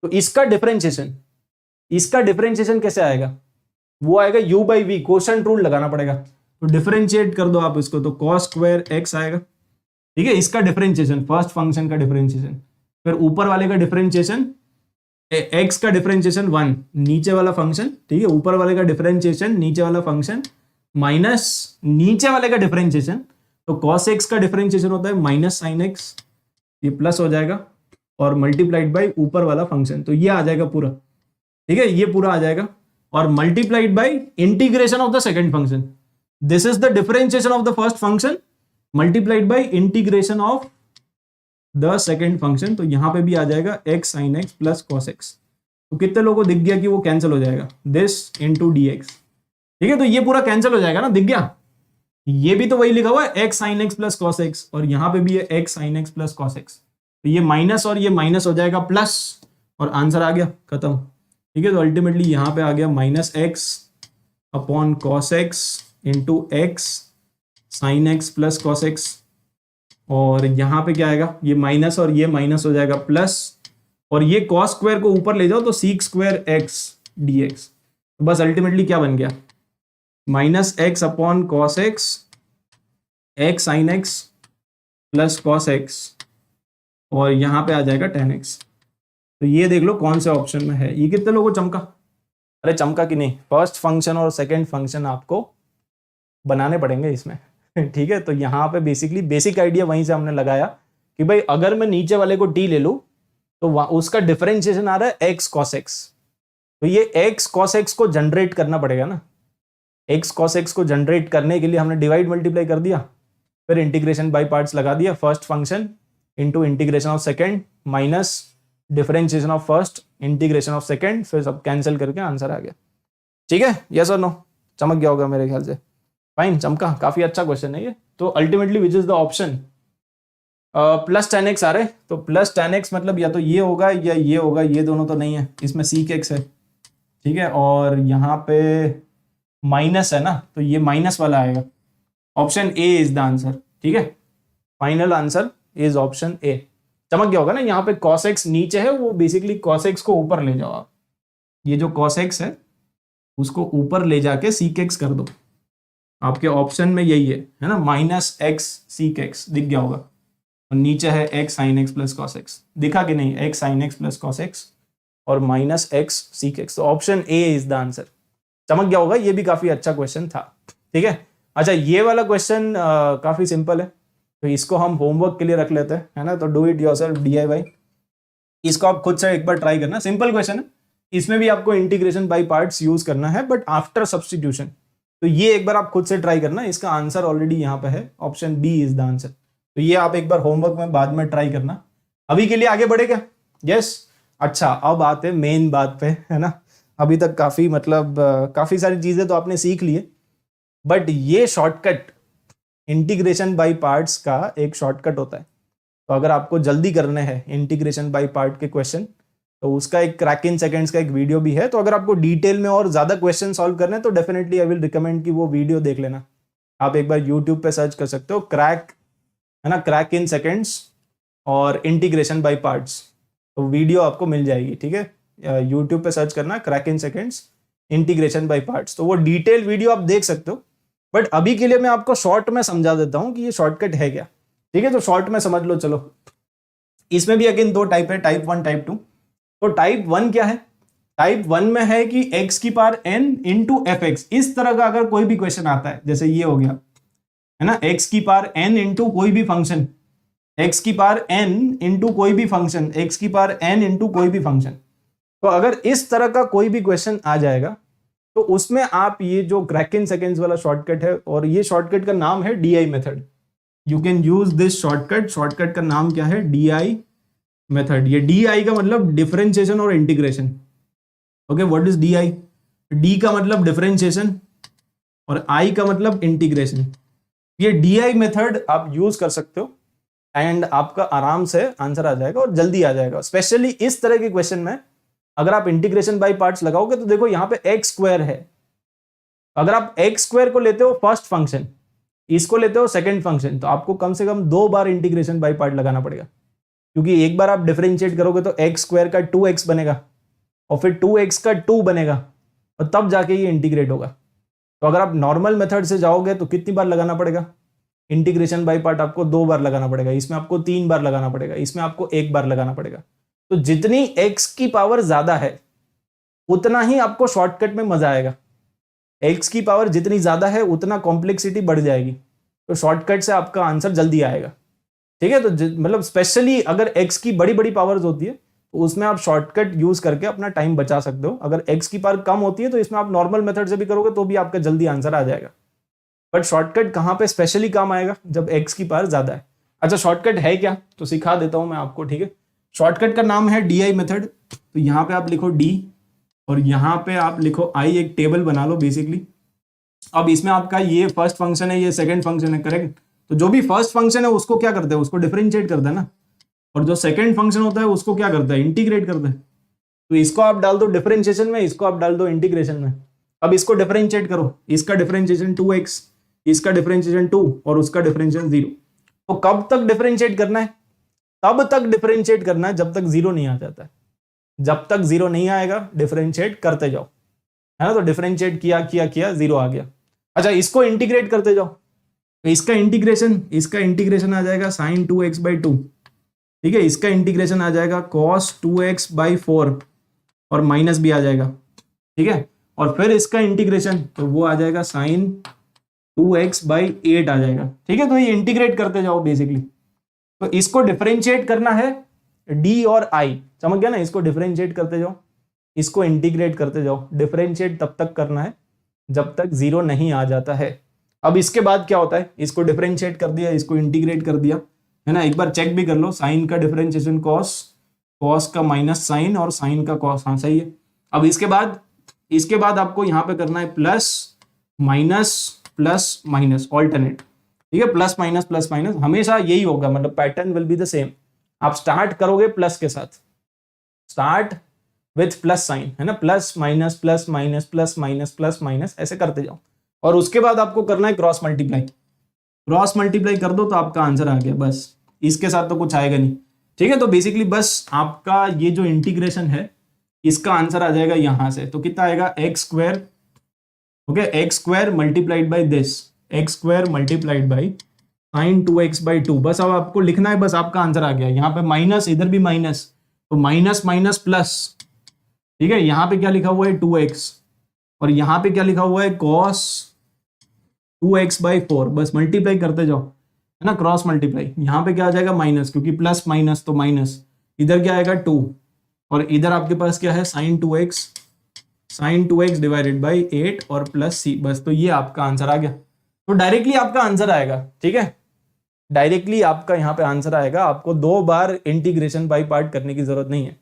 तो इसका डिफरेंशिएशन कैसे आएगा, वो आएगा u by v, quotient rule लगाना पड़ेगा। तो डिफरेंशिएट कर दो आप इसको, तो cos स्क्वायर x आएगा, ठीक है, इसका डिफरेंशिएशन, फर्स्ट फंक्शन का डिफरेंशिएशन, फिर ऊपर वाले का डिफरेंशिएशन, x का डिफरेंशिएशन 1, नीचे वाला फंक्शन, ठीक है, ऊपर वाले का डिफरेंशिएशन, नीचे वाला फंक्शन, माइनस नीचे वाले का डिफरेंशिएशन, तो cos x का डिफरेंशिएशन होता है माइनस साइन x, ये प्लस हो जाएगा, और मल्टीप्लाइड बाय ऊपर वाला फंक्शन, तो ये आ जाएगा पूरा, ठीक है, ये पूरा आ जाएगा, और multiplied by integration of the second function, this is the differentiation of the first function multiplied by integration of the second function, तो यहां पे भी आ जाएगा x sign x plus cos x. तो कितने लोगों को दिख गया कि वो कैंसिल हो जाएगा, दिस इंटू डी एक्स, ठीक है, तो ये पूरा कैंसिल हो जाएगा ना, दिख गया, ये भी तो वही लिखा हुआ है x sign x plus cos x, और यहां पे भी है x sign x plus cos x, तो ये माइनस और ये माइनस हो जाएगा प्लस, और आंसर आ गया, खत्म, ठीक है। तो अल्टीमेटली यहां पे आ गया -x upon cos x into x sine x plus cos x, और यहाँ पे क्या आएगा, ये माइनस और ये माइनस हो जाएगा प्लस, और ये कॉस स्क्वायर को ऊपर ले जाओ तो seek square x d x. तो बस अल्टीमेटली क्या बन गया, minus x upon cos x x sine x plus cos x, और यहाँ पे आ जाएगा टेन एक्स। तो ये देख लो कौन से ऑप्शन में है। ये कितने लोगों को चमका, अरे चमका कि नहीं, फर्स्ट फंक्शन और सेकंड फंक्शन आपको बनाने पड़ेंगे इसमें ठीक है। तो यहाँ पे बेसिकली बेसिक आइडिया वहीं से हमने लगाया कि भाई अगर मैं नीचे वाले को टी ले लूं तो उसका डिफरेंशिएशन आ रहा है एक्स कॉस एक्स, तो ये एक्स कॉस एक्स को जनरेट करना पड़ेगा ना। एक्स कॉस एक्स को जनरेट करने के लिए हमने डिवाइड मल्टीप्लाई कर दिया, फिर इंटीग्रेशन बाय पार्ट्स लगा दिया, first function into integration of second minus differentiation of first integration of second, फिर सब कैंसिल करके आंसर आ गया। ठीक है, यस और नो, चमक गया होगा मेरे ख्याल से। फाइन, चमका, काफी अच्छा क्वेश्चन है ये। तो ultimately which is the option, plus tan x आ रहे, तो प्लस टेन एक्स मतलब या तो ये होगा या ये होगा, ये दोनों तो नहीं है, इसमें सीक एक्स है, ठीक है, और यहाँ पे माइनस है ना, तो ये माइनस वाला आएगा। Option A is the answer, ठीक है, final answer is option A. चमक गया होगा ना, यहाँ पे cos x नीचे है, वो बेसिकली cos x को ऊपर ले जाओ आप, ये जो cos x है उसको ऊपर ले जाके sec x कर दो, आपके ऑप्शन में यही है ना, माइनस एक्स सीक एक्स दिख गया होगा, और नीचे है x sin x plus cos x, दिखा कि नहीं, x sin x plus cos x और माइनस x सीक x, तो option A is the answer. चमक गया होगा, ये भी काफी अच्छा क्वेश्चन था, ठीक है। अच्छा, ये वाला क्वेश्चन काफी सिंपल है, तो इसको हम होमवर्क के लिए रख लेते हैं, है ना, तो डू इट योरसेल्फ DIY, इसको आप खुद से एक बार ट्राई करना, सिंपल क्वेश्चन है, इसमें भी आपको इंटीग्रेशन बाय पार्ट्स यूज करना है बट आफ्टर सब्स्टिट्यूशन, तो ये एक बार आप खुद से ट्राई करना, इसका आंसर ऑलरेडी यहाँ पे है, option B is the answer. तो ये आप एक बार होमवर्क में बाद में ट्राई करना। अभी के लिए आगे बढ़े क्या, यस। अच्छा, अब आते हैं मेन बात पे, है ना, अभी तक काफी मतलब काफी सारी चीजें तो आपने सीख ली है, बट ये शॉर्टकट इंटीग्रेशन बाय पार्ट्स का एक शॉर्टकट होता है, तो अगर आपको जल्दी करने हैं इंटीग्रेशन बाय पार्ट के क्वेश्चन, तो उसका एक क्रैक इन सेकंड्स का एक वीडियो भी है, तो अगर आपको डिटेल में और ज्यादा क्वेश्चन सॉल्व करने हैं तो डेफिनेटली आई विल रिकमेंड कि वो वीडियो देख लेना। आप एक बार यूट्यूब पे सर्च कर सकते हो, क्रैक, है ना, क्रैक इन सेकंड्स और इंटीग्रेशन बाय पार्ट्स, तो वीडियो आपको मिल जाएगी, ठीक है, यूट्यूब पे सर्च करना crack in seconds integration by parts, तो वो डिटेल वीडियो आप देख सकते हो। बट अभी के लिए मैं आपको शॉर्ट में समझा देता हूं कि ये शॉर्टकट है क्या, ठीक है, तो शॉर्ट में समझ लो। चलो, इसमें भी अगेन दो टाइप है, टाइप 1 टाइप 2। तो टाइप 1 क्या है, टाइप 1 में है कि x की power n into f x, इस तरह का अगर कोई भी क्वेश्चन आता है, जैसे ये हो गया, है ना, x की पावर n इंटू कोई भी फंक्शन, x की पावर n इंटू कोई भी फंक्शन, x की पावर n इंटू कोई भी फंक्शन, तो अगर इस तरह का कोई भी क्वेश्चन आ जाएगा तो उसमें आप ये जो क्रैक इन सेकंड्स वाला शॉर्टकट है, और ये शॉर्टकट का नाम है DI method, you can use this shortcut, shortcut का नाम क्या है, DI मेथड। ये DI का मतलब डिफरेंशिएशन और integration, okay, what is DI, D का मतलब डिफरेंशिएशन और I का मतलब इंटीग्रेशन। ये DI मेथड आप यूज कर सकते हो एंड आपका आराम से आंसर आ जाएगा और जल्दी आ जाएगा, स्पेशली इस तरह के क्वेश्चन में। अगर आप इंटीग्रेशन बाय पार्ट्स लगाओगे तो देखो यहाँ पे एक्स स्क्वायर है, अगर आप एक्स स्क्वायर को लेते हो फर्स्ट फंक्शन, इसको लेते हो सेकंड फंक्शन, तो आपको कम से कम 2 बार इंटीग्रेशन बाय पार्ट लगाना पड़ेगा, क्योंकि एक बार आप डिफरेंशिएट करोगे तो एक्स स्क्वायर का 2x बनेगा और फिर 2x का 2 बनेगा और तब जाके ये इंटीग्रेट होगा। तो अगर आप नॉर्मल मेथड से जाओगे तो कितनी बार लगाना पड़ेगा, इंटीग्रेशन बाय पार्ट आपको 2 बार लगाना पड़ेगा, इसमें आपको 3 बार लगाना पड़ेगा, इसमें आपको 1 बार लगाना पड़ेगा। तो जितनी x की पावर ज्यादा है उतना ही आपको शॉर्टकट में मजा आएगा, x की पावर जितनी ज्यादा है उतना कॉम्प्लेक्सिटी बढ़ जाएगी, तो शॉर्टकट से आपका आंसर जल्दी आएगा, ठीक है। तो मतलब स्पेशली अगर x की बड़ी बड़ी पावर्स होती है तो उसमें आप शॉर्टकट यूज करके अपना टाइम बचा सकते हो। अगर x की पावर कम होती है तो इसमें आप नॉर्मल मेथड से भी करोगे तो भी आपका जल्दी आंसर आ जाएगा। बट शॉर्टकट कहाँ पे स्पेशली काम आएगा, जब x की पावर ज्यादा है। अच्छा, शॉर्टकट है क्या, तो सिखा देता हूं मैं आपको, ठीक है। शॉर्टकट का नाम है DI मेथड, तो यहाँ पे आप लिखो D और यहाँ पे आप लिखो I, एक टेबल बना लो बेसिकली। अब इसमें आपका ये फर्स्ट फंक्शन है, ये सेकंड फंक्शन है, करेक्ट। तो जो भी फर्स्ट फंक्शन है उसको क्या करते हैं, उसको डिफरेंशिएट करते हैं ना, और जो सेकंड फंक्शन होता है उसको क्या करता है, इंटीग्रेट करते हैं। तो इसको आप डाल दो डिफरेंशिएशन में, इसको आप डाल दो इंटीग्रेशन में। अब इसको डिफरेंशिएट करो, इसका डिफरेंशिएशन 2x, इसका डिफरेंशिएशन 2 और उसका डिफरेंशिएशन 0। तो कब तक डिफरेंशिएट करना है? तब तक डिफरेंशिएट करना है जब तक 0 नहीं आ जाता है। जब तक 0 नहीं आएगा डिफरेंशिएट करते जाओ, है ना। तो डिफरेंशिएट किया किया किया 0 आ गया। अच्छा, इसको इंटीग्रेट करते जाओ। तो इसका इंटीग्रेशन आ जाएगा sin 2x/2, ठीक है। इसका इंटीग्रेशन आ जाएगा cos 2x/4 और माइनस भी आ जाएगा, ठीक है। और फिर इसका इंटीग्रेशन तो वो आ जाएगा sin 2x/8 आ जाएगा, ठीक है। तो ये इंटीग्रेट करते जाओ बेसिकली। तो इसको डिफरेंशिएट करना है d और i, समझ गया ना। इसको डिफरेंशिएट करते जाओ, इसको इंटीग्रेट करते जाओ। डिफरेंशिएट तब तक करना है जब तक 0 नहीं आ जाता है। अब इसके बाद क्या होता है, इसको डिफरेंशिएट कर दिया, इसको इंटीग्रेट कर दिया, है ना। एक बार चेक भी कर लो, साइन का डिफरेंशिएशन कॉस, कॉस का माइनस साइन और साइन का कॉस, हाँ सही है। अब इसके बाद आपको यहाँ पे करना है प्लस माइनस ऑल्टरनेट, ठीक है। प्लस माइनस हमेशा यही होगा, मतलब pattern will be the same. आप स्टार्ट करोगे प्लस के साथ, स्टार्ट विथ प्लस साइन, है ना। प्लस माइनस ऐसे करते जाओ। और उसके बाद आपको करना है क्रॉस मल्टीप्लाई कर दो तो आपका आंसर आ गया। बस इसके साथ तो कुछ आएगा नहीं, ठीक है। तो बेसिकली बस आपका ये जो इंटीग्रेशन है इसका आंसर आ जाएगा यहां से। तो कितना आएगा, x², okay, x² multiplied by this, x² multiplied by sin 2x/2। बस अब आपको लिखना है, बस आपका आंसर आ गया। यहाँ पे माइनस, इधर भी माइनस, तो माइनस प्लस, ठीक है। यहाँ पे क्या लिखा हुआ है 2x, और यहाँ पे क्या लिखा हुआ है cos 2x/4। बस मल्टीप्लाई करते जाओ, है ना, क्रॉस मल्टीप्लाई। यहाँ पे क्या आ जाएगा माइनस, क्योंकि प्लस माइनस तो माइनस। इधर क्या आएगा 2, और इधर आपके पास क्या है sin 2x डिवाइडेड बाई 8 और प्लस c। बस तो ये आपका आंसर आ गया। तो डायरेक्टली आपका आंसर आएगा, ठीक है। डायरेक्टली आपका यहाँ पे आंसर आएगा। आपको 2 बार इंटीग्रेशन बाई पार्ट करने की जरूरत नहीं है,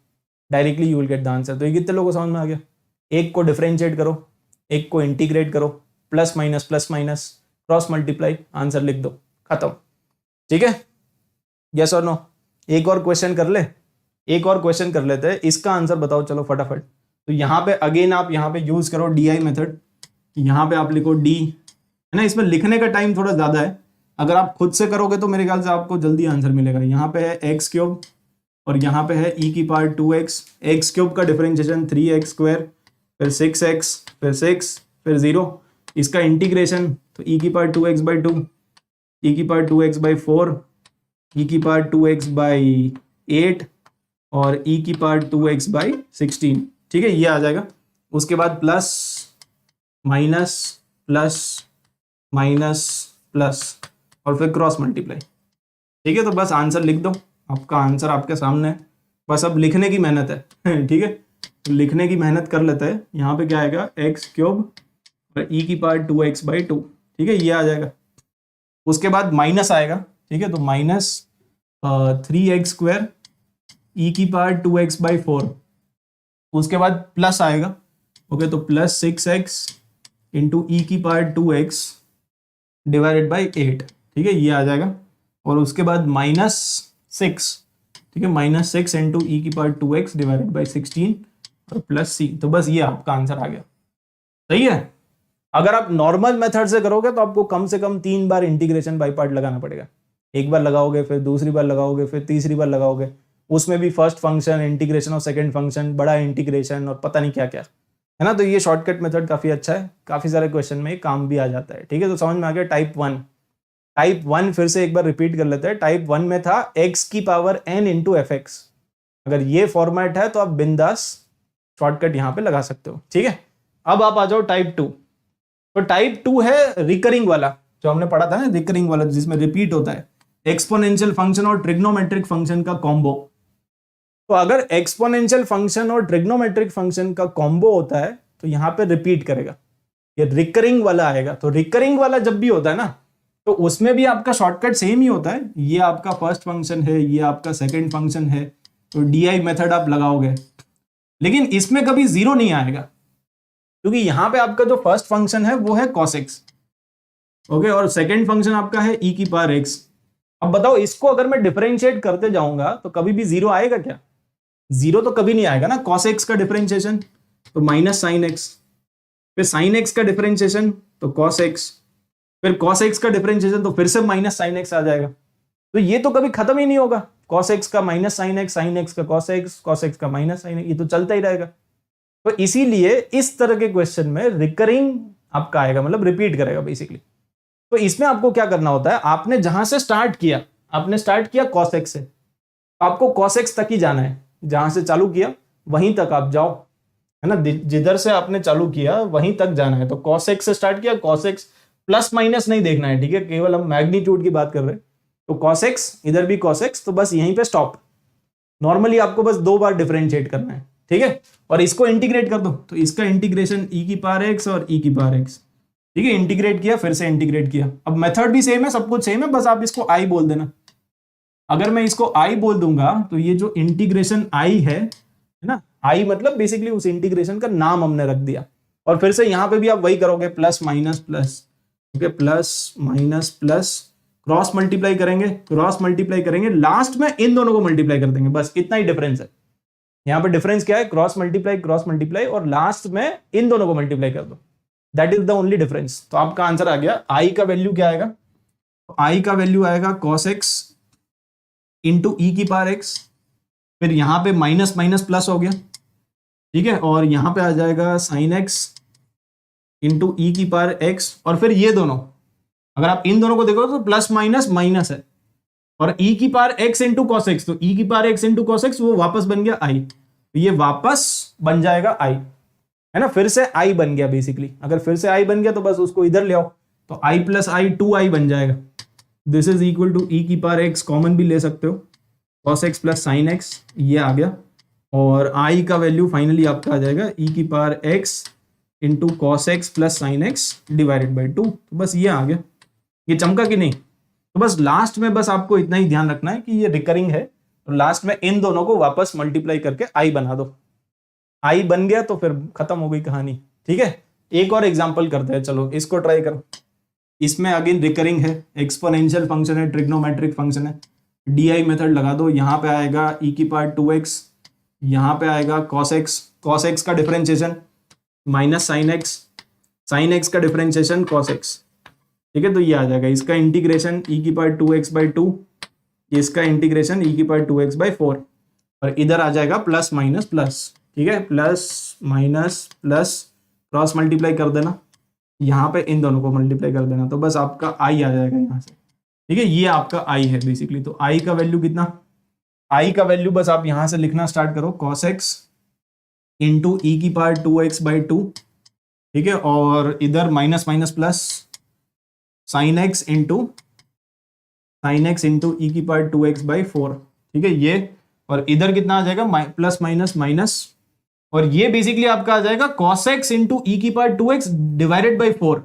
directly you will get the answer. तो ये कितने लोगों को समझ में आ गया? एक को डिफरेंशिएट करो, एक को इंटीग्रेट करो, plus minus cross multiply, answer लिख दो, खत्म, ठीक है। यस और नो? एक और क्वेश्चन कर लेते हैं। इसका आंसर बताओ चलो फटाफट। तो यहाँ पे अगेन आप यहाँ पे यूज करो DI मेथड। यहाँ पे आप लिखो D, है ना। इसमें लिखने का टाइम थोड़ा ज्यादा है, अगर आप खुद से करोगे तो मेरे ख्याल से आपको जल्दी आंसर मिलेगा। यहाँ पे है x³ और यहाँ पे है e⁻²x। x³ का डिफरेंशिएशन 3x², फिर 6x, फिर 6, फिर 0। इसका इंटीग्रेशन तो e⁻²x/2, e⁻²x/4, e⁻²x/8 और e⁻²x/16, ठीक है। ये आ जाएगा। उसके बाद प्लस माइनस और फिर क्रॉस मल्टीप्लाई, ठीक है। तो बस आंसर लिख दो, आपका आंसर आपके सामने है। बस अब लिखने की मेहनत है, ठीक है। तो लिखने की मेहनत कर लेते हैं। यहाँ पे क्या आएगा x³ और e⁻²x/2, ठीक है, ये आ जाएगा। उसके बाद माइनस आएगा, ठीक है। तो माइनस 3x² e⁻²x/4। उसके बाद प्लस आएगा, ओके। तो plus 6x into e⁻²x divided by 8, ठीक है, ये आ जाएगा। और उसके बाद -6, ठीक है, -6 इंटू e⁻²x डिवाइडेड बाई 16 और प्लस c। तो बस ये आपका आंसर आ गया, सही है। अगर आप नॉर्मल मेथड से करोगे तो आपको कम से कम 3 बार इंटीग्रेशन बाई पार्ट लगाना पड़ेगा। एक बार लगाओगे, फिर दूसरी बार लगाओगे, फिर तीसरी बार लगाओगे, उसमें भी फर्स्ट फंक्शन, इंटीग्रेशन और सेकंड फंक्शन, बड़ा इंटीग्रेशन और पता नहीं क्या क्या, है ना। तो ये शॉर्टकट मेथड काफी अच्छा है, काफी सारे क्वेश्चन में काम भी आ जाता है, ठीक है। तो समझ में आ गया टाइप 1 फिर से एक बार रिपीट कर लेते हैं। टाइप 1 में था x⁻n इंटू fx। अगर ये फॉर्मेट है तो आप बिंदास शॉर्टकट यहाँ पे लगा सकते हो, ठीक है। अब आप आ जाओ टाइप 2। तो टाइप 2 है रिकरिंग वाला, जो हमने पढ़ा था ना, रिकरिंग वाला जिसमें रिपीट होता है, एक्सपोनेंशियल फंक्शन और ट्रिग्नोमेट्रिक फंक्शन का कॉम्बो। तो अगर एक्सपोनेंशियल फंक्शन और ट्रिग्नोमेट्रिक फंक्शन का कॉम्बो होता है तो यहाँ पे रिपीट करेगा, ये रिकरिंग वाला आएगा। तो रिकरिंग वाला जब भी होता है ना, तो उसमें भी आपका शॉर्टकट सेम ही होता है। ये आपका फर्स्ट फंक्शन है, ये आपका सेकंड फंक्शन है, तो DI मेथड आप लगाओगे। लेकिन इसमें कभी 0 नहीं आएगा, क्योंकि यहाँ पे आपका जो फर्स्ट फंक्शन है वो है cos x, ओके, और सेकंड फंक्शन आपका है e⁻x। अब बताओ, इसको अगर मैं डिफरेंशिएट करते जाऊंगा तो कभी भी 0 आएगा क्या? 0 तो कभी नहीं आएगा ना। cos x का डिफरेंशिएशन तो माइनस sin x, फिर sin x का डिफरेंशिएशन तो cos x, फिर cos x का डिफरेंशिएशन तो फिर से माइनस साइन एक्स आ जाएगा। तो ये तो कभी खत्म ही नहीं होगा, cos x का माइनस साइन एक्स का cos x का माइनस साइन एक्स, ये तो चलता ही रहेगा। तो इसीलिए इस तरह के क्वेश्चन में रिकरिंग आपका आएगा, मतलब रिपीट करेगा बेसिकली। तो इसमें आपको क्या करना होता है, आपने जहां से स्टार्ट किया, आपने स्टार्ट किया cos x से, आपको cos x तक ही जाना है, जहां से चालू किया वहीं तक आप जाओ, है ना, जिधर से आपने चालू किया वहीं तक जाना है। तो cos x से स्टार्ट किया, cos x प्लस माइनस नहीं देखना है, ठीक है, केवल हम मैग्नीट्यूड की बात कर रहे हैं। तो cos x, इधर भी cos x, तो बस यहीं पे स्टॉप। नॉर्मली आपको बस 2 बार डिफरेंशिएट करना है, ठीक है, और इसको इंटीग्रेट कर दो, तो इसका इंटीग्रेशन e की पावर x और e की पावर x, ठीक है, इंटीग्रेट किया, फिर से इंटीग्रेट किया। अब मेथड भी सेम है, सब कुछ सेम है, बस आप इसको i बोल देना। अगर मैं इसको i बोल दूंगा तो ये जो इंटीग्रेशन i है ना, i मतलब बेसिकली उस इंटीग्रेशन का नाम हमने रख दिया। और फिर से यहां पे भी आप वही करोगे, plus minus plus, okay, plus minus plus, cross multiply करेंगे, लास्ट में इन दोनों को मल्टीप्लाई कर देंगे, बस इतना ही डिफरेंस है। यहाँ पे डिफरेंस क्या है, क्रॉस मल्टीप्लाई, और लास्ट में इन दोनों को मल्टीप्लाई कर दो, that is the only difference. तो आपका आंसर आ गया। आई का वैल्यू क्या आएगा, आई का वैल्यू आएगा cos x इंटू ई की पावर x, फिर यहां पे माइनस माइनस प्लस हो गया, ठीक है, और यहां पे आ जाएगा sin x इंटू ई की पावर x, और फिर ये दोनों, अगर आप इन दोनों को देखो तो प्लस माइनस माइनस है, और e की power x into cos x, तो e की power x into cos x वो वापस बन गया i, तो ये वापस बन जाएगा i, है ना, फिर से i बन गया बेसिकली। अगर फिर से i बन गया तो बस उसको इधर ले आओ, तो i प्लस आई 2i बन जाएगा। This is equal to e की पावर x, कॉमन भी ले सकते हो, cos x plus sine x, ये आ गया, और i का वैल्यू फाइनली आपका आ जाएगा e की power x into cos x plus sine x divided by 2। तो बस ये आ गया। ये चमका कि नहीं? तो बस लास्ट में बस आपको इतना ही ध्यान रखना है कि ये रिकरिंग है, तो लास्ट में इन दोनों को वापस मल्टीप्लाई करके आई बना दो। आई बन गया तो फिर खत्म हो गई कहानी, ठीक है। एक और एग्जांपल करते हैं, चलो इसको ट्राई करो। इसमें अगेन रिकरिंग है, एक्सपोनेंशियल फंक्शन है, ट्रिग्नोमेट्रिक फंक्शन है, डी मेथड लगा दो। यहाँ पे आएगा e की पावर 2x, यहाँ पे आएगा cos x का डिफरेंशिएशन माइनस साइन एक्स का डिफरेंशिएशन cos x, ठीक है, तो ये आ जाएगा। इसका इंटीग्रेशन e की पावर 2x/2, इसका इंटीग्रेशन e की पावर 2x/4, और इधर आ जाएगा प्लस माइनस प्लस, ठीक है, plus minus plus, cross multiply कर देना, यहाँ पे इन दोनों को मल्टीप्लाई कर देना, तो बस आपका i आ जाएगा यहाँ से, ठीक है। ये आपका i है बेसिकली। तो i का वैल्यू कितना, i का वैल्यू बस आप यहाँ से लिखना स्टार्ट करो, cos x इंटू ई की पावर 2x/2, ठीक है, और इधर minus minus plus sine x into e की पावर 2x/4, ठीक है, ये, और इधर कितना आ जाएगा प्लस माइनस माइनस, और ये बेसिकली आपका आ जाएगा cos x इंटू ई की पावर 2x डिवाइडेड बाई 4।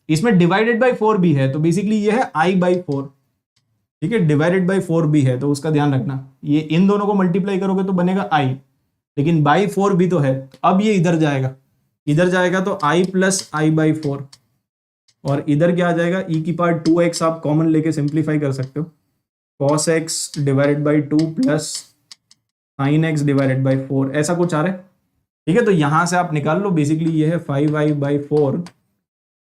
इसमें डिवाइडेड बाई 4 भी है, तो बेसिकली ये है i/4, ठीक है, डिवाइडेड बाई 4 भी है, तो उसका ध्यान रखना। ये इन दोनों को मल्टीप्लाई करोगे तो बनेगा i, लेकिन बाई 4 भी तो है, अब ये इधर जाएगा तो i प्लस i/4, और इधर क्या आ जाएगा, e की पावर 2x आप कॉमन लेके सिंप्लीफाई कर सकते हो, cos x divided by 2 plus sine x divided by 4, ऐसा कुछ आ रहा है, ठीक है। तो यहां से आप निकाल लो, बेसिकली ये है 5i/4,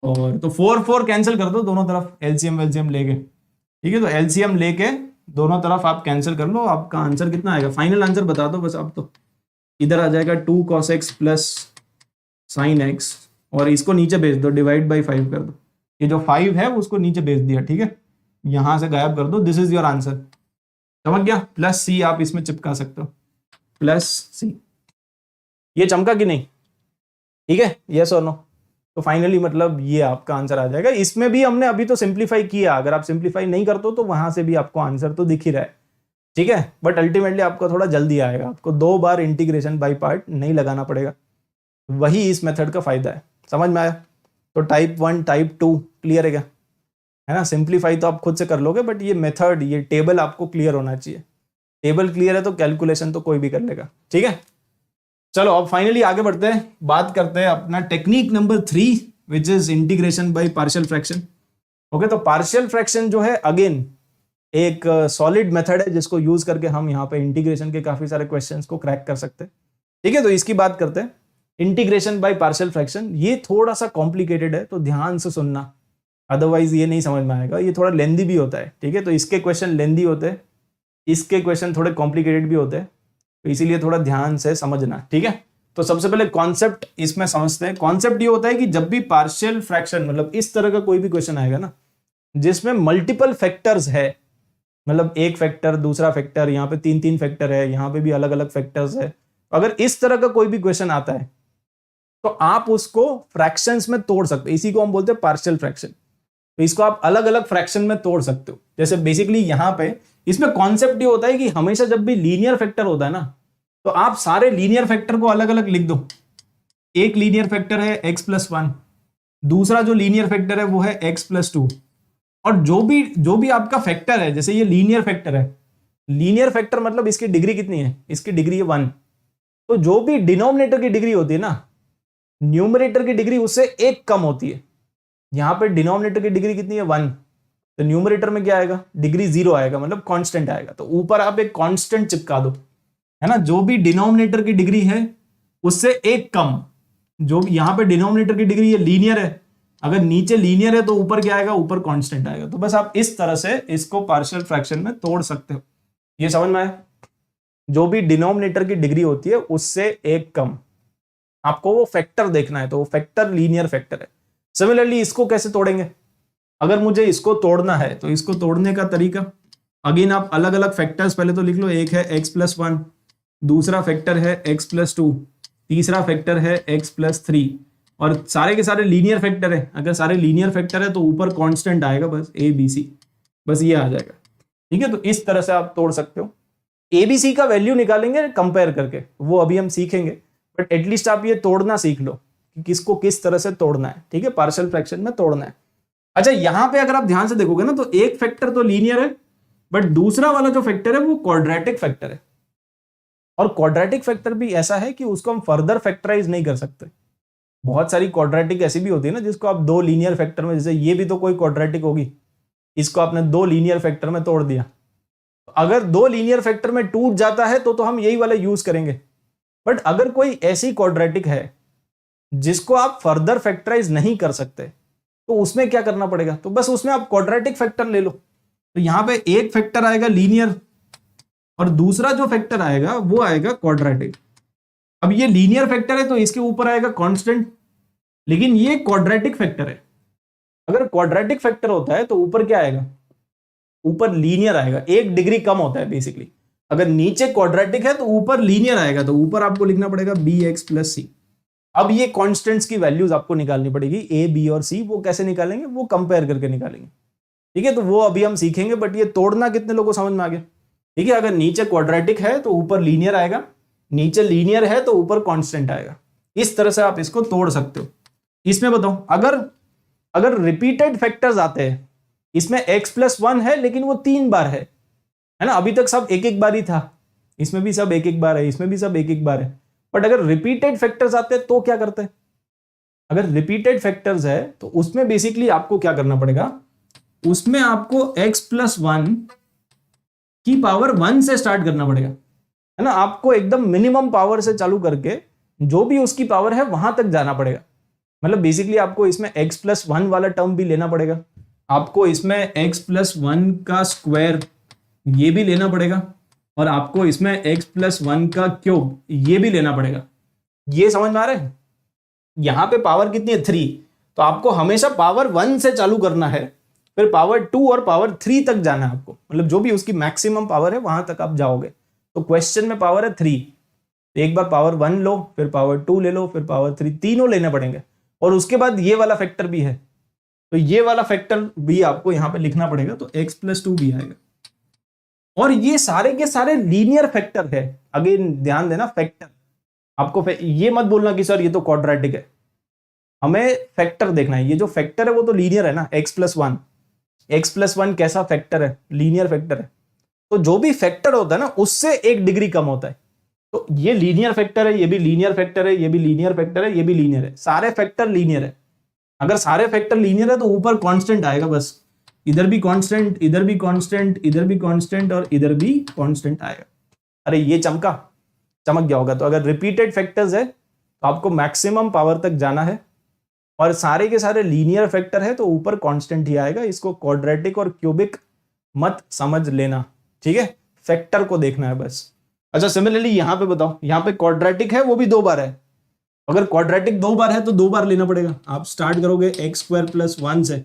और तो 4 कैंसिल कर दो दोनों तरफ, एलसीएम लेके, ठीक है, तो एलसीएम लेके दोनों तरफ आप कैंसिल कर लो। आपका आंसर कितना आएगा, फाइनल आंसर बता दो बस आप। तो इधर आ जाएगा 2 cos x plus sine x, और इसको नीचे भेज दो, डिवाइड बाई 5 कर दो, ये जो 5 है उसको नीचे भेज दिया, ठीक है, यहां से गायब कर दो। दिस इज योर आंसर, समझ गया। प्लस सी आप इसमें चिपका सकते हो, प्लस सी। ये चमका कि नहीं, ठीक है, यस और नो। तो फाइनली मतलब ये आपका आंसर आ जाएगा। इसमें भी हमने अभी तो सिंप्लीफाई किया, अगर आप सिंप्लीफाई नहीं करते हो तो वहां से भी आपको आंसर तो दिख ही रहा है, ठीक है, बट अल्टीमेटली आपको थोड़ा जल्दी आएगा, आपको 2 बार इंटीग्रेशन बाय पार्ट नहीं लगाना पड़ेगा, वही इस मेथड का फायदा है। समझ में आया? तो टाइप 1 टाइप 2 क्लियर है क्या, है ना। सिंप्लीफाई तो आप खुद से कर लोगे, बट ये मेथड, ये टेबल आपको क्लियर होना चाहिए। टेबल क्लियर है तो कैलकुलेशन तो कोई भी कर लेगा, ठीक है। चलो अब फाइनली आगे बढ़ते हैं, बात करते हैं अपना technique number 3, which is integration by partial fraction. Okay, तो पार्शियल फ्रैक्शन जो है अगेन एक सॉलिड मेथड है, जिसको यूज करके हम यहाँ पे इंटीग्रेशन के काफी सारे क्वेश्चंस को क्रैक कर सकते हैं, ठीक है। तो इसकी बात करते हैं, इंटीग्रेशन बाय पार्शियल फ्रैक्शन। ये थोड़ा सा कॉम्प्लिकेटेड है, तो ध्यान से सुनना, अदरवाइज ये नहीं समझ में आएगा, ये थोड़ा लेंदी भी होता है, ठीक है। तो इसके क्वेश्चन लेंदी होते हैं, इसके क्वेश्चन थोड़े कॉम्प्लिकेटेड भी होते हैं, तो इसीलिए थोड़ा ध्यान से समझना, ठीक है। तो सबसे पहले कॉन्सेप्ट इसमें समझते हैं। कॉन्सेप्ट ये होता है कि जब भी पार्शियल फ्रैक्शन मतलब इस तरह का कोई भी क्वेश्चन आएगा ना जिसमें मल्टीपल फैक्टर्स है, मतलब एक फैक्टर, दूसरा फैक्टर, यहाँ पे 3 फैक्टर है, यहाँ पे भी अलग अलग फैक्टर्स है, अगर इस तरह का कोई भी क्वेश्चन आता है तो आप उसको फ्रैक्शंस में तोड़ सकते हैं। इसी को हम बोलते हैं पार्शियल फ्रैक्शन। तो इसको आप अलग अलग फ्रैक्शन में तोड़ सकते हो। जैसे बेसिकली यहाँ पे इसमें कॉन्सेप्ट ये होता है कि हमेशा जब भी लीनियर फैक्टर होता है ना तो आप सारे लीनियर फैक्टर को अलग अलग लिख दो। एक लीनियर फैक्टर है x+1, दूसरा जो लीनियर फैक्टर है वो है x+2, और जो भी आपका फैक्टर है, जैसे ये लीनियर फैक्टर है, लीनियर फैक्टर मतलब इसकी डिग्री कितनी है, इसकी डिग्री है 1। तो जो भी डिनोमिनेटर की डिग्री होती है ना, न्यूमरेटर की डिग्री उससे एक कम होती है। यहां पे डिनोमिनेटर की डिग्री कितनी है 1, तो न्यूमरेटर में क्या आएगा, डिग्री 0 आएगा, मतलब कांस्टेंट आएगा। तो ऊपर आप एक कांस्टेंट चिपका दो, है ना, जो भी डिनोमिनेटर की डिग्री है उससे एक कम। जो यहां पे डिनोमिनेटर की डिग्री है लीनियर है, अगर नीचे लीनियर है तो ऊपर क्या आएगा, ऊपर कांस्टेंट आएगा। तो बस आप इस तरह से इसको पार्शियल फ्रैक्शन में तोड़ सकते हो। ये समझ में आया? जो भी डिनोमिनेटर की डिग्री होती है उससे एक कम, आपको वो फैक्टर देखना है, तो वो फैक्टर लीनियर फैक्टर है। सिमिलरली इसको कैसे तोड़ेंगे, अगर मुझे इसको तोड़ना है तो इसको तोड़ने का तरीका, अगेन आप अलग अलग फैक्टर्स पहले तो लिख लो। एक है x+1, दूसरा फैक्टर है x+2, तीसरा फैक्टर है x+3, और सारे के सारे लीनियर फैक्टर है। अगर सारे लीनियर फैक्टर है तो ऊपर कांस्टेंट आएगा, बस ABC, बस ये आ जाएगा, ठीक है। तो इस तरह से आप तोड़ सकते हो। ABC का वैल्यू निकालेंगे कंपेयर करके, वो अभी हम सीखेंगे, बट एटलीस्ट आप ये तोड़ना सीख लो कि किसको किस तरह से तोड़ना है, ठीक है, पार्शियल फ्रैक्शन में तोड़ना है। अच्छा, यहां पे अगर आप ध्यान से देखोगे ना तो एक फैक्टर तो लीनियर है, बट दूसरा वाला जो फैक्टर है वो क्वाड्रेटिक फैक्टर है। और क्वाड्रेटिक फैक्टर भी ऐसा है कि उसको हम फर्दर फैक्टराइज नहीं कर सकते। बहुत सारी क्वाड्रेटिक ऐसी भी होती है ना जिसको आप दो लीनियर फैक्टर में, जैसे ये भी तो कोई क्वाड्रेटिक होगी, इसको आपने दो लीनियर फैक्टर में तोड़ दिया। अगर दो लीनियर फैक्टर में टूट जाता है तो हम यही वाला यूज करेंगे। बट अगर कोई ऐसी क्वाड्रेटिक है जिसको आप फर्दर फैक्टराइज नहीं कर सकते तो उसमें क्या करना पड़ेगा, तो बस उसमें आप क्वाड्रेटिक फैक्टर ले लो। तो यहां पे एक फैक्टर आएगा लीनियर और दूसरा जो फैक्टर आएगा वो आएगा क्वाड्रेटिक। अब ये लीनियर फैक्टर है तो इसके ऊपर आएगा कांस्टेंट, लेकिन ये क्वाड्रेटिक फैक्टर है। अगर क्वाड्रेटिक फैक्टर होता है तो ऊपर क्या आएगा, ऊपर लीनियर आएगा, एक डिग्री कम होता है बेसिकली। अगर नीचे क्वाड्रेटिक है तो ऊपर लीनियर आएगा, तो ऊपर आपको लिखना पड़ेगा bx+c। अब ये कांस्टेंट्स की वैल्यूज आपको निकालनी पड़ेगी, a, b और c। वो कैसे निकालेंगे, वो कंपेयर करके निकालेंगे, ठीक है। तो वो अभी हम सीखेंगे, बट ये तोड़ना कितने लोगों को समझ में आ गया, ठीक है। अगर नीचे क्वाड्रेटिक है तो ऊपर लीनियर आएगा, नीचे लीनियर है तो ऊपर कांस्टेंट आएगा। इस तरह से आप इसको तोड़ सकते हो। इसमें बताओ, अगर रिपीटेड फैक्टर्स आते हैं, इसमें x+1 है लेकिन वो 3 बार है ना, अभी तक सब एक एक बार ही था, इसमें भी सब एक एक बार है, इसमें भी सब एक एक बार है। बट अगर रिपीटेड फैक्टर्स आते हैं तो क्या करते हैं, अगर रिपीटेड फैक्टर्स है तो उसमें बेसिकली आपको क्या करना पड़ेगा, उसमें आपको x+1 की पावर 1 से स्टार्ट करना पड़ेगा, है ना। आपको एकदम मिनिमम पावर से चालू करके जो भी उसकी पावर है वहां तक जाना पड़ेगा। मतलब बेसिकली आपको इसमें x+1 वाला टर्म भी लेना पड़ेगा, आपको इसमें x+1 का स्क्वायर ये भी लेना पड़ेगा, और आपको इसमें x+1 का क्यूब ये भी लेना पड़ेगा। ये समझ में आ रहा है? यहां पे पावर कितनी है 3, तो आपको हमेशा पावर 1 से चालू करना है, फिर पावर 2 और पावर 3 तक जाना है आपको, मतलब जो भी उसकी मैक्सिमम पावर है वहां तक आप जाओगे। तो क्वेश्चन में पावर है 3, एक बार पावर 1 लो, फिर पावर 2 ले लो, फिर पावर 3, तीनों लेने पड़ेंगे। और उसके बाद ये वाला फैक्टर भी है, तो ये वाला फैक्टर भी आपको यहां पे लिखना पड़ेगा, तो x+2 भी आएगा। और ये सारे के सारे लीनियर फैक्टर है। अगेन ध्यान देना, फैक्टर आपको ये मत बोलना कि सर ये तो क्वाड्रेटिक है, हमें फैक्टर देखना है। ये जो फैक्टर है वो तो लीनियर है ना, x+1 कैसा फैक्टर है, लीनियर फैक्टर है। तो जो भी फैक्टर होता है ना उससे एक डिग्री कम होता है। तो ये लीनियर फैक्टर है, ये भी लीनियर फैक्टर है, ये भी लीनियर फैक्टर है, ये भी लीनियर है, सारे फैक्टर लीनियर है। अगर सारे फैक्टर लीनियर है तो ऊपर कांस्टेंट आएगा, बस इधर भी कांस्टेंट, इधर भी कांस्टेंट, इधर भी कांस्टेंट और इधर भी कांस्टेंट आएगा। अरे ये चमक गया होगा। तो अगर रिपीटेड फैक्टर्स है तो आपको मैक्सिमम पावर तक जाना है, और सारे के सारे लीनियर फैक्टर है तो ऊपर कांस्टेंट ही आएगा। इसको क्वाड्रेटिक और क्यूबिक मत समझ लेना, ठीक है, फैक्टर को देखना है बस। अच्छा सिमिलरली यहाँ पे बताओ, यहाँ पे क्वाड्रेटिक है वो भी 2 बार है। अगर क्वाड्रेटिक 2 बार है तो 2 बार लेना पड़ेगा। आप स्टार्ट करोगे एक्स स्क्वायर प्लस 1 से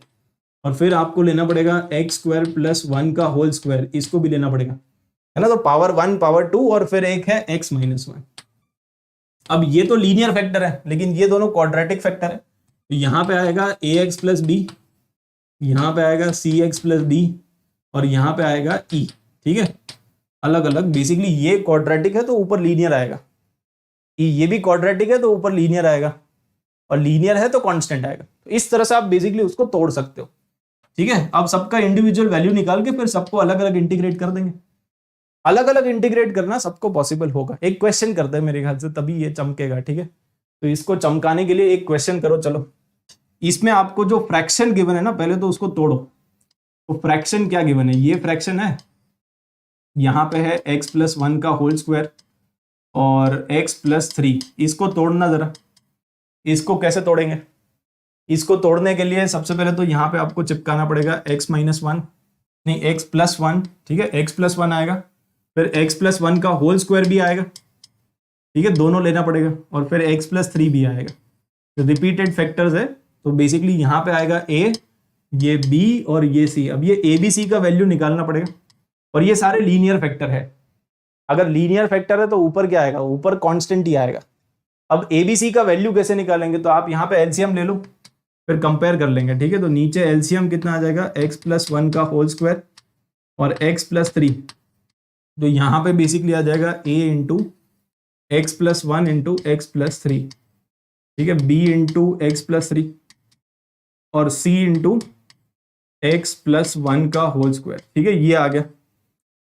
और फिर आपको लेना पड़ेगा एक्स स्क्वायर प्लस 1 का होल स्क्वायर, इसको भी लेना पड़ेगा, है ना। तो पावर 1 पावर 2 और फिर एक है x माइनस 1। अब ये तो लीनियर फैक्टर है लेकिन ये दोनों क्वाड्रेटिक फैक्टर है। तो यहाँ पे आएगा ax प्लस बी, यहाँ पे आएगा cx प्लस डी और यहाँ पे आएगा e, ठीक है, अलग अलग। बेसिकली ये क्वाड्रेटिक है तो ऊपर लीनियर आएगा, ये भी क्वाड्रेटिक है तो ऊपर लीनियर आएगा और लीनियर है तो कांस्टेंट आएगा। तो इस तरह से आप बेसिकली उसको तोड़ सकते हो, ठीक है। अब सबका इंडिविजुअल वैल्यू निकाल के फिर सबको अलग अलग इंटीग्रेट कर देंगे। अलग अलग इंटीग्रेट करना सबको पॉसिबल होगा। एक क्वेश्चन करते हैं मेरे ख्याल से, तभी ये चमकेगा, ठीक है। तो इसको चमकाने के लिए एक क्वेश्चन करो। चलो इसमें आपको जो फ्रैक्शन गिवन है ना, पहले तो उसको तोड़ो। तो फ्रैक्शन क्या गिवन है, ये फ्रैक्शन है, यहाँ पे है x प्लस 1 का होल स्क्वायर और x प्लस 3। इसको तोड़ना जरा, इसको कैसे तोड़ेंगे। इसको तोड़ने के लिए सबसे पहले तो यहाँ पे आपको चिपकाना पड़ेगा x माइनस 1, नहीं x प्लस 1, ठीक है, x प्लस 1 आएगा, फिर x प्लस 1 का होल स्क्वायर भी आएगा, ठीक है, दोनों लेना पड़ेगा, और फिर x प्लस 3 भी आएगा। तो रिपीटेड फैक्टर्स है तो बेसिकली यहाँ पे आएगा a, ये b और ये c। अब ये a b c का वैल्यू निकालना पड़ेगा और ये सारे लीनियर फैक्टर है। अगर लीनियर फैक्टर है तो ऊपर क्या आएगा, ऊपर कांस्टेंट ही आएगा। अब a b c का वैल्यू कैसे निकालेंगे, तो आप यहाँ पे एलसीएम ले लो फिर कंपेयर कर लेंगे, ठीक है। तो नीचे एलसीएम कितना आ जाएगा, x प्लस 1 का होल स्क्वायर और x प्लस 3। तो यहाँ पे बेसिकली आ जाएगा a into x plus 1 into x plus 3, ठीक है, b इंटू एक्स प्लस 3 और c इंटू एक्स प्लस 1 का होल स्क्वायर, ठीक है, ये आ गया।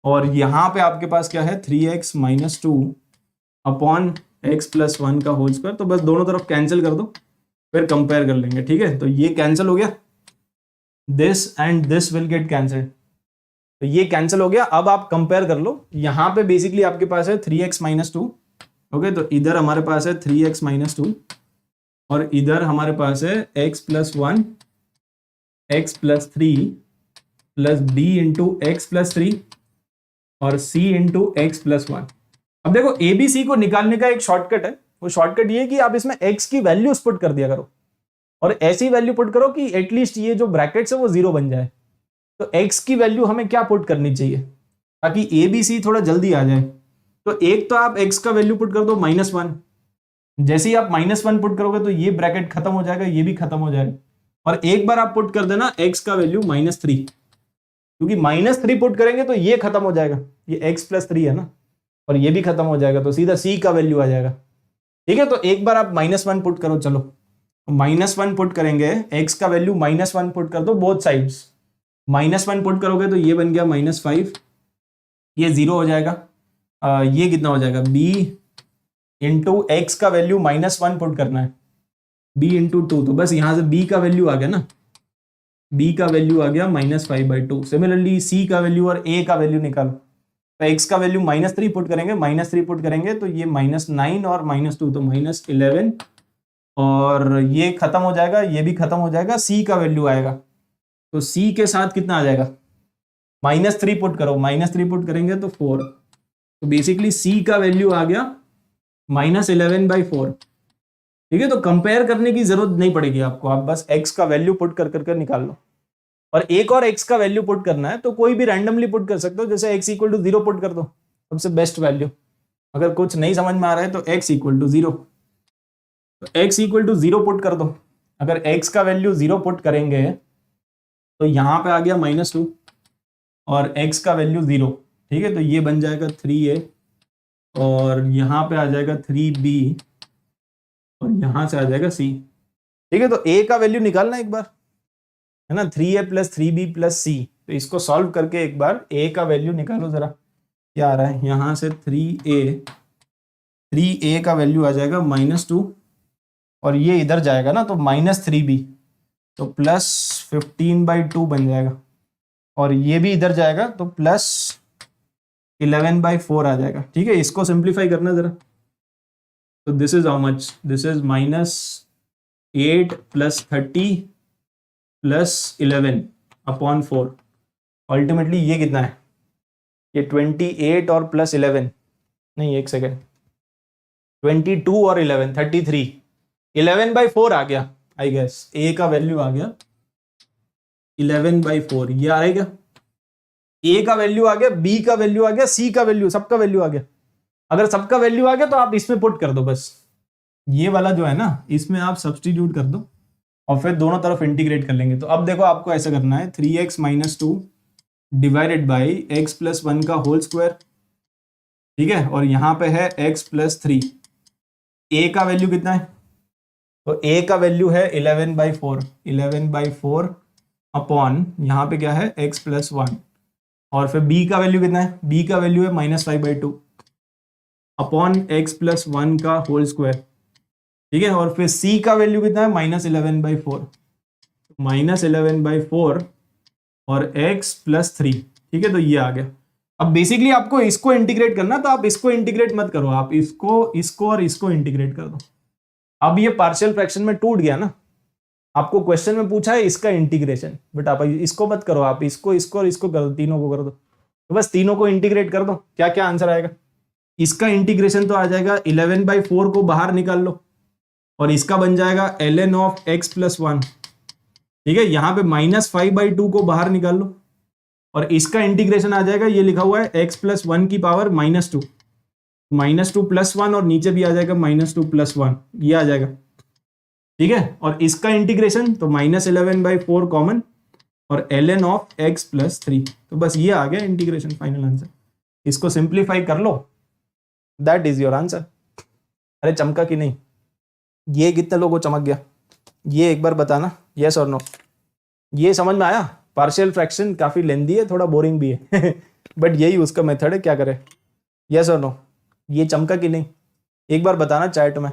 और यहाँ पे आपके पास क्या है, 3x minus 2 upon x plus 1 का होल स्क्वायर। तो बस दोनों तरफ कैंसिल कर दो फिर कंपेयर कर लेंगे, ठीक है। तो ये कैंसिल हो गया, this and this will get cancelled, तो ये कैंसिल हो गया। अब आप कंपेयर कर लो, यहाँ पे बेसिकली आपके पास है 3x माइनस 2, ओके। तो इधर हमारे पास है 3x माइनस 2 और इधर हमारे पास है x plus 1 x plus 3 plus b into x plus 3 और c इंटू एक्स प्लस 1। अब देखो ABC को निकालने का एक शॉर्टकट है, वो शॉर्टकट ये कि आप इसमें x की वैल्यूज पुट कर दिया करो और ऐसी वैल्यू पुट करो कि एटलीस्ट ये जो ब्रैकेट्स है वो 0 बन जाए। तो x की वैल्यू हमें क्या पुट करनी चाहिए ताकि ABC थोड़ा जल्दी आ जाए। तो एक तो आप x का वैल्यू पुट कर दो -1, जैसे ही आप -1 पुट करोगे तो ये ब्रैकेट खत्म हो जाएगा, ये भी खत्म हो जाएगा। और एक बार आप पुट कर देना x का वैल्यू -3, क्योंकि -3 पुट करेंगे तो ये खत्म हो जाएगा, ये x प्लस 3 है ना, और ये भी खत्म हो जाएगा, तो सीधा c का वैल्यू आ जाएगा, ठीक है। तो एक बार आप -1 पुट करो, चलो -1 पुट करेंगे, x का वैल्यू -1 पुट कर दो बोथ साइड्स। -1 पुट करोगे तो ये बन गया -5, ये 0 हो जाएगा। ये कितना हो जाएगा, b इंटू एक्स का वैल्यू -1 पुट करना है, b इंटू 2, तो बस यहां से b का वैल्यू आ गया ना, b का वैल्यू आ गया -5/2। सिमिलरली c का वैल्यू और a का वैल्यू निकालो, तो x का वैल्यू -3 पुट करेंगे, -3 पुट करेंगे तो ये -9 और -2 तो -11, और ये खत्म हो जाएगा, ये भी खत्म हो जाएगा, c का वैल्यू आएगा, तो c के साथ कितना आ जाएगा, -3 पुट करो, -3 पुट करेंगे तो 4, तो बेसिकली c का वैल्यू आ गया -11/4, ठीक है। तो कंपेयर करने की जरूरत नहीं पड़ेगी आपको, आप बस x का वैल्यू पुट कर निकाल लो। और एक और x का वैल्यू पुट करना है तो कोई भी रैंडमली पुट कर सकते हो, जैसे x इक्वल टू 0 पुट कर दो, सबसे बेस्ट वैल्यू। अगर कुछ नहीं समझ में आ रहा है तो x इक्वल टू 0, तो x इक्वल टू 0 पुट कर दो। अगर x का वैल्यू 0 पुट करेंगे तो यहाँ पे आ गया -2 और x का वैल्यू 0, ठीक है, तो ये बन जाएगा 3a और यहाँ पे आ जाएगा 3b और यहाँ से आ जाएगा c, ठीक है। तो a का वैल्यू निकालना एक बार, है ना, 3a plus 3b plus c। तो इसको सॉल्व करके एक बार a का वैल्यू निकालो जरा, क्या आ रहा है, यहाँ से 3a का वैल्यू आ जाएगा -2 और ये इधर जाएगा ना तो -3b, तो +15/2 बन जाएगा, और ये भी इधर जाएगा तो +11/4 आ जाएगा, ठीक है। इसको सिंप्लीफाई करना जरा, तो this is how much, this is 8 + 30 + 11 upon 4। Ultimately ये कितना है? ये 28 और प्लस 11, नहीं एक सेकेंड, 22 और 11 33, 11/4 आ गया आई गेस। ए का वैल्यू आ गया 11/4। ये आ रहा है क्या? ए का वैल्यू आ गया, बी का वैल्यू आ गया, सी का वैल्यू, सबका वैल्यू आ गया। अगर सबका वैल्यू आ गया तो आप इसमें पुट कर दो बस, ये वाला जो है ना इसमें आप सब्सटीट्यूट कर दो और फिर दोनों तरफ इंटीग्रेट कर लेंगे। तो अब देखो आपको ऐसा करना है 3x - 2 डिवाइडेड बाई x + 1 का होल स्क्वायर, ठीक है, और यहां पे है x + 3। a का वैल्यू कितना है? तो a का वैल्यू है 11/4, 11/4 अपॉन यहाँ पे क्या है x + 1। और फिर b का वैल्यू कितना है? b का वैल्यू है -5/2 अपॉन x + 1 का होल स्क्वायर, ठीक है। और फिर c का वैल्यू कितना है? -11/4, -11/4 और x + 3, ठीक है। तो ये आ गया। अब बेसिकली आपको इसको इंटीग्रेट करना, तो आप इसको इंटीग्रेट मत करो, आप इसको और इसको इंटीग्रेट कर दो। अब ये पार्शियल फ्रैक्शन में टूट गया ना। आपको क्वेश्चन में पूछा है इसका इंटीग्रेशन, बट आप इसको मत करो, आप इसको और इसको कर दो, तीनों को कर दो। तो बस तीनों को इंटीग्रेट कर दो, क्या क्या आंसर आएगा? इसका इंटीग्रेशन तो आ जाएगा 11/4 को बाहर निकाल लो और इसका बन जाएगा ln of x + 1, ठीक है। यहाँ पे -5/2 को बाहर निकाल लो और इसका इंटीग्रेशन आ जाएगा, ये लिखा हुआ है x + 1 की पावर -2, -2 + 1 और नीचे भी आ जाएगा -2 + 1, ये आ जाएगा, ठीक है। और इसका इंटीग्रेशन तो -11/4 कॉमन और ln of x + 3, तो बस ये आ गया इंटीग्रेशन, फाइनल आंसर। इसको सिंप्लीफाई कर लो, दैट इज योर आंसर। अरे चमका कि नहीं? ये कितने लोगों को चमक गया? ये एक बार बताना, यस और नो। ये समझ में आया? पार्शियल फ्रैक्शन काफी लेंदी है, थोड़ा बोरिंग भी है बट यही उसका मेथड है, क्या करे। यस और नो, ये चमका कि नहीं? एक बार बताना चैट में।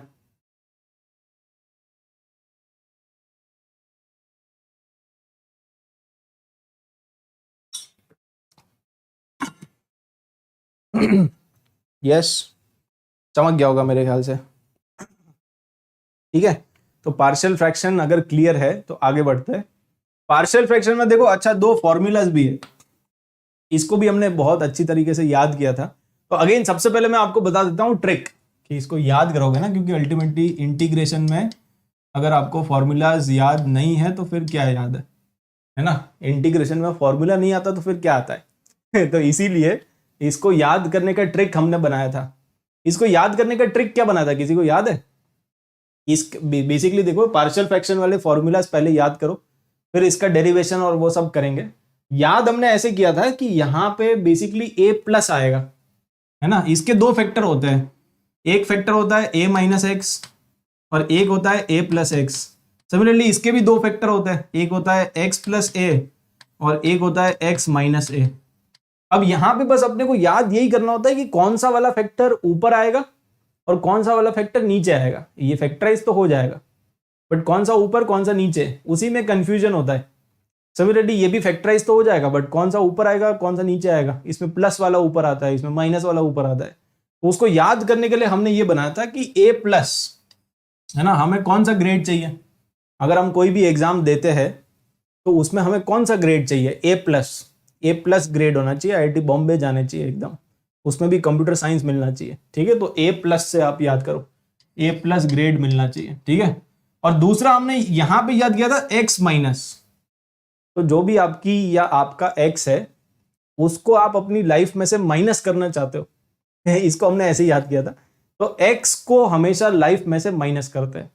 यस, चमक गया होगा मेरे ख्याल से, ठीक है। तो पार्शियल फ्रैक्शन अगर क्लियर है तो आगे बढ़ते हैं। पार्शियल फ्रैक्शन में देखो, अच्छा दो फॉर्मूलाज भी है, इसको भी हमने बहुत अच्छी तरीके से याद किया था। तो अगेन सबसे पहले मैं आपको बता देता हूं ट्रिक, कि इसको याद करोगे ना, क्योंकि अल्टीमेटली इंटीग्रेशन में अगर आपको फॉर्मूलाज याद नहीं है तो फिर क्या याद है ना। इंटीग्रेशन में फॉर्मूला नहीं आता तो फिर क्या आता है तो इसीलिए इसको याद करने का ट्रिक हमने बनाया था। इसको याद करने का ट्रिक क्या बना था, किसी को याद है? इस बेसिकली देखो, पार्शियल फ्रैक्शन वाले फॉर्मूलाज पहले याद करो, फिर इसका डेरिवेशन और वो सब करेंगे। याद हमने ऐसे किया था कि यहां पे बेसिकली a+ आएगा, है ना। इसके दो फैक्टर होते हैं, एक फैक्टर होता है a - x और एक होता है a + x। सिमिलरली इसके भी दो फैक्टर होते हैं, एक होता है x + a और एक होता है x - a। अब यहां पे बस अपने को याद यही करना होता है कि कौन सा वाला फैक्टर ऊपर आएगा और कौन सा वाला फैक्टर नीचे आएगा। ये फैक्टराइज तो हो जाएगा, बट कौन सा ऊपर कौन सा नीचे, उसी में कंफ्यूजन होता है। सिमिलरली ये भी फैक्टराइज तो हो जाएगा, बट कौन सा ऊपर आएगा कौन सा नीचे आएगा, इसमें प्लस वाला ऊपर आता है, इसमें माइनस वाला ऊपर आता है। तो उसको याद करने के लिए हमने ये बनाया था कि a+, है ना, हमें कौन सा ग्रेड चाहिए। अगर हम कोई भी एग्जाम देते हैं तो उसमें हमें कौन सा ग्रेड चाहिए, a+ ग्रेड होना चाहिए, IIT बॉम्बे जाने चाहिए एकदम, उसमें भी कंप्यूटर साइंस मिलना चाहिए, ठीक है। तो a+ से आप याद करो, a+ ग्रेड मिलना चाहिए, ठीक है। और दूसरा हमने यहां पे याद किया था x-, तो जो भी आपकी या आपका x है उसको आप अपनी लाइफ में से माइनस करना चाहते हो, इसको हमने ऐसे ही याद किया था। तो x को हमेशा लाइफ में से माइनस करते हैं,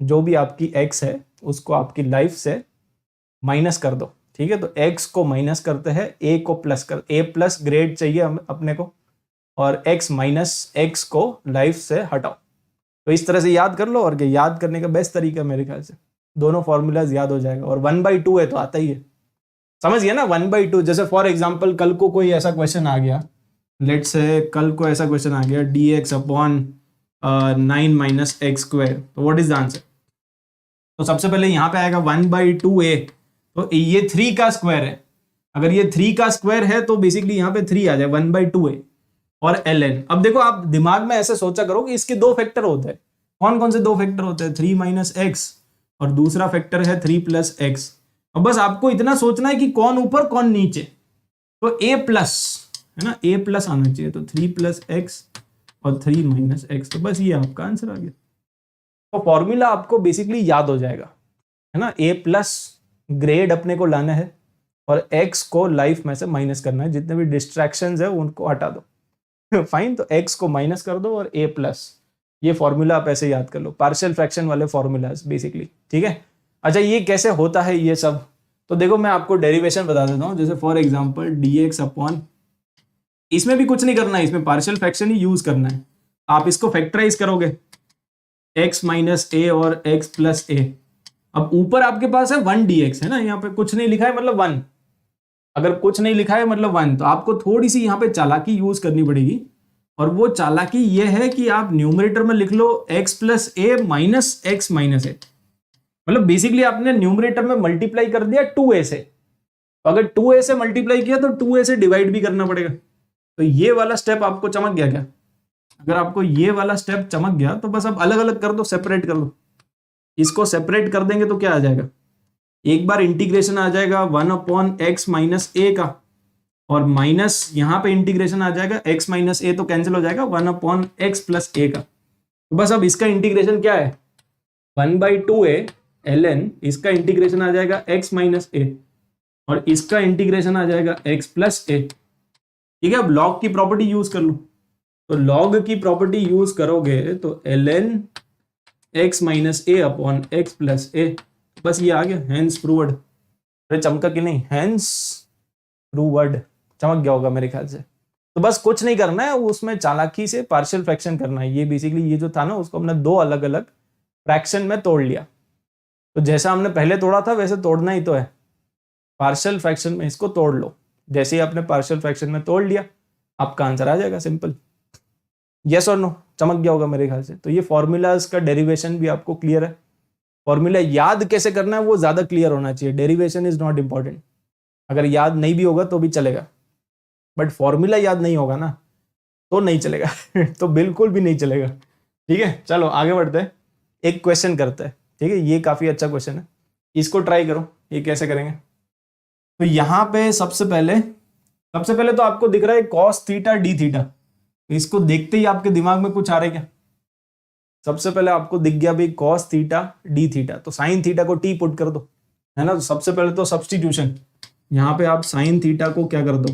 जो भी आपकी x है उसको आपकी लाइफ से माइनस कर दो, ठीक है। तो x को माइनस करते हैं, a को प्लस कर, a+ ग्रेड चाहिए अपने को, और x - को लाइफ से हटाओ। तो इस तरह से याद कर लो, और याद करने का बेस्ट तरीका मेरे ख्याल से दोनों फॉर्मूलाज याद हो जाएगा। और 1/2 है तो आता ही है, समझ गया ना। 1/2, जैसे फॉर एग्जांपल कल को कोई ऐसा क्वेश्चन आ गया, लेट्स से कल को ऐसा क्वेश्चन आ गया dx/9 - x², तो व्हाट इज द आंसर। तो सबसे पहले यहाँ पे आएगा 1/2a, तो ये 3 का स्क्वायर है। अगर ये 3 का स्क्वायर है तो बेसिकली यहाँ पे 3 आ जाए, 1/2a और ln। अब देखो आप दिमाग में ऐसे सोचा करो कि इसके दो फैक्टर होते हैं, कौन कौन से दो फैक्टर होते हैं, 3 - x और दूसरा फैक्टर है 3 प्लस एक्स। अब बस आपको इतना सोचना है कि कौन ऊपर कौन नीचे, तो ए प्लस है ना, ए प्लस आना चाहिए, तो 3 प्लस एक्स और 3 माइनस एक्स, तो बस ये आपका आंसर आ गया। तो फॉर्मूला आपको बेसिकली याद हो जाएगा, है ना। ए प्लस ग्रेड अपने को लाना है और एक्स को लाइफ में से माइनस करना है, जितने भी डिस्ट्रैक्शंस है उनको हटा दो फाइन, तो एक्स को माइनस कर दो और ए प्लस, ये फॉर्मूला आप ऐसे याद कर लो, पार्शियल फ्रैक्शन वाले फॉर्मूलाज बेसिकली, ठीक है। अच्छा ये कैसे होता है ये सब, तो देखो मैं आपको डेरिवेशन बता देता हूँ। जैसे फॉर एग्जांपल dx अपॉन, इसमें भी कुछ नहीं करना है, इसमें पार्शियल फ्रैक्शन ही यूज करना है। आप इसको फैक्टराइज करोगे x माइनस ए और x प्लस ए, अब ऊपर आपके पास है 1 dx है ना, यहाँ पे कुछ नहीं लिखा है मतलब 1, अगर कुछ नहीं लिखा है मतलब 1, तो आपको थोड़ी सी यहाँ पे चालाकी यूज करनी पड़ेगी, और वो चालाकी ये है कि आप न्यूमरेटर में लिख लो x प्लस ए माइनस एक्स माइनस ए, मतलब बेसिकली आपने न्यूमरेटर में मल्टीप्लाई कर दिया 2a से, तो अगर 2a से मल्टीप्लाई किया तो 2a से डिवाइड भी करना पड़ेगा। तो ये वाला स्टेप आपको चमक गया क्या? अगर आपको ये वाला स्टेप चमक गया तो बस अब अलग अलग कर दो, सेपरेट कर दो। इसको सेपरेट कर देंगे तो क्या आ जाएगा, एक बार इंटीग्रेशन आ जाएगा 1 अपॉन एक्स माइनस ए का, और माइनस यहाँ पे इंटीग्रेशन आ जाएगा x माइनस ए, तो कैंसिल हो जाएगा 1 अपॉन एक्स प्लस ए का। तो बस अब इसका इंटीग्रेशन क्या है 1/2a ln, इसका इंटीग्रेशन आ जाएगा x माइनस ए, और इसका इंटीग्रेशन आ जाएगा x प्लस ए, ठीक है। अब log की प्रॉपर्टी यूज कर लो, तो log की प्रॉपर्टी यूज करोगे तो ln x माइनस ए अपॉन एक्स प्लस ए, बस ये आ गया, हैंस प्रूव्ड। अरे चमका कि नहीं, हैंस प्रूव्ड, चमक गया होगा मेरे ख्याल से। तो बस कुछ नहीं करना है, उसमें चालाकी से पार्शियल फ्रैक्शन करना है। ये बेसिकली ये जो था ना, उसको हमने दो अलग अलग फ्रैक्शन में तोड़ लिया, तो जैसा हमने पहले तोड़ा था वैसे तोड़ना ही तो है, पार्शियल फ्रैक्शन में इसको तोड़ लो। जैसे ही आपने पार्शियल फ्रैक्शन में तोड़ लिया आपका आंसर आ जाएगा, सिंपल। यस और नो, चमक गया होगा मेरे ख्याल से। तो ये फॉर्मूलाज का डेरिवेशन भी आपको क्लियर है, फॉर्मूला याद कैसे करना है वो ज्यादा क्लियर होना चाहिए, डेरिवेशन इज नॉट इंपॉर्टेंट। अगर याद नहीं भी होगा तो भी चलेगा, बट फॉर्मूला याद नहीं होगा ना तो नहीं चलेगा तो बिल्कुल भी नहीं चलेगा, ठीक है। चलो आगे बढ़ते हैं, एक क्वेश्चन करते हैं, ठीक है। ये काफी अच्छा क्वेश्चन है, इसको ट्राई करो। ये कैसे करेंगे, तो यहाँ पे सबसे पहले तो आपको दिख रहा है कॉस थीटा डी थीटा, इसको देखते ही आपके दिमाग में कुछ आ रहा है क्या? सबसे पहले आपको दिख गया भाई कॉस थीटा डी थीटा, तो साइन थीटा को टी पुट कर दो, है ना। तो सबसे पहले तो सब्सटीट्यूशन, यहाँ पे आप साइन थीटा को क्या कर दो,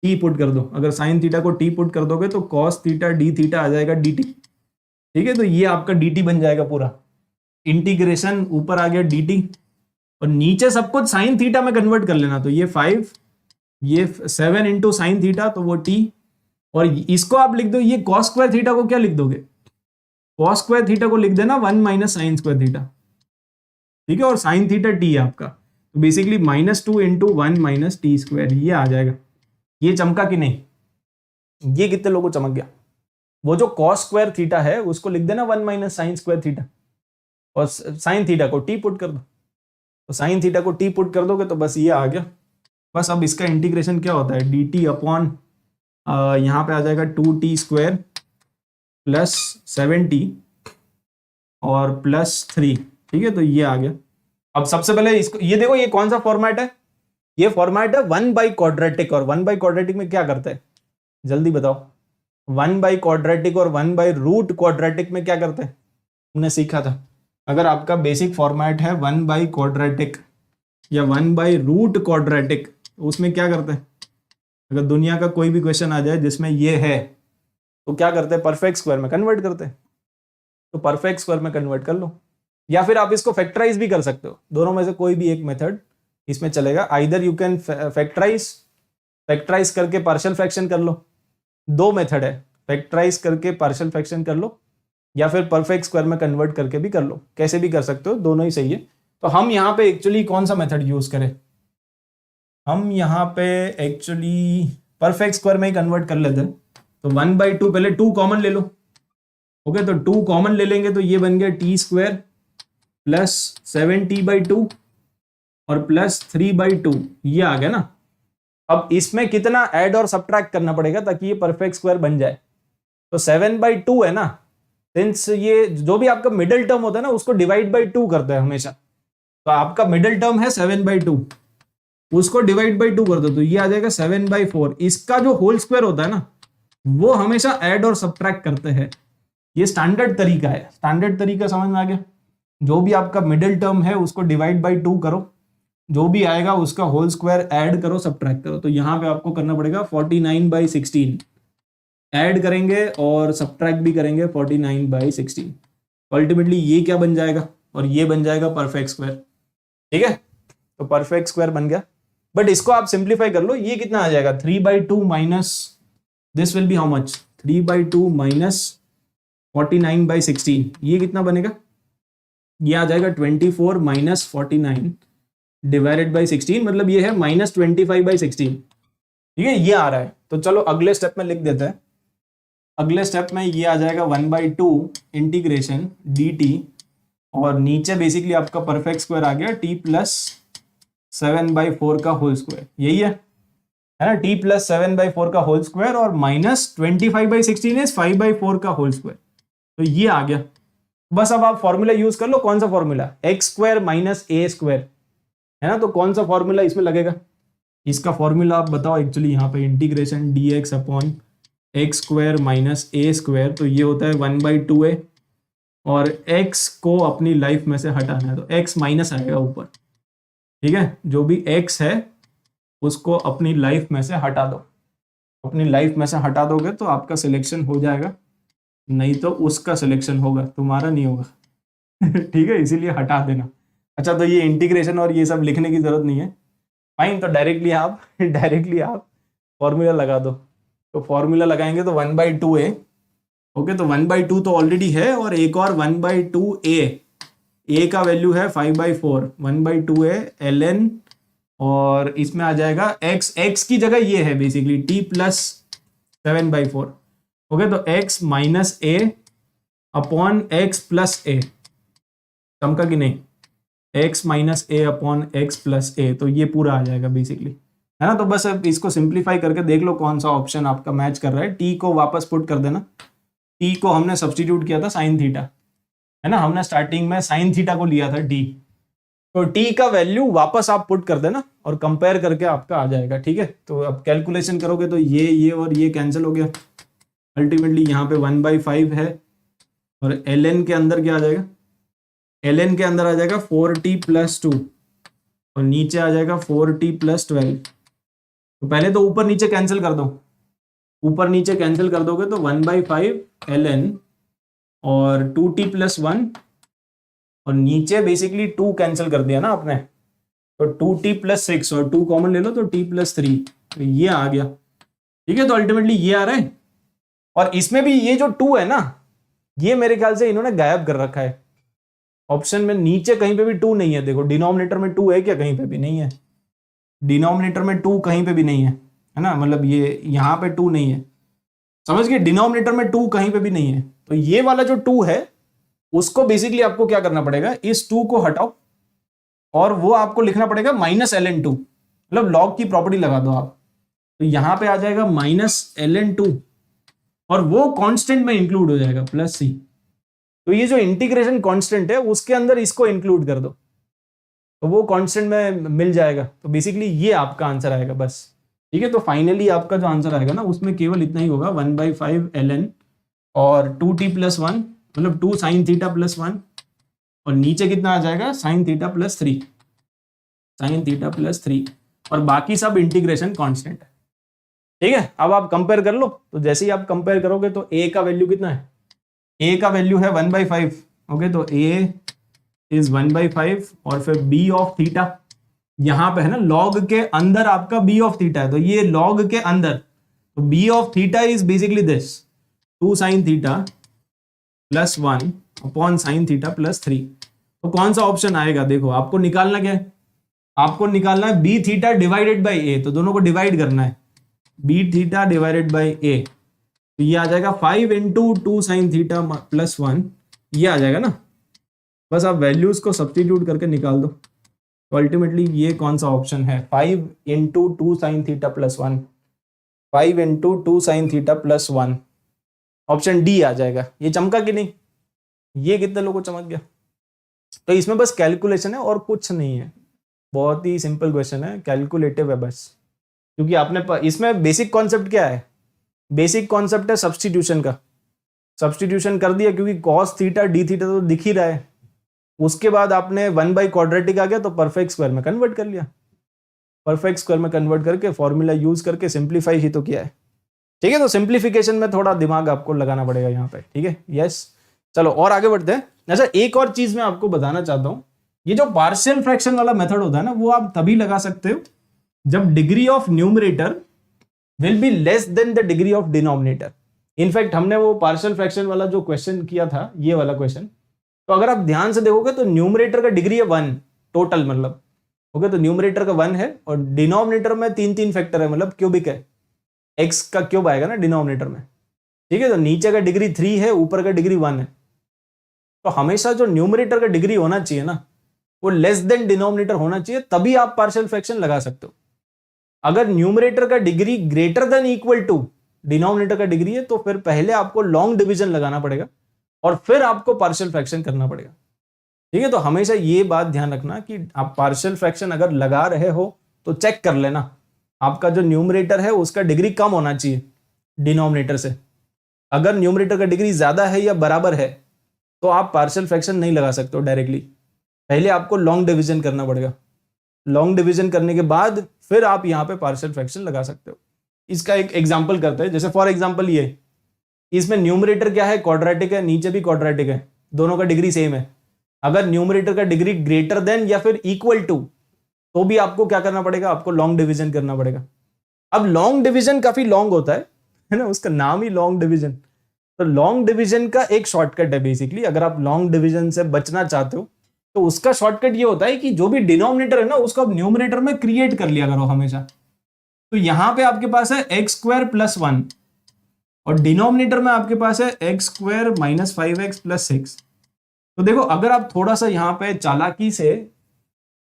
टी पुट कर दो। अगर साइन थीटा को टी पुट कर दोगे तो कॉस थीटा डी थीटा आ जाएगा डी टी, ठीक है। तो ये आपका डी टी बन जाएगा पूरा, इंटीग्रेशन ऊपर आ गया डी टी, और नीचे सब कुछ साइन थीटा में कन्वर्ट कर लेना। तो ये 5, ये 7 इंटू साइन थीटा, तो वो टी, और इसको आप लिख दो, ये कॉस स्क्वायर थीटा को क्या लिख दोगे, कॉस स्क्वायर थीटा को लिख देना 1 माइनस साइन स्क्वायर थीटा, ठीक है। और साइन थीटा टी है आपका, तो basically -2 into 1 minus t square, ये आ जाएगा। ये चमका कि नहीं, ये कितने लोगों को चमक गया? वो जो कॉस स्क्वायर थीटा है उसको लिख देना 1 माइनस साइन स्क्वायर थीटा, और साइन थीटा को टी पुट कर दो। तो साइन थीटा को टी पुट कर दोगे तो बस ये आ गया। बस अब इसका इंटीग्रेशन क्या होता है, डी टी अपॉन यहाँ पे आ जाएगा 2t स्क्वायर प्लस 7t और प्लस 3, ठीक है। तो ये आ गया। अब सबसे पहले इसको ये देखो, ये कौन सा फॉर्मेट है, ये फॉर्मेट है 1/क्वाड्रेटिक, और 1/क्वाड्रेटिक में क्या करते हैं जल्दी बताओ, 1/क्वाड्रेटिक और 1/रूट क्वाड्रेटिक में क्या करते हैं, तुमने सीखा था। अगर आपका बेसिक फॉर्मेट है 1/क्वाड्रेटिक या 1/रूट क्वाड्रेटिक, तो उसमें क्या करते हैं, अगर दुनिया का कोई भी क्वेश्चन आ जाए जिसमें ये है तो क्या करते हैं, परफेक्ट स्क्वायर में कन्वर्ट करते हैं। तो परफेक्ट स्क्वायर में कन्वर्ट कर लो, या फिर आप इसको फैक्टराइज भी कर सकते हो, दोनों में से कोई भी एक मेथड इसमें चलेगा। आइदर यू कैन फैक्टराइज करके पार्शियल फ्रैक्शन कर लो, दो मेथड है, फैक्टराइज करके पार्शियल फ्रैक्शन कर लो, या फिर परफेक्ट स्क्वायर में कन्वर्ट करके भी कर लो, कैसे भी कर सकते हो, दोनों ही सही है। तो हम यहाँ पे एक्चुअली कौन सा मेथड यूज करें, हम यहाँ पे एक्चुअली परफेक्ट स्क्वायर में ही कन्वर्ट कर लेते हैं। तो 1/2, पहले 2 कॉमन ले लो, ओके। तो 2 कॉमन ले लेंगे तो ये बन गया टी स्क्वायर प्लस 7t/2 और प्लस 3/2, ये आ गया ना। अब इसमें कितना ऐड और सब्ट्रैक्ट करना पड़ेगा ताकि ये परफेक्ट स्क्वायर बन जाए, तो 7/2 है ना, सिंस ये जो भी आपका मिडिल टर्म होता है ना उसको डिवाइड बाई 2 करते हैं हमेशा, तो आपका मिडिल टर्म है 7/2, उसको डिवाइड बाई 2 कर दो तो ये आ जाएगा 7/4। इसका जो होल स्क्वायर होता है ना वो हमेशा ऐड और सब्ट्रैक्ट करते हैं, ये स्टैंडर्ड तरीका है। स्टैंडर्ड तरीका समझ में आ गया? जो भी आपका मिडिल टर्म है उसको डिवाइड बाई 2 करो, जो भी आएगा उसका होल स्क्वायर ऐड करो सब्ट्रैक्ट करो। तो यहाँ पे आपको करना पड़ेगा 49/16 ऐड करेंगे और सब्ट्रैक्ट भी करेंगे 49/16। अल्टीमेटली ये क्या बन जाएगा, और ये बन जाएगा परफेक्ट स्क्वायर। ठीक है, तो परफेक्ट स्क्वायर बन गया। बट इसको आप सिंप्लीफाई कर लो, ये कितना आ जाएगा 3/2 minus this will be how much 3/2 minus 49/16, ये कितना बनेगा, ये आ जाएगा 24 माइनस 49 डिवाइडेड बाई 16, मतलब ये है -25/16। ठीक है, ये आ रहा है। तो चलो अगले स्टेप में लिख देते हैं। अगले स्टेप में ये आ जाएगा 1/2 इंटीग्रेशन dt, और नीचे बेसिकली आपका परफेक्ट स्क्वायर आ गया t प्लस 7/4 का होल स्क्वायर, यही है ना, t प्लस 7/4 का होल स्क्वायर और -25/16 इज 5/4 का होल स्क्वायर। तो ये आ गया। बस अब आप फॉर्मूला यूज कर लो, कौन सा formula, x square minus a square, है ना। तो कौन सा फॉर्मूला इसमें लगेगा, इसका फॉर्मूला आप बताओ। एक्चुअली यहाँ पे integration dx upon x square minus a square, तो ये होता है 1/2a, और x को अपनी लाइफ में से हटाना है तो x माइनस आएगा ऊपर। ठीक है, जो भी x है उसको अपनी लाइफ में से हटा दो, अपनी लाइफ में से हटा दोगे तो आपका सिलेक्शन हो जाएगा, नहीं तो उसका सिलेक्शन होगा, तुम्हारा नहीं होगा। ठीक है, इसीलिए हटा देना। अच्छा, तो ये इंटीग्रेशन और ये सब लिखने की जरूरत नहीं है, फाइन। तो डायरेक्टली आप फॉर्मूला लगा दो। तो फॉर्मूला लगाएंगे तो 1/2a, ओके, तो 1/2 तो ऑलरेडी है, और एक और 1/2a, a का वैल्यू है 5/4, 1/2a ln, और इसमें आ जाएगा x की जगह ये है बेसिकली t प्लस 7/4, ओके। तो x minus a upon x plus a, चमका कि नहीं, x minus a upon x plus a, तो ये पूरा आ जाएगा बेसिकली, है ना। तो बस अब इसको सिंप्लीफाई करके देख लो कौन सा ऑप्शन आपका मैच कर रहा है। t को वापस पुट कर देना, t को हमने सब्स्टिट्यूट किया था साइन थीटा, है ना, हमने स्टार्टिंग में साइन थीटा को लिया था t, तो t का वैल्यू वापस आप पुट कर देना और कंपेयर करके आपका आ जाएगा। ठीक है, तो अब कैलकुलेशन करोगे तो ये और ये कैंसिल हो गया, अल्टीमेटली यहाँ पे 1/5 है, और ln के अंदर क्या आ जाएगा, ln के अंदर आ जाएगा 4t प्लस 2, और नीचे आ जाएगा 4t प्लस 12। तो पहले तो ऊपर नीचे कैंसिल कर दो, ऊपर नीचे कैंसिल कर दोगे तो 1/5 ln और 2t प्लस 1, और नीचे बेसिकली 2 कैंसिल कर दिया ना आपने, तो 2t प्लस 6 और 2 कॉमन ले लो तो t प्लस 3, तो ये आ गया। ठीक है, तो अल्टीमेटली ये आ रहा है, और इसमें भी ये जो 2 है ना, ये मेरे ख्याल से इन्होंने गायब कर रखा है ऑप्शन में, नीचे कहीं पे भी 2 नहीं है। देखो डिनोमिनेटर में 2 है क्या, कहीं पे भी नहीं है, डिनोमिनेटर में 2 कहीं पे भी नहीं है ना, मतलब ये यहाँ पे 2 नहीं है, समझ गए, डिनोमिनेटर में 2 कहीं पे भी नहीं है। तो ये वाला जो 2 है उसको बेसिकली आपको क्या करना पड़ेगा, इस 2 को हटाओ और वो आपको लिखना पड़ेगा -ln2, मतलब लॉग की प्रॉपर्टी लगा दो आप, तो यहां पे आ जाएगा -ln2, और वो कांस्टेंट में इंक्लूड हो जाएगा +c। तो ये जो इंटीग्रेशन कांस्टेंट है उसके अंदर इसको इंक्लूड कर दो, तो वो कांस्टेंट में मिल जाएगा। तो बेसिकली ये आपका आंसर आएगा बस। ठीक है, तो फाइनली आपका जो आंसर आएगा ना उसमें केवल इतना ही होगा, 1/5 ln और 2t प्लस 1, मतलब 2 sin थीटा प्लस 1, और नीचे कितना आ जाएगा sin theta plus 3, sin theta plus 3, और बाकी सब इंटीग्रेशन कांस्टेंट है। ठीक है, अब आप कंपेयर कर लो, तो जैसे ही आप कंपेयर करोगे तो a का वैल्यू कितना है, a का वैल्यू है 1/5, ओके, तो a इज 1/5, और फिर b ऑफ थीटा यहां पे है ना, लॉग के अंदर आपका b ऑफ थीटा है, तो ये लॉग के अंदर, तो b of theta is basically this 2 sin theta plus 1 upon sin theta plus 3। तो कौन सा ऑप्शन आएगा, देखो आपको निकालना क्या है, आपको निकालना है b theta divided by a, तो दोनों को डिवाइड करना है, b theta divided by a, तो ये आ जाएगा 5 इंटू 2 sin थीटा प्लस 1, ये आ जाएगा ना। बस आप वैल्यूज को सब्स्टिट्यूट करके निकाल दो, तो अल्टीमेटली ये कौन सा ऑप्शन है, 5 इंटू 2 sin थीटा प्लस 1, 5 इंटू 2 sin theta plus 1, option d आ जाएगा। ये चमका कि नहीं, ये कितने लोगों को चमक गया? तो इसमें बस कैलकुलेशन है और कुछ नहीं है, बहुत ही सिंपल क्वेश्चन है, कैलकुलेटिव है बस। क्योंकि आपने इसमें बेसिक कॉन्सेप्ट क्या है? बेसिक कॉन्सेप्ट है सब्स्टिट्यूशन का। सब्स्टिट्यूशन कर दिया क्योंकि कॉस थीटा डी थीटा तो दिख ही रहा है। उसके बाद आपने 1/क्वाड्रेटिक आ गया तो परफेक्ट स्क्वायर में कन्वर्ट कर लिया। परफेक्ट स्क्वायर में कन्वर्ट करके फॉर्मूला यूज करके सिंप्लीफाई ही तो किया है। ठीक है, तो सिंप्लीफिकेशन में थोड़ा दिमाग आपको लगाना पड़ेगा यहाँ पे। ठीक है, यस। चलो और आगे बढ़ते हैं। अच्छा, एक और चीज मैं आपको बताना चाहता हूँ, ये जो पार्शियल फ्रैक्शन वाला मेथड होता है ना, वो आप तभी लगा सकते हो जब degree of numerator will be less than the degree of denominator. In fact हमने वो पार्शियल फ्रैक्शन वाला जो क्वेश्चन किया था, ये वाला क्वेश्चन, तो अगर आप ध्यान से देखोगे तो न्यूमरेटर का डिग्री है 1 टोटल, मतलब ओके, तो न्यूमरेटर का 1 है और डिनोमिनेटर में 3 फैक्टर है, मतलब क्यूबिक है, x का क्यूब आएगा ना डिनोमिनेटर में। ठीक है, तो नीचे का डिग्री 3 है, ऊपर का डिग्री 1 है। तो हमेशा जो न्यूमरेटर का डिग्री होना चाहिए ना, वो लेस देन डिनोमिनेटर होना चाहिए, तभी आप पार्शियल फ्रैक्शन लगा सकते हो। अगर न्यूमरेटर का degree greater than equal to denominator का डिग्री है, तो फिर पहले आपको लॉन्ग डिवीजन लगाना पड़ेगा और फिर आपको पार्शियल फ्रैक्शन करना पड़ेगा। ठीक है, तो हमेशा ये बात ध्यान रखना कि आप पार्शियल फ्रैक्शन अगर लगा रहे हो तो चेक कर लेना आपका जो न्यूमरेटर है उसका डिग्री कम होना चाहिए डिनोमिनेटर से। अगर न्यूमरेटर का डिग्री ज्यादा है या बराबर है तो आप पार्शियल फ्रैक्शन नहीं लगा सकते हो डायरेक्टली, पहले आपको लॉन्ग डिवीजन करना पड़ेगा। लॉन्ग डिवीजन करने के बाद फिर आप यहाँ पे पार्शियल फ्रैक्शन लगा सकते हो। इसका एक एग्जांपल करते हैं, जैसे फॉर एग्जांपल ये, इसमें न्यूमरेटर क्या है, क्वाड्रेटिक है, नीचे भी क्वाड्रेटिक है, दोनों का डिग्री सेम है। अगर न्यूमरेटर का डिग्री ग्रेटर देन या फिर इक्वल टू, तो भी आपको क्या करना पड़ेगा, आपको लॉन्ग डिवीजन करना पड़ेगा। अब लॉन्ग डिवीजन काफी लॉन्ग होता है ना, उसका नाम ही लॉन्ग डिवीजन। तो लॉन्ग डिवीजन का एक शॉर्टकट है बेसिकली, अगर आप लॉन्ग डिवीजन से बचना चाहते हो तो उसका शॉर्टकट ये होता है कि जो भी डिनोमिनेटर है ना, उसको आप न्यूमरेटर में क्रिएट कर लिया करो हमेशा। तो यहां पे आपके पास है x² + 1 और डिनोमिनेटर में आपके पास है x² - 5x + 6। तो देखो, अगर आप थोड़ा सा यहाँ पे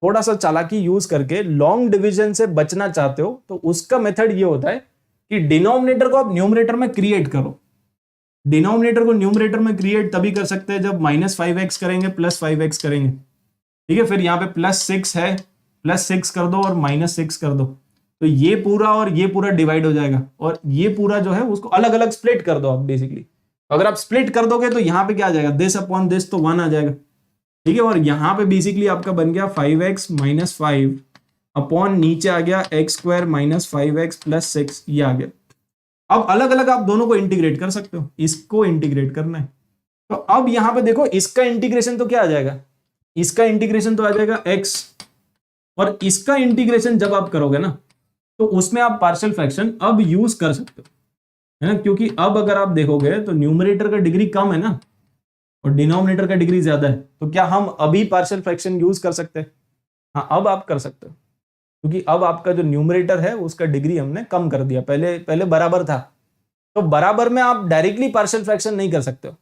थोड़ा सा चालाकी यूज करके लॉन्ग डिवीजन से बचना चाहते हो, तो उसका मेथड ये होता है कि डिनोमिनेटर को आप न्यूमरेटर में क्रिएट करो। डिनोमिनेटर को न्यूमरेटर में क्रिएट तभी कर सकते हैं जब -5x करेंगे +5x करेंगे। ठीक है, फिर यहाँ पे +6 है, +6 कर दो और -6 कर दो, तो ये पूरा और ये पूरा डिवाइड हो जाएगा और ये पूरा जो है उसको अलग अलग स्प्लिट कर दो आप बेसिकली। अगर आप स्प्लिट कर दोगे तो यहाँ पे क्या आ जाएगा, दिस अपॉन दिस, तो 1 आ जाएगा। ठीक है, और यहाँ पे बेसिकली आपका बन गया 5x - 5 अपॉन नीचे आ गया x² - 5x + 6, ये आ गया। अब अलग अलग आप दोनों को इंटीग्रेट कर सकते हो, इसको इंटीग्रेट करना है। तो अब यहां पे देखो, इसका इंटीग्रेशन तो क्या आ जाएगा, इसका इंटीग्रेशन तो आ जाएगा x, और इसका इंटीग्रेशन जब आप करोगे ना, तो उसमें आप पार्शियल फ्रैक्शन अब यूज कर सकते हो, है ना, क्योंकि अब अगर आप देखोगे तो न्यूमरेटर का डिग्री कम है ना और डिनोमिनेटर का डिग्री ज्यादा है, तो क्या हम अभी पार्शियल फ्रैक्शन यूज कर सकते हैं? हाँ, अब आप कर सकते हो, क्योंकि अब आपका जो न्यूमरेटर है उसका डिग्री हमने कम कर दिया। पहले बराबर था, तो बराबर में आप डायरेक्टली पार्शियल फ्रैक्शन नहीं कर सकते हो,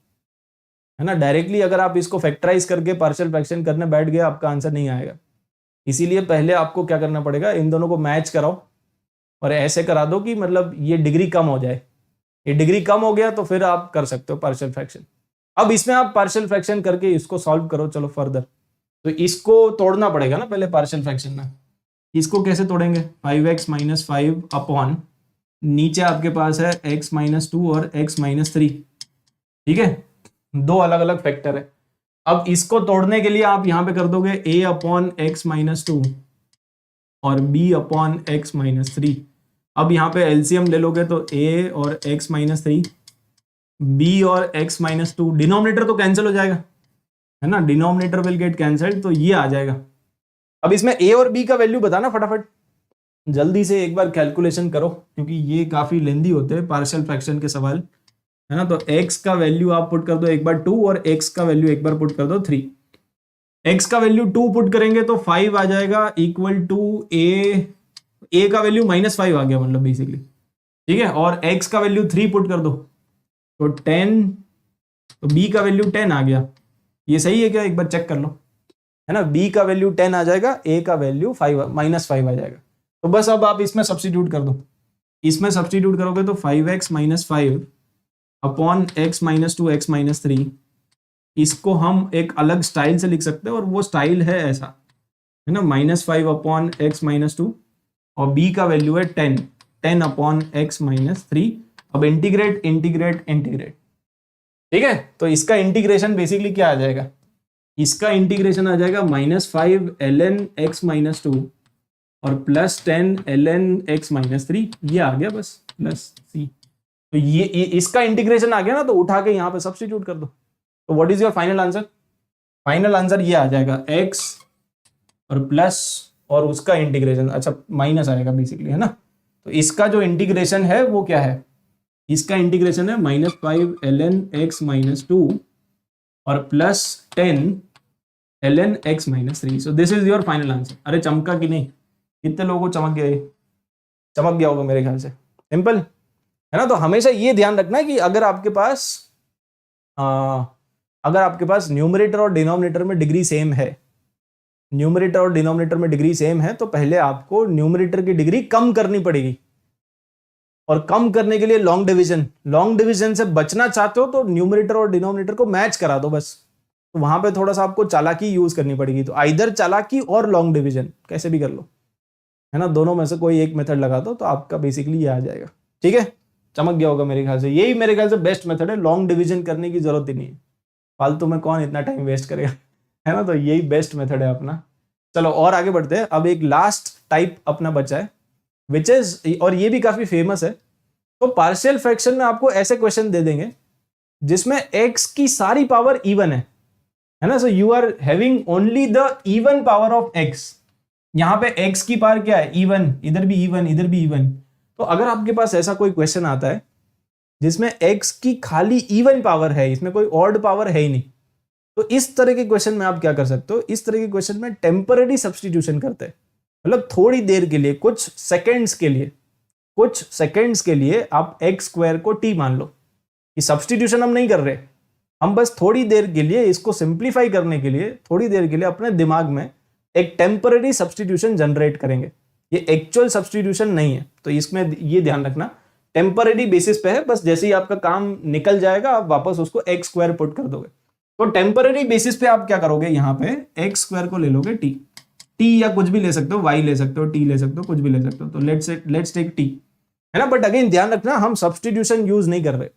है ना। डायरेक्टली अगर आप इसको फैक्टराइज करके पार्शियल फ्रैक्शन करने बैठ गए, आपका आंसर नहीं आएगा। इसीलिए पहले आपको क्या करना पड़ेगा, इन दोनों को मैच कराओ और ऐसे करा दो कि मतलब ये डिग्री कम हो जाए। ये डिग्री कम हो गया तो फिर आप कर सकते हो पार्शियल फ्रैक्शन। अब इसमें आप पार्शियल फ्रैक्शन करके इसको सॉल्व करो। चलो फर्दर, तो इसको तोड़ना पड़ेगा ना पहले पार्शियल फ्रैक्शन में। इसको कैसे तोड़ेंगे, 5x - 5 अपॉन नीचे आपके पास है x - 2 और x - 3। ठीक है, दो अलग अलग फैक्टर है। अब इसको तोड़ने के लिए आप यहां पे कर दोगे a अपॉन x - 2 और b अपॉन x - 3। अब यहां पे एलसीएम ले लोगे तो a और x - 3, b और x - 2, डिनोमिनेटर तो कैंसिल हो जाएगा, है ना, डिनोमिनेटर विल गेट कैंसिल्ड, तो ये आ जाएगा। अब इसमें a और b का वैल्यू बताना फटाफट, जल्दी से एक बार कैलकुलेशन करो, क्योंकि ये काफी लेंदी होते हैं पार्शियल फ्रैक्शन के सवाल, है ना। तो x का वैल्यू आप पुट कर दो एक बार 2 और x का वैल्यू एक बार पुट कर दो 3। x का वैल्यू 2 पुट करेंगे तो 5 आ जाएगा इक्वल टू a का वैल्यू -5 आ गया मतलब बेसिकली। ठीक है, और x का वैल्यू 3 पुट कर दो तो 10, तो b का वैल्यू 10 आ गया। ये सही है क्या, एक बार चेक कर लो, है ना। b का वैल्यू 10 आ जाएगा, a का वैल्यू -5 आ जाएगा। तो बस अब आप इसमें सब्स्टिट्यूट कर दो, इसमें सब्स्टिट्यूट करोगे तो 5x - 5 अपॉन x - 2 x - 3 इसको हम एक अलग स्टाइल से लिख सकते हैं, और वो स्टाइल है ऐसा, है ना, -5/x-2, और b का वैल्यू है 10/x-3। अब इंटीग्रेट इंटीग्रेट इंटीग्रेट, ठीक है। तो इसका इंटीग्रेशन बेसिकली क्या आ जाएगा, इसका इंटीग्रेशन आ जाएगा -5 ln x-2 और +10 ln x-3, ये आ गया बस, प्लस c। तो ये इसका इंटीग्रेशन आ गया ना, तो उठा के यहाँ पे सब्स्टिट्यूट कर दो। तो what is your final answer? Final answer ये आ जाएगा x और प्लस और उसका इंटीग्रेशन, अच्छा माइनस आएगा बेसिकली, है ना। तो इसका जो इंटीग्रेशन है वो क्या है, इसका इंटीग्रेशन है -5 ln x-2 और +10 ln x-3। So this is your final answer. अरे चमका कि नहीं? कितने लोगों को चमक गया होगा मेरे ख्याल से। सिंपल है ना। तो हमेशा ये ध्यान रखना कि अगर आपके पास न्यूमरेटर और डिनोमिनेटर में डिग्री सेम है, न्यूमरेटर और डिनोमिनेटर में डिग्री सेम है, तो पहले आपको न्यूमरेटर की डिग्री कम करनी पड़ेगी, और कम करने के लिए लॉन्ग डिवीजन से बचना चाहते हो तो न्यूमरेटर और डिनोमिनेटर को मैच करा दो बस। तो वहां पे थोड़ा सा आपको चालाकी यूज करनी पड़ेगी। तो आइदर चालाकी और लॉन्ग डिवीजन, कैसे भी कर लो, है ना, दोनों में से कोई एक मेथड लगा दो तो आपका बेसिकली ये आ जाएगा। ठीक है, चमक गया होगा मेरे ख्याल से। यही मेरे ख्याल से बेस्ट मेथड है, लॉन्ग डिवीजन करने की जरूरत ही नहीं है, फालतू में कौन इतना टाइम वेस्ट करेगा, है ना। तो यही बेस्ट मेथड है अपना। चलो और आगे बढ़ते हैं। अब एक लास्ट टाइप अपना बचा है, विच इज, और ये भी काफी फेमस है। तो पार्शियल फ्रैक्शन में आपको ऐसे क्वेश्चन दे देंगे जिसमें x की सारी पावर इवन है ना। So you are having only the even power of x। यहां पे x की पावर क्या है, इवन, इधर भी इवन, इधर भी इवन। तो अगर आपके पास ऐसा कोई क्वेश्चन आता है जिसमें x की खाली इवन पावर है, इसमें कोई ऑड पावर है ही नहीं, तो इस तरह के क्वेश्चन में आप क्या कर सकते हो, इस तरह के क्वेश्चन में टेम्पररी सब्स्टिट्यूशन करते हैं। मतलब थोड़ी देर के लिए, कुछ सेकेंड्स के लिए आप x² को t मान लो, कि सब्स्टिट्यूशन हम नहीं कर रहे, हम बस थोड़ी देर के लिए इसको सिंप्लीफाई करने के लिए थोड़ी देर के लिए अपने दिमाग में एक टेम्पररी सब्स्टिट्यूशन जनरेट करेंगे। ये एक्चुअल सब्स्टिट्यूशन नहीं है, तो इसमें ये ध्यान रखना, टेम्पररी बेसिस पे है। बस जैसे ही आपका काम निकल जाएगा आप वापस उसको x² पुट कर दोगे। तो टेम्पररी बेसिस पे आप क्या करोगे, यहाँ पे x² को ले लोगे t या कुछ भी ले सकते हो, y ले सकते हो, t ले सकते हो, कुछ भी ले सकते हो। तो लेट्स टेक t, है ना। बट अगेन ध्यान रखना, हम सब्स्टिट्यूशन यूज नहीं कर रहे,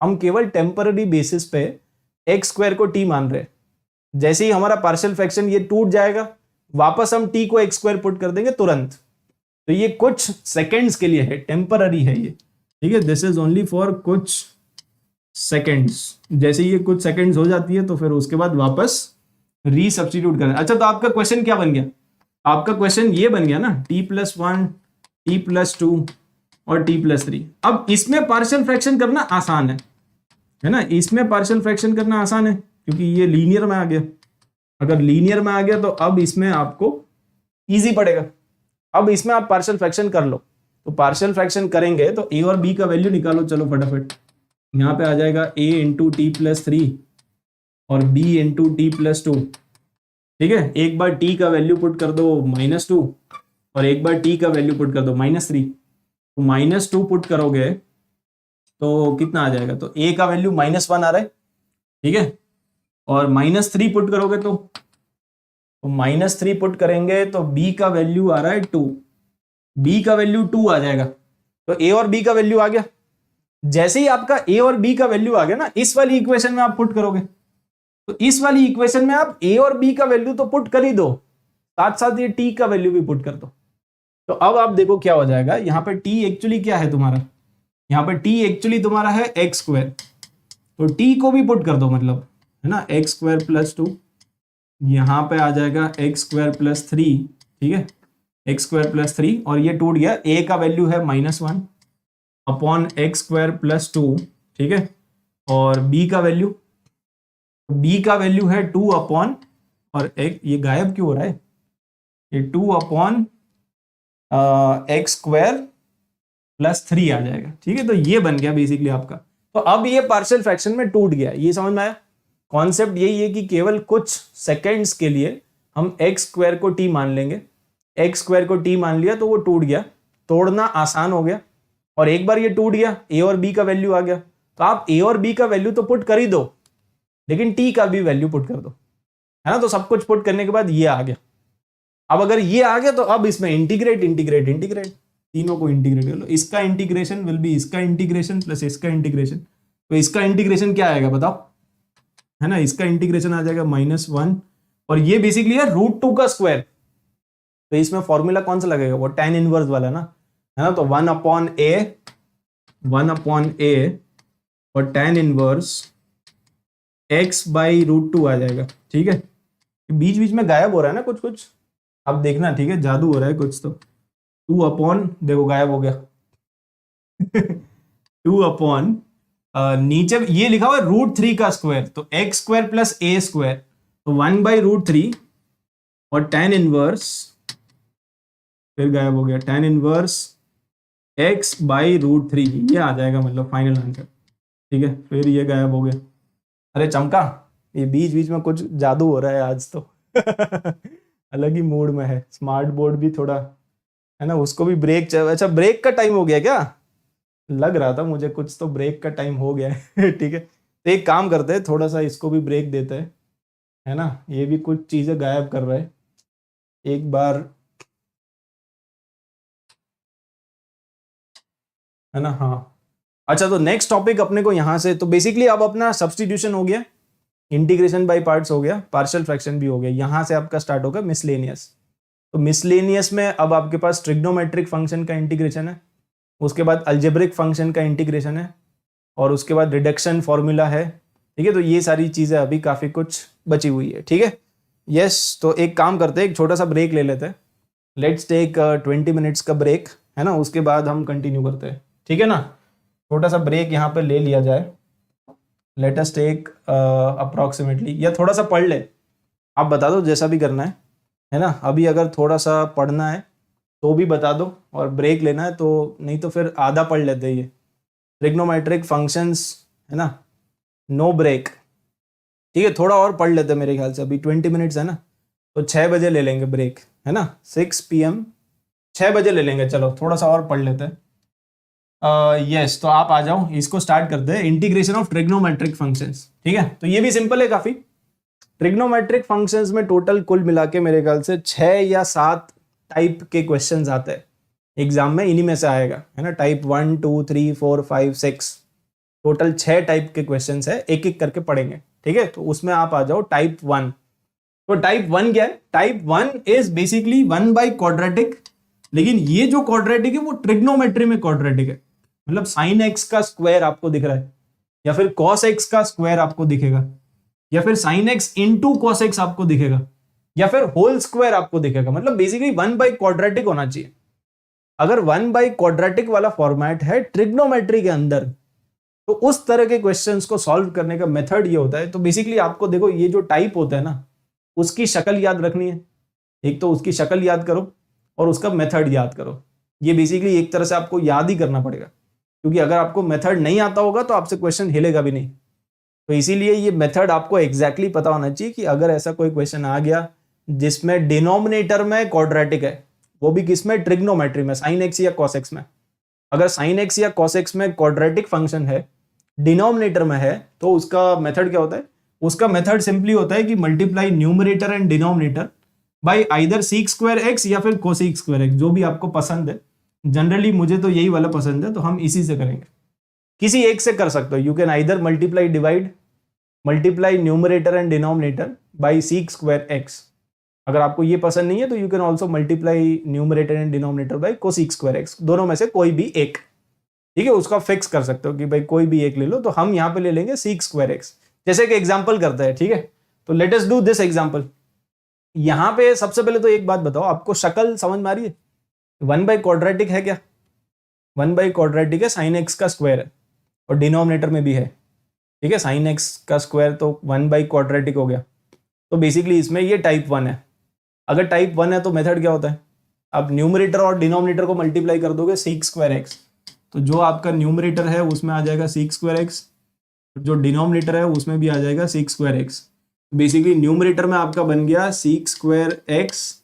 हम केवल टेम्पररी बेसिस पे x² को t मान रहे। जैसे ही हमारा पार्शियल फ्रैक्शन ये टूट जाएगा, वापस हम t को x² पुट कर देंगे तुरंत। तो ये कुछ सेकेंड्स के लिए है, टेम्पररी है ये, ठीक है। दिस इज ओनली फॉर कुछ सेकेंड्स। जैसे ये कुछ सेकेंड्स हो जाती है तो फिर उसके बाद वापस रीसब्स्टिट्यूट करें। अच्छा, तो आपका क्वेश्चन क्या बन गया, आपका क्वेश्चन ये बन गया ना, t+1, t+2 और t+3। अब इसमें पार्शियल फ्रैक्शन करना आसान है ना, इसमें पार्शियल फ्रैक्शन करना आसान है क्योंकि ये लीनियर में आ गया। अगर लीनियर में आ गया तो अब इसमें आपको इजी पड़ेगा, अब इसमें आप पार्शियल फ्रैक्शन कर लो। तो पार्शियल फ्रैक्शन करेंगे तो a और b का वैल्यू निकालो, चलो फटाफट। यहाँ पे आ जाएगा a × t+3 और b × t+2, ठीक है। एक बार t का वैल्यू पुट कर दो -2 और एक बार t का वैल्यू पुट कर दो -3। तो -2 पुट करोगे तो कितना आ जाएगा, तो a का वैल्यू -1 आ रहा है, ठीक है। और -3 पुट करोगे तो -3 पुट करेंगे तो b का वैल्यू आ रहा है 2, b का वैल्यू 2 आ जाएगा। तो a और b का वैल्यू आ गया। जैसे ही आपका a और b का वैल्यू आ गया ना, इस वाली इक्वेशन में आप पुट करोगे, तो इस वाली इक्वेशन में आप a और b का वैल्यू तो पुट कर ही दो, साथ साथ ये t का वैल्यू भी पुट कर दो। तो अब आप देखो क्या हो जाएगा, यहाँ पे t एक्चुअली क्या है तुम्हारा, यहाँ पे t एक्चुअली तुम्हारा है x²। तो t को भी पुट कर दो, मतलब है ना, x² + 2, यहाँ पे आ जाएगा x² + 3, ठीक है, x² + 3, और ये टूट गया। a का वैल्यू है -1 अपॉन x² + 2, ठीक है। और b का वैल्यू है 2 अपॉन, और एक ये गायब क्यों हो रहा है, ये 2 अपॉन x² + 3 आ जाएगा, ठीक है। तो ये बन गया बेसिकली आपका। तो अब ये पार्शियल फ्रैक्शन में टूट गया, ये समझ में आया। कॉन्सेप्ट यही है कि केवल कुछ सेकेंड्स के लिए हम x² को t मान लेंगे, x² को t मान लिया तो वो टूट गया, तोड़ना आसान हो गया। और एक बार ये टूट गया, a और b का वैल्यू आ गया, तो आप a और b का वैल्यू तो पुट कर ही दो, लेकिन t का भी वैल्यू पुट कर दो, है ना। तो सब कुछ पुट करने के बाद ये आ गया। अब अगर ये आ गया तो अब इसमें इंटीग्रेट इंटीग्रेट इंटीग्रेट, तीनों को इंटीग्रेट कर लो। इसका इंटीग्रेशन विल बी इसका इंटीग्रेशन प्लस इसका इंटीग्रेशन। तो इसका इंटीग्रेशन क्या आएगा बताओ, है ना। इसका इंटीग्रेशन आ जाएगा -1, और ये बेसिकली है √2 का स्क्वायर। तो इसमें फॉर्मूला कौन सा लगेगा, वो tan इनवर्स वाला ना, है ना। तो 1/a और tan इनवर्स x/√2 आ जाएगा, ठीक है। बीच बीच में गायब हो रहा है ना कुछ कुछ, अब देखना, ठीक है, जादू हो रहा है कुछ। तो 2 देखो गायब हो गया 2 नीचे ये लिखा हुआ है √3 का स्क्वायर, तो x² प्लस a², तो 1/√3 और tan इनवर्स, फिर गायब हो गया, tan इनवर्स x/√3, ये आ जाएगा मतलब फाइनल आंसर, ठीक है। फिर ये गायब हो गया। अरे चमका, ये बीच बीच में कुछ जादू हो रहा है आज तो अलग ही मूड में है। स्मार्ट बोर्ड भी थोड़ा, है ना, उसको भी ब्रेक, अच्छा ब्रेक का टाइम हो गया क्या, लग रहा था मुझे कुछ तो ब्रेक का टाइम हो गया है ठीक है, तो एक काम करते हैं, थोड़ा सा इसको भी ब्रेक देते हैं, है ना। ये भी कुछ चीजें गायब कर रहा है एक बार, है ना। हाँ अच्छा, तो नेक्स्ट टॉपिक अपने को यहाँ से, तो बेसिकली अब अपना सब्स्टिट्यूशन हो गया, इंटीग्रेशन बाय पार्ट्स हो गया, पार्शियल फ्रैक्शन भी हो गया। यहाँ से आपका स्टार्ट होगा मिसलेनियस। तो मिसलेनियस में अब आपके पास ट्रिग्नोमेट्रिक फंक्शन का इंटीग्रेशन है, उसके बाद अलजेब्रिक फंक्शन का इंटीग्रेशन है, और उसके बाद रिडक्शन फॉर्मूला है, ठीक है। तो ये सारी चीज़ें अभी काफ़ी कुछ बची हुई है, ठीक है। यस, तो एक काम करते हैं, एक छोटा सा ब्रेक ले लेते हैं। लेट्स टेक 20 मिनट्स का ब्रेक, है ना, उसके बाद हम कंटिन्यू करते हैं, ठीक है ना। छोटा सा ब्रेक यहाँ पे ले लिया जाए। लेट अस टेक अप्रॉक्सीमेटली, या थोड़ा सा पढ़ ले, आप बता दो जैसा भी करना है ना। अभी अगर थोड़ा सा पढ़ना है तो भी बता दो, और ब्रेक लेना है तो, नहीं तो फिर आधा पढ़ लेते हैं ये ट्रिग्नोमेट्रिक फंक्शंस, है ना, नो ब्रेक, ठीक है। थोड़ा और पढ़ लेते हैं, मेरे ख्याल से अभी 20 मिनट्स है ना, तो 6 बजे ले लेंगे ब्रेक, है ना, 6 PM 6 बजे ले लेंगे। चलो थोड़ा सा और पढ़ लेते हैं। यस, तो आप आ जाओ, इसको स्टार्ट करते हैं, इंटीग्रेशन ऑफ ट्रिग्नोमेट्रिक फंक्शंस, ठीक है। तो ये भी सिंपल है काफी। ट्रिग्नोमेट्रिक फंक्शंस में टोटल कुल मिला के मेरे ख्याल से 6 या 7 टाइप के क्वेश्चंस आते हैं एग्जाम में, इन्हीं में से आएगा, है ना। टाइप 1 2 3 4 5 6, टोटल 6 टाइप के क्वेश्चंस है, एक एक करके पढ़ेंगे, ठीक है। तो उसमें आप आ जाओ टाइप 1। तो टाइप 1 क्या है, type 1 is basically 1 by quadratic, लेकिन ये जो क्वाड्रेटिक है वो ट्रिग्नोमेट्री में क्वाड्रेटिक है, मतलब साइन एक्स का स्क्वायर आपको दिख रहा है, या फिर कॉस एक्स का स्क्वायर आपको दिखेगा, या फिर sine x into cos x आपको दिखेगा, या फिर होल स्क्वायर आपको दिखेगा। मतलब बेसिकली 1 बाय क्वाड्रेटिक होना चाहिए। अगर 1 बाय क्वाड्रेटिक वाला फॉर्मेट है ट्रिग्नोमेट्री के अंदर, तो उस तरह के क्वेश्चंस को सॉल्व करने का मेथड ये होता है। तो बेसिकली आपको देखो, ये जो टाइप होता है ना, उसकी शक्ल याद रखनी है। एक तो उसकी शक्ल याद करो और उसका मेथड याद करो। ये बेसिकली एक तरह से आपको याद ही करना पड़ेगा, क्योंकि अगर आपको मेथड नहीं आता होगा तो आपसे क्वेश्चन हिलेगा भी नहीं। तो इसीलिए ये मेथड आपको एग्जैक्टली पता होना चाहिए कि अगर ऐसा कोई क्वेश्चन आ गया जिसमें डिनोमिनेटर में क्वाड्रेटिक है, वो भी किसमें, ट्रिग्नोमेट्री में, साइन एक्स या कॉस एक्स में। अगर साइन एक्स या कॉस एक्स में क्वाड्रेटिक फंक्शन है, डिनोमिनेटर में है, तो उसका मेथड क्या होता है, उसका मेथड सिंपली होता है कि multiply numerator and denominator bye either seek square x या फिर कोसिक स्क्वायर एक्स, जो भी आपको पसंद है। जनरली मुझे तो यही वाला पसंद है, तो हम इसी से करेंगे। किसी एक से कर सकते हो, you can either multiply divide, multiply numerator and denominator bye seek square x. अगर आपको ये पसंद नहीं है तो you can also multiply numerator and denominator bye cosec square x. दोनों में से कोई भी एक, ठीक है, उसका फिक्स कर सकते हो कि भाई कोई भी एक ले लो। तो हम यहाँ पे ले लेंगे सीक स्क्वायर एक्स, जैसे कि एग्जाम्पल करते हैं, ठीक है। तो let us do this example. यहाँ पे सबसे पहले तो एक बात बताओ, आपको शक्ल समझ में आ रही है? 1 बाय क्वाड्रेटिक है क्या? 1 बाय क्वाड्रेटिक है, साइन एक्स का स्क्वायर है और डिनोमिनेटर में भी है, ठीक है। साइन एक्स का स्क्वायर तो 1 बाय क्वाड्रेटिक हो गया। तो बेसिकली इसमें ये टाइप 1 है। अगर टाइप 1 है तो मेथड क्या होता है, आप न्यूमरेटर और डिनोमिनेटर को मल्टीप्लाई कर दोगे सीक स्क्वायर एक्स, तो जो आपका न्यूमरेटर है उसमें आ जाएगा सीक स्क्वायर एक्स, जो डिनोमिनेटर है उसमें भी आ जाएगा sec square x. Basically numerator में आपका बन गया sec square x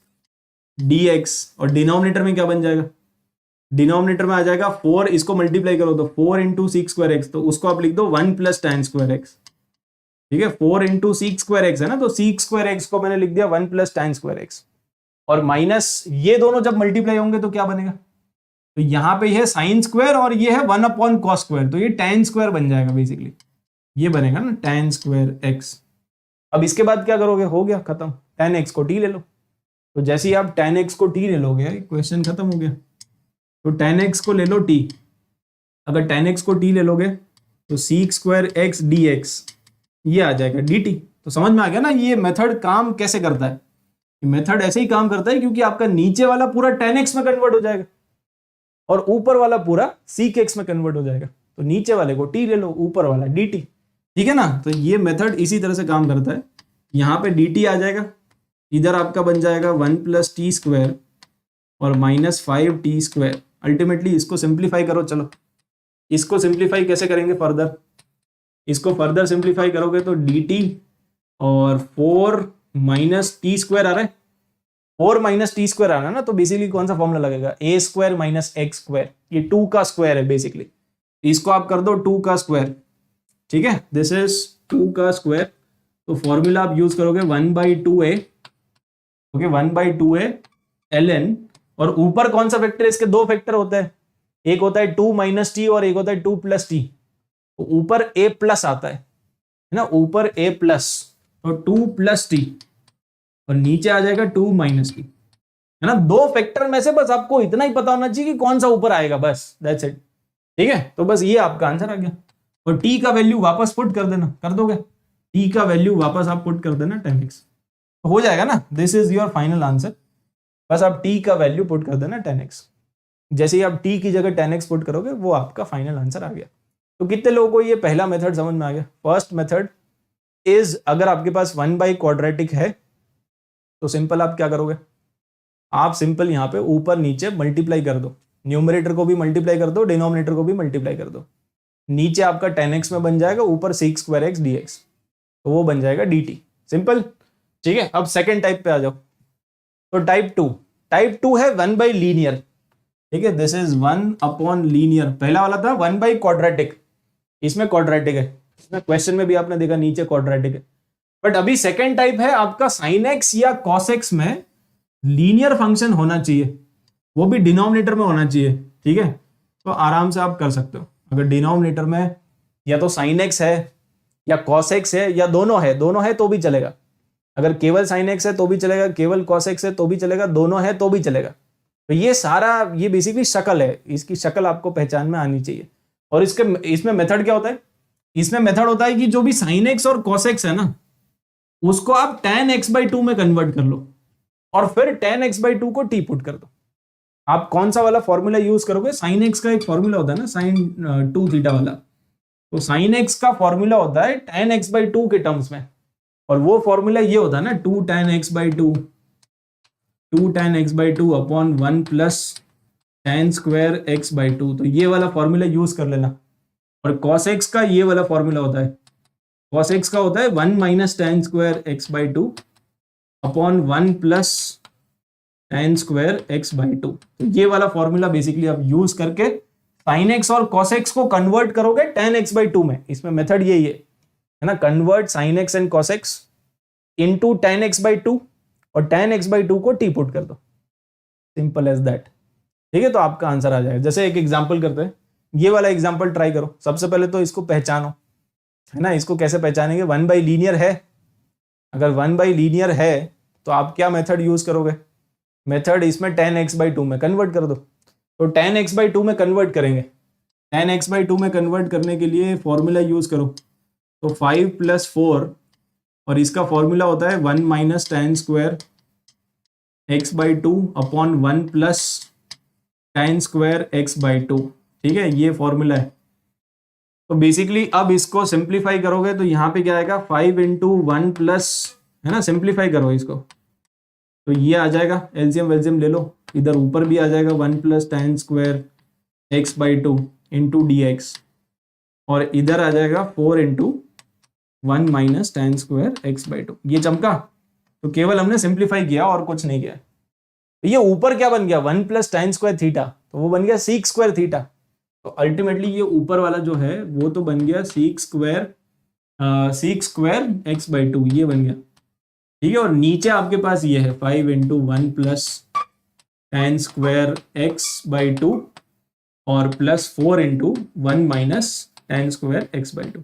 d x, और डिनोमिनेटर में क्या बन जाएगा, डिनोमिनेटर में आ जाएगा 4, इसको मल्टीप्लाई करो तो 4 इंटू सीक स्क्वायर एक्स, तो उसको आप लिख दो 1 प्लस tan स्क्वायर एक्स। ठीक है, 4 इंटू सीक स्क्वायर एक्स है ना, तो सीक स्क्वायर एक्स को मैंने लिख दिया 1 प्लस tan स्क्वायर एक्स, और माइनस ये दोनों जब मल्टीप्लाई होंगे तो क्या बनेगा, तो यहाँ पे ये साइन स्क्वायर और ये है 1 अपॉन कॉस स्क्वायर, तो ये tan स्क्वायर बन जाएगा बेसिकली, ये बनेगा ना tan स्क्वायर एक्स। अब इसके बाद क्या करोगे, हो गया खत्म, tan x को t ले लो, तो जैसे ही आप tan x को t ले लोगे क्वेश्चन खत्म हो गया। तो tan x को ले लो t, अगर tan x को t ले लोगे तो seek square x d x ये आ जाएगा dt। तो समझ में आ गया ना ये मेथड काम कैसे करता है, मेथड ऐसे ही काम करता है, क्योंकि आपका नीचे वाला पूरा tan x में कन्वर्ट हो जाएगा और ऊपर वाला पूरा सीक एक्स में कन्वर्ट हो जाएगा, तो नीचे वाले को t ले लो, ऊपर वाला dt, ठीक है ना। तो ये मेथड इसी तरह से काम करता है, यहाँ पे dt आ जाएगा, इधर आपका बन जाएगा 1 प्लस टी स्क्वायर और माइनस 5t स्क्वायर। अल्टीमेटली इसको सिंप्लीफाई करो, चलो इसको सिंप्लीफाई कैसे करेंगे फर्दर, इसको फर्दर सिंप्लीफाई करोगे तो dt और 4 माइनस टी स्क्वायर आ रहा है, 4 माइनस टी स्क्वायर आ रहा है ना, तो बेसिकली कौन सा फॉर्मूला लगेगा, ए स्क्वायर माइनस एक्स स्क्वायर, ये 2 का स्क्वायर है बेसिकली, इसको आप कर दो 2 का स्क्वायर, ठीक है, दिस इज 2 का स्क्वायर। तो फॉर्मूला आप यूज करोगे 1/2a, ओके 1/2a ln, और ऊपर कौन सा फैक्टर है, इसके दो फैक्टर होते हैं, एक होता है 2 माइनस टी और एक होता है 2 प्लस टी, तो ऊपर a प्लस आता है ना, ऊपर a प्लस, तो 2 प्लस टी और नीचे आ जाएगा 2 माइनस टी, है ना, दो फैक्टर में से बस आपको इतना ही पता होना चाहिए कि कौन सा ऊपर आएगा, बस दैट्स इट, ठीक है। तो बस ये आपका आंसर आ गया, और टी का वैल्यू वापस पुट कर देना, कर दोगे, टी का वैल्यू वापस आप पुट कर देना 10x, तो हो जाएगा ना, this is your final answer, बस आप टी का वैल्यू पुट कर देना 10x, जैसे ही आप टी की जगह 10x पुट करोगे वो आपका फाइनल आंसर आ गया। तो कितने लोगों को ये पहला मेथड समझ में आ गया। फर्स्ट मेथड इज, अगर आपके पास 1/क्वाड्रेटिक है तो सिंपल आप क्या करोगे, आप सिंपल यहाँ पे ऊपर नीचे मल्टीप्लाई कर दो, न्यूमरेटर को भी मल्टीप्लाई कर दो, डिनोमिनेटर को भी मल्टीप्लाई कर दो, नीचे आपका 10x में बन जाएगा, ऊपर seek square x d x, तो वो बन जाएगा dt, सिंपल, ठीक है। अब सेकेंड टाइप पे आ जाओ, तो टाइप टू है 1/लीनियर, ठीक है, दिस इज 1 अपॉन लीनियर, पहला वाला था 1/क्वाड्रेटिक, इसमें क्वाड्रेटिक है, इसमें क्वेश्चन में भी आपने देखा नीचे क्वाड्रेटिक है, बट अभी सेकेंड टाइप है आपका साइन एक्स या कॉस एक्स में लीनियर फंक्शन होना चाहिए, वो भी डिनोमिनेटर में होना चाहिए, ठीक है, तो आराम से आप कर सकते हो, अगर डिनोमिनेटर में या तो साइन एक्स है या कॉस एक्स है या दोनों है तो भी चलेगा, अगर केवल साइन एक्स है तो भी चलेगा, केवल कॉस एक्स है तो भी चलेगा, दोनों है तो भी चलेगा। तो ये सारा ये बेसिकली शक्ल है, इसकी शक्ल आपको पहचान में आनी चाहिए। और इसमें मेथड क्या होता है, इसमें मेथड होता है कि जो भी साइन एक्स और कॉस एक्स है ना, उसको आप tan x/2 में कन्वर्ट कर लो और फिर tan x/2 को t पुट कर दो। आप कौन सा वाला फॉर्मूला यूज करोगे, साइन एक्स का एक फॉर्मूला होता है ना, साइन 2 थीटा वाला, तो साइन एक्स का फॉर्मूला होता है tan x/2 के टर्म्स में, और वो फॉर्मूला ये होता है ना 2 tan x/2 upon 1 plus tan square x/2, तो ये वाला फॉर्मूला यूज कर लेना। और cos x का ये वाला फॉर्मूला होता है, cos x का होता है 1 minus tan square x/2 upon 1 plus tan square x/2, तो ये वाला फॉर्मूला बेसिकली आप यूज करके sin x और cos x को कन्वर्ट करोगे tan x/2 में। इसमें मेथड यही है ना, convert sin x and cos x into tan x/2 और tan x/2 को t पुट कर दो, सिंपल एज दैट, ठीक है। तो आपका आंसर आ जाएगा। जैसे एक एग्जांपल करते हैं, ये वाला एग्जांपल ट्राई करो। सबसे पहले तो इसको पहचानो, है ना, इसको कैसे पहचानेंगे, 1/लीनियर है, अगर 1/लीनियर है तो आप क्या मेथड यूज करोगे, मेथड इसमें tan x/2 में कन्वर्ट कर दो। तो tan x/2 में कन्वर्ट करेंगे, tan x/2 में कन्वर्ट करने के लिए फॉर्मूला यूज करो, तो 5 + 4 और इसका फॉर्मूला होता है 1 minus tan square x/2 upon 1 plus tan square x/2, ठीक है, ये फॉर्मूला है। तो बेसिकली अब इसको सिंप्लीफाई करोगे तो यहाँ पे क्या आएगा, 5 × 1 प्लस, है ना, सिंप्लीफाई करो इसको तो ये आ जाएगा, एलसीएम वेलसीएम ले लो, इधर ऊपर भी आ जाएगा 1 plus tan square x/2 into dx, और इधर आ जाएगा 4 × 1 माइनस tan स्क्वायर x/2। ये चमका, तो केवल हमने सिंप्लीफाई किया और कुछ नहीं किया। तो ये ऊपर क्या बन गया, 1 प्लस tan स्क्वायर थीटा, तो वो बन गया सीक स्क्वायर थीटा। तो अल्टीमेटली ये ऊपर वाला जो है वो तो बन गया sec square sec square x by two, ये बन गया, ठीक है। और नीचे आपके पास ये है 5 into one plus tan square x by two और plus 4 into one minus tan square x by two.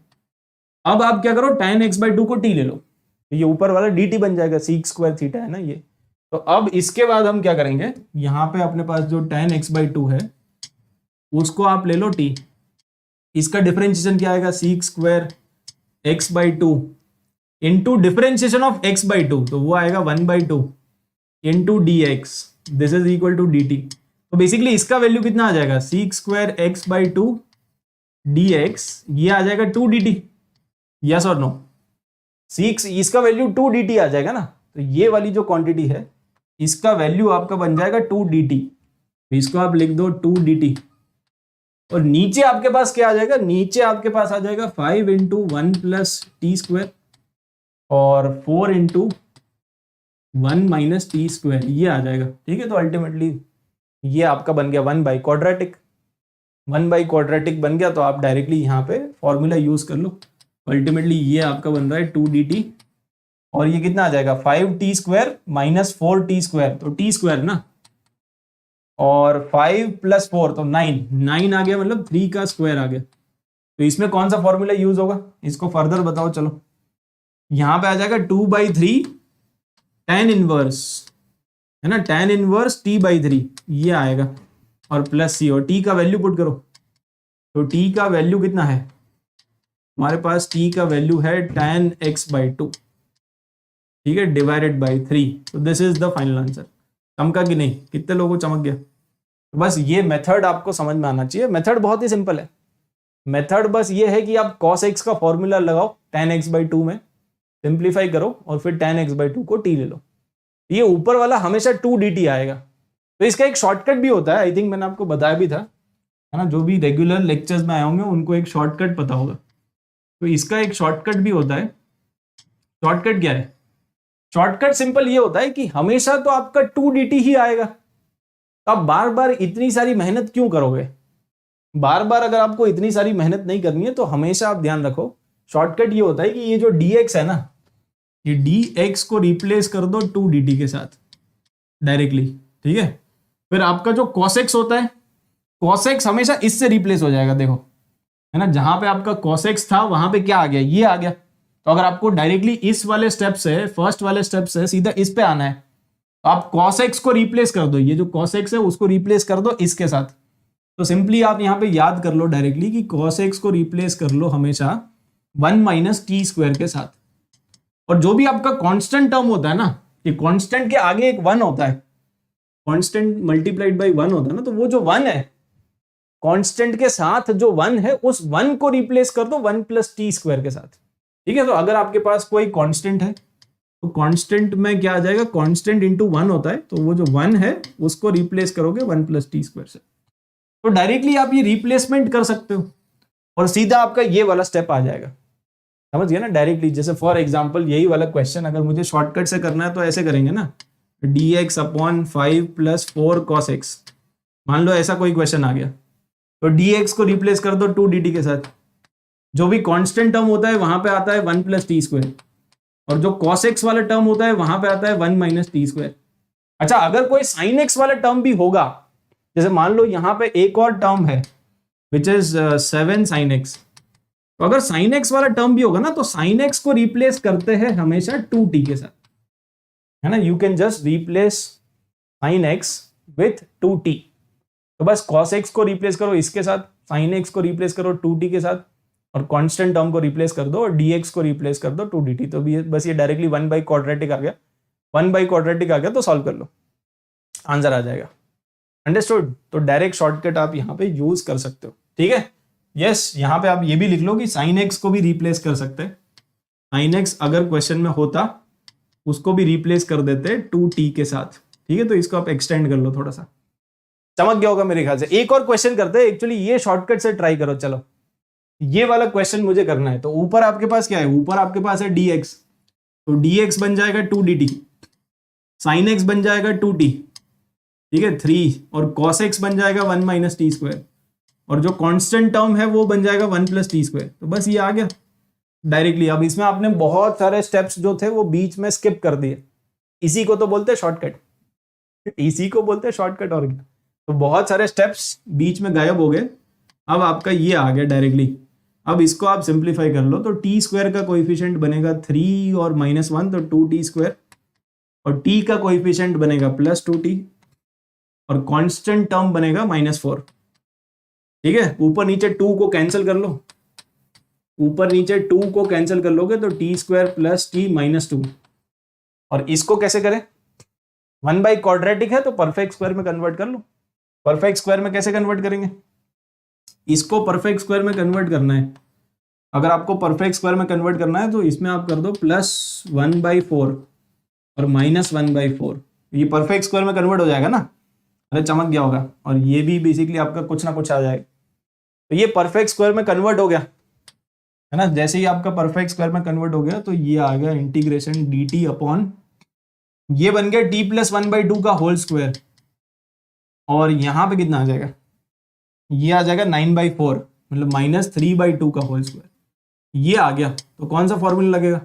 अब आप क्या करो, tan x बाई टू को t ले लो, ये ऊपर वाला dt बन जाएगा, सीक स्क्वायर थीटा है ना ये। तो अब इसके बाद हम क्या करेंगे, यहाँ पे अपने पास जो tan x बाई टू है उसको आप ले लो t, इसका डिफरेंशिएशन क्या आएगा, sec square x by two into differentiation of x by two, तो वो आएगा 1 by two into D x, this is equal to D T. तो बेसिकली इसका वैल्यू कितना आ जाएगा, sec square x by two D x, ये आ जाएगा 2 डी टी, यस और नो। सीक्स इसका वैल्यू 2 डी टी आ जाएगा ना, तो ये वाली जो क्वांटिटी है इसका वैल्यू आपका बन जाएगा 2 डी टी, तो इसको आप लिख दो 2 डी टी। और नीचे आपके पास क्या आ जाएगा, नीचे आपके पास आ जाएगा 5 into one plus T square और 4 into one minus t square, ये आ जाएगा, ठीक है। तो अल्टीमेटली ये आपका बन गया 1 बाई क्वाड्रेटिक, 1 बाई क्वाड्रेटिक बन गया। तो आप डायरेक्टली यहाँ पे फॉर्मूला यूज कर लो, अल्टीमेटली ये आपका बन रहा है 2 डी टी, और ये कितना आ जाएगा 5 T square minus 4 T square, तो टी स्क्वायर ना, और 5 प्लस 4 तो 9 आ गया, मतलब 3 का स्क्वायर आ गया। तो इसमें कौन सा फॉर्मूला यूज होगा, इसको फर्दर बताओ। चलो यहां पे आ जाएगा 2 बाई थ्री tan इनवर्स, है ना, tan inverse t by three, ये आएगा, और प्लस सी, और t का वैल्यू पुट करो, तो t का वैल्यू कितना है हमारे पास, t का वैल्यू है tan x बाई टू, ठीक है, डिवाइडेड बाई 3। तो this is the final answer. चमका कि नहीं, कितने लोगों को चमक गया। तो बस ये मेथड आपको समझ में आना चाहिए, मेथड बहुत ही सिंपल है। मेथड बस ये है कि आप cos x का फॉर्मूला लगाओ tan x बाई टू में, सिंप्लीफाई करो और फिर tan x बाई टू को t ले लो, ये ऊपर वाला हमेशा 2 dt आएगा। तो इसका एक शॉर्टकट भी होता है, आई थिंक मैंने आपको बताया भी था, है ना, जो भी रेगुलर लेक्चर्स में आए होंगे उनको एक शॉर्टकट पता होगा। तो इसका एक शॉर्टकट भी होता है। शॉर्टकट क्या है, शॉर्टकट सिंपल ये होता है कि हमेशा तो आपका 2 dt ही आएगा, तो आप बार बार इतनी सारी मेहनत क्यों करोगे। बार बार अगर आपको इतनी सारी मेहनत नहीं करनी है तो हमेशा आप ध्यान रखो, शॉर्टकट ये होता है कि ये जो dx है ना, ये dx को रिप्लेस कर दो 2 dt के साथ डायरेक्टली, ठीक है। फिर आपका जो cos x होता है, cos x हमेशा इससे रिप्लेस हो जाएगा, देखो, है ना, जहां पे आपका cos x था वहां पे क्या आ गया, ये आ गया। तो अगर आपको डायरेक्टली इस वाले स्टेप से, फर्स्ट वाले स्टेप से सीधा इस पे आना है, तो आप cos x को रिप्लेस कर दो, ये जो cos x है उसको रिप्लेस कर दो इसके साथ। तो सिंपली आप यहाँ पे याद कर लो डायरेक्टली कि cos x को रिप्लेस कर लो हमेशा 1 माइनस टी स्क्वायर के साथ। और जो भी आपका कांस्टेंट टर्म होता है ना, कि कांस्टेंट के आगे एक 1 होता है, कांस्टेंट मल्टीप्लाइड बाय 1 होता है ना, तो वो जो 1 है कांस्टेंट के साथ जो 1 है उस 1 को रिप्लेस कर दो 1 प्लस टी स्क्वायर के साथ, ठीक है। तो अगर आपके पास कोई कांस्टेंट है तो कांस्टेंट में क्या आ जाएगा, कांस्टेंट इंटू 1 होता है, तो वो जो 1 है उसको रिप्लेस करोगे 1 प्लस टी स्क्वायर से। तो डायरेक्टली आप ये रिप्लेसमेंट कर सकते हो और सीधा आपका ये वाला स्टेप आ जाएगा, समझ गया ना, डायरेक्टली। जैसे फॉर एग्जांपल यही वाला क्वेश्चन अगर मुझे शॉर्टकट से करना है तो ऐसे करेंगे ना, dx upon 5 plus 4 cos x, मान लो ऐसा कोई क्वेश्चन आ गया, तो dx को रिप्लेस कर दो 2 dt के साथ, जो भी कांस्टेंट टर्म होता है वहां पे आता है 1 प्लस टी स्क्वायर, और जो cos x वाला टर्म होता है वहां पे आता है 1 माइनस टी स्क्वायर। अच्छा, अगर कोई sin x वाला टर्म भी होगा, जैसे मान लो यहाँ पे एक और टर्म है विच इज 7 sin x, तो अगर sin x वाला टर्म भी होगा ना, तो sin x को रिप्लेस करते हैं हमेशा 2t के साथ, है ना, you can just replace sin x with 2t। तो बस cos x को रिप्लेस करो इसके साथ, sin x को रिप्लेस करो 2t के साथ, और कांस्टेंट टर्म को रिप्लेस कर दो और dx को रिप्लेस कर दो 2 dt। तो बस ये डायरेक्टली 1 बाई क्वाड्रेटिक आ गया, 1 बाई क्वाड्रेटिक आ गया, तो सॉल्व कर लो, आंसर आ जाएगा। अंडरस्टूड। तो डायरेक्ट शॉर्टकट आप यहाँ पे यूज कर सकते हो, ठीक है। यस, यहाँ पे आप ये भी लिख लो कि sin x को भी रिप्लेस कर सकते हैं, sin x अगर क्वेश्चन में होता उसको भी रिप्लेस कर देते 2t के साथ, ठीक है। तो इसको आप एक्सटेंड कर लो, थोड़ा सा चमक गया होगा मेरे ख्याल से। एक और क्वेश्चन करते हैं, एक्चुअली ये शॉर्टकट से ट्राई करो। चलो ये वाला क्वेश्चन मुझे करना है। तो ऊपर आपके पास क्या है, ऊपर आपके पास है dx, तो dx बन जाएगा 2 dt, sin x बन जाएगा 2t, ठीक है, 3, और cos x बन जाएगा 1 माइनस टी स्क्वायर, और जो कांस्टेंट टर्म है वो बन जाएगा 1 प्लस टी स्क्वायर। तो बस ये आ गया, डायरेक्टली। अब इसमें आपने बहुत सारे स्टेप्स जो थे वो बीच में स्किप कर दिए, इसी को तो बोलते हैं शॉर्टकट, इसी को बोलते हैं शॉर्टकट। और क्या, तो बहुत सारे स्टेप्स बीच में गायब हो गए। अब आपका ये आ गया डायरेक्टली। अब इसको आप सिंप्लीफाई कर लो तो टी स्क्वायर का कोएफिशिएंट बनेगा 3 और -1 तो 2t स्क्वायर, और t का कोएफिशिएंट बनेगा +2t, और कांस्टेंट टर्म बनेगा -4। ठीक है, ऊपर नीचे 2 को कैंसिल कर लो, ऊपर नीचे 2 को कैंसिल कर लोगे तो टी स्क्वायर प्लस टी -2। और इसको कैसे करें, 1 बाई क्वाड्रेटिक है तो परफेक्ट स्क्वायर में कन्वर्ट कर लो। परफेक्ट स्क्वायर में कैसे कन्वर्ट करेंगे, इसको परफेक्ट स्क्वायर में कन्वर्ट करना है। अगर आपको परफेक्ट स्क्वायर में कन्वर्ट करना है तो इसमें आप कर दो +1/4 और -1/4, ये परफेक्ट स्क्वायर में कन्वर्ट हो जाएगा ना। अरे चमक गया होगा। और ये भी बेसिकली आपका कुछ ना कुछ आ जाएगा। तो ये परफेक्ट स्क्वायर में कन्वर्ट हो गया है ना। जैसे ही आपका परफेक्ट स्क्वायर में कन्वर्ट हो गया तो ये आ गया इंटीग्रेशन dt अपॉन, ये बन गया t + 1/2 का होल स्क्वायर, और यहां पे कितना आ जाएगा, ये आ जाएगा 9/4 मतलब -3/2 का होल स्क्वायर। ये आ गया तो कौन सा फॉर्मूला लगेगा,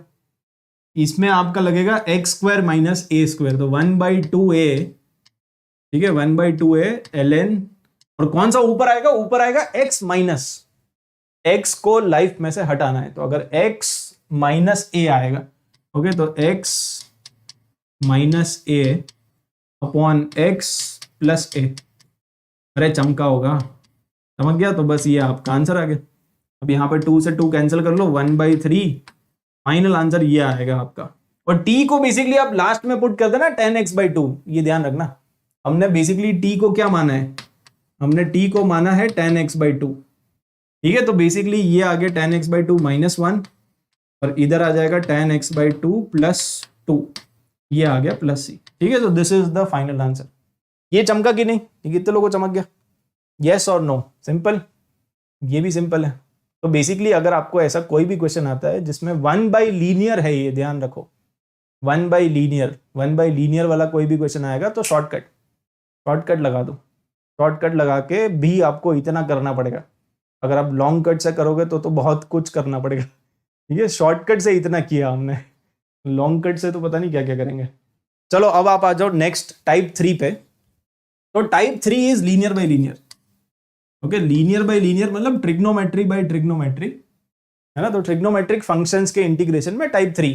इसमें आपका लगेगा x² - a², तो 1/2a, ठीक है, 1/2a ln, और कौन सा ऊपर आएगा, ऊपर आएगा x माइनस, x को लाइफ में से हटाना है, तो अगर x - a आएगा, ओके, तो x - a upon x + a। अरे चमका होगा, समझ गया। तो बस ये आपका आंसर आ गया। अब यहाँ पे 2 से 2 कैंसिल कर लो, 1/3, फाइनल आंसर ये आएगा आपका। और t को बेसिकली आप लास्ट में पुट कर देना 10x/2, ये ध्यान रखना। हमने बेसिकली t को क्या माना है, हमने t को माना है 10x/2, ठीक है। तो बेसिकली ये आ गया 10x/2 -1, और इधर आ जाएगा 10x/2 + 2, ये आ गया +c, ठीक है। तो this is the final answer. ये चमका कि नहीं, कितने लोगों को चमक गया, यस और नो, सिंपल, ये भी सिंपल है। तो बेसिकली अगर आपको ऐसा कोई भी क्वेश्चन आता है जिसमें 1/लीनियर है, ये ध्यान रखो, 1/लीनियर वाला कोई भी क्वेश्चन आएगा तो शॉर्टकट लगा दो। शॉर्टकट लगा के भी आपको इतना करना पड़ेगा। अगर आप लॉन्ग कट से करोगे तो बहुत कुछ करना पड़ेगा, ठीक है। शॉर्टकट से इतना किया हमने, लॉन्ग कट से तो पता नहीं क्या क्या करेंगे। चलो अब आप आ जाओ नेक्स्ट टाइप 3 पे। तो type 3 is linear by linear, okay. Linear by linear मतलब ट्रिग्नोमेट्री बाय ट्रिग्नोमेट्री, है ना। तो ट्रिग्नोमेट्रिक फंक्शंस के इंटीग्रेशन में टाइप 3।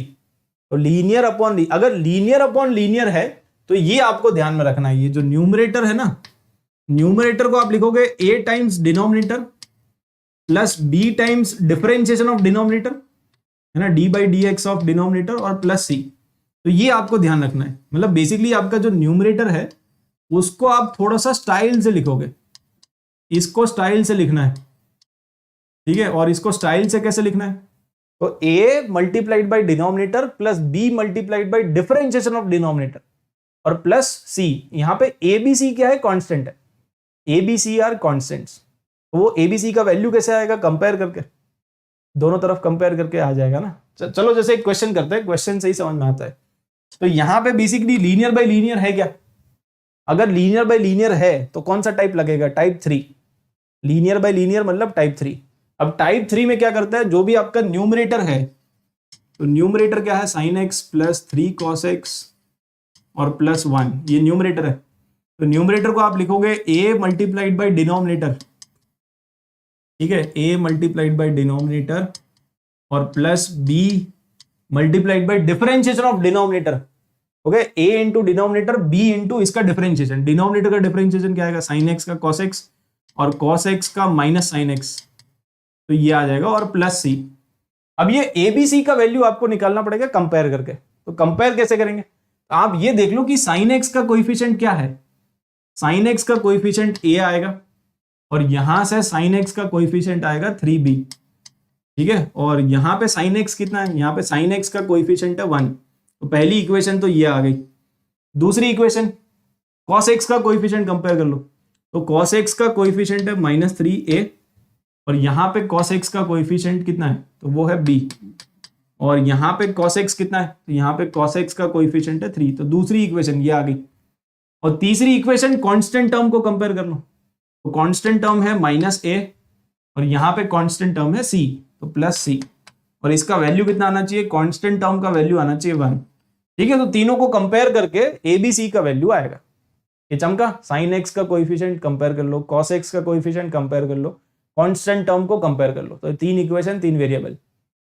तो लीनियर अपॉन, अगर लीनियर अपॉन लीनियर है तो ये आपको ध्यान में रखना है, ये जो न्यूमरेटर है ना, न्यूमरेटर को आप लिखोगे a times denominator plus b times differentiation of denominator, है ना, d/dx ऑफ डिनोमिनेटर और प्लस c। तो ये आपको ध्यान रखना है। मतलब बेसिकली आपका जो न्यूमरेटर है उसको आप थोड़ा सा स्टाइल से लिखोगे, इसको स्टाइल से लिखना है, ठीक है। और इसको स्टाइल से कैसे लिखना है, तो a multiplied by denominator plus b multiplied by differentiation of denominator और प्लस c। यहां पे a b c क्या है, कांस्टेंट है, a b c are constants. तो वो a b c का वैल्यू कैसे आएगा, कंपेयर करके, दोनों तरफ कंपेयर करके आ जाएगा ना। चलो जैसे एक क्वेश्चन करते हैं, क्वेश्चन से ही समझ में आता है। तो यहां पे बेसिकली लीनियर बाय लीनियर है क्या, अगर लीनियर बाय लीनियर है तो कौन सा टाइप लगेगा, टाइप 3। लीनियर बाय लीनियर मतलब टाइप 3। अब टाइप 3 में क्या करता है, जो भी आपका न्यूमरेटर है, तो न्यूमरेटर क्या है, sin x plus 3 cos x और प्लस 1, ये न्यूमरेटर है। तो न्यूमरेटर को आप लिखोगे a मल्टीप्लाइड बाय डिनोमिनेटर, ठीक है, a मल्टीप्लाइड बाय डिनोमिनेटर और plus b multiplied by differentiation of denominator, okay. a into denominator, b into इसका डिफरेंशिएशन। डिनोमिनेटर का डिफरेंशिएशन क्या आएगा, sin x का cos x और cos x का माइनस sin x, तो ये आ जाएगा, और प्लस c। अब ये abc का वैल्यू आपको निकालना पड़ेगा कंपेयर करके। तो कंपेयर कैसे करेंगे, आप ये देख लो कि sin x का कोएफिशिएंट क्या है, sin x का कोएफिशिएंट a आएगा, और यहां से sin x का कोएफिशिएंट आएगा 3b, ठीक है। और यहां पे sin x कितना है, यहां पे sin x का कोएफिशिएंट है 1। तो पहली इक्वेशन तो ये आ गई। दूसरी इक्वेशन cos x का कोएफिशिएंट कंपेयर कर लो, तो cos x का कोएफिशिएंट है -3a, और यहां पे cos x का कोएफिशिएंट कितना है, तो वो है b, और यहां पे cos x कितना है, तो यहां पे cos x का कोएफिशिएंट है 3। तो दूसरी इक्वेशन ये आ गई। और तीसरी इक्वेशन कांस्टेंट टर्म को कंपेयर कर लो, तो कांस्टेंट टर्म है -a और यहां पे कांस्टेंट टर्म है c, तो प्लस c। और इसका वैल्यू कितना आना चाहिए, कांस्टेंट टर्म का वैल्यू आना चाहिए 1। ठीक है, तो तीनों को कंपेयर करके ABC का वैल्यू आएगा। ये चमका, साइन एक्स का कोएफिशिएंट कंपेयर कर लो, कॉस एक्स का कोएफिशिएंट कंपेयर कर लो, कांस्टेंट टर्म को कंपेयर कर लो, तो 3 इक्वेशन 3 वेरिएबल।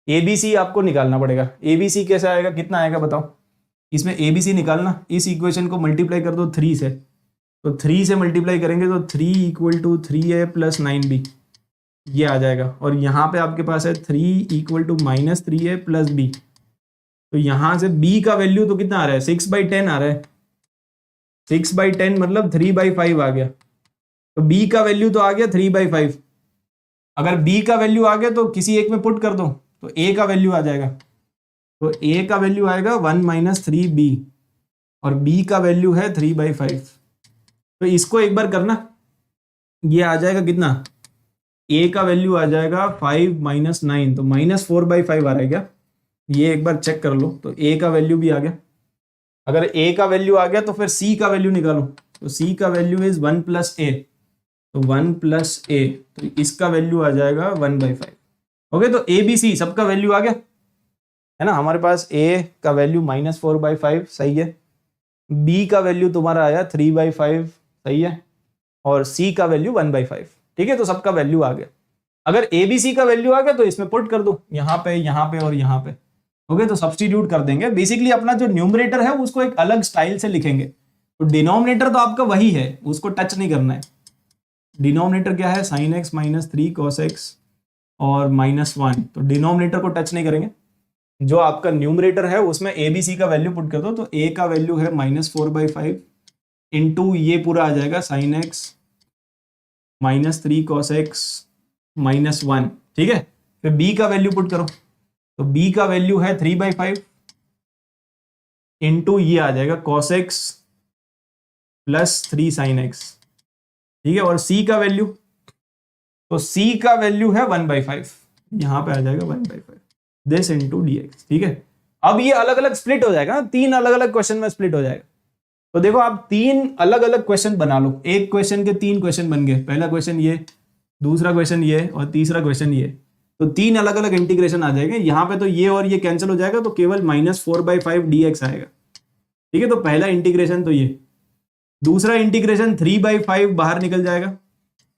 ABC आपको निकालना पड़ेगा। ABC कैसे आएगा, कितना आएगा बताओ, इसमें ABC निकालना, इस इक्वेशन को मल्टीप्लाई कर दो 3 से, तो 3 से मल्टीप्लाई करेंगे तो 3 equal to 3A plus 9B ये आ जाएगा। और यहाँ पे आपके पास है 3 equal to minus 3A plus B, तो यहाँ से B का वैल्यू तो कितना आ रहा है, 6/10 आ रहा है। 6/10 मतलब 3/5 आ गया, तो B का वैल्यू तो आ गया 3/5। अगर B का वैल्यू आ गया तो किसी एक में पुट कर दो, तो A का वैल्यू आ जाएगा, तो A का वैल्यू आएगा 1 माइनस 3B और B का वैल्यू है 3/5। तो इसको एक बार करना, ये आ जाएगा कितना, A का वैल्यू आ जाएगा 5 माइनस 9, तो माइनस 4/5 आ रहा है क्या, ये एक बार चेक कर लो। तो A का वैल्यू भी आ गया। अगर A का वैल्यू आ गया तो फिर C का वैल्यू निकालो, तो C का वैल्यू इज 1 प्लस A, तो 1 प्लस A, तो इसका वैल्यू आ जाएगा 1/5। ओके, तो ABC सबका वैल्यू आ गया है ना। हमारे पास A का वैल्यू -4/5 सही है, B का वैल्यू तुम्हारा आया 3/5 सही है, और C का वैल्यू 1/5। ठीक है, तो सबका वैल्यू आ गया। अगर ABC का वैल्यू आ गया तो इसमें पुट कर दो, यहाँ पे और यहाँ पे। ओके, तो सब्स्टिट्यूट कर देंगे। बेसिकली अपना जो न्यूमरेटर है उसको एक अलग स्टाइल से लिखेंगे, तो डिनोमिनेटर तो आपका वही है, उसको टच नहीं करना है। डिनोमिनेटर क्या है, sin x minus 3 cos x और -1, तो डिनोमिनेटर को टच नहीं करेंगे। जो आपका न्यूमरेटर है उसमें ABC का वैल्यू पुट कर दो, तो A का वैल्यू है -4/5 इंटू ये पूरा आ जाएगा sin x minus 3 cos x -1। ठीक है, फिर B का वैल्यू पुट करो, तो B का वैल्यू है 3/5 इंटू ये आ जाएगा cos x plus 3 sin x। ठीक है, और C का वैल्यू, तो C का वैल्यू है 1/5, यहां पे आ जाएगा 1/5 दिस इंटू dx। ठीक है, अब ये अलग अलग स्प्लिट हो जाएगा, 3 अलग अलग क्वेश्चन में स्प्लिट हो जाएगा। तो देखो आप 3 अलग अलग क्वेश्चन बना लो, एक क्वेश्चन के 3 क्वेश्चन बन गए, पहला क्वेश्चन ये, दूसरा क्वेश्चन ये और तीसरा क्वेश्चन ये, तो 3 अलग अलग इंटीग्रेशन आ जाएंगे। यहाँ पे तो ये और ये कैंसिल हो जाएगा, तो केवल -4/5 dx आएगा। ठीक है, तो पहला इंटीग्रेशन तो ये, दूसरा इंटीग्रेशन 3/5 बाहर निकल जाएगा,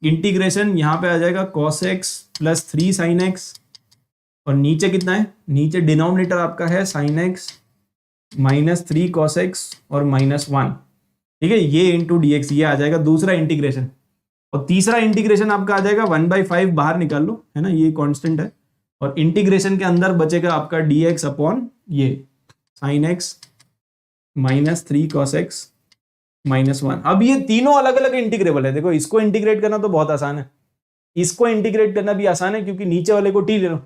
इंटीग्रेशन यहाँ पे आ जाएगा cos x plus 3 sin x, और नीचे कितना है, नीचे डिनोमिनेटर आपका है sin x minus 3 cos x और -1। ठीक है, ये इंटू dx, ये आ जाएगा दूसरा इंटीग्रेशन। और तीसरा इंटीग्रेशन आपका आ जाएगा 1/5 बाहर निकाल लो, है ना, ये कांस्टेंट है, और इंटीग्रेशन के अंदर बचेगा आपका dx अपॉन ये sin x minus 3 cos x -1। अब ये तीनों अलग अलग इंटीग्रेबल है। देखो इसको इंटीग्रेट करना तो बहुत आसान है, इसको इंटीग्रेट करना भी आसान है, क्योंकि नीचे वाले को t ले लो।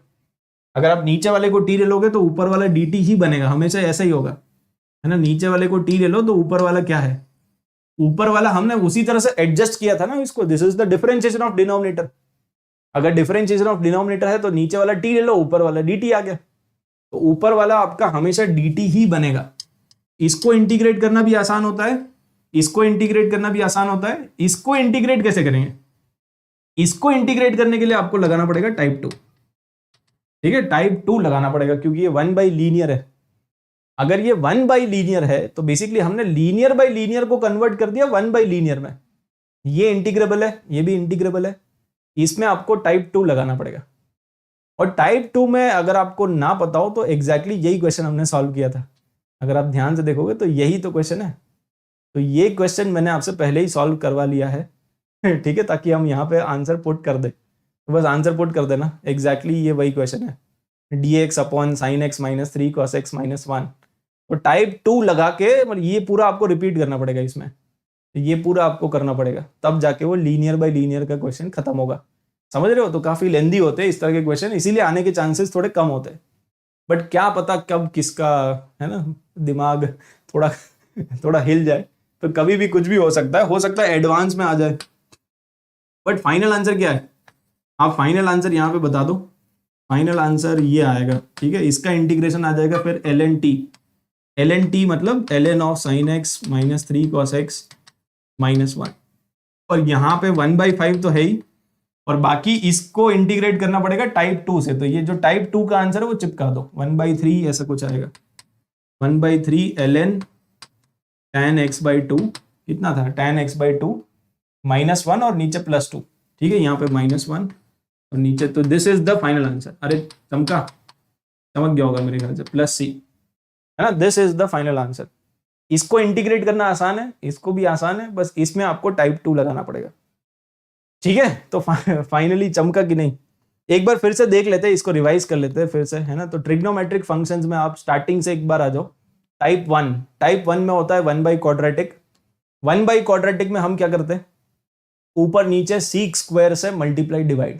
अगर आप नीचे वाले को t ले लोगे तो ऊपर वाला dt ही बनेगा, हमेशा ऐसा ही होगा, है ना। नीचे वाले को t ले लो तो ऊपर वाला क्या है, ऊपर वाला हमने उसी तरह से एडजस्ट किया था ना इसको, this is the differentiation of denominator. अगर डिफरेंशिएशन ऑफ डिनोमिनेटर है तो नीचे वाला t ले लो, ऊपर वाला dt आ गया, तो ऊपर वाला आपका हमेशा dt ही बनेगा। इसको इंटीग्रेट करना भी आसान होता है, इसको इंटीग्रेट करना भी आसान होता है। इसको इंटीग्रेट कैसे करेंगे, इसको इंटीग्रेट करने के लिए आपको लगाना पड़ेगा टाइप 2। ठीक है, टाइप 2 लगाना पड़ेगा, क्योंकि ये 1/लीनियर है। अगर ये 1/लीनियर है तो बेसिकली हमने लीनियर बाय लीनियर को कन्वर्ट कर दिया 1/लीनियर में। ये इंटीग्रेबल है, ये भी इंटीग्रेबल है, इसमें आपको टाइप 2 लगाना पड़ेगा। और टाइप 2 में अगर आपको ना पता हो तो एग्जैक्टली यही क्वेश्चन हमने सॉल्व किया था। अगर आप ध्यान से देखोगे तो यही तो क्वेश्चन है, तो ये क्वेश्चन मैंने आपसे पहले ही सॉल्व करवा लिया है। ठीक है, ताकि हम यहाँ पे आंसर पुट कर दे, तो बस आंसर पुट कर देना, एग्जैक्टली ये वही क्वेश्चन है, dx upon sin x minus 3 cos x -1। तो टाइप 2 लगा के मतलब ये पूरा आपको रिपीट करना पड़ेगा इसमें, ये पूरा आपको करना पड़ेगा, तब जाके वो लीनियर बाय लीनियर का क्वेश्चन खत्म होगा। समझ रहे हो, तो काफी लेंदी होते हैं इस तरह के क्वेश्चन, इसीलिए आने के चांसेस थोड़े कम होते हैं। बट क्या पता कब किसका, है ना, दिमाग थोड़ा थोड़ा हिल जाए, तो कभी भी कुछ भी हो सकता है एडवांस में आ जाए। बट फाइनल आंसर क्या है, आप फाइनल आंसर यहाँ पे बता दो। फाइनल आंसर ये आएगा। ठीक है, इसका इंटीग्रेशन आ जाएगा फिर ln t मतलब ln of sin x minus 3 cos x -1, और यहाँ पे 1/5 तो है ही, और बाकी इसको इंटीग्रेट करना पड़ेगा टाइप 2 से। तो ये जो टाइप 2 का आंसर है वो चिपका दो, 1/3 ऐसा कुछ आएगा, 1/3 ln tan x/2 कितना था, tan x/2 -1 और नीचे +2, ठीक है, यहाँ पे -1 और नीचे, तो this is the final answer. अरे चमक गया होगा मेरे ख्याल से, +c है ना, this is the final answer. इसको इंटीग्रेट करना आसान है, इसको भी आसान है, बस इसमें आपको टाइप 2 लगाना पड़ेगा, ठीक है। तो फाइनली चमका कि नहीं, एक बार फिर से देख लेते हैं, इसको रिवाइज कर लेते हैं फिर से, है ना। तो ट्रिग्नोमेट्रिक फंक्शंस में आप स्टार्टिंग से एक बार आ जाओ। टाइप 1 में होता है 1/क्वाड्रेटिक। 1/क्वाड्रेटिक में हम क्या करते हैं, ऊपर नीचे सीक स्क्वायर से मल्टीप्लाई डिवाइड,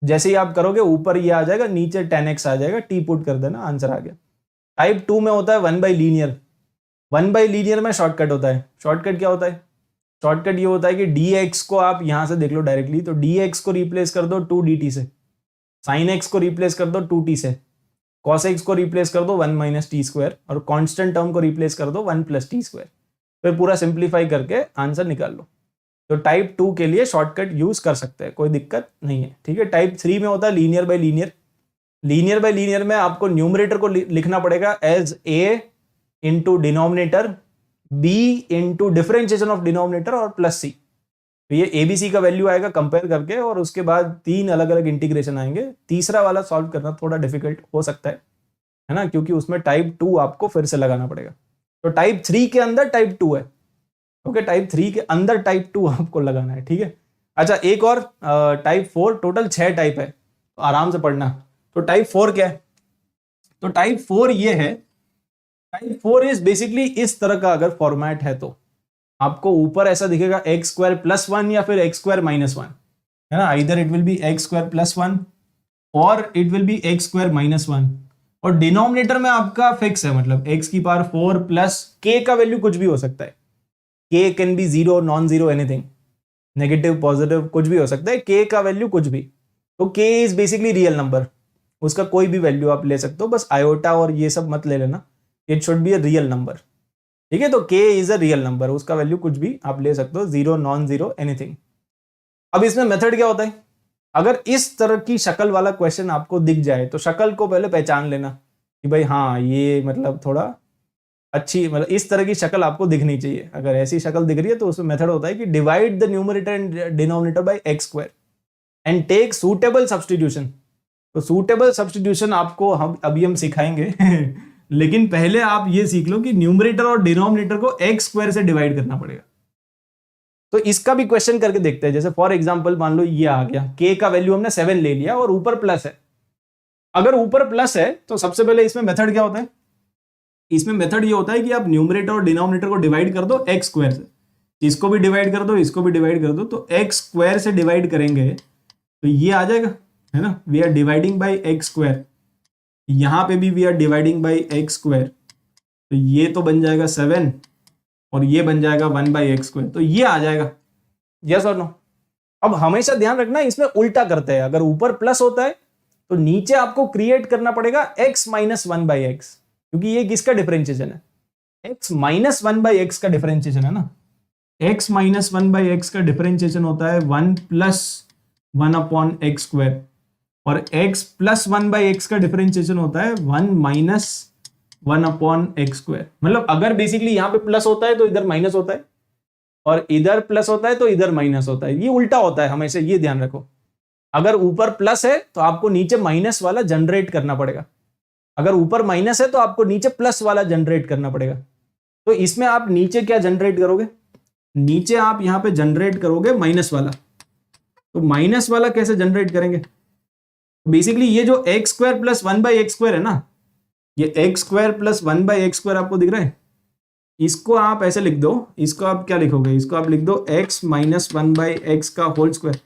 जैसे ही आप करोगे ऊपर ये आ जाएगा, नीचे 10x आ जाएगा, टी पुट कर देना, आंसर आ गया। टाइप 2 में होता है 1/लीनियर। 1/लीनियर में शॉर्टकट होता है। शॉर्टकट क्या होता है, शॉर्टकट ये होता है कि dx को आप यहां से देख लो डायरेक्टली, तो dx को रिप्लेस कर दो 2dt से, sin x को रिप्लेस कर दो 2t से, cos x को रिप्लेस कर दो 1 - t², और कांस्टेंट टर्म को रिप्लेस कर दो 1 + t²। फिर पूरा सिंप्लीफाई करके आंसर निकाल लो। तो टाइप 2 के लिए शॉर्टकट यूज कर सकते हैं, कोई दिक्कत नहीं है, ठीक है। टाइप 3 में होता है linear by linear. Linear by linear में आपको न्यूमरेटर को लिखना पड़ेगा as a into denominator, b into differentiation of denominator और +c। तो ये ABC का वैल्यू आएगा कंपेयर करके, और उसके बाद 3 अलग अलग इंटीग्रेशन आएंगे। तीसरा वाला सॉल्व करना थोड़ा डिफिकल्ट हो सकता है ना, क्योंकि उसमें टाइप 2 आपको फिर से लगाना पड़ेगा। तो टाइप 3 के अंदर टाइप 2 है, ओके, टाइप 3 के अंदर टाइप 2 आपको लगाना है, ठीक है। अच्छा, एक और टाइप 4, टोटल 6 टाइप है, तो आराम से पढ़ना। तो टाइप 4 क्या है, तो टाइप 4 ये है, टाइप 4 इज बेसिकली इस तरह का अगर फॉर्मेट है तो आपको ऊपर ऐसा दिखेगा x² + 1 या फिर x² - 1, है ना। इधर इट विल बी x² + 1 और इट विल बी x² - 1, और डिनोमिनेटर में आपका फिक्स है, मतलब x⁴ प्लस k का वैल्यू कुछ भी हो सकता है। k can be 0, non zero, anything, negative, positive, कुछ भी हो सकता है, k का वैल्यू कुछ भी। तो k is basically real number, उसका कोई भी वैल्यू आप ले सकते हो, बस आयोटा और ये सब मत ले लेना, it should be a real number, ठीक है। तो k is a real number, उसका वैल्यू कुछ भी आप ले सकते हो, 0, नॉन जीरो, एनीथिंग। अब इसमें मेथड क्या होता है, अगर इस तरह की शक्ल वाला क्वेश्चन आपको दिख जाए तो शक्ल को पहले पहचान लेना कि भाई हाँ ये मतलब थोड़ा अच्छी, मतलब इस तरह की शक्ल आपको दिखनी चाहिए। अगर ऐसी शक्ल दिख रही है तो उसमें मेथड होता है कि divide the numerator and denominator by x² and take suitable substitution. तो सूटेबल सब्स्टिट्यूशन आपको अभी हम सिखाएंगे लेकिन पहले आप ये सीख लो कि न्यूमरेटर और डिनोमिनेटर को x² से डिवाइड करना पड़ेगा। तो इसका भी क्वेश्चन करके देखते हैं। जैसे फॉर एग्जांपल मान लो ये आ गया, k का वैल्यू हमने 7 ले लिया और ऊपर प्लस है। अगर ऊपर प्लस है तो सबसे पहले इसमें मेथड क्या होता है, इसमें मेथड ये होता है कि आप न्यूमरेटर और डिनोमिनेटर को डिवाइड कर दो x² से, इसको भी डिवाइड कर दो, इसको भी डिवाइड कर दो। तो x² से डिवाइड करेंगे तो ये आ जाएगा, है ना, we are dividing by x²। यहां पे भी we are dividing by x², तो ये तो बन जाएगा 7 और ये बन जाएगा 1/x², तो ये आ जाएगा, यस और नो। अब हमेशा ध्यान रखना इसमें उल्टा करते हैं, अगर ऊपर प्लस होता है तो नीचे आपको क्रिएट करना पड़ेगा x - 1/x, क्योंकि ये किसका डिफरेंशिएशन है, x - 1/x का डिफरेंशिएशन है ना। x - 1/x का डिफरेंशिएशन होता है 1 + 1/x², और x + 1/x का डिफरेंशिएशन होता है 1 - 1/x²। मतलब अगर बेसिकली यहां पे प्लस होता है तो इधर माइनस होता है, और इधर प्लस होता है तो इधर माइनस होता है, ये उल्टा होता है, हमेशा ये ध्यान रखो। अगर ऊपर प्लस है तो आपको नीचे माइनस वाला जनरेट करना पड़ेगा, अगर ऊपर माइनस है तो आपको नीचे प्लस वाला जनरेट करना पड़ेगा। तो इसमें आप नीचे क्या जनरेट करोगे, नीचे आप यहां पे जनरेट करोगे माइनस वाला। तो माइनस वाला कैसे जनरेट करेंगे, बेसिकली ये जो x² + 1/x² है ना, ये x² + 1/x² आपको दिख रहा है, इसको आप ऐसे लिख दो, इसको आप क्या लिखोगे, इसको आप लिख दो x - 1/x का होल स्क्वायर।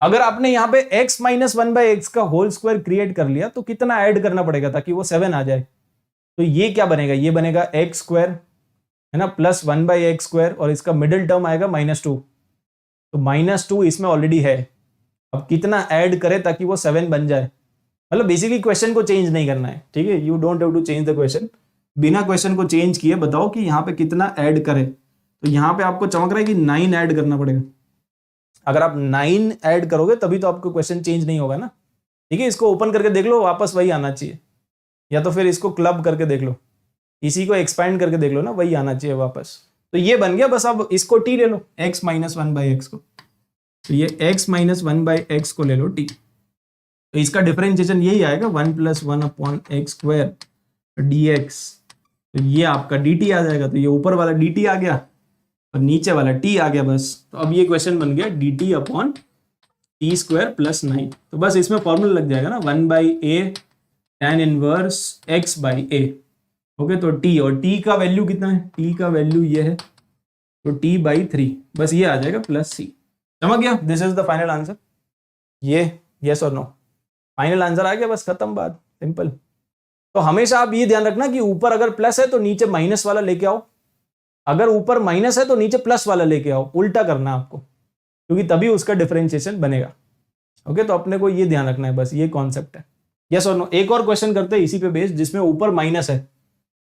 अगर आपने यहाँ पे x - 1/x का होल स्क्वायर क्रिएट कर लिया तो कितना ऐड करना पड़ेगा ताकि वो 7 आ जाए, तो ये क्या बनेगा, ये बनेगा x² है ना प्लस 1/x², और इसका मिडिल टर्म आएगा -2, तो -2 इसमें ऑलरेडी है। अब कितना ऐड करें ताकि वो 7 बन जाए, मतलब बेसिकली क्वेश्चन को चेंज नहीं करना है, ठीक है, you don't have to change the question. बिना क्वेश्चन को चेंज किए बताओ कि यहाँ पे कितना ऐड करें। तो यहाँ पे आपको चमक रहा है कि 9 ऐड करना पड़ेगा, अगर आप 9 ऐड करोगे तभी तो आपको क्वेश्चन चेंज नहीं होगा ना। ठीक है, इसको ओपन करके देख लो, वापस वही आना चाहिए, या तो फिर इसको क्लब करके देख लो, इसी को एक्सपैंड करके देख लो ना, वही आना चाहिए वापस। तो ये बन गया, बस अब इसको टी ले लो, x minus one by x को, तो ये x minus one by x को ले लो टी, तो इसका डिफरेंशिएशन यही आएगा 1 plus one upon x square d x, तो ये आपका डी टी आ जाएगा, तो ये ऊपर वाला डी टी आ गया और नीचे वाला टी आ गया बस। तो अब ये क्वेश्चन बन गया D t upon T square plus 9, तो बस इसमें फॉर्मूला लग जाएगा ना 1 by A tan inverse x by A. Okay, तो t, और t का वैल्यू कितना है, t का वैल्यू ये है, तो t बाई 3, बस ये आ जाएगा प्लस c। समझ गया, this is the final answer. ये यस और नो, फाइनल आंसर आ गया, बस खत्म बात, सिंपल। तो हमेशा आप ये ध्यान रखना कि ऊपर अगर प्लस है तो नीचे माइनस वाला लेके आओ, अगर ऊपर माइनस है तो नीचे प्लस वाला लेके आओ, उल्टा करना आपको, क्योंकि तभी उसका डिफरेंशिएशन बनेगा। ओके, तो अपने को ये ध्यान रखना है, बस ये कॉन्सेप्ट है। यस और नो, एक और क्वेश्चन करते हैं इसी पे बेस्ड, जिसमें ऊपर माइनस है।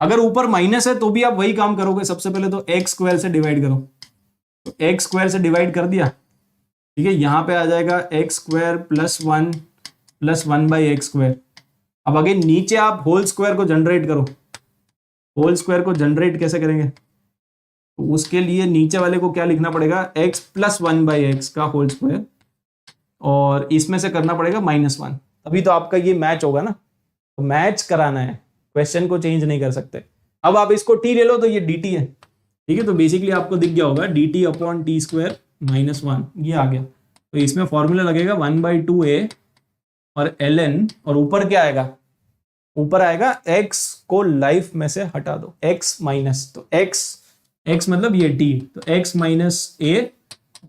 अगर ऊपर माइनस है तो भी आप वही काम करोगे, सबसे पहले तो एक्स स्क्वायर से डिवाइड करो, तो एक्स स्क्वायर से डिवाइड कर दिया, ठीक है, यहां पे आ जाएगा x square plus one by x square. अब अगर नीचे आप होल स्क्वायर को जनरेट करो, होल स्क्वायर को जनरेट कैसे करेंगे, तो उसके लिए नीचे वाले को क्या लिखना पड़ेगा, x plus one by x का होल स्क्वायर, और इसमें से करना पड़ेगा माइनस वन, तभी तो आपका ये मैच होगा ना। तो मैच कराना है, क्वेश्चन को चेंज नहीं कर सकते। अब आप इसको टी ले लो, तो ये डी टी है, ठीक है, तो बेसिकली आपको दिख गया होगा D t upon T square minus one, ये आ गया। तो इसमें फॉर्मूला लगेगा 1/2a और ln, और ऊपर क्या आएगा, ऊपर आएगा x को लाइफ में से हटा दो, x माइनस, तो x मतलब ये t, तो x माइनस a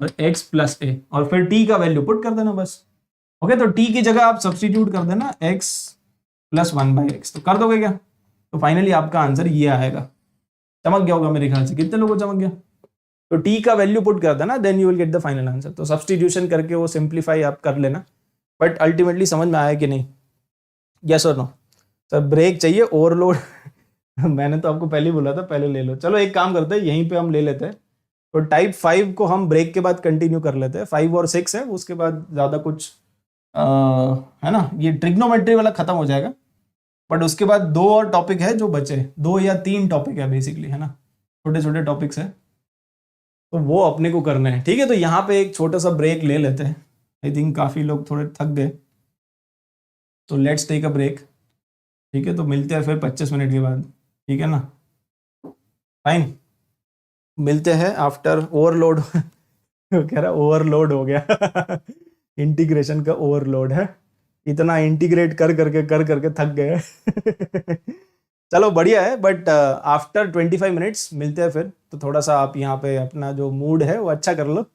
और x प्लस a, और फिर t का वैल्यू पुट कर देना बस। ओके, तो t की जगह आप सब्सटीट्यूट कर देना x plus one by x, तो कर दोगे क्या, तो फाइनली आपका आंसर ये आएगा। चमक गया होगा मेरे ख्याल से, कितने लोगों को चमक गया। तो t का वैल्यू पुट कर देना, then you will get the final answer. तो सब्सटीट्यूशन करके वो सिंप्लीफाई आप कर लेना, बट अल्टीमेटली समझ में आया कि नहीं, यस और नो। सर ब्रेक चाहिए, ओवरलोड मैंने तो आपको पहले ही बोला था, पहले ले लो। चलो एक काम करते हैं, यहीं पे हम ले लेते हैं, तो टाइप 5 को हम ब्रेक के बाद कंटिन्यू कर लेते हैं, 5 और 6 है, उसके बाद ज़्यादा कुछ है ना, ये ट्रिग्नोमेट्री वाला खत्म हो जाएगा, बट उसके बाद 2 और टॉपिक है जो बचे, 2 या 3 टॉपिक है बेसिकली, है ना, छोटे छोटे टॉपिक्स है, तो वो अपने को करने हैं। ठीक है, तो यहाँ पे एक छोटा सा ब्रेक ले लेते हैं, आई थिंक काफ़ी लोग थोड़े थक गए, तो लेट्स टेक अ ब्रेक। ठीक है, तो मिलते हैं फिर 25 मिनट के बाद, ठीक है ना, फाइन, मिलते हैं आफ्टर ओवरलोड कह रहा ओवरलोड हो गया इंटीग्रेशन का ओवरलोड है, इतना इंटीग्रेट कर करके थक गए चलो बढ़िया है, बट आफ्टर 25 मिनट्स मिलते हैं फिर, तो थोड़ा सा आप यहाँ पे अपना जो मूड है वो अच्छा कर लो,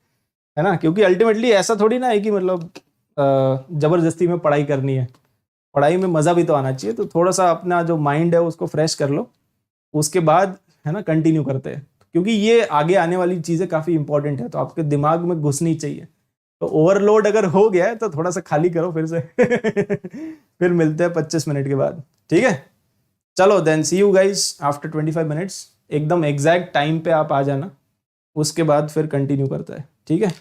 है ना, क्योंकि अल्टीमेटली ऐसा थोड़ी ना है कि मतलब जबरदस्ती में पढ़ाई करनी है, पढ़ाई में मज़ा भी तो आना चाहिए, तो थोड़ा सा अपना जो माइंड है उसको फ्रेश कर लो, उसके बाद है ना कंटिन्यू करते हैं, क्योंकि ये आगे आने वाली चीज़ें काफ़ी इंपॉर्टेंट है, तो आपके दिमाग में घुसनी चाहिए। तो ओवरलोड अगर हो गया है तो थोड़ा सा खाली करो फिर से फिर मिलते हैं 25 मिनट के बाद, ठीक है। चलो then see you guys after 25 minutes, एकदम एग्जैक्ट टाइम पे आप आ जाना, उसके बाद फिर कंटिन्यू करता है, ठीक है,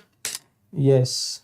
yes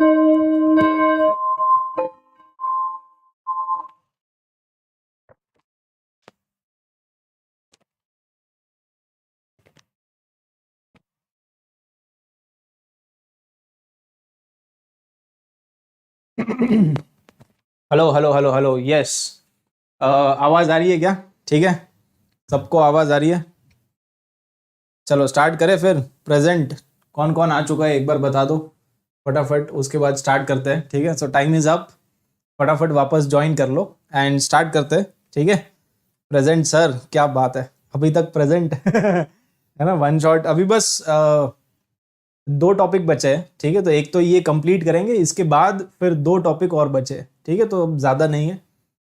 hello hello hello hello, yes. आवाज आ रही है क्या? ठीक है, सबको आवाज आ रही है? चलो स्टार्ट करें फिर। प्रेजेंट कौन कौन आ चुका है एक बार बता दो फटाफट, उसके बाद स्टार्ट करते हैं। ठीक है, सो टाइम इज अप, फटाफट वापस ज्वाइन कर लो एंड स्टार्ट करते हैं। ठीक है, प्रेजेंट सर, क्या बात है, अभी तक प्रेजेंट है ना। वन शॉट, अभी बस दो टॉपिक बचे हैं। ठीक है, तो एक तो ये कंप्लीट करेंगे, इसके बाद फिर दो टॉपिक और बचे हैं। ठीक है, तो ज़्यादा नहीं है,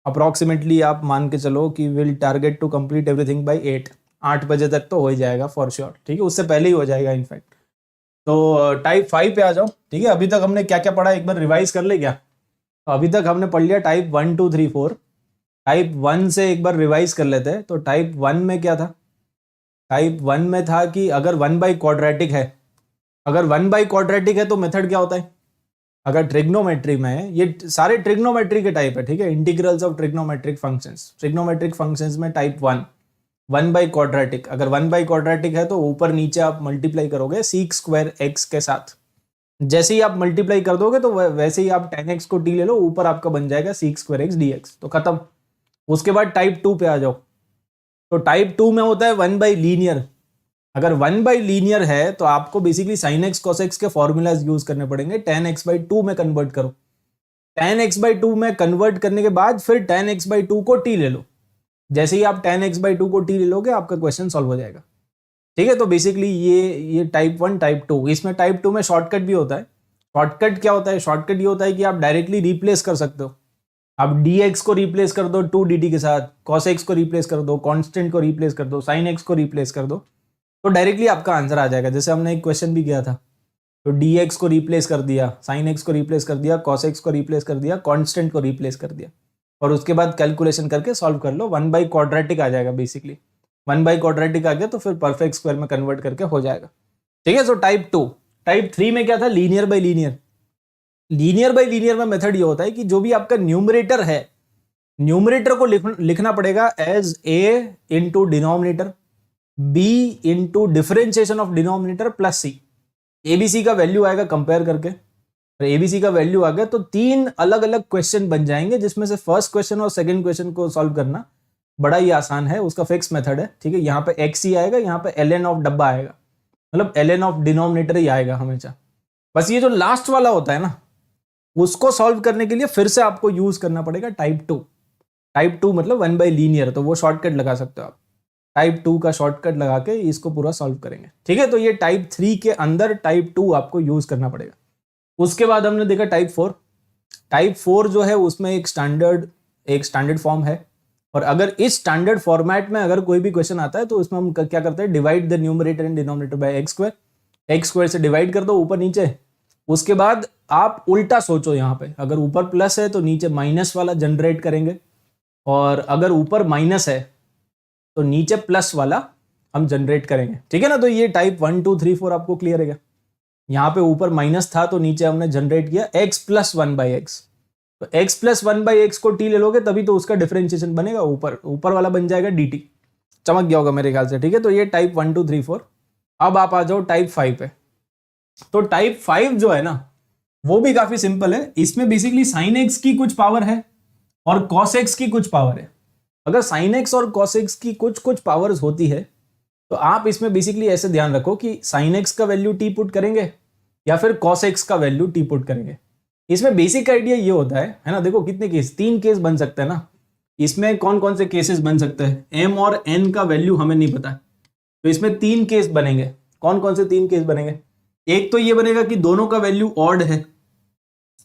अप्रॉक्सीमेटली आप मान के चलो कि will target to complete everything by 8 बजे तक तो हो ही जाएगा फॉर श्योर। ठीक है, उससे पहले ही हो जाएगा इनफैक्ट। तो टाइप 5 पे आ जाओ। ठीक है, अभी तक हमने क्या क्या पढ़ा एक बार रिवाइज कर ले क्या? तो अभी तक हमने पढ़ लिया टाइप 1 2 3 4। टाइप 1 से एक बार रिवाइज कर लेते हैं। तो टाइप 1 में क्या था? टाइप 1 में था कि अगर 1/क्वाड्रेटिक है, अगर 1/क्वाड्रेटिक है तो मेथड क्या होता है? अगर ट्रिग्नोमेट्री में है, ये सारे ट्रिग्नोमेट्री के टाइप है। ठीक है, integrals of trigonometric functions, trigonometric functions में टाइप 1/क्वाड्रेटिक, अगर 1/क्वाड्रेटिक है तो ऊपर नीचे आप मल्टीप्लाई करोगे सीक स्क्वायर एक्स के साथ। जैसे ही आप मल्टीप्लाई कर दोगे तो वैसे ही आप tan x को t ले लो, ऊपर आपका बन जाएगा सीक स्क्वायर एक्स dx, तो खत्म। उसके बाद टाइप 2 पे आ जाओ। तो टाइप 2 में होता है 1/लीनियर। अगर 1/लीनियर है तो आपको basically sign x cos x के फॉर्मूलाज यूज करने पड़ेंगे। tan x/2 में कन्वर्ट करो, tan x/2 में कन्वर्ट करने के बाद फिर tan x/2 को t ले लो। जैसे ही आप tan x/2 को t ले लोगे, आपका क्वेश्चन सॉल्व हो जाएगा। ठीक है, तो बेसिकली ये टाइप 1 टाइप 2। इसमें टाइप 2 में शॉर्टकट भी होता है। शॉर्टकट क्या होता है? शॉर्टकट ये होता है कि आप डायरेक्टली रिप्लेस कर सकते हो। आप dx को रिप्लेस कर दो 2dt के साथ, cos x को रिप्लेस कर दो, कांस्टेंट को रिप्लेस कर दो, sin x को रिप्लेस कर दो, तो डायरेक्टली आपका आंसर आ जाएगा। जैसे हमने एक क्वेश्चन भी किया था, तो dx को रिप्लेस कर दिया, sin x को रिप्लेस कर दिया, cos x को रिप्लेस कर दिया, कांस्टेंट को रिप्लेस कर दिया, और उसके बाद कैलकुलेशन करके सॉल्व कर लो। 1/क्वाड्रेटिक आ जाएगा बेसिकली। 1/क्वाड्रेटिक आ गया तो फिर परफेक्ट स्क्वायर में कन्वर्ट करके हो जाएगा। ठीक है, सो टाइप 2। टाइप 3 में क्या था? Linear by linear. Linear by linear में मेथड ये होता है कि जो भी आपका न्यूमरेटर है, न्यूमरेटर को लिखना पड़ेगा as A into denominator, B into differentiation of denominator plus C. ABC का वैल्यू आएगा कंपेयर करके, और एबीसी का वैल्यू आ गया तो 3 अलग अलग क्वेश्चन बन जाएंगे, जिसमें से फर्स्ट क्वेश्चन और सेकंड क्वेश्चन को सॉल्व करना बड़ा ही आसान है। उसका फिक्स मेथड है। ठीक है, यहाँ पे एक्स ही आएगा, यहाँ पे ln ऑफ डब्बा आएगा, मतलब ln ऑफ डिनोमिनेटर ही आएगा हमेशा। बस ये जो लास्ट वाला होता है ना, उसको सॉल्व करने के लिए फिर से आपको यूज करना पड़ेगा टाइप 2। टाइप 2 मतलब 1/लीनियर, तो वो शॉर्टकट लगा सकते हो आप। टाइप 2 का शॉर्टकट लगा के इसको पूरा सॉल्व करेंगे। ठीक है, तो ये टाइप 3 के अंदर टाइप 2 आपको यूज करना पड़ेगा। उसके बाद हमने देखा टाइप 4। टाइप 4 जो है उसमें एक स्टैंडर्ड फॉर्म है, और अगर इस स्टैंडर्ड फॉर्मेट में अगर कोई भी क्वेश्चन आता है तो उसमें हम क्या करते हैं? Divide the numerator and denominator bye x square. X square से डिवाइड कर दो ऊपर नीचे। उसके बाद आप उल्टा सोचो, यहाँ पे अगर ऊपर प्लस है तो नीचे माइनस वाला जनरेट करेंगे, और अगर ऊपर माइनस है तो नीचे प्लस वाला हम जनरेट करेंगे। ठीक है ना, तो ये टाइप 1 2 3 4 आपको क्लियर है क्या? यहाँ पे ऊपर माइनस था तो नीचे हमने जनरेट किया x प्लस 1/x। तो x प्लस 1/x को t ले लोगे तभी तो उसका डिफरेंशिएशन बनेगा, ऊपर वाला बन जाएगा dt। चमक गया होगा मेरे ख्याल से। ठीक है, तो ये टाइप 1 2 3 4। अब आप आ जाओ टाइप 5 पे। तो टाइप 5 जो है ना, वो भी काफी सिंपल है। इसमें बेसिकली साइन एक्स की कुछ पावर है और कॉस एक्स की कुछ पावर है। अगर साइन एक्स और कॉस एक्स की कुछ कुछ पावर्स होती है तो आप इसमें बेसिकली ऐसे ध्यान रखो कि साइन एक्स का वैल्यू टी पुट करेंगे या फिर कॉस एक्स का वैल्यू टी पुट करेंगे। इसमें बेसिक आइडिया ये होता है ना, देखो कितने केस, 3 केस बन सकते हैं ना। इसमें कौन कौन से केसेस बन सकते हैं? एम और एन का वैल्यू हमें नहीं पता, तो इसमें 3 केस बनेंगे। कौन कौन से 3 केस बनेंगे? एक तो ये बनेगा कि दोनों का वैल्यू ऑड है,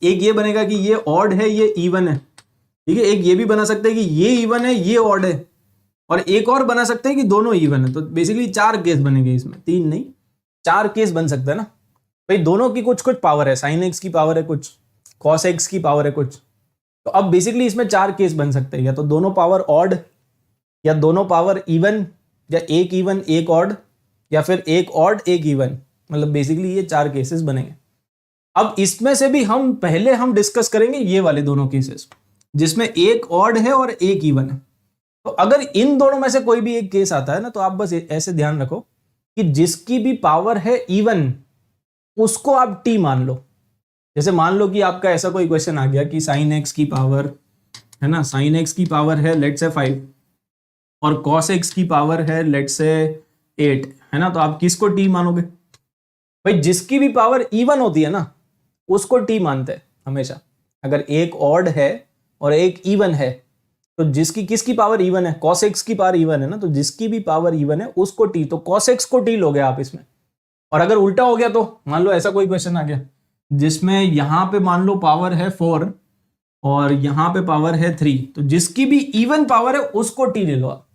एक ये बनेगा कि ये ऑड है ये इवन है। ठीक है, एक ये भी बना सकते हैं कि ये इवन है ये ऑड है, और एक और बना सकते हैं कि दोनों इवन है। तो बेसिकली 4 केस बनेंगे इसमें, 3 नहीं 4 केस बन सकते हैं ना भाई। दोनों की कुछ कुछ पावर है, साइन एक्स की पावर है कुछ, कॉस एक्स की पावर है कुछ। तो अब बेसिकली इसमें 4 केस बन सकते हैं, या तो दोनों पावर ऑड, या दोनों पावर इवन, या एक इवन एक ऑड, या फिर एक ऑड एक इवन। मतलब बेसिकली ये 4 केसेस बनेंगे। अब इसमें से भी हम डिस्कस करेंगे ये वाले दोनों केसेस जिसमें एक ऑड है और एक इवन है। तो अगर इन दोनों में से कोई भी एक केस आता है ना, तो आप बस ऐसे ध्यान रखो कि जिसकी भी पावर है इवन उसको आप टी मान लो। जैसे मान लो कि आपका ऐसा कोई क्वेश्चन आ गया कि साइन एक्स की पावर है ना, साइन एक्स की पावर है लेट से 5 और कॉस एक्स की पावर है लेट से 8 है ना, तो आप किसको टी मानोगे? भाई जिसकी भी पावर इवन होती है ना उसको टी मानते हैं हमेशा। अगर एक ऑड है और एक इवन है तो किसकी पावर इवन है? cos x की पावर इवन है ना, तो जिसकी भी पावर इवन है उसको टी, तो cos x को टी लोगे आप इसमें। और अगर उल्टा हो गया तो मान लो ऐसा कोई क्वेश्चन आ गया जिसमें यहां पे मान लो पावर है 4 और यहां पे पावर है 3, तो जिसकी भी इवन पावर है उसको टी ले लो आप,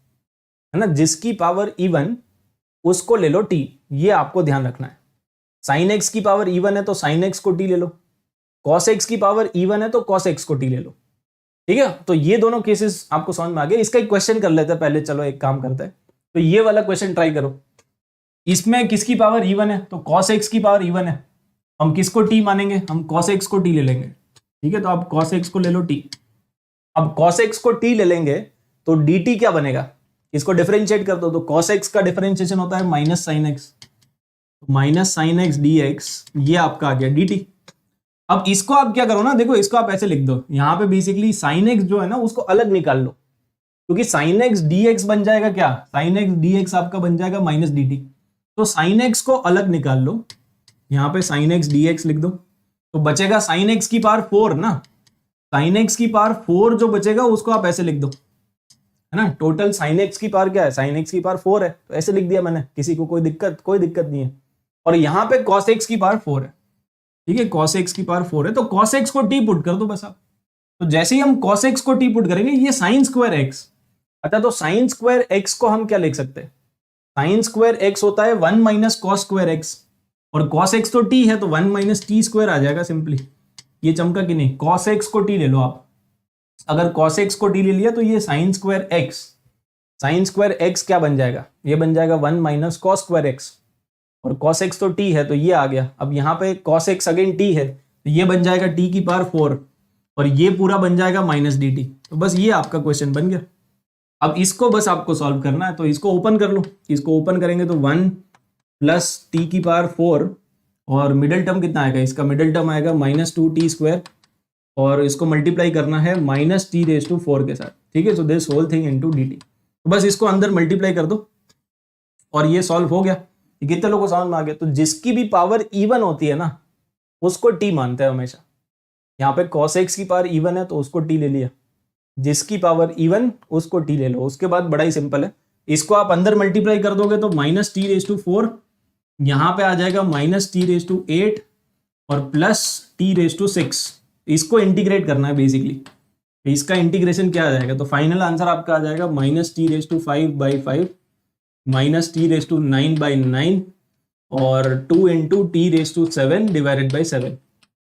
है ना, जिसकी पावर इवन उसको ले लो टी। ये आपको ध्यान रखना है। साइन एक्स की पावर इवन है तो साइन एक्स को टी ले लो, कॉस एक्स की पावर इवन है तो कॉस एक्स को टी ले लो। ठीक है, तो ये दोनों केसेस आपको समझ में आ गए। इसका एक क्वेश्चन कर लेते हैं पहले, चलो एक काम करते हैं। तो ये वाला क्वेश्चन ट्राई करो, इसमें किसकी पावर इवन है? तो कॉस एक्स की पावर इवन है, हम किसको टी मानेंगे? हम कॉस एक्स को टी ले लेंगे। ठीक है, तो आप कॉस एक्स को ले लो टी। अब कॉस एक्स को टी ले लेंगे तो डी टी क्या बनेगा? इसको डिफरेंशिएट कर दो, तो कॉस एक्स का डिफरेंशिएशन होता है minus sine x, minus sine x d x, ये आपका आ गया डी टी। अब इसको आप क्या करो ना, देखो इसको आप ऐसे लिख दो, यहां पे बेसिकली साइन एक्स जो है ना उसको अलग निकाल लो, क्योंकि साइन एक्स डी एक्स बन जाएगा क्या? साइन एक्स डी एक्स आपका बन जाएगा माइनस डी टी। तो साइन एक्स को अलग निकाल लो, यहाँ पे साइन एक्स डी एक्स लिख दो, तो बचेगा साइन एक्स की पावर 4 ना, साइन एक्स की पावर 4 जो बचेगा उसको आप ऐसे लिख दो, है ना। टोटल साइन एक्स की पावर क्या है? साइन एक्स की पावर 4 है, तो ऐसे लिख दिया मैंने, किसी को कोई दिक्कत नहीं है। और यहाँ पे कॉस एक्स की पावर 4 है, ठीक है, cos x की पावर 4 है, तो cos x को t पुट कर दो बस आप। तो जैसे ही हम cos x को t पुट करेंगे, ये साइन स्क्वायर x। अच्छा, तो साइन स्क्वायर x को हम क्या लिख सकते हैं? साइन स्क्वायर x होता है 1 माइनस कॉस स्क्वायर x, और cos x तो t है तो 1 माइनस टी स्क्वायर आ जाएगा सिंपली। ये चमका कि नहीं? cos x को t ले लो आप। अगर cos x को t ले लिया तो ये साइन स्क्वायर x क्या बन जाएगा? ये बन जाएगा 1 माइनस कॉस स्क्वायर x, और cos x तो t है तो ये आ गया। अब यहाँ पे cos x अगेन t है तो ये बन जाएगा t की पावर 4, और ये पूरा बन जाएगा माइनस डी टी। तो बस ये आपका क्वेश्चन बन गया। अब इसको बस आपको सॉल्व करना है, तो इसको ओपन कर लो। इसको ओपन करेंगे तो 1 प्लस टी की पावर 4, और मिडिल टर्म कितना आएगा? इसका मिडिल टर्म आएगा माइनस 2t स्क्वायर, और इसको मल्टीप्लाई करना है माइनस टी रेज टू 4 के साथ। ठीक है, so this whole thing into dt। तो बस इसको अंदर मल्टीप्लाई कर दो और ये सॉल्व हो गया। कितने लोगों को समझ में आ गया? तो जिसकी भी पावर इवन होती है ना उसको टी मानते हैं हमेशा। यहाँ पे cos x की पावर इवन है तो उसको टी ले लिया, जिसकी पावर इवन उसको टी ले लो। उसके बाद बड़ा ही सिंपल है, इसको आप अंदर मल्टीप्लाई कर दोगे तो माइनस टी रेज टू 4, यहाँ पे आ जाएगा माइनस टी रेज टू 8 और प्लस टी रेज टू 6। इसको इंटीग्रेट करना है बेसिकली, इसका इंटीग्रेशन क्या आ जाएगा? तो फाइनल आंसर आपका आ जाएगा minus t raise to 5/5 minus t raise to 9/9 और 2 into t raise to 7 divided by 7।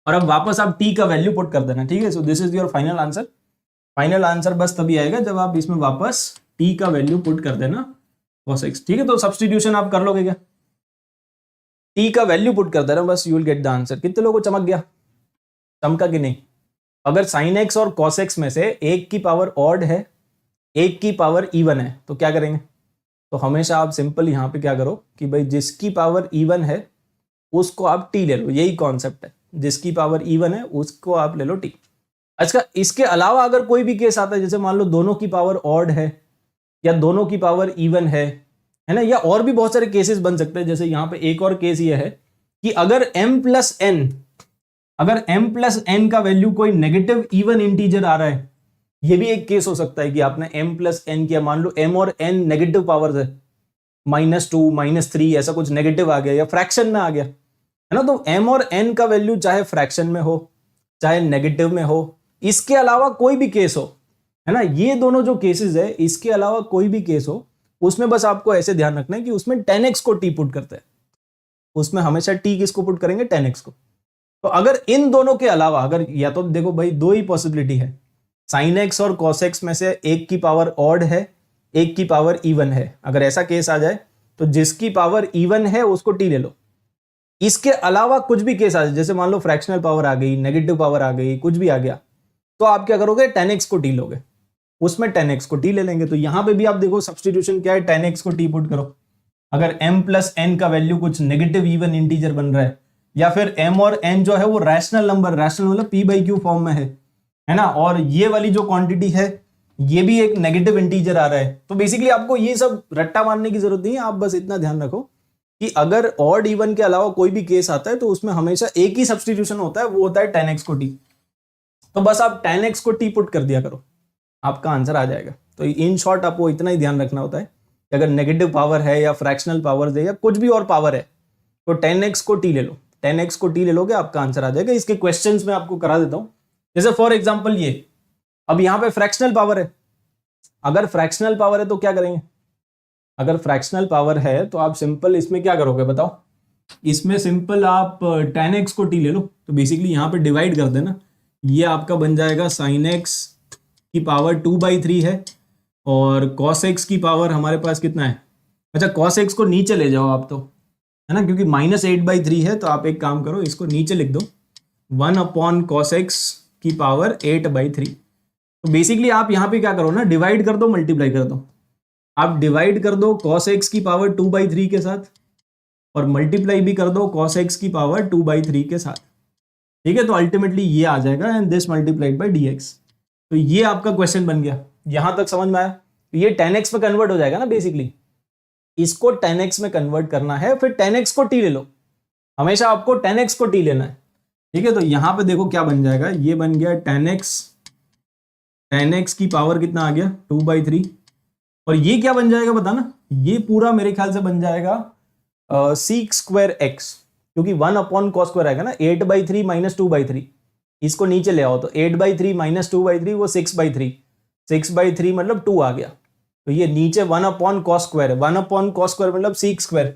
और अब वापस आप टी का वैल्यू पुट कर देना। ठीक है, so this is your final answer. Final answer बस तभी आएगा जब आप इसमें वापस टी का वैल्यू पुट कर देना cos x। ठीक है, तो सब्स्टिट्यूशन आप कर लोगे क्या? टी का वैल्यू पुट कर देना बस, you will get the answer. कितने लोगों को चमक गया? चमका कि नहीं? अगर साइन एक्स और cos x में से एक की पावर ऑड है, एक की पावर इवन है, तो क्या करेंगे? तो हमेशा आप सिंपल यहाँ पे क्या करो कि भाई जिसकी पावर इवन है उसको आप टी ले लो। यही कॉन्सेप्ट है, जिसकी पावर इवन है उसको आप ले लो टी। अच्छा, इसके अलावा अगर कोई भी केस आता है, जैसे मान लो दोनों की पावर ऑड है या दोनों की पावर इवन है ना, या और भी बहुत सारे केसेस बन सकते हैं। जैसे यहाँ पे एक और केस ये है कि अगर m प्लस n का वैल्यू कोई नेगेटिव इवन इंटीजर आ रहा है, ये भी एक केस हो सकता है कि आपने m प्लस n किया, मान लो m और n नेगेटिव पावर्स है, -2 -3 ऐसा कुछ नेगेटिव आ गया या फ्रैक्शन में आ गया, है ना। तो m और n का वैल्यू चाहे फ्रैक्शन में हो चाहे नेगेटिव में हो, इसके अलावा कोई भी केस हो, है ना, ये दोनों जो केसेस है इसके अलावा कोई भी केस हो, उसमें बस आपको ऐसे ध्यान रखना है कि उसमें 10x को t पुट करते हैं, उसमें हमेशा t किसको पुट करेंगे? 10x को। तो अगर इन दोनों के अलावा, अगर या तो देखो भाई दो ही पॉसिबिलिटी है, साइन एक्स और cos x में से एक की पावर ऑड है एक की पावर इवन है। अगर ऐसा केस आ जाए तो जिसकी पावर इवन है उसको टी ले लो, इसके अलावा कुछ भी केस आ जाए, जैसे मान लो फ्रैक्शनल पावर आ गई, नेगेटिव पावर आ गई, कुछ भी आ गया, तो आप क्या करोगे, 10x को t लोगे, उसमें 10x को t ले लेंगे। तो यहां पे भी आप देखो सब्सटीट्यूशन क्या है, 10x को t पुट करो। अगर m प्लस n का वैल्यू कुछ नेगेटिव इवन इंटीजर बन रहा है, या फिर m और n जो है वो रैशनल नंबर, रैशनल मतलब p/q फॉर्म में है ना, और ये वाली जो क्वांटिटी है ये भी एक नेगेटिव इंटीजर आ रहा है, तो बेसिकली आपको ये सब रट्टा मारने की जरूरत नहीं है। आप बस इतना ध्यान रखो कि अगर ऑड इवन के अलावा कोई भी केस आता है तो उसमें हमेशा एक ही सब्सटीट्यूशन होता है, वो होता है 10x को t। तो बस आप 10x को t पुट कर दिया करो, आपका आंसर आ जाएगा। तो इन शॉर्ट आपको इतना ही ध्यान रखना होता है कि अगर नेगेटिव पावर है या फ्रैक्शनल पावर है या कुछ भी और पावर है तो 10x को t ले लो, 10x को t ले लोगे, आपका आंसर आ जाएगा। इसके क्वेश्चंस में आपको करा देता हूं। जैसे फॉर एग्जांपल ये, अब यहां पे फ्रैक्शनल पावर है, अगर फ्रैक्शनल पावर है तो क्या करेंगे, अगर फ्रैक्शनल पावर है तो आप सिंपल इसमें क्या करोगे बताओ, इसमें सिंपल आप 10x को t ले लो, तो बेसिकली यहां पे डिवाइड कर देना, ये आपका बन जाएगा sin x की पावर 2/3 है, और cos x की पावर हमारे पास कितना है, अच्छा cos x को नीचे ले जाओ आप, तो है ना, क्योंकि -8/3 है, तो आप एक काम करो, इसको नीचे लिख दो, 1/cos x की पावर 8/3। तो बेसिकली आप यहाँ पे क्या करो ना, डिवाइड कर दो, मल्टीप्लाई कर दो, आप डिवाइड कर दो cos x की पावर 2/3 के साथ, और मल्टीप्लाई भी कर दो cos x की पावर 2/3 के साथ, ठीक है। तो अल्टीमेटली ये आ जाएगा and this multiplied bye dx। तो ये आपका क्वेश्चन बन गया, यहां तक समझ में आया। तो ये 10x में कन्वर्ट हो जाएगा ना, बेसिकली इसको 10x में कन्वर्ट करना है, फिर 10x को t ले लो, हमेशा आपको 10x को t लेना है, ठीक है। तो यहां पे देखो क्या बन जाएगा, ये बन गया 10x की पावर कितना आ गया 2/3, और ये क्या बन जाएगा बताना, ये पूरा मेरे ख्याल से बन जाएगा sec स्क्वायर x, क्योंकि 1/cos स्क्वायर आएगा ना, 8/3 - 2/3, इसको नीचे ले आओ, तो 8/3 - 2/3 वो 6/3, 6/3 मतलब 2 आ गया, तो ये नीचे 1/cos स्क्वायर है, 1/cos स्क्वायर मतलब sec स्क्वायर,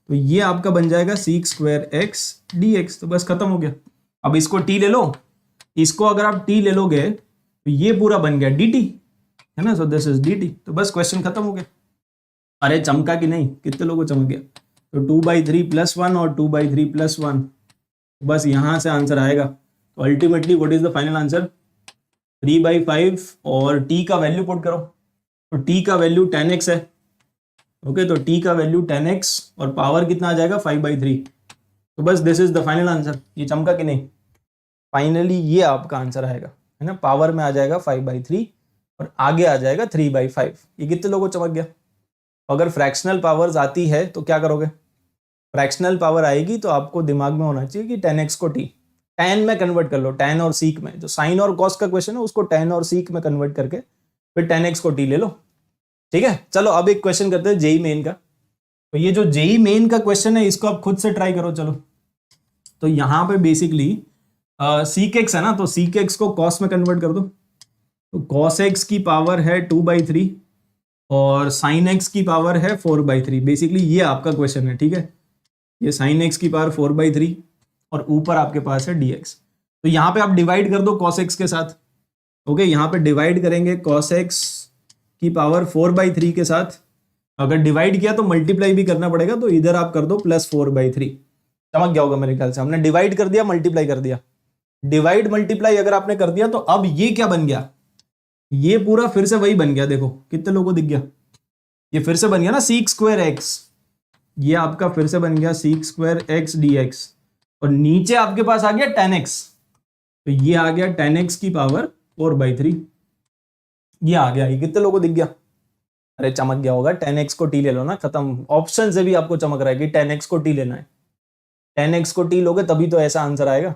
तो ये आपका बन जाएगा sec स्क्वायर x dx। तो बस खत्म हो गया। अब इसको t ले लो, इसको अगर आप t ले लोगे तो ये पूरा बन गया dt, है ना, सो दिस इज dt। तो बस क्वेश्चन खत्म हो गया। अरे चमका कि नहीं, कितने लोगों को चमक गया। तो 2/3 + 1 और 2/3 + 1, बस यहां से आंसर आएगा। तो ultimately what is the final answer, 3/5, और t का वैल्यू पुट करो, तो t का वैल्यू 10x है, ओके, तो t का वैल्यू 10x और पावर कितना आ जाएगा 5/3। तो बस this is the final answer. ये चमका कि नहीं, फाइनली ये आपका आंसर आएगा, है ना, पावर में आ जाएगा 5/3 और आगे आ जाएगा 3/5। ये कितने लोगों को चमक गया। अगर फ्रैक्शनल पावर्स आती है तो क्या करोगे, फ्रैक्शनल पावर आएगी तो आपको दिमाग में होना चाहिए कि 10x को t 10 में कन्वर्ट कर लो, 10 और सीक में, जो साइन और कॉस का क्वेश्चन है उसको 10 और सीक में कन्वर्ट करके फिर 10x को t ले लो, ठीक है। चलो अब एक क्वेश्चन करते हैं जेई मेन का। तो ये जो जेई मेन का क्वेश्चन है इसको आप खुद से ट्राई करो। चलो, तो यहाँ पे बेसिकली सीक एक्स है ना, तो सीक एक्स को कॉस में कन्वर्ट कर दो, तो कॉस एक्स की पावर है 2/3 और साइन एक्स की पावर है 4/3। बेसिकली ये आपका क्वेश्चन है, ठीक है। ये साइन एक्स की पावर 4/3 और ऊपर आपके पास है dx। तो यहाँ पे आप डिवाइड कर दो cos x के साथ, ओके, यहाँ पे डिवाइड करेंगे cos x की पावर 4/3 के साथ। अगर डिवाइड किया तो मल्टीप्लाई भी करना पड़ेगा, तो इधर आप कर दो +4/3। समझ गया होगा मेरे ख्याल से, हमने डिवाइड कर दिया, मल्टीप्लाई कर दिया, डिवाइड मल्टीप्लाई अगर आपने कर दिया तो अब ये क्या बन गया, ये पूरा फिर से वही बन गया। देखो कितने लोगों को दिख गया, ये फिर से बन गया ना sec स्क्वायर x, ये आपका फिर से बन गया sec स्क्वायर x dx, और नीचे आपके पास आ गया 10x, तो ये आ गया 10x की पावर 4/3, ये आ गया। ये कितने लोगों को दिख गया, अरे चमक गया होगा। 10x को t ले लो ना, खत्म। ऑप्शन से भी आपको चमक रहा है कि 10x को t लेना है, 10x को t लोगे तभी तो ऐसा आंसर आएगा।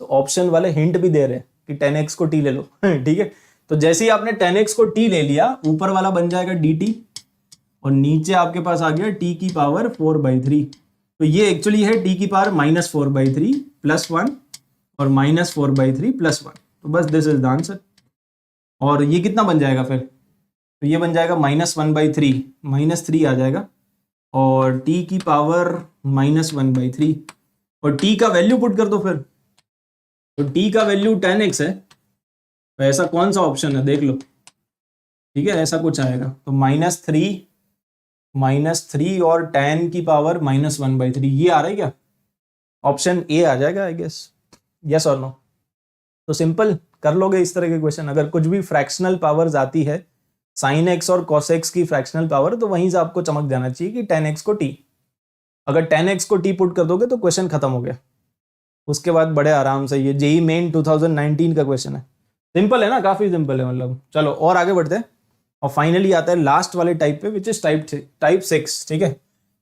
तो ऑप्शन वाले हिंट भी दे रहे हैं कि 10x को t ले लो ठीक है। तो जैसे ही आपने 10x को t ले लिया, ऊपर वाला बन जाएगा dt और नीचे आपके पास आ गया t की पावर 4/3। तो ये एक्चुअली है t की पावर -4/3 + 1 और -4/3 + 1। तो बस दिस इज द आंसर। और ये कितना बन जाएगा फिर, तो ये बन जाएगा -1/3, -3 आ जाएगा, और t की पावर -1/3, और t का वैल्यू पुट कर दो फिर। तो t का वैल्यू 10x है, तो ऐसा कौन सा ऑप्शन है देख लो, ठीक है, ऐसा कुछ आएगा। तो -3 और 10 की पावर -1/3, ये आ रहा है क्या, ऑप्शन ए आ जाएगा आई गेस, यस और नो। तो सिंपल कर लोगे इस तरह के क्वेश्चन। अगर कुछ भी फ्रैक्शनल पावर्स आती है, साइन एक्स और कॉस एक्स की फ्रैक्शनल पावर, तो वहीं से आपको चमक जाना चाहिए कि टेन एक्स को टी। अगर टेन एक्स को टी पुट कर दोगे तो क्वेश्चन खत्म हो गया। उसके बाद बड़े आराम से, ये जेई मेन 2019 का क्वेश्चन है। सिंपल है ना, काफी सिंपल है मतलब। चलो और आगे बढ़ते हैं, और फाइनली आता है लास्ट वाले टाइप पे, विच इज टाइप 6। ठीक है,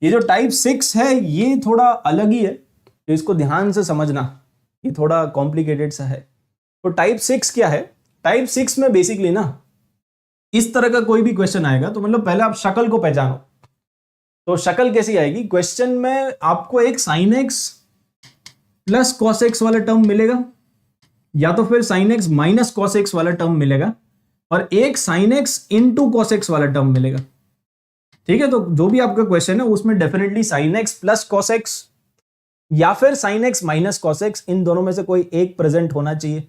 ये जो टाइप 6 है ये थोड़ा अलग ही है, तो इसको ध्यान से समझना, ये थोड़ा कॉम्प्लिकेटेड सा है। तो टाइप 6 क्या है? टाइप 6 में बेसिकली ना इस तरह का कोई भी क्वेश्चन आएगा तो मतलब पहले आप शक्ल को पहचानो। तो शक्ल कैसी आएगी? क्वेश्चन में आपको एक sign x plus cos x वाला टर्म मिलेगा, या तो फिर sine x minus cos x वाला टर्म मिलेगा, और एक sign x into cos x वाला टर्म मिलेगा। ठीक है, तो जो भी आपका क्वेश्चन है उसमें definitely sine x plus cos x या फिर sine x minus cos x, इन दोनों में से कोई एक प्रेजेंट होना चाहिए,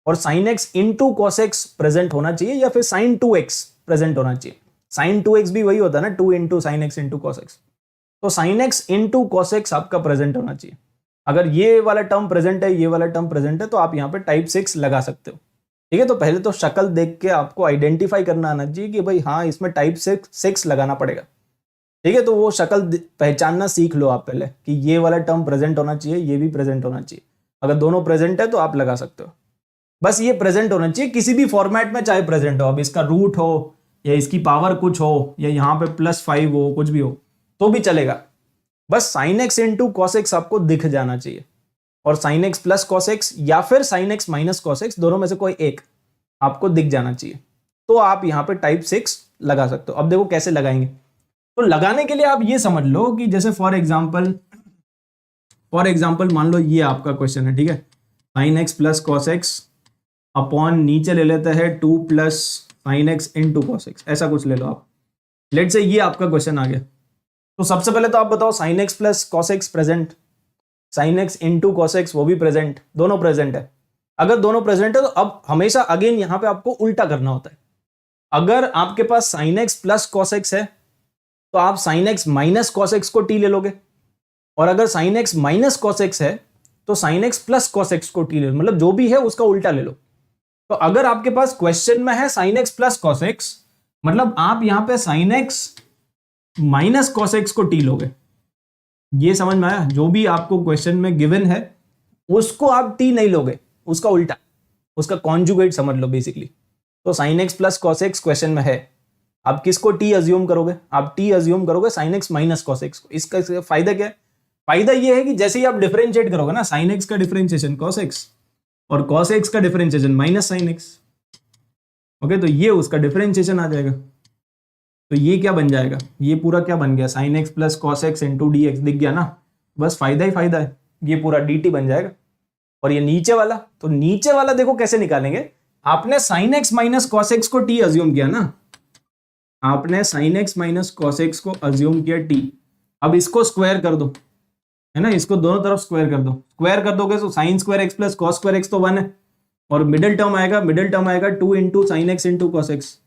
और sine x into cos x present होना चाहिए, या फिर साइन 2x प्रेजेंट होना चाहिए। साइन 2x भी वही होता है ना, 2 into sine x into cos x. तो sine x into cos x आपका प्रेजेंट होना चाहिए। अगर ये वाला टर्म प्रेजेंट है, ये वाला टर्म प्रेजेंट है, तो आप यहाँ पे टाइप 6 लगा सकते हो। ठीक है, तो पहले तो शक्ल देख के आपको आइडेंटिफाई करना आना चाहिए कि भाई हाँ इसमें टाइप 6 लगाना पड़ेगा। ठीक है, तो वो शक्ल पहचानना सीख लो आप पहले कि ये वाला टर्म प्रेजेंट होना चाहिए, ये भी प्रेजेंट होना चाहिए। अगर दोनों प्रेजेंट है तो आप लगा सकते हो। बस ये प्रेजेंट होना चाहिए किसी भी फॉर्मेट में, चाहे प्रेजेंट हो, अब इसका रूट हो या इसकी पावर कुछ हो या यहाँ पे +5 हो, कुछ भी हो तो भी चलेगा। बस sign x into cos x आपको दिख जाना चाहिए, और sine x plus cos x या फिर sine x minus cos x, दोनों में से कोई एक आपको दिख जाना चाहिए, तो आप यहाँ पे टाइप 6 लगा सकते हो। अब देखो कैसे लगाएंगे। तो लगाने के लिए आप ये समझ लो कि जैसे फॉर एग्जाम्पल मान लो ये आपका क्वेश्चन है। ठीक है, sine x plus cos x upon नीचे ले लेते हैं 2 plus sine x into cos x, ऐसा कुछ ले लो आप। लेट से ये आपका क्वेश्चन आ गया। तो सबसे पहले तो आप बताओ sign x plus cos x present, sign x into cos x वो भी प्रेजेंट, दोनों प्रेजेंट है। अगर दोनों प्रेजेंट है तो अब हमेशा अगेन यहां पे आपको उल्टा करना होता है। अगर आपके पास sine x plus cos x है तो आप sine x minus cos x को टी ले लोगे, और अगर sine x minus cos x है तो sine x plus cos x को टी ले लो, मतलब जो भी है उसका उल्टा ले लो। तो अगर आपके पास क्वेश्चन में है sine x plus cos x, मतलब आप यहां पे sign x minus cos x को टी लोगे। ये समझ में आया? जो भी आपको क्वेश्चन में गिवन है उसको आप टी नहीं लोगे, उसका उल्टा, उसका कॉन्जुगेट समझ लो बेसिकली। तो sine x plus cos x question में है, आप किसको टी अज्यूम करोगे? आप टी अज्यूम करोगे sign x minus cos x को। इसका फायदा क्या है? फायदा ये है कि जैसे ही आप डिफरेंशिएट करोगे ना, साइन एक्स का डिफरेंशिएशन कॉस एक्स और कॉस एक्स का differentiation minus sine x, okay, तो ये उसका डिफरेंशिएशन आ जाएगा। तो ये क्या बन जाएगा? ये पूरा क्या बन गया? Sign x plus cos x into D x दिख गया ना, बस फायदा ही फायदा है, ये पूरा डी टी बन जाएगा। और ये नीचे वाला, तो नीचे वाला देखो कैसे निकालेंगे। आपने sign x minus cos x को टी अज्यूम किया ना, आपने sign x minus cos x को अज्यूम किया टी। अब इसको स्क्वायर कर दो, है ना, इसको दोनों तरफ स्क्वायर कर दो। स्क्वायर कर दोगे तो sine square x plus cos square x तो 1 है, और मिडिल टर्म आएगा 2 into sine x into cos x.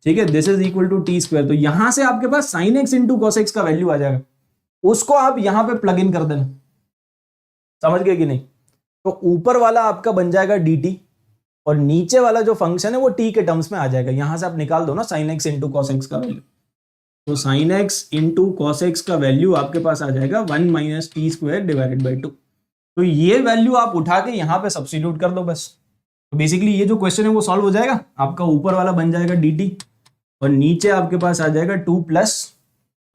ठीक है, this is equal to t square. तो यहां से आपके पास sine x into cos x का वैल्यू आ जाएगा, उसको आप यहां पे प्लग इन कर देना। समझ गए कि नहीं? तो ऊपर वाला आपका बन जाएगा डी टी, और नीचे वाला जो फंक्शन है वो टी के टर्म्स में आ जाएगा। यहां से आप निकाल दो ना sign x into cos x का वैल्यू, तो sine x into cos x का वैल्यू आपके पास आ जाएगा 1 minus t square divided by 2। तो ये वैल्यू आप उठा के यहां पे सब्स्टिट्यूट कर दो बस। तो बेसिकली ये जो क्वेश्चन है वो सॉल्व हो जाएगा। आपका ऊपर वाला बन जाएगा डी टी, और नीचे आपके पास आ जाएगा 2 प्लस,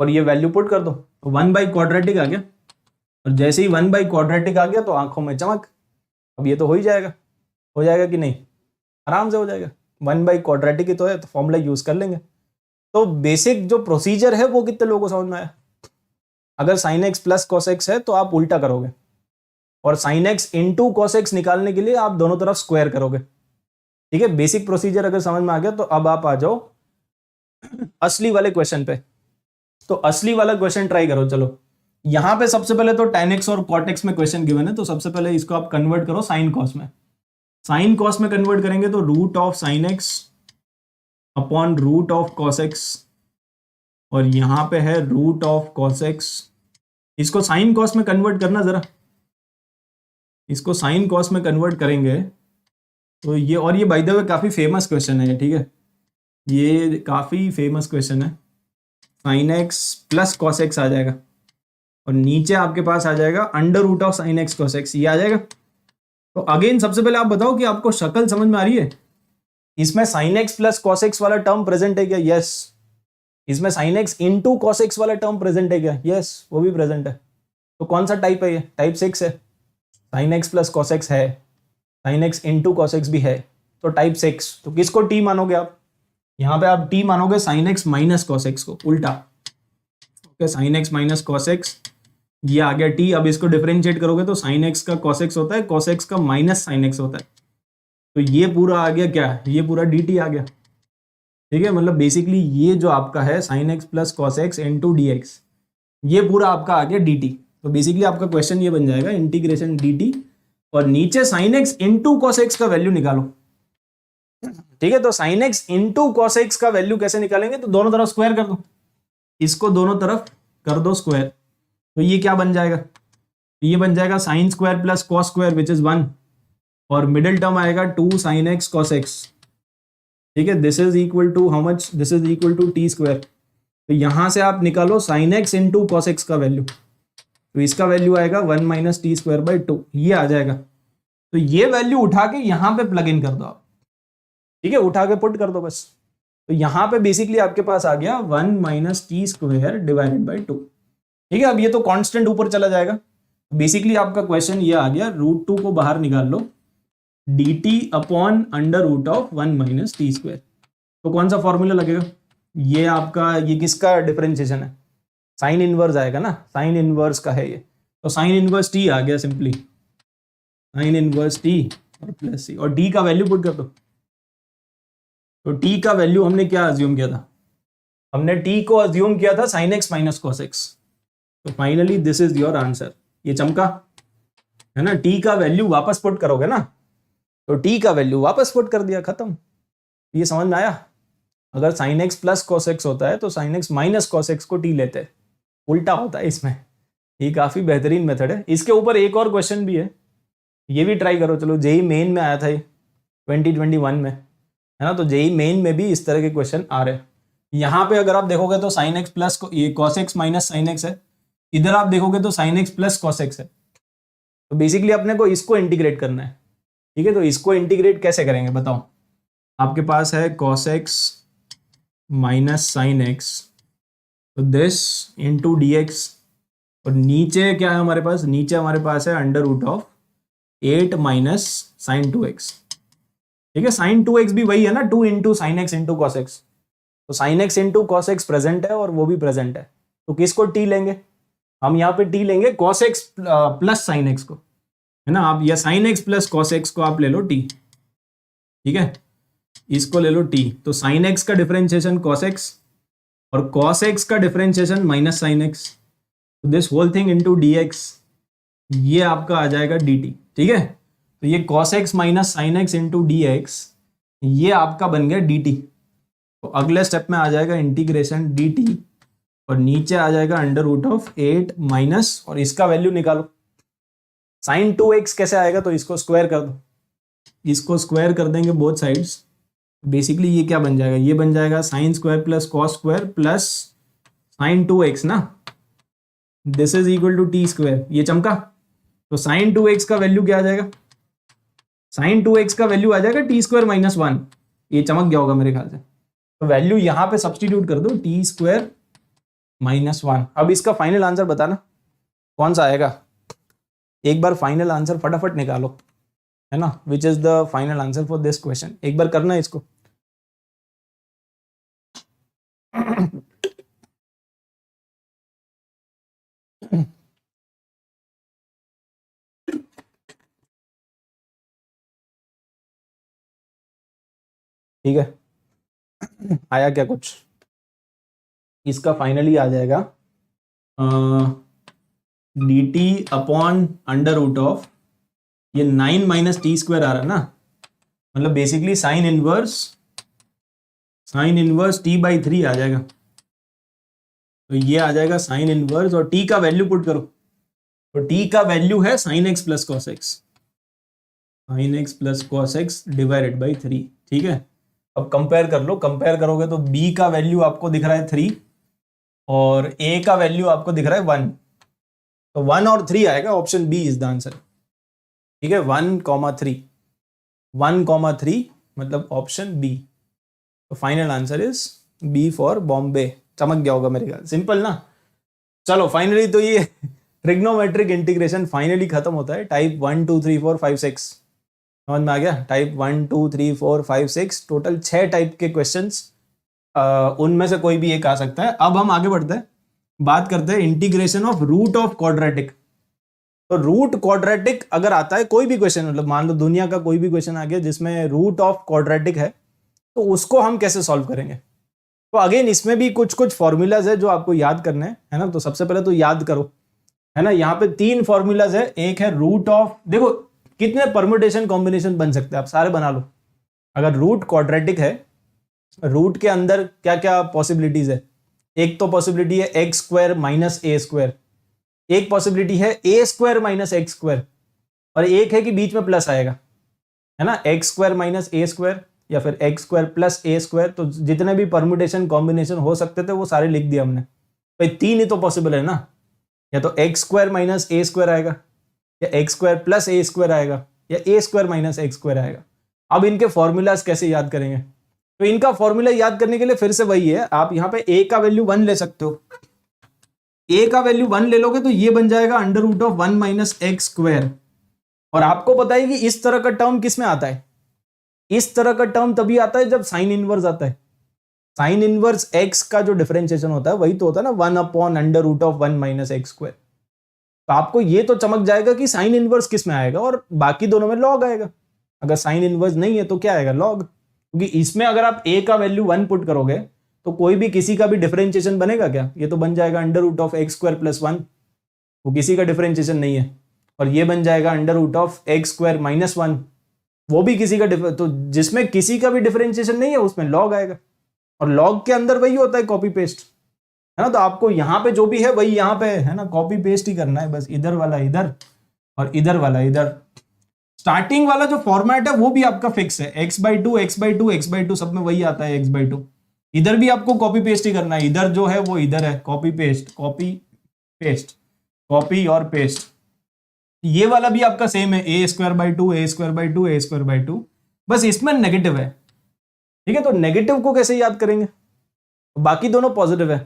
और ये वैल्यू पुट कर दो, तो 1 बाई क्वाड्रेटिक आ गया। और जैसे ही 1 बाई क्वाड्रेटिक आ गया तो आंखों में चमक। अब ये तो हो ही जाएगा, हो जाएगा कि नहीं? आराम से हो जाएगा। 1 बाई क्वाड्रेटिक ही तो है, तो फॉर्मूला यूज कर लेंगे। तो बेसिक जो प्रोसीजर है वो कितने लोगों को समझ में आया? अगर sine x plus cos x है तो आप उल्टा करोगे, और sine x into cos x निकालने के लिए आप दोनों तरफ स्क्वायर करोगे। ठीक है, बेसिक प्रोसीजर अगर समझ में आ गया तो अब आप आ जाओ असली वाले क्वेश्चन पे। तो असली वाला क्वेश्चन ट्राई करो। चलो, यहां पे सबसे पहले तो tan x और cot x में क्वेश्चन गिवन है, तो सबसे पहले इसको आप कन्वर्ट करो साइन कॉस में। साइन कॉस में कन्वर्ट करेंगे तो root of sine x upon root of cos x, और यहां पे है रूट ऑफ कॉस एक्स इसको साइन कॉस में कन्वर्ट करना जरा, इसको साइन कॉस में कन्वर्ट करेंगे तो ये, और ये बाय द वे काफी फेमस क्वेश्चन है, ठीक है, ये काफी फेमस क्वेश्चन है। Sine x plus cos x आ जाएगा और नीचे आपके पास आ जाएगा under root of sine x cos x, ये आ जाएगा। तो अगेन सबसे पहले आप बताओ कि आपको शक्ल समझ में आ रही है? इसमें sign x plus cos x वाला टर्म प्रेजेंट है क्या? यस। इसमें sign x into cos x वाला टर्म प्रेजेंट है क्या? यस, वो भी प्रेजेंट है। तो कौन सा टाइप है ये? टाइप 6 है। Sine x plus cos x है, sine x into cos x भी है, तो टाइप 6। तो किसको टी मानोगे आप? यहाँ पे आप टी मानोगे sign x minus cos x को, उल्टा। Okay, sign x minus cos x, ये आ गया टी। अब इसको डिफरेंशिएट करोगे तो साइन एक्स का कॉस एक्स होता है, कॉस एक्स का माइनस साइन एक्स होता है, तो ये पूरा आ गया क्या? ये पूरा डी टी आ गया, ठीक है। मतलब बेसिकली ये जो आपका है sine x plus cos x into D x, ये पूरा आपका आ गया डी टी। तो बेसिकली आपका क्वेश्चन ये बन जाएगा इंटीग्रेशन डी टी, और नीचे sign x into cos x का वैल्यू निकालो, ठीक है। तो sine x into cos x का वैल्यू कैसे निकालेंगे? तो दोनों तरफ स्क्वायर कर दो, इसको दोनों तरफ कर दो स्क्वायर, तो ये क्या बन जाएगा? ये बन जाएगा sine square plus cos square which is 1, और मिडिल टर्म आएगा 2 साइन एक्स कॉस एक्स, ठीक है। This is equal to how much? This is equal to t square. तो यहां से आप निकालो sine x into cos x का वैल्यू, तो इसका वैल्यू आएगा 1 माइनस टी स्क्वायर बाई 2, ये आ जाएगा। तो ये वैल्यू उठा के यहां पे प्लग इन कर दो आप, ठीक है, उठा के पुट कर दो बस। तो यहां पे बेसिकली आपके पास आ गया 1 minus t square divided by 2, ठीक है। अब ये तो कांस्टेंट ऊपर चला जाएगा, बेसिकली आपका क्वेश्चन ये आ गया, रूट 2 को बाहर निकाल लो, d t upon under root of 1 minus t square. तो कौन सा फॉर्मूला लगेगा? ये आपका, ये किसका डिफरेंशिएशन है? साइन इनवर्स आएगा ना, साइन इनवर्स का है ये, तो साइन इनवर्स टी आ गया, सिंपली साइन इनवर्स टी और प्लस सी, और डी का वैल्यू पुट कर दो। तो टी का वैल्यू हमने क्या अज्यूम किया था? हमने टी को अज्यूम किया था sine x minus cos x. तो finally this is your answer, ये चमका है ना। टी का वैल्यू वापस पुट करोगे ना, तो टी का वैल्यू वापस पुट कर दिया, खत्म। ये समझ में आया? अगर sine x plus cos x होता है तो sine x minus cos x को टी लेते हैं, उल्टा होता है इसमें। ये काफी बेहतरीन मेथड है। इसके ऊपर एक और क्वेश्चन भी है, ये भी ट्राई करो। चलो, जेई मेन में आया था ये 2021 में, है ना। तो जेई मेन में भी इस तरह के क्वेश्चन आ रहे हैं। यहाँ पे अगर आप देखोगे तो साइन एक्स प्लस ये cos x minus sine x है, इधर आप देखोगे तो sine x plus cos x है। तो बेसिकली अपने को इसको इंटीग्रेट करना है, ठीक है। तो इसको इंटीग्रेट कैसे करेंगे बताओ? आपके पास है cos x minus sine x, तो दिस इंटू डी एक्स, और नीचे क्या है हमारे पास? नीचे हमारे पास है under root of 8 minus sine 2x, ठीक है। साइन 2x भी वही है ना, 2 into sine x into cos x. तो sine x into cos x present है और वो भी प्रेजेंट है, तो किसको टी लेंगे? हम यहाँ पे टी लेंगे cos x plus sine x को, है ना। आप या sine x plus cos x को आप ले लो टी, ठीक है, इसको ले लो टी। तो साइन एक्स का डिफरेंशिएशन कॉस एक्स, और कॉस एक्स का डिफरेंशिएशन माइनस साइन एक्स, तो this whole thing into D x, ये आपका आ जाएगा डी टी, ठीक है। तो ये cos x minus sine x into D x, ये आपका बन गया डी टी। तो अगले स्टेप में आ जाएगा इंटीग्रेशन डी टी, और नीचे आ जाएगा अंडर रूट ऑफ 8 माइनस, और इसका वैल्यू निकालो। साइन 2x कैसे आएगा? तो इसको स्क्वायर कर दो, इसको स्क्वायर कर देंगे बोथ साइड्स। बेसिकली ये क्या बन जाएगा? ये बन जाएगा sine square plus cos square plus sine 2x ना, this is equal to t square, ये चमका। तो साइन 2x का वैल्यू क्या आ जाएगा? साइन 2x का वैल्यू आ जाएगा टी स्क्वायर माइनस 1, ये चमक गया होगा मेरे ख्याल से। तो वैल्यू यहां पे सब्सटीट्यूट कर दो, टी स्क्वायर माइनस 1। अब इसका फाइनल आंसर बताना कौन सा आएगा? एक बार फाइनल आंसर फटाफट निकालो, है ना। विच is the final answer for this question? एक बार करना है इसको। ठीक है, आया क्या कुछ? इसका फाइनली आ जाएगा d t upon under root of, ये 9 माइनस टी स्क्वायर आ रहा है ना, मतलब basically sine inverse T by 3 आ जाएगा, तो ये आ जाएगा साइन इनवर्स, और टी का वैल्यू पुट करो, तो टी का वैल्यू है sine x plus cos x, sine x plus cos x divided by 3, ठीक है। अब कंपेयर कर लो, कंपेयर करोगे तो बी का वैल्यू आपको दिख रहा है 3 और ए का वैल्यू आपको दिख रहा है 1, तो 1 और 3 आएगा, option B is the answer, ठीक है। 1,3, 1,3 मतलब ऑप्शन बी। तो final answer is B for Bombay. चमक गया होगा मेरे ख्याल, सिंपल ना। चलो फाइनली तो ये ट्रिग्नोमेट्रिक इंटीग्रेशन फाइनली खत्म होता है। टाइप 1 2 3 4 5 6 समझ में आ गया। टाइप 1 2 3 4 5 6 टोटल 6 टाइप के क्वेश्चंस, उनमें से कोई भी एक आ सकता है। अब हम आगे बढ़ते हैं, बात करते हैं integration of root of quadratic. तो रूट क्वाड्रेटिक अगर आता है कोई भी क्वेश्चन, मतलब मान लो दुनिया का कोई भी क्वेश्चन आ गया जिसमें रूट ऑफ क्वाड्रेटिक है, तो उसको हम कैसे सॉल्व करेंगे। तो अगेन इसमें भी कुछ कुछ फॉर्मूलाज है जो आपको याद करने हैं, है ना। तो सबसे पहले तो याद करो, है ना। यहाँ पे 3 फॉर्मूलाज है। एक है रूट ऑफ, देखो कितने परम्यूटेशन कॉम्बिनेशन बन सकते हैं, आप सारे बना लो। अगर रूट क्वाड्रेटिक है, रूट के अंदर क्या क्या पॉसिबिलिटीज है। एक तो पॉसिबिलिटी है x square minus a square, एक पॉसिबिलिटी है ए स्क्वायर माइनस एक्स स्क्वायर, और एक है कि बीच में प्लस आएगा, है ना, x square minus a square या फिर एक्स स्क्वायर प्लस ए स्क्वायर। तो जितने भी परम्यूटेशन कॉम्बिनेशन हो सकते थे वो सारे लिख दिए हमने। भाई 3 ही तो पॉसिबल है ना, या तो x square minus a square आएगा, या एक्स स्क्वायर प्लस ए स्क्वायर आएगा, या ए स्क्वायर माइनस एक्स स्क्वायर आएगा। अब इनके फॉर्मूलाज कैसे याद करेंगे। तो इनका फॉर्मूला याद करने के लिए फिर से वही है, आप यहाँ पे ए का वैल्यू 1 ले सकते हो। ए का वैल्यू 1 ले लोगे तो ये बन जाएगा under root of 1 minus x square. और आपको पता है कि इस तरह का टर्म किस में आता है, इस तरह का टर्म तभी आता है जब साइन इनवर्स आता है। साइन इनवर्स एक्स का जो डिफरेंशिएशन होता है वही तो होता है ना 1 upon under root of 1 minus x square. तो आपको ये तो चमक जाएगा कि साइन इनवर्स किस में आएगा, और बाकी दोनों में लॉग आएगा। अगर साइन इनवर्स नहीं है तो क्या आएगा, लॉग। क्योंकि इसमें अगर आप ए का वैल्यू 1 पुट करोगे तो कोई भी किसी का भी डिफरेंशिएशन बनेगा क्या, ये तो बन जाएगा under root of x square plus 1, वो किसी का डिफरेंशिएशन नहीं है। और ये बन जाएगा under root of x square minus 1, वो भी किसी का तो जिसमें किसी का भी डिफरेंशिएशन नहीं है उसमें लॉग आएगा। और लॉग के अंदर वही होता है कॉपी पेस्ट, है ना। तो आपको यहाँ पे जो भी है वही यहाँ पे है ना, कॉपी पेस्ट ही करना है बस। इधर वाला इधर और इधर वाला इधर। स्टार्टिंग वाला जो फॉर्मेट है वो भी आपका फिक्स है, x/2 x/2 x/2 सब में वही आता है x/2। इधर भी आपको कॉपी पेस्ट ही करना है, इधर जो है वो इधर है, copy paste copy paste copy और पेस्ट। ये वाला भी आपका सेम है, a²/2 a²/2 a²/2, बस इसमें नेगेटिव है, ठीक है। तो नेगेटिव को कैसे याद करेंगे, बाकी दोनों पॉजिटिव है।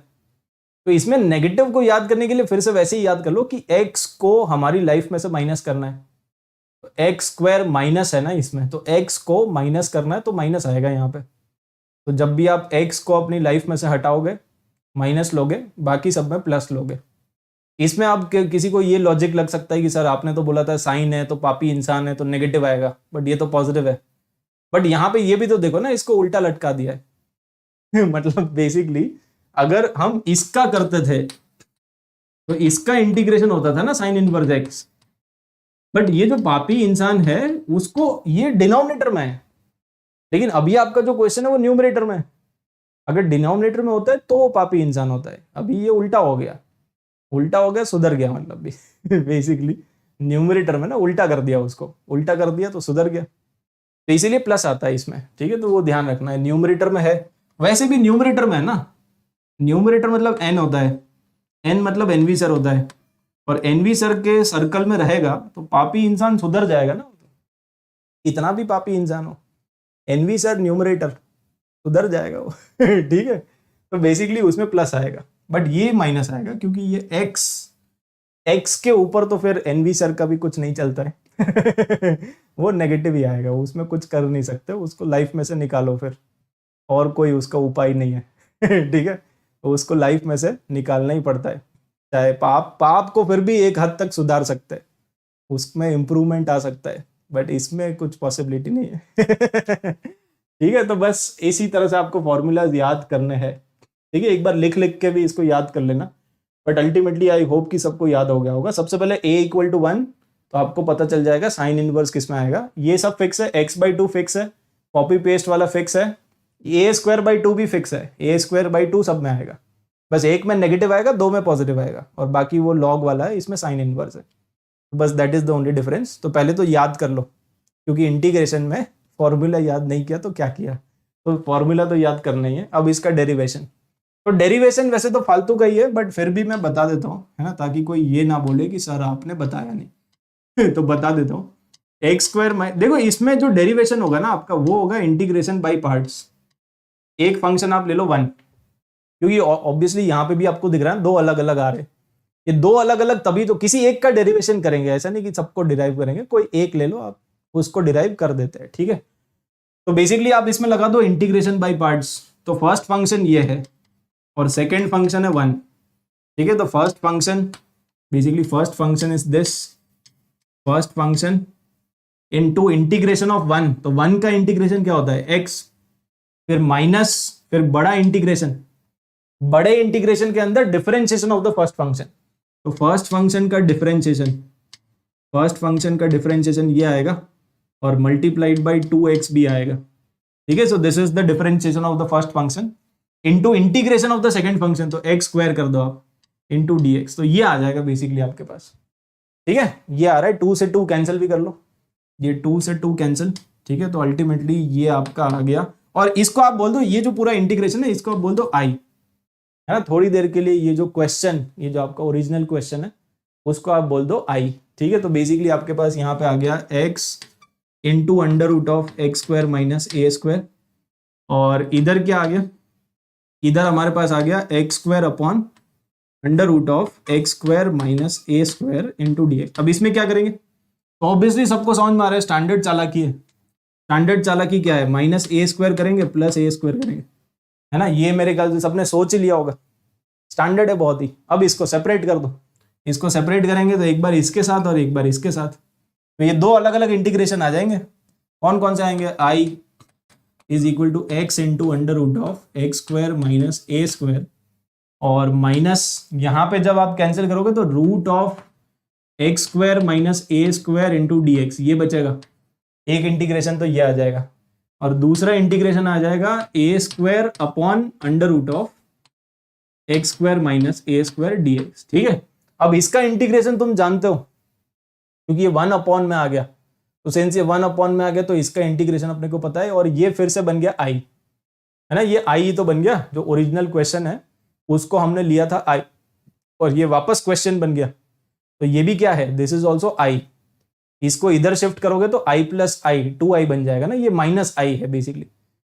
तो इसमें नेगेटिव को याद करने के लिए फिर से वैसे ही याद कर लो कि x को हमारी लाइफ में से माइनस करना है। तो एक्स स्क्वायर माइनस है ना इसमें, तो x को माइनस करना है तो माइनस आएगा यहाँ पे। तो जब भी आप x को अपनी लाइफ में से हटाओगे माइनस लोगे, बाकी सब में प्लस लोगे। इसमें आप किसी को ये लॉजिक लग सकता है कि सर आपने तो बोला था साइन है तो पापी इंसान है तो नेगेटिव आएगा, बट ये तो पॉजिटिव है। बट यहाँ पे ये भी तो देखो ना, इसको उल्टा लटका दिया है मतलब बेसिकली अगर हम इसका करते थे तो इसका इंटीग्रेशन होता था ना साइन इनवर्स एक्स, बट ये जो पापी इंसान है उसको ये डिनोमिनेटर में है। लेकिन अभी आपका जो क्वेश्चन है वो न्यूमरेटर में है। अगर डिनोमिनेटर में होता है तो वो पापी इंसान होता है, अभी ये उल्टा हो गया, उल्टा हो गया, सुधर गया मतलब भी बेसिकली न्यूमरेटर में ना उल्टा कर दिया, उसको उल्टा कर दिया तो सुधर गया। तो इसीलिए प्लस आता है इसमें, ठीक है। तो वो ध्यान रखना है, न्यूमरेटर में है। वैसे भी न्यूमरेटर में है ना, न्यूमरेटर मतलब एन होता है, एन मतलब एनवी सर होता है, और एनवी सर के सर्कल में रहेगा तो पापी इंसान सुधर जाएगा ना, इतना भी पापी इंसान हो, एनवी सर न्यूमरेटर सुधर जाएगा वो ठीक है। तो बेसिकली उसमें प्लस आएगा, बट ये माइनस आएगा क्योंकि ये एक्स के ऊपर तो फिर एनवी सर का भी कुछ नहीं चलता है वो नेगेटिव ही आएगा, उसमें कुछ कर नहीं सकते, उसको लाइफ में से निकालो फिर, और कोई उसका उपाय नहीं है ठीक है। तो उसको लाइफ में से निकालना ही पड़ता है। चाहे पाप को फिर भी एक हद तक सुधार सकते हैं, उसमें इंप्रूवमेंट आ सकता है, बट इसमें कुछ पॉसिबिलिटी नहीं है ठीक है। तो बस इसी तरह से आपको फॉर्मूलाज याद करने हैं, ठीक है। एक बार लिख के भी इसको याद कर लेना, बट अल्टीमेटली आई होप कि सबको याद हो गया होगा। सबसे पहले a = 1, तो आपको पता चल जाएगा साइन इनवर्स किस में आएगा। ये सब फिक्स है, x/2 फिक्स है, कॉपी पेस्ट वाला फिक्स है, a²/2 भी फिक्स है, a²/2 सब में आएगा, बस एक में नेगेटिव आएगा, दो में पॉजिटिव आएगा, और बाकी वो लॉग वाला है, इसमें साइन इनवर्स है। बस that is the only difference. तो पहले तो याद कर लो, क्योंकि इंटीग्रेशन में फॉर्मूला याद नहीं किया तो क्या किया, तो फॉर्मूला तो याद करना ही है। अब इसका डेरिवेशन, तो डेरिवेशन वैसे तो फालतू का ही है, बट फिर भी मैं बता देता हूँ, है ना, ताकि कोई ये ना बोले कि सर आपने बताया नहीं तो बता देता हूँ। एक्स स्क्वायर, देखो इसमें जो डेरिवेशन होगा ना आपका, वो होगा इंटीग्रेशन बाय पार्ट्स। एक फंक्शन आप ले लो 1, क्योंकि ऑब्वियसली यहाँ पे भी आपको दिख रहा है दो अलग अलग आ रहे हैं, ये दो अलग अलग, तभी तो किसी एक का डेरिवेशन करेंगे, ऐसा नहीं कि सबको डिराइव करेंगे, कोई एक ले लो आप, उसको डिराइव कर देते हैं, ठीक है। तो बेसिकली आप इसमें लगा दो इंटीग्रेशन बाय पार्ट्स। तो फर्स्ट फंक्शन ये है और सेकेंड फंक्शन है 1, ठीक है। तो first function, basically first function is this, first function into integration of 1। तो 1 का इंटीग्रेशन क्या होता है, x, फिर माइनस, फिर बड़ा इंटीग्रेशन, बड़े इंटीग्रेशन के अंदर differentiation of the first function. तो फर्स्ट फंक्शन का डिफरेंशिएशन, फर्स्ट फंक्शन का डिफरेंशिएशन ये आएगा और मल्टीप्लाइड बाई 2x भी आएगा, ठीक है। So this is the differentiation of the first function into integration of the second function. तो x स्क्वायर कर दो आप इनटू dx, तो ये आ जाएगा बेसिकली आपके पास, ठीक है। ये आ रहा है 2 से 2 कैंसिल भी कर लो, ये 2 से 2 कैंसिल, ठीक है। तो अल्टीमेटली ये आपका आ गया, और इसको आप बोल दो, ये जो पूरा इंटीग्रेशन है इसको आप बोल दो i, है ना। थोड़ी देर के लिए ये जो क्वेश्चन, ये जो आपका ओरिजिनल क्वेश्चन है उसको आप बोल दो i, ठीक है। तो बेसिकली आपके पास यहाँ पे आ गया x into under root of x square minus a square, और इधर क्या आ गया, इधर हमारे पास आ गया x square upon under root of x square minus a square into D x. अब इसमें क्या करेंगे, तो ऑब्वियसली सबको समझ में आ रहा है, स्टैंडर्ड चालाकी है। स्टैंडर्ड चालाकी क्या है, माइनस ए स्क्वायर करेंगे प्लस ए स्क्वायर करेंगे, है ना। ये मेरे ख्याल से सबने सोच ही लिया होगा, स्टैंडर्ड है बहुत ही। अब इसको सेपरेट कर दो, इसको सेपरेट करेंगे तो एक बार इसके साथ और एक बार इसके साथ, तो ये दो अलग अलग इंटीग्रेशन आ जाएंगे। कौन कौन से आएंगे, i is equal to x into under root of x square minus a square, और माइनस यहाँ पे जब आप कैंसिल करोगे तो root of x square minus a square into D x, ये बचेगा। एक इंटीग्रेशन तो ये आ जाएगा, और दूसरा इंटीग्रेशन आ जाएगा a square upon under root of x square minus a square d x, ठीक है। अब इसका इंटीग्रेशन तुम जानते हो, क्योंकि ये 1 अपॉन में आ गया, तो सिंस ये 1 अपॉन में आ गया तो इसका इंटीग्रेशन अपने को पता है, और ये फिर से बन गया i, है ना। ये i तो बन गया, जो ओरिजिनल क्वेश्चन है उसको हमने लिया था i, और ये वापस क्वेश्चन बन गया, तो ये भी क्या है, दिस इज ऑल्सो i। इसको इधर शिफ्ट करोगे तो i प्लस i 2i बन जाएगा ना, ये माइनस i है बेसिकली।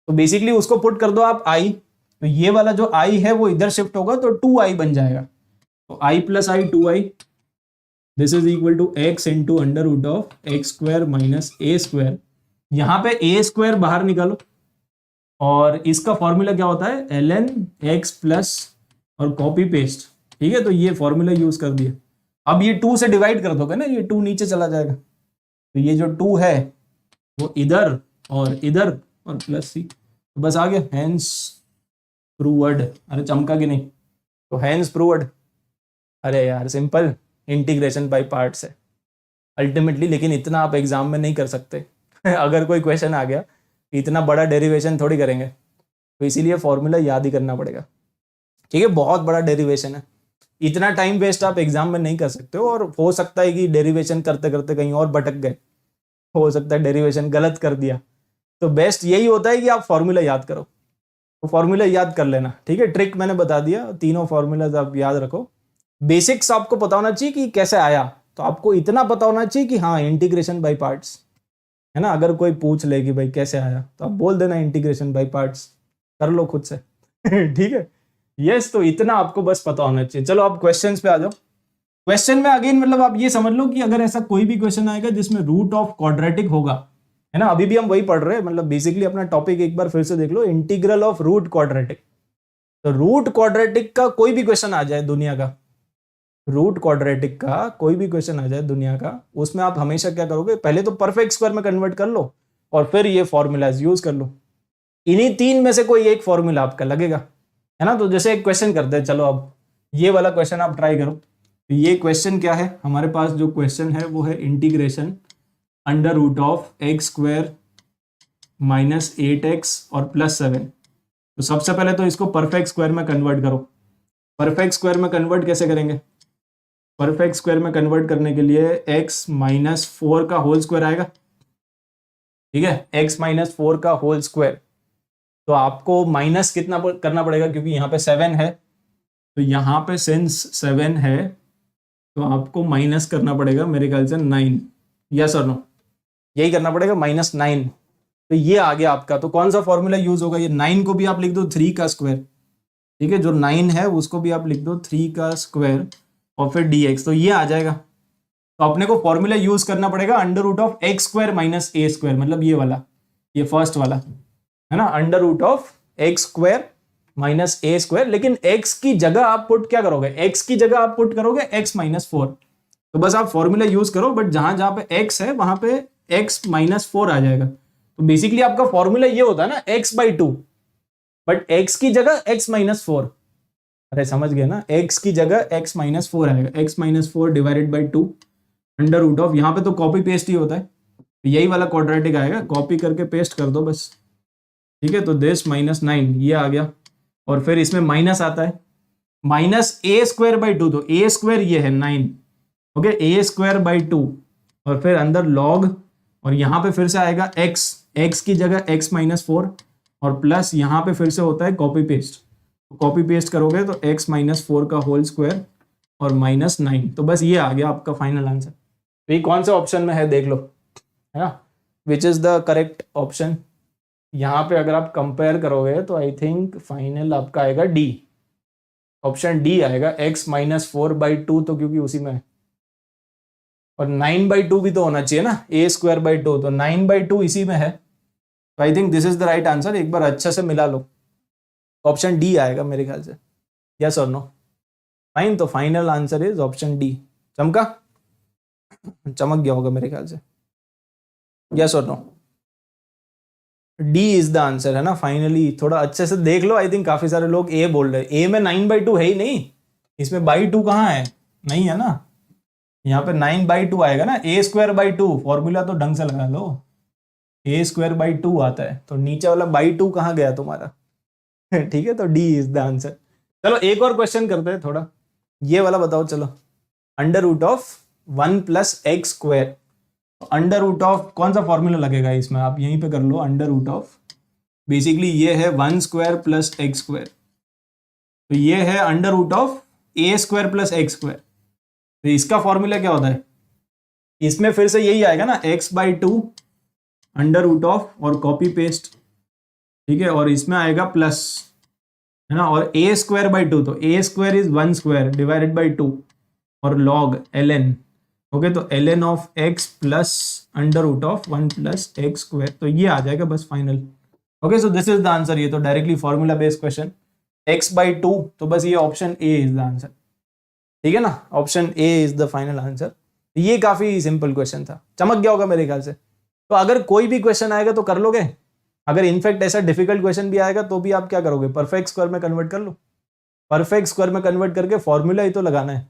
तो बेसिकली उसको पुट कर दो आप i, तो ये वाला जो i है वो इधर शिफ्ट होगा तो 2i बन जाएगा। तो i plus i 2i, this is equal to x into under root of x square minus a square. यहाँ पे ए स्क्वायर बाहर निकालो, और इसका फॉर्मूला क्या होता है, ln x प्लस और कॉपी पेस्ट, ठीक है। तो ये फॉर्मूला यूज कर दिया। अब ये 2 से डिवाइड कर दोगे ना, ये 2 नीचे चला जाएगा, तो ये जो 2 है वो इधर और इधर और प्लस सी, तो बस आ गया हैंस प्रूव्ड। अरे चमका कि नहीं, तो हैंस प्रूव्ड। अरे यार सिंपल इंटीग्रेशन बाय पार्ट्स है अल्टीमेटली, लेकिन इतना आप एग्जाम में नहीं कर सकते अगर कोई क्वेश्चन आ गया, इतना बड़ा डेरिवेशन थोड़ी करेंगे, तो इसीलिए फॉर्मूला याद ही करना पड़ेगा, ठीक है। बहुत बड़ा डेरिवेशन है, इतना टाइम वेस्ट आप एग्जाम में नहीं कर सकते हो, और हो सकता है कि डेरिवेशन करते करते कहीं और भटक गए, हो सकता है डेरिवेशन गलत कर दिया, तो बेस्ट यही होता है कि आप फॉर्मूला याद करो। तो फॉर्मूला याद कर लेना, ठीक है। ट्रिक मैंने बता दिया, तीनों फॉर्मूलाज आप याद रखो। बेसिक्स आपको पता होना चाहिए कि कैसे आया, तो आपको इतना पता होना चाहिए कि हाँ इंटीग्रेशन बाय पार्ट्स, है ना। अगर कोई पूछ ले कि भाई कैसे आया, तो आप बोल देना इंटीग्रेशन बाय पार्ट्स, कर लो खुद से ठीक है। यस, तो इतना आपको बस पता होना चाहिए। चलो आप क्वेश्चंस पे आ जाओ। क्वेश्चन में अगेन मतलब आप ये समझ लो कि अगर ऐसा कोई भी क्वेश्चन आएगा जिसमें रूट ऑफ क्वाड्रेटिक होगा, है ना, अभी भी हम वही पढ़ रहे हैं, मतलब बेसिकली अपना टॉपिक एक बार फिर से देख लो, इंटीग्रल ऑफ रूट क्वाड्रेटिक। तो रूट क्वाड्रेटिक का कोई भी क्वेश्चन आ जाए दुनिया का, रूट क्वाड्रेटिक का कोई भी क्वेश्चन आ जाए दुनिया का, उसमें आप हमेशा क्या करोगे, पहले तो परफेक्ट स्क्वायर में कन्वर्ट कर लो और फिर ये फॉर्मूलाज यूज कर लो। इन्हीं तीन में से कोई एक फॉर्मूला आपका लगेगा, है ना। तो जैसे एक क्वेश्चन करते हैं, चलो अब ये वाला क्वेश्चन आप ट्राई करो। तो ये क्वेश्चन क्या है, हमारे पास जो क्वेश्चन है वो है integration under root of x square minus 8x और प्लस 7। तो सबसे पहले तो इसको परफेक्ट स्क्वायर में कन्वर्ट करो, परफेक्ट स्क्वायर में कन्वर्ट कैसे करेंगे? परफेक्ट स्क्वायर में कन्वर्ट करने के लिए x माइनस 4 का होल स्क्वायर आएगा, ठीक है, x माइनस 4 का होल स्क्वायर। तो आपको माइनस कितना करना पड़ेगा, क्योंकि यहाँ पे 7 है, तो यहाँ पे सिंस 7 है तो आपको माइनस करना पड़ेगा मेरे ख्याल से 9, यस और नो, यही करना पड़ेगा, -9। तो ये आ गया आपका। तो कौन सा फॉर्मूला यूज होगा? ये 9 को भी आप लिख दो 3 का स्क्वायर, ठीक है, जो 9 है उसको भी आप लिख दो 3 का स्क्वायर और फिर dx, तो ये आ जाएगा। तो अपने को फॉर्मूला यूज करना पड़ेगा under root of x square minus a square, मतलब ये वाला, ये फर्स्ट वाला है ना, under root of x square minus a square. लेकिन x की जगह आप पुट क्या करोगे? x की जगह आप पुट करोगे x माइनस 4। तो बस आप फॉर्मूला यूज करो, बट जहां जहां पे x है वहां पे x माइनस 4 आ जाएगा। तो बेसिकली आपका फॉर्मूला ये होता है ना x/2, बट x की जगह x माइनस 4। अरे समझ गए ना, x की जगह x माइनस 4 आएगा, x minus 4 divided by 2 under root of, यहाँ पे तो कॉपी पेस्ट ही होता है, यही वाला क्वाड्रेटिक आएगा, कॉपी करके पेस्ट कर दो बस, ठीक है। तो दिस -9 ये आ गया, और फिर इसमें माइनस आता है, माइनस ए स्क्वायर बाई 2, तो ए स्क्वायर ये है 9, ओके, ए स्क्वायर बाई 2, और फिर अंदर लॉग, और यहाँ पे फिर से आएगा x की जगह x माइनस 4, और प्लस यहाँ पे फिर से होता है कॉपी पेस्ट, कॉपी पेस्ट करोगे तो x माइनस 4 का होल स्क्वायर और -9। तो बस ये आ गया आपका फाइनल आंसर। तो ये कौन से ऑप्शन में है देख लो, है ना, विच इज द करेक्ट ऑप्शन। यहाँ पे अगर आप कंपेयर करोगे तो आई थिंक फाइनल आपका आएगा डी, ऑप्शन डी आएगा, x माइनस 4/2, तो क्योंकि उसी में है, और 9/2 भी तो होना चाहिए ना, a स्क्वायर बाई 2, तो 9/2 इसी में है। तो I think this is the right answer. एक बार अच्छे से मिला लो, ऑप्शन डी आएगा मेरे ख्याल से, यस और नो? फाइन, तो final answer is option D. चमका, चमक गया होगा मेरे ख्याल से, यस और no? D is the answer, है ना फाइनली। थोड़ा अच्छे से देख लो, आई थिंक काफी सारे लोग ए बोल रहे हैं, ए में 9/2 है ही नहीं, इसमें बाई 2 कहाँ है? नहीं है ना, यहाँ पे 9/2 आएगा ना, ए स्क्वायर बाई 2, फॉर्मूला तो ढंग से लगा लो, ए स्क्वायर बाई 2 आता है, तो नीचे वाला बाई 2 कहाँ गया तुम्हारा? ठीक है, तो डी इज द आंसर। चलो एक और क्वेश्चन करते हैं थोड़ा, ये वाला बताओ, चलो, under root of 1 plus x square, under root of कौन सा फॉर्मूला लगेगा इसमें, आप यहीं पे कर लो, अंडर रूट ऑफ, बेसिकली ये है 1 स्क्वायर प्लस एक्स स्क्वायर, तो ये है under root of a square plus x square. तो इसका फॉर्मूला क्या होता है? इसमें फिर से यही आएगा ना, x/2 अंडर रूट ऑफ और कॉपी पेस्ट, ठीक है, और इसमें आएगा प्लस, है ना, और a स्क्वायर बाई 2, तो a square is 1 square divided by 2 और log ln, ओके, तो ln of x plus under root of 1 plus x square, तो ये आ जाएगा बस final. Okay, so this is the answer. ये तो directly formula based question, x/2, तो बस ये option A is the answer, ठीक है ना, option A is the final answer. ये काफी सिंपल क्वेश्चन था, चमक गया होगा मेरे ख्याल से। तो अगर कोई भी क्वेश्चन आएगा तो कर लोगे, अगर इनफैक्ट ऐसा डिफिकल्ट क्वेश्चन भी आएगा तो भी आप क्या करोगे? परफेक्ट स्क्वायर में कन्वर्ट कर लो, परफेक्ट स्क्वायर में कन्वर्ट करके फॉर्मूला ही तो लगाना है,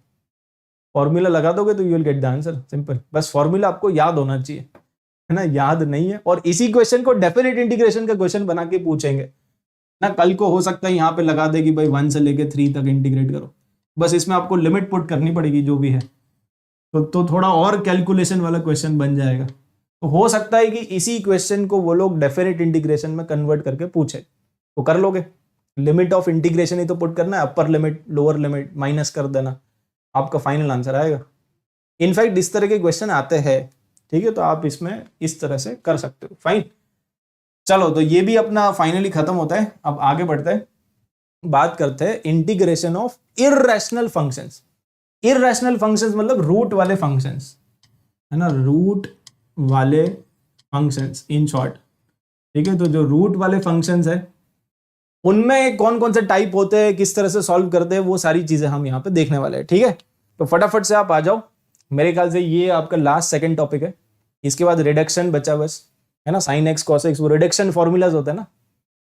फॉर्मूला लगा दोगे तो you will get the answer, simple. बस फॉर्मूला आपको याद होना चाहिए, है ना, याद नहीं है, और इसी क्वेश्चन को डेफिनेट इंटीग्रेशन का क्वेश्चन बना के पूछेंगे ना, कल को हो सकता है यहाँ पे लगा दे कि भाई 1 से लेके 3 तक इंटीग्रेट करो, बस इसमें आपको लिमिट पुट करनी पड़ेगी जो भी है, तो थोड़ा और कैलकुलेशन वाला क्वेश्चन बन जाएगा। तो हो सकता है कि इसी क्वेश्चन को वो लोग डेफिनेट इंटीग्रेशन में कन्वर्ट करके पूछे, तो कर लोगे। लिमिट ऑफ इंटीग्रेशन ही तो पुट करना है, upper limit lower limit minus कर देना, आपका फाइनल आंसर आएगा। इनफैक्ट इस तरह के क्वेश्चन आते हैं, ठीक है, तो आप इसमें इस तरह से कर सकते हो। फाइन, चलो, तो ये भी अपना फाइनली खत्म होता है। अब आगे बढ़ते हैं, बात करते हैं integration of irrational functions. Irrational functions मतलब रूट वाले फंक्शंस, है ना, रूट वाले फंक्शंस इन शॉर्ट, ठीक है। तो जो रूट वाले फंक्शंस है उनमें कौन कौन से टाइप होते हैं, किस तरह से सॉल्व करते हैं, वो सारी चीजें हम यहाँ पे देखने वाले हैं, ठीक है। तो फटाफट से आप आ जाओ, मेरे ख्याल से ये आपका लास्ट सेकंड टॉपिक है, इसके बाद रिडक्शन बचा बस, है ना, साइन एक्स कॉस एक्स, वो रिडक्शन फॉर्मूलाज होते हैं ना,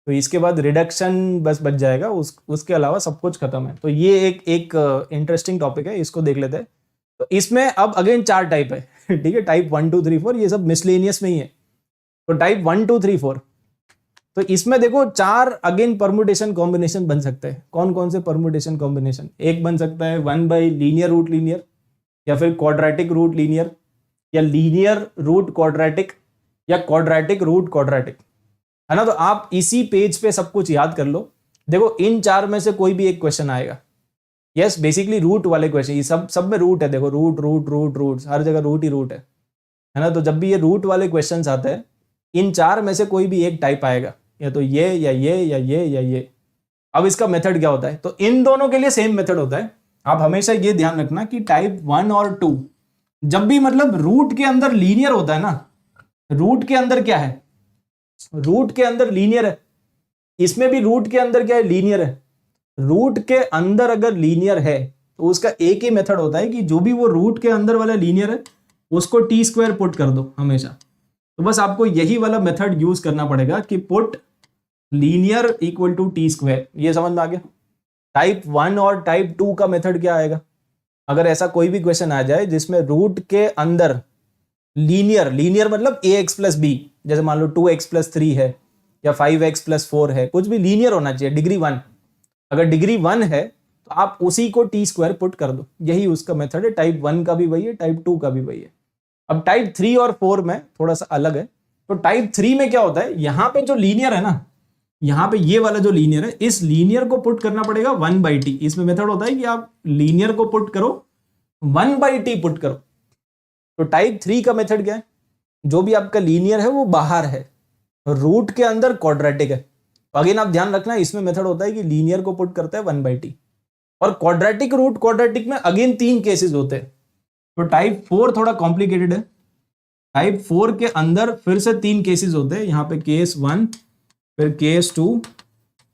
तो इसके बाद रिडक्शन बस बच जाएगा, उसके अलावा सब कुछ खत्म है। तो ये एक इंटरेस्टिंग टॉपिक है, इसको देख लेते हैं। तो इसमें अब अगेन 4 टाइप है, ठीक है, टाइप 1 2 3 4, ये सब मिसलेनियस में ही है। तो टाइप 1 2 3 4, तो इसमें देखो 4 अगेन परमुटेशन कॉम्बिनेशन बन सकते हैं। कौन कौन से परमुटेशन कॉम्बिनेशन? एक बन सकता है 1 बाई लीनियर रूट लीनियर, या फिर क्वाड्रेटिक रूट लीनियर, या लीनियर रूट क्वाड्रेटिक, या क्वाड्रेटिक रूट क्वाड्रेटिक, है ना। तो आप इसी पेज पे सब कुछ याद कर लो। देखो इन 4 में से कोई भी एक क्वेश्चन आएगा। यस, बेसिकली रूट वाले क्वेश्चन, ये सब में रूट है। देखो रूट रूट रूट रूट, हर जगह रूट ही रूट है ना। तो जब भी ये रूट वाले क्वेश्चंस आते हैं, इन 4 में से कोई भी एक टाइप आएगा, या तो ये या ये या ये या ये। अब इसका मेथड क्या होता है? तो इन दोनों के लिए सेम मेथड होता है। आप हमेशा ये ध्यान रखना कि टाइप 1 और 2 जब भी मतलब रूट के अंदर लीनियर होता है ना, रूट के अंदर क्या है? रूट के अंदर लीनियर है। इसमें भी रूट के अंदर क्या है? लीनियर है। रूट के अंदर अगर लीनियर है तो उसका एक ही मेथड होता है कि जो भी वो रूट के अंदर वाला लीनियर है उसको टी स्क्वायर पुट कर दो हमेशा। तो बस आपको यही वाला मेथड यूज करना पड़ेगा कि put linear equal to t square. ये समझ में आ गया? टाइप 1 और टाइप 2 का मेथड क्या आएगा? अगर ऐसा कोई भी क्वेश्चन आ जाए जिसमें रूट के अंदर लीनियर मतलब ए एक्स प्लस बी, जैसे मान लो 2x प्लस 3 है या 5x प्लस 4 है, कुछ भी लीनियर होना चाहिए, डिग्री 1। अगर डिग्री 1 है तो आप उसी को टी स्क्वायर पुट कर दो। यही उसका मेथड है। टाइप 1 का भी वही है, टाइप 2 का भी वही है। अब टाइप 3 और 4 में थोड़ा सा अलग है। तो टाइप 3 में क्या होता है? यहां पे जो लीनियर है ना, यहां पे ये वाला जो लीनियर है, इस लीनियर को पुट करना पड़ेगा 1/t। इसमें मेथड होता है कि आप लीनियर को पुट करो, 1/t पुट करो। तो टाइप 3 का मेथड क्या है? जो भी आपका लीनियर है वो बाहर है, रूट के अंदर क्वाड्रेटिक है। अगेन आप ध्यान रखना, इसमें मेथड होता है कि लीनियर को पुट करता है 1/t। और क्वाड्रेटिक रूट क्वाड्रेटिक में अगेन 3 केसेस होते हैं। तो टाइप 4 थोड़ा कॉम्प्लिकेटेड है। टाइप 4 के अंदर फिर से 3 केसेस होते हैं। यहाँ पे केस 1, फिर केस 2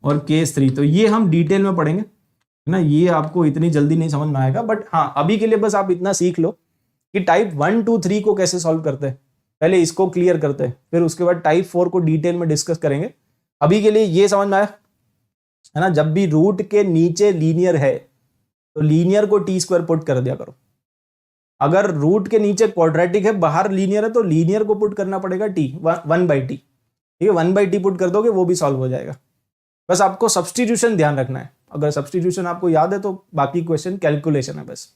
और केस 3। तो ये हम डिटेल में पढ़ेंगे, है ना। ये आपको इतनी जल्दी नहीं समझ में आएगा, बट हाँ अभी के लिए बस आप इतना सीख लो कि टाइप 1, 2, 3 को कैसे सॉल्व करते हैं। पहले इसको क्लियर करते हैं, फिर उसके बाद टाइप 4 को डिटेल में डिस्कस करेंगे। अभी के लिए ये समझ में आया, है ना। जब भी रूट के नीचे लीनियर है तो लीनियर को टी स्क्वायर पुट कर दिया करो। अगर रूट के नीचे क्वाड्रेटिक है, बाहर लीनियर है, तो लीनियर को पुट करना पड़ेगा टी 1/t। ठीक है, 1/t पुट कर दोगे वो भी सॉल्व हो जाएगा। बस आपको सब्सटीट्यूशन ध्यान रखना है। अगर सब्सटीट्यूशन आपको याद है तो बाकी क्वेश्चन कैलकुलेशन है बस,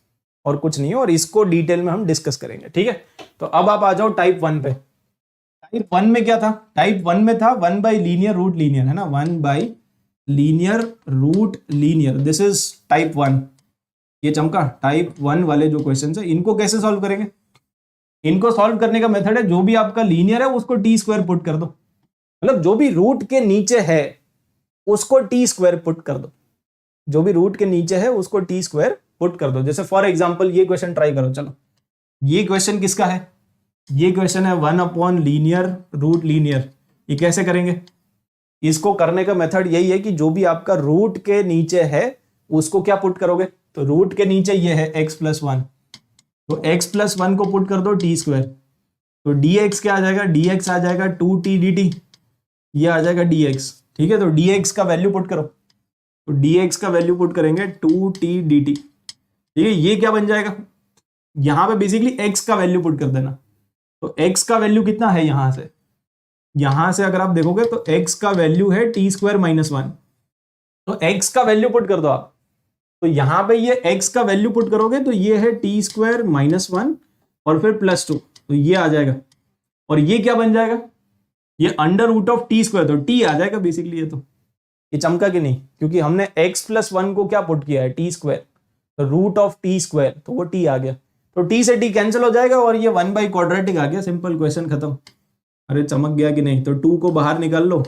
और कुछ नहीं है। और इसको डिटेल में हम डिस्कस करेंगे। ठीक है, तो अब आप आ जाओ टाइप 1 पे। टाइप 1 में क्या था? टाइप 1 में था 1 बाई लीनियर रूट लीनियर, है ना। 1 by linear root linear, this is type 1। ये चमका। टाइप 1 वाले जो क्वेश्चन है इनको कैसे सॉल्व करेंगे? इनको सॉल्व करने का मेथड है, जो भी आपका लीनियर है उसको टी स्क्वायर पुट कर दो। मतलब जो भी रूट के नीचे है उसको टी स्क्वायर पुट कर दो। जो भी रूट के नीचे है उसको टी स्क्वायर पुट कर दो। जैसे फॉर एग्जांपल ये क्वेश्चन ट्राई करो। चलो, ये क्वेश्चन किसका है? ये क्वेश्चन है 1 अपॉन लीनियर रूट लीनियर। ये कैसे करेंगे? इसको करने का मेथड यही है कि जो भी आपका रूट के नीचे है उसको क्या पुट करोगे? तो रूट के नीचे ये है x प्लस 1, तो x प्लस 1 को पुट कर दो टी स्क्वायर। तो dx क्या आ जाएगा? dx आ जाएगा 2t dt। ये आ जाएगा dx। ठीक है, तो dx का वैल्यू पुट करो। तो dx का वैल्यू पुट करेंगे 2t dt। ठीक है, ये क्या बन जाएगा? यहां पे बेसिकली x का वैल्यू पुट कर देना। तो x का वैल्यू कितना है? यहां से अगर आप देखोगे तो x का वैल्यू है टी स्क्वायर माइनस 1। तो x का वैल्यू पुट कर दो आप। तो यहां पे ये x का वैल्यू पुट करोगे तो ये है टी स्क्वायर माइनस 1 और फिर प्लस 2, तो ये आ जाएगा। और ये क्या बन जाएगा? ये under root of t square, तो t आ जाएगा बेसिकली। ये चमका कि नहीं? क्योंकि हमने x प्लस 1 को क्या पुट किया है? T square. तो रूट ऑफ टी स्क्वायर, तो वो t आ गया। तो t से t कैंसिल हो जाएगा और ये 1 बाई क्वाड्रेटिक आ गया। सिंपल, क्वेश्चन खत्म। अरे चमक गया कि नहीं? तो 2 को बाहर निकाल लो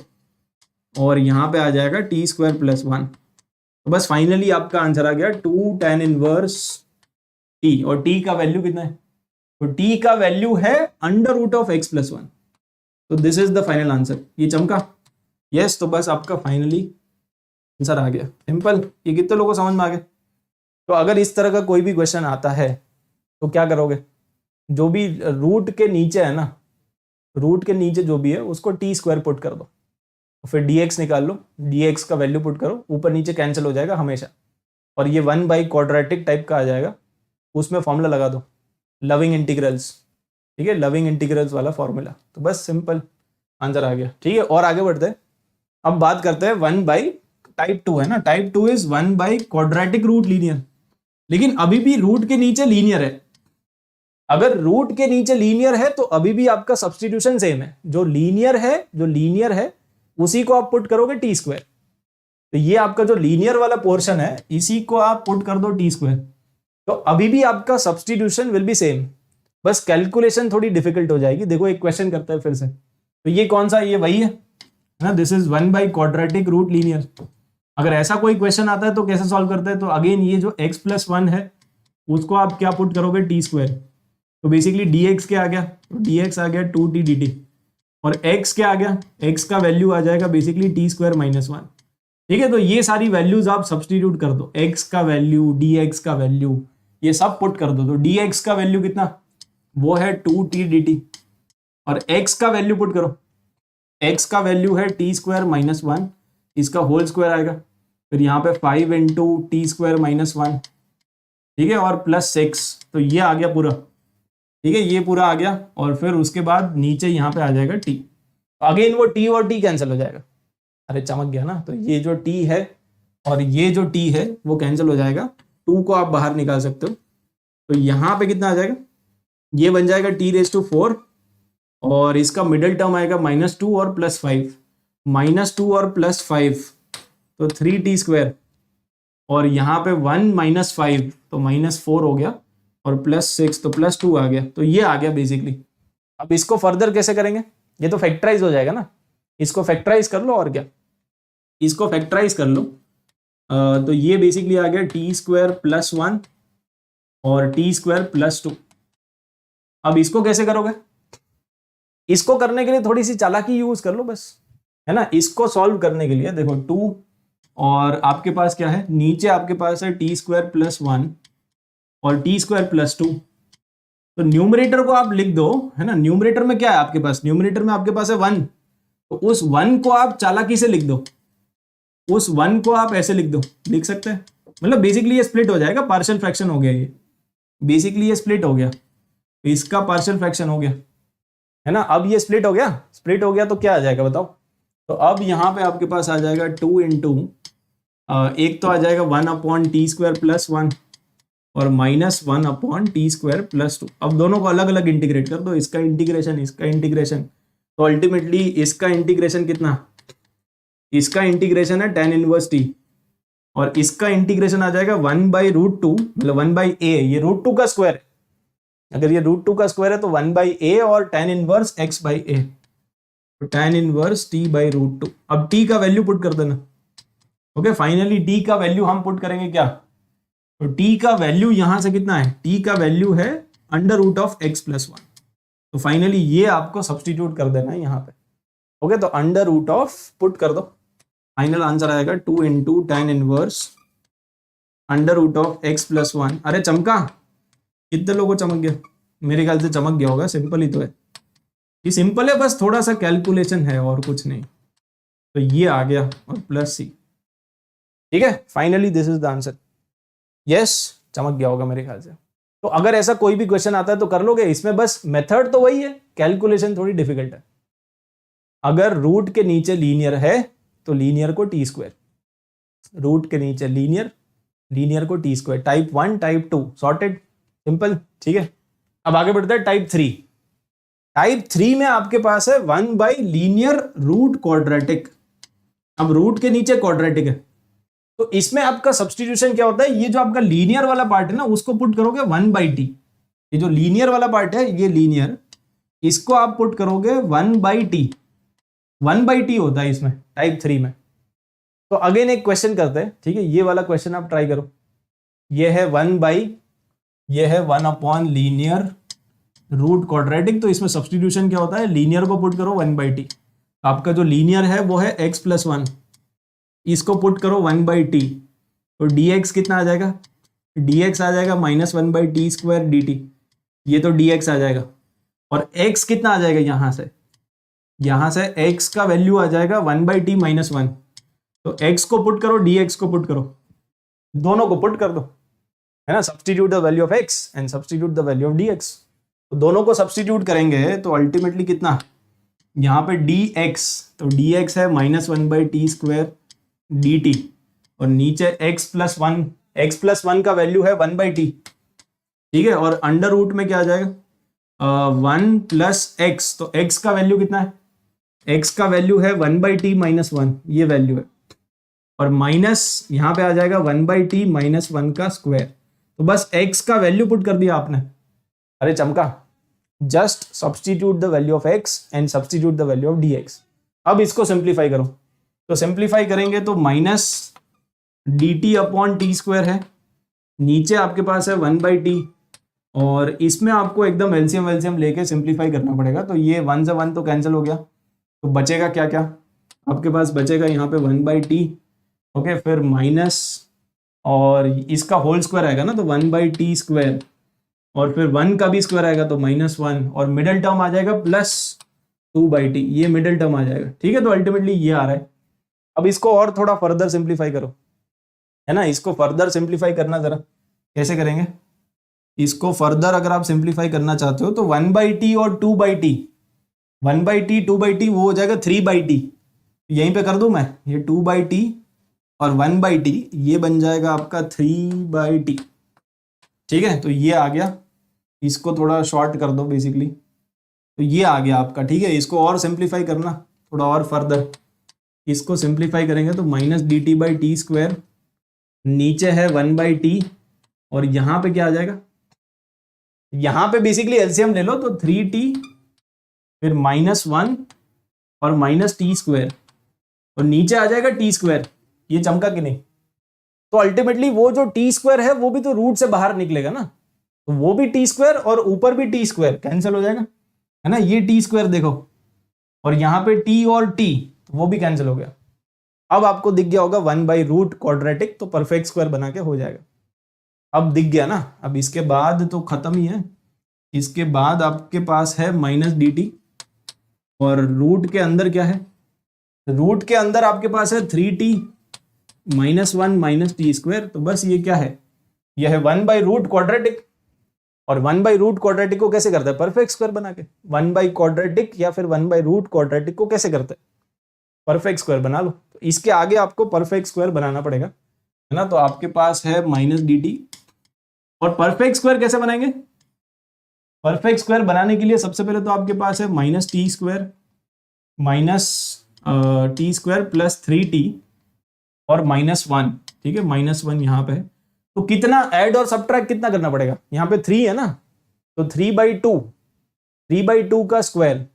और यहां पे आ जाएगा टी स्क्वायर प्लस 1। तो बस फाइनली आपका आंसर आ गया 2 tan इनवर्स t। और t का वैल्यू कितना है? तो t का वैल्यू है under root of x plus 1। तो this is the final answer. ये चमका? यस। तो बस आपका फाइनली आंसर आ गया। सिंपल। ये कितने लोगों को समझ में आ गया? तो अगर इस तरह का कोई भी क्वेश्चन आता है तो क्या करोगे? जो भी रूट के नीचे है ना, रूट के नीचे जो भी है उसको टी स्क्वायर पुट कर दो। फिर dx निकाल लो, dx का वैल्यू पुट करो, ऊपर नीचे कैंसिल हो जाएगा हमेशा। और ये 1 बाई क्वाड्रेटिक टाइप का आ जाएगा, उसमें फॉर्मूला लगा दो, लविंग इंटीग्रल्स। ठीक है, लविंग इंटीग्रल्स वाला फॉर्मूला। तो बस सिंपल आंसर आ गया। ठीक है, और आगे बढ़ते हैं। अब बात करते हैं 1 बाई टाइप 2 है ना, type 2 is 1 by quadratic root linear, लेकिन अभी भी रूट के नीचे लीनियर है। अगर रूट के नीचे लीनियर है तो अभी भी आपका सब्स्टिट्यूशन सेम है, जो लीनियर है उसी को आप पुट करोगे टी स्क्वायर। तो ये आपका जो लीनियर वाला पोर्शन है इसी को आप पुट कर दो टी स्क्वायर, तो अभी भी आपका सब्स्टिट्यूशन विल बी सेम, बस कैलकुलेशन थोड़ी डिफिकल्ट हो जाएगी। देखो एक क्वेश्चन करते हैं फिर से, तो ये कौन सा, ये वही है ना, this is 1 by quadratic root linear. अगर ऐसा कोई क्वेश्चन आता है तो कैसे सॉल्व करते हैं, तो अगेन ये जो x प्लस 1 है उसको आप क्या पुट करोगे, टी स्क्वायर। तो बेसिकली dx क्या आ गया, तो dx आ गया 2t dt, और x क्या आ गया, x का वैल्यू आ जाएगा बेसिकली टी स्क्वायर माइनस 1। ठीक है, तो ये सारी वैल्यूज आप सब्स्टिट्यूट कर दो, x का वैल्यू, dx का वैल्यू, ये सब पुट कर दो। तो dx का वैल्यू कितना, वो है 2t dt, और x का वैल्यू पुट करो, x का वैल्यू है टी स्क्वायर माइनस 1, इसका होल स्क्वायर आएगा, फिर यहाँ पे 5 इंटू टी स्क्वायर माइनस 1, ठीक है, और प्लस 6, तो ये आ गया पूरा। ठीक है, ये पूरा आ गया, और फिर उसके बाद नीचे यहाँ पे आ जाएगा t, अगेन वो t और t कैंसिल हो जाएगा। अरे चमक गया ना, तो ये जो t है और ये जो t है वो कैंसिल हो जाएगा, 2 को आप बाहर निकाल सकते हो, तो यहाँ पे कितना आ जाएगा, ये बन जाएगा t⁴, और इसका मिडिल टर्म आएगा -2 और +5, -2 और +5 तो 3t स्क्वायर, और यहाँ पे 1 - 5 तो -4 हो गया, और +6 तो +2 आ गया, तो ये आ गया बेसिकली। अब इसको फर्दर कैसे करेंगे, ये तो फैक्टराइज हो जाएगा ना, इसको फैक्टराइज कर लो, और क्या, इसको फैक्टराइज कर लो, तो ये बेसिकली आ गया t² + 1 और t² + 2। अब इसको कैसे करोगे, इसको करने के लिए थोड़ी सी चालाकी यूज कर लो बस, है ना। इसको सॉल्व करने के लिए देखो 2, और आपके पास क्या है, नीचे आपके पास है t² + 1 और t² + 2, तो न्यूमरेटर को आप लिख दो, है ना। न्यूमरेटर में क्या है आपके पास, न्यूमरेटर में आपके पास है 1, तो उस 1 को आप चालाकी से लिख दो, उस 1 को आप ऐसे लिख सकते हैं, मतलब बेसिकली ये स्प्लिट हो जाएगा, पार्शियल फ्रैक्शन हो गया, ये बेसिकली ये स्प्लिट हो गया, इसका पार्शियल फ्रैक्शन हो गया, है ना। अब ये स्प्लिट हो गया तो क्या आ जाएगा बताओ, तो अब यहाँ पे आपके पास आ जाएगा 2 इंटू, एक तो आ जाएगा 1/t² + 1 और -1/t² + 2। अब दोनों को अलग अलग इंटीग्रेट कर दो, इसका इंटीग्रेशन, तो अल्टीमेटली इसका इंटीग्रेशन कितना, इसका इंटीग्रेशन है tan इनवर्स t, और इसका इंटीग्रेशन आ जाएगा 1/√2, मतलब 1/a, ये √2 का स्क्वायर है, अगर ये √2 का स्क्वायर है तो 1/a और tan इनवर्स x/a, तो tan इनवर्स t/√2। अब t का वैल्यू पुट कर देना, ओके। फाइनली t का वैल्यू हम पुट करेंगे क्या, तो t का वैल्यू यहां से कितना है, t का वैल्यू है √(x + 1), तो फाइनली ये आपको सब्स्टिट्यूट कर देना है यहाँ पे, ओके। तो √, पुट कर दो, फाइनल आंसर आएगा 2 इंटू tan इनवर्स √(x + 1)। अरे चमका, कितने लोगों को चमक गया, मेरे ख्याल से चमक गया होगा, सिंपल ही तो है, ये सिंपल है, बस थोड़ा सा कैलकुलेशन है और कुछ नहीं, तो ये आ गया, और +c, ठीक है। Finally this is the answer, yes, चमक गया होगा मेरे ख्याल से। तो अगर ऐसा कोई भी क्वेश्चन आता है तो कर लोगे, इसमें बस मेथड तो वही है, कैलकुलेशन थोड़ी डिफिकल्ट है। अगर रूट के नीचे लीनियर है तो लीनियर को t², रूट के नीचे लीनियर को t², type 1 type 2 sorted, simple, ठीक है। अब आगे बढ़ते हैं टाइप 3। टाइप 3 में आपके पास है 1 बाई लीनियर रूट क्वाड्रेटिक। अब रूट के नीचे क्वाड्रेटिक है, तो इसमें आपका सब्स्टिट्यूशन क्या होता है, ये जो आपका लीनियर वाला पार्ट है ना उसको पुट करोगे 1/t, ये जो लीनियर वाला पार्ट है ये लीनियर, इसको आप पुट करोगे 1/t, 1/t होता है इसमें टाइप 3 में। तो अगेन एक क्वेश्चन करते हैं, ठीक है, ये वाला क्वेश्चन आप ट्राई करो, ये है 1 लीनियर रूट क्वाड्रेटिक, तो इसमें सब्स्टिट्यूशन क्या होता है, लीनियर को पुट करो 1/t, आपका जो लीनियर है वो है x + 1, इसको पुट करो 1/t, तो dx कितना आ जाएगा, dx आ जाएगा -1/t² dt, ये तो dx आ जाएगा, और x कितना आ जाएगा, यहां से x का वैल्यू आ जाएगा 1/t - 1, तो x को पुट करो, dx को पुट करो, दोनों को पुट कर दो, है ना। Substitute the value of x and substitute the value of dx, तो दोनों को सब्स्टिट्यूट करेंगे तो अल्टीमेटली कितना, यहाँ पे dx तो dx है -1/t² dt, और नीचे x+1 का वैल्यू है 1/t, ठीक है, और अंडर रूट में क्या आ जाएगा 1 + x, तो x का वैल्यू कितना है, x का वैल्यू है 1/t-1, ये वैल्यू है, और माइनस यहाँ पे आ जाएगा 1/t-1 का स्क्वायर, तो बस x का वैल्यू पुट कर दिया आपने। अरे चमका, just substitute the value of x and substitute the value of dx। अब इसको सिंप्लीफाई करो, तो सिंप्लीफाई करेंगे तो -dt/t² है, नीचे आपके पास है 1/t, और इसमें आपको एकदम एलसीएम लेके सिंप्लीफाई करना पड़ेगा, तो ये 1 से 1 तो कैंसिल हो गया, तो बचेगा क्या क्या आपके पास, बचेगा यहाँ पे 1/t, ओके, फिर माइनस, और इसका होल स्क्वायर आएगा ना, तो 1/t², और फिर 1 का भी स्क्वायर आएगा तो -1, और मिडिल टर्म आ जाएगा +2/t, ये मिडिल टर्म आ जाएगा, ठीक है। तो अल्टीमेटली ये आ रहा है। अब इसको और थोड़ा फर्दर सिंप्लीफाई करो, है ना, इसको फर्दर सिंप्लीफाई करना, जरा कैसे करेंगे इसको फर्दर, अगर आप सिंप्लीफाई करना चाहते हो तो 1/t और 2/t, 1/t 2/t वो हो जाएगा 3/t, यहीं पे कर दूं मैं, ये 2/t और 1/t, ये बन जाएगा आपका 3/t, ठीक है। तो ये आ गया, इसको थोड़ा शॉर्ट कर दो बेसिकली, तो ये आ गया आपका, ठीक है। इसको और सिंप्लीफाई करना थोड़ा और फर्दर, इसको सिंप्लीफाई करेंगे तो -dt/t², नीचे है 1/t, और यहाँ पे क्या आ जाएगा, यहाँ पे बेसिकली एलसीएम ले लो तो 3t, फिर -1 और -t², और नीचे आ जाएगा t², ये चमका कि नहीं। तो अल्टीमेटली वो जो t² है वो भी तो रूट से बाहर निकलेगा ना, तो वो भी t² और ऊपर भी t² कैंसिल हो जाएगा, है ना, ये t² देखो, और यहाँ पे t और t, तो वो भी कैंसिल हो गया। अब आपको दिख गया होगा 1/रूट क्वाड्रेटिक, तो परफेक्ट स्क्वायर बना के हो जाएगा। अब दिख गया ना, अब इसके बाद तो खत्म ही है, इसके बाद आपके पास है -dt, और रूट के अंदर क्या है, रूट के अंदर आपके पास है 3t -1 -t², तो बस ये क्या है, यह है 1/रूट क्वाड्रेटिक, और 1/रूट क्वाड्रेटिक को कैसे करते हैं, परफेक्ट स्क्वायर बना के, 1/क्वाड्रेटिक या फिर 1/रूट क्वाड्रेटिक को कैसे करते हैं, परफेक्ट स्क्वायर बना लो। तो इसके आगे आपको परफेक्ट स्क्वायर बनाना पड़ेगा, है ना, तो आपके पास है -dt, और परफेक्ट स्क्वायर कैसे बनाएंगे, परफेक्ट स्क्वायर बनाने के लिए सबसे पहले तो आपके पास है -t² + 3t और -1, ठीक है, -1 यहाँ पे है, तो कितना ऐड और सब्ट्रैक्ट कितना करना पड़ेगा, यहाँ पे 3 है ना, तो 3/2 का स्क्वायर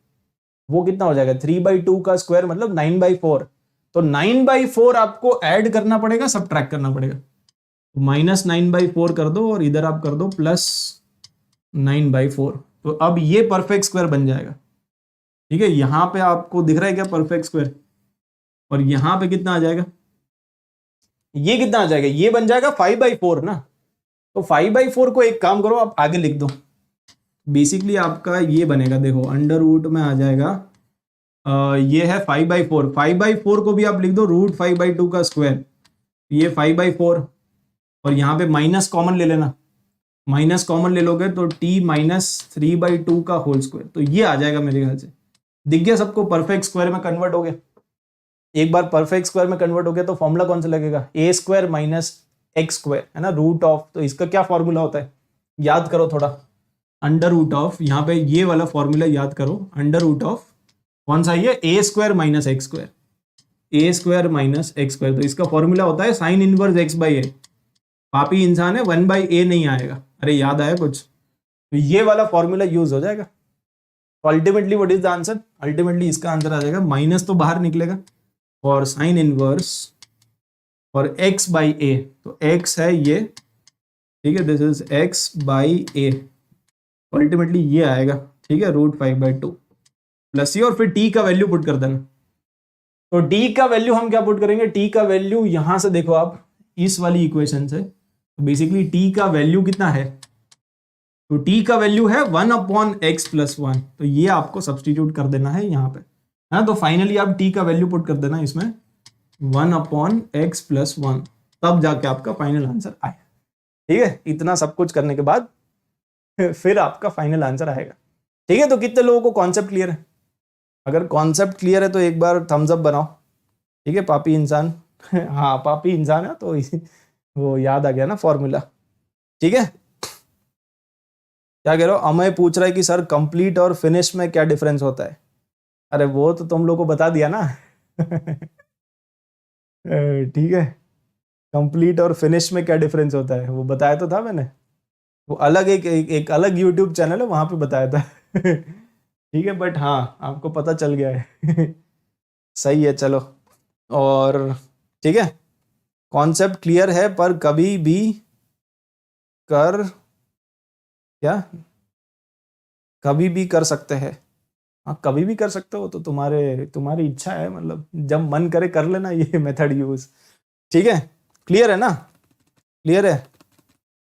वो कितना हो जाएगा, 3/2 का स्क्वायर मतलब 9/4, तो 9/4 आपको ऐड करना पड़ेगा, सब्ट्रैक्ट करना पड़ेगा, तो -9/4 कर दो, और इधर आप कर दो +9/4, तो अब ये परफेक्ट स्क्वायर बन जाएगा, ठीक है। यहां पे आपको दिख रहा है क्या परफेक्ट स्क्वायर, और यहां पे कितना आ जाएगा, ये कितना आ जाएगा, ये बन जाएगा 5/4 ना, तो 5/4 को एक काम करो आप आगे लिख दो, बेसिकली आपका ये बनेगा, देखो अंडर रूट में आ जाएगा, ये है 5/4, 5/4 को भी आप लिख दो √5/2 का स्क्वायर, ये 5/4, और यहाँ पे माइनस कॉमन ले लेना, माइनस कॉमन ले लोगे तो t -3/2 का होल स्क्वायर, तो ये आ जाएगा मेरे ख्याल से, दिख गया सबको, परफेक्ट स्क्वायर में कन्वर्ट हो गया। एक बार परफेक्ट स्क्वायर में कन्वर्ट हो गया तो फॉर्मूला कौन सा लगेगा, a² - x², है ना, रूट ऑफ, तो इसका क्या फॉर्मूला होता है, याद करो थोड़ा, अंडर रूट ऑफ, यहाँ पे ये वाला फॉर्मूला याद करो, अंडर रूट ऑफ कौन सा, ये a² - x², a² - x², तो इसका फॉर्मूला होता है sin इनवर्स x/a, पापी इंसान है 1/a नहीं आएगा, अरे याद आया कुछ, तो ये वाला फॉर्मूला यूज हो जाएगा। तो ultimately what is the answer, ultimately इसका आंसर आ जाएगा, माइनस तो बाहर निकलेगा, और साइन इनवर्स और x/a, तो x है ये, ठीक है, दिस इज x/a, अल्टीमेटली ये आएगा, ठीक है, √5/2 प्लस ये, और फिर t का वैल्यू पुट कर देना। तो t का वैल्यू हम क्या पुट करेंगे, t का वैल्यू यहां से देखो आप, इस वाली इक्वेशन से, तो बेसिकली t का वैल्यू कितना है, तो t का वैल्यू है 1/x+1, तो ये आपको सब्सटीट्यूट कर देना है यहाँ पे, है ना, तो फाइनली आप t का वैल्यू पुट कर देना इसमें 1/x+1, तब जाके आपका फाइनल आंसर आएगा, ठीक है। इतना सब कुछ करने के बाद फिर आपका फाइनल आंसर आएगा, ठीक है। तो कितने लोगों को कॉन्सेप्ट क्लियर है, अगर कॉन्सेप्ट क्लियर है तो एक बार थम्स अप बनाओ, ठीक है। पापी इंसान हाँ पापी इंसान है तो वो याद आ गया ना फॉर्मूला, ठीक है। क्या कह रहे हो? अमय पूछ रहा है कि सर कंप्लीट और फिनिश में क्या डिफरेंस होता है? अरे वो तो तुम लोग को बता दिया ना ठीक है, कंप्लीट और फिनिश में क्या डिफरेंस होता है वो बताया तो था मैंने। वो अलग एक अलग यूट्यूब चैनल है, वहां पे बताया था ठीक है, बट हाँ आपको पता चल गया है सही है, चलो। और ठीक है, कॉन्सेप्ट क्लियर है पर कभी भी कर क्या कभी भी कर सकते हैं। हाँ कभी भी कर सकते हो, तो तुम्हारी इच्छा है, मतलब जब मन करे कर लेना ये मेथड यूज, ठीक है। क्लियर है ना? क्लियर है?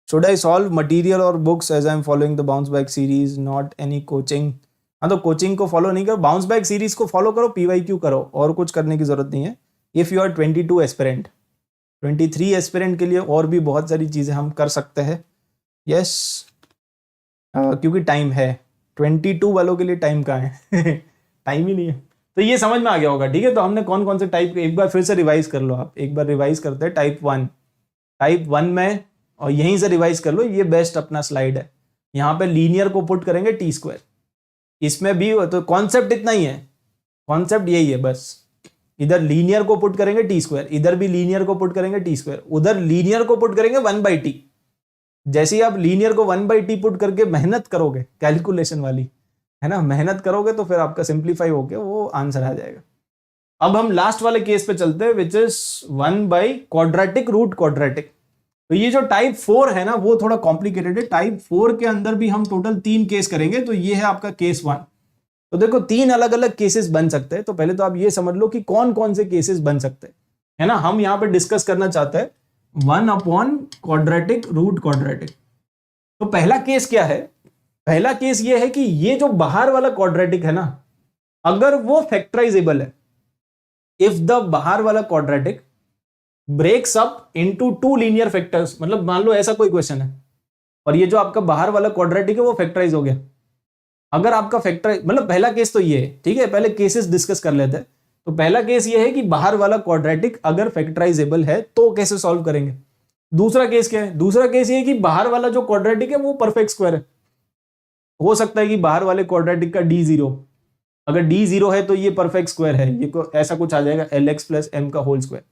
शुड आई सॉल्व मटेरियल और books as I am following the bounce back series, not any coaching? हाँ तो कोचिंग को फॉलो नहीं करो, बाउंस बैक सीरीज को फॉलो करो, PYQ करो, और कुछ करने की जरूरत नहीं है। If you are 22 aspirant, 23 aspirant के लिए और भी बहुत सारी चीजें हम कर सकते हैं। यस क्योंकि टाइम है, 22 वालों के लिए टाइम कहाँ है टाइम ही नहीं है। तो ये समझ में आ गया होगा, ठीक है। तो हमने कौन कौन से टाइप, एक बार फिर से रिवाइज कर लो, आप एक बार रिवाइज करते हैं। टाइप वन में, और यहीं से रिवाइज कर लो, ये बेस्ट अपना स्लाइड है। यहाँ पे लीनियर को पुट करेंगे T², इसमें भी तो कॉन्सेप्ट इतना ही है, कॉन्सेप्ट यही है बस। इधर लीनियर को पुट करेंगे T², इधर भी लीनियर को पुट करेंगे T², उधर लीनियर को पुट करेंगे 1/t। जैसे ही आप लीनियर को 1/t पुट करके मेहनत करोगे, कैलकुलेशन वाली है ना, मेहनत करोगे तो फिर आपका सिंप्लीफाई होके वो आंसर आ जाएगा। अब हम लास्ट वाले केस पे चलते हैं, विच इज 1/क्वाड्रेटिक रूट क्वाड्रेटिक। तो ये जो टाइप 4 है ना वो थोड़ा कॉम्प्लिकेटेड है। टाइप 4 के अंदर भी हम टोटल 3 केस करेंगे, तो ये है आपका केस 1। तो देखो 3 अलग अलग केसेस बन सकते हैं, तो पहले तो आप ये समझ लो कि कौन कौन से केसेस बन सकते हैं, है ना। हम यहां पे डिस्कस करना चाहते हैं 1/क्वाड्रेटिक रूट क्वाड्रेटिक। तो पहला केस क्या है? पहला केस ये है कि ये जो बाहर वाला क्वाड्रेटिक है ना, अगर वो फैक्टराइजेबल है, इफ द बाहर वाला quadratic breaks up into 2 linear factors, मतलब मान लो ऐसा कोई क्वेश्चन है और ये जो आपका बाहर वाला क्वाड्रेटिक है वो फैक्टराइज हो गया। अगर आपका फैक्टराइज, मतलब पहला केस तो ये है, ठीक है। पहले केसेस डिस्कस कर लेते हैं। तो पहला केस ये है कि बाहर वाला क्वाड्रेटिक अगर फैक्टराइजेबल है तो कैसे सॉल्व करेंगे। दूसरा केस क्या है? दूसरा केस ये है कि बाहर वाला जो क्वाड्रेटिक है वो परफेक्ट स्क्वायर है। हो सकता है कि बाहर वाले क्वाड्रेटिक का D0, अगर D0 है तो ये परफेक्ट स्क्वायर है, ये ऐसा कुछ आ जाएगा LX + M का होल स्क्वायर,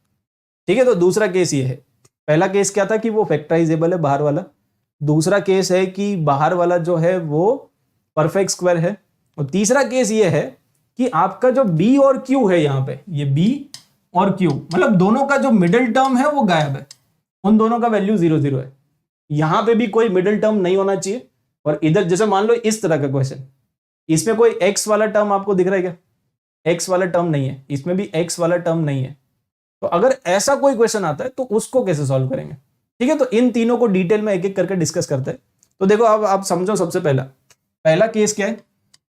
ठीक है। तो दूसरा केस ये है। पहला केस क्या था कि वो फैक्टराइजेबल है बाहर वाला, दूसरा केस है कि बाहर वाला जो है वो परफेक्ट स्क्वायर है, और तीसरा केस ये है कि आपका जो B और Q है, यहाँ पे ये B और Q, मतलब दोनों का जो मिडिल टर्म है वो गायब है, उन दोनों का वैल्यू 0 है। यहां पे भी कोई मिडिल टर्म नहीं होना चाहिए। और इधर जैसे मान लो इस तरह का क्वेश्चन, इसमें कोई x वाला टर्म आपको दिख रहा है क्या? x वाला टर्म नहीं है, इसमें भी x वाला टर्म नहीं है। तो अगर ऐसा कोई क्वेश्चन आता है तो उसको कैसे सॉल्व करेंगे, ठीक है। तो इन तीनों को डिटेल में एक एक करके डिस्कस करते हैं। तो देखो अब आप समझो, सबसे पहला केस क्या है?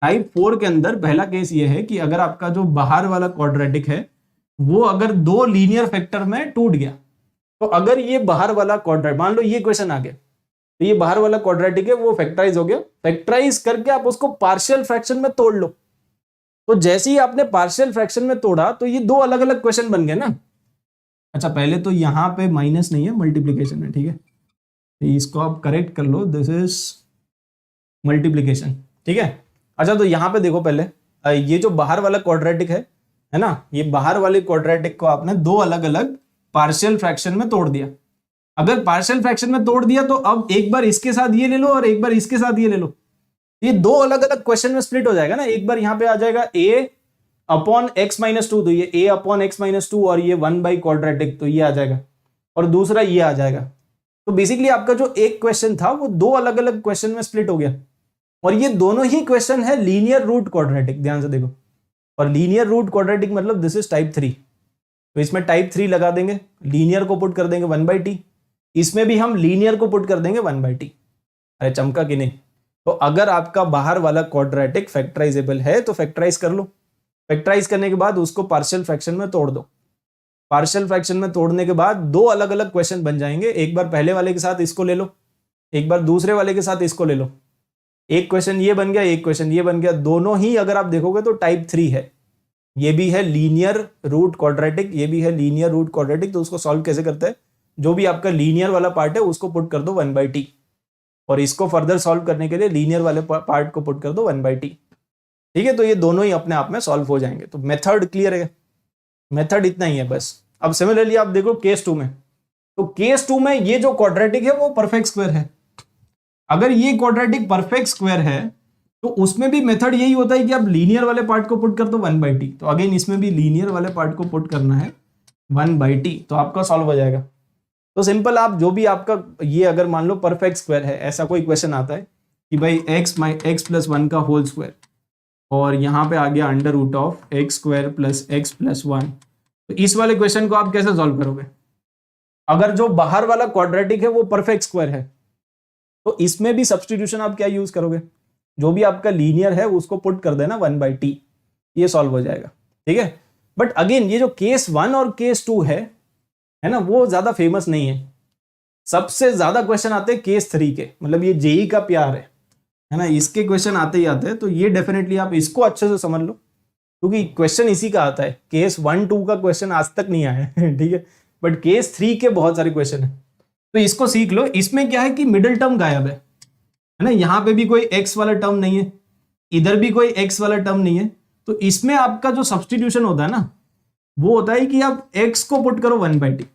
टाइप 4 के अंदर पहला केस ये है कि अगर आपका जो बाहर वाला क्वाड्रेटिक है वो अगर 2 लीनियर फैक्टर में टूट गया, तो अगर ये बाहर वाला क्वाड्रेटिक, मान लो ये क्वेश्चन आ गया, तो ये बाहर वाला क्वाड्रेटिक है वो फैक्टराइज हो गया, फैक्टराइज करके आप उसको पार्शियल फ्रैक्शन में तोड़ लो। तो जैसे ही आपने पार्शियल फ्रैक्शन में तोड़ा तो ये 2 अलग अलग क्वेश्चन बन गए ना। अच्छा पहले तो यहां पे माइनस नहीं है, मल्टीप्लीकेशन है, ठीक है। तो इसको आप करेक्ट कर लो, दिस इज मल्टीप्लीकेशन, ठीक है। अच्छा तो यहां पे देखो पहले, ये जो बाहर वाला क्वाड्रेटिक है ना, ये बाहर वाले क्वाड्रेटिक को आपने 2 अलग अलग पार्शियल फ्रैक्शन में तोड़ दिया। अगर पार्शियल फ्रैक्शन में तोड़ दिया तो अब एक बार इसके साथ ये ले लो और एक बार इसके साथ ये ले लो, ये 2 अलग अलग क्वेश्चन में स्प्लिट हो जाएगा ना। एक बार यहां पे आ जाएगा a/x-2, तो ये a/x-2 और ये 1/क्वाड्रेटिक, तो ये आ जाएगा, और दूसरा ये आ जाएगा। तो बेसिकली आपका जो एक क्वेश्चन था वो 2 अलग अलग क्वेश्चन में स्प्लिट हो गया, और ये दोनों ही क्वेश्चन है लीनियर रूट क्वाड्रेटिक, ध्यान से देखो। और लीनियर रूट क्वाड्रेटिक मतलब दिस इज टाइप 3, तो इसमें टाइप 3 लगा देंगे, लीनियर को पुट कर देंगे 1/t, इसमें भी हम लीनियर को पुट कर देंगे 1/t। अरे चमका कि नहीं? तो अगर आपका बाहर वाला क्वाड्रेटिक फैक्टराइजेबल है तो फैक्टराइज कर लो, फैक्टराइज करने के बाद उसको पार्शियल फ्रैक्शन में तोड़ दो। पार्शियल फ्रैक्शन में तोड़ने के बाद 2 अलग अलग क्वेश्चन बन जाएंगे, एक बार पहले वाले के साथ इसको ले लो, एक बार दूसरे वाले के साथ इसको ले लो। एक क्वेश्चन ये बन गया, एक क्वेश्चन ये बन गया, दोनों ही अगर आप देखोगे तो टाइप 3 है। ये भी है लीनियर रूट क्वाड्रेटिक, ये भी है लीनियर रूट क्वाड्रेटिक। तो उसको सॉल्व कैसे करते हैं, जो भी आपका लीनियर वाला पार्ट है उसको पुट कर दो 1/t, और इसको फर्दर सॉल्व करने के लिए लीनियर वाले पार्ट को पुट कर दो 1/t। ठीक है, तो ये दोनों ही अपने आप में सॉल्व हो जाएंगे। तो मेथड क्लियर है, मेथड इतना ही है बस। अब सिमिलरली आप देखो केस 2 में, तो केस 2 में ये जो क्वाड्रेटिक है वो परफेक्ट स्क्वायर है। अगर ये क्वाड्रेटिक परफेक्ट स्क्वायर है तो उसमें भी मेथड यही होता है कि आप लीनियर वाले पार्ट को पुट कर दो 1/t। तो अगेन इसमें भी लीनियर वाले पार्ट को पुट करना है 1/t, तो आपका सॉल्व हो जाएगा। तो सिंपल, आप जो भी आपका ये अगर मान लो परफेक्ट स्क्वायर है, ऐसा कोई क्वेश्चन आता है कि भाई x+1 का होल स्क्वायर, और यहाँ पे आ गया under root of x² + x+1, तो इस वाले क्वेश्चन को आप कैसे सॉल्व करोगे? अगर जो बाहर वाला क्वाड्रेटिक है वो परफेक्ट स्क्वायर है तो इसमें भी सब्स्टिट्यूशन आप क्या यूज करोगे, जो भी आपका लीनियर है उसको पुट कर देना 1/t, ये सॉल्व हो जाएगा। ठीक है, बट अगेन ये जो केस 1 और केस 2 है ना, वो ज्यादा फेमस नहीं है। सबसे ज्यादा क्वेश्चन आते हैं केस 3 के, मतलब ये जेई का प्यार है ना, इसके क्वेश्चन आते ही आते हैं। तो ये डेफिनेटली आप इसको अच्छे से समझ लो, क्योंकि क्वेश्चन इसी का आता है। केस 1-2 का क्वेश्चन आज तक नहीं आया है ठीक है, बट केस 3 के बहुत सारे क्वेश्चन है, तो इसको सीख लो। इसमें क्या है कि मिडिल टर्म गायब है ना, यहाँ पे भी कोई x वाला टर्म नहीं है, इधर भी कोई x वाला टर्म नहीं है। तो इसमें आपका जो सब्स्टिट्यूशन होता है ना, वो होता है कि आप x को पुट करो 1/t,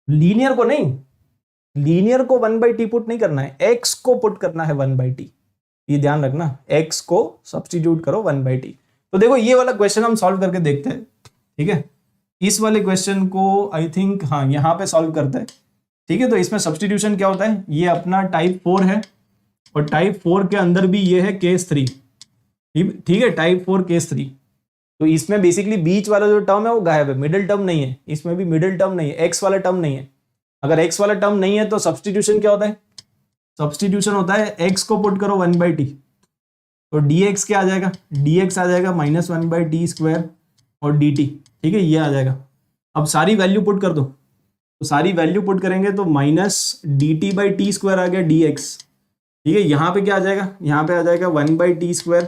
लीनियर को नहीं, लीनियर को 1/t पुट नहीं करना है, x को पुट करना है 1/t। ये ध्यान रखना, x को सब्स्टिट्यूट करो 1/t। तो देखो ये वाला क्वेश्चन हम सॉल्व करके देखते हैं। ठीक है, इस वाले क्वेश्चन को आई थिंक हाँ यहाँ पे सॉल्व करते हैं। ठीक है, तो इसमें सब्स्टिट्यूशन क्या होता है, ये अपना टाइप 4 है, और टाइप 4 के अंदर भी ये है केस 3। ठीक है, टाइप 4 केस 3। तो इसमें बेसिकली बीच वाला जो टर्म है वो गायब है, मिडिल टर्म नहीं है, इसमें भी मिडिल टर्म नहीं है, एक्स वाला टर्म नहीं है। अगर एक्स वाला टर्म नहीं है तो सब्स्टिट्यूशन क्या होता है, सब्स्टिट्यूशन होता है एक्स को पुट करो 1/t, तो dx क्या आ जाएगा, dx आ जाएगा -1/t² और dt। ठीक है, ये आ जाएगा। अब सारी वैल्यू पुट कर दो, तो सारी वैल्यू पुट करेंगे तो -dt/t² आ गया dx। ठीक है, यहाँ पे क्या आ जाएगा, यहाँ पे आ जाएगा 1/t²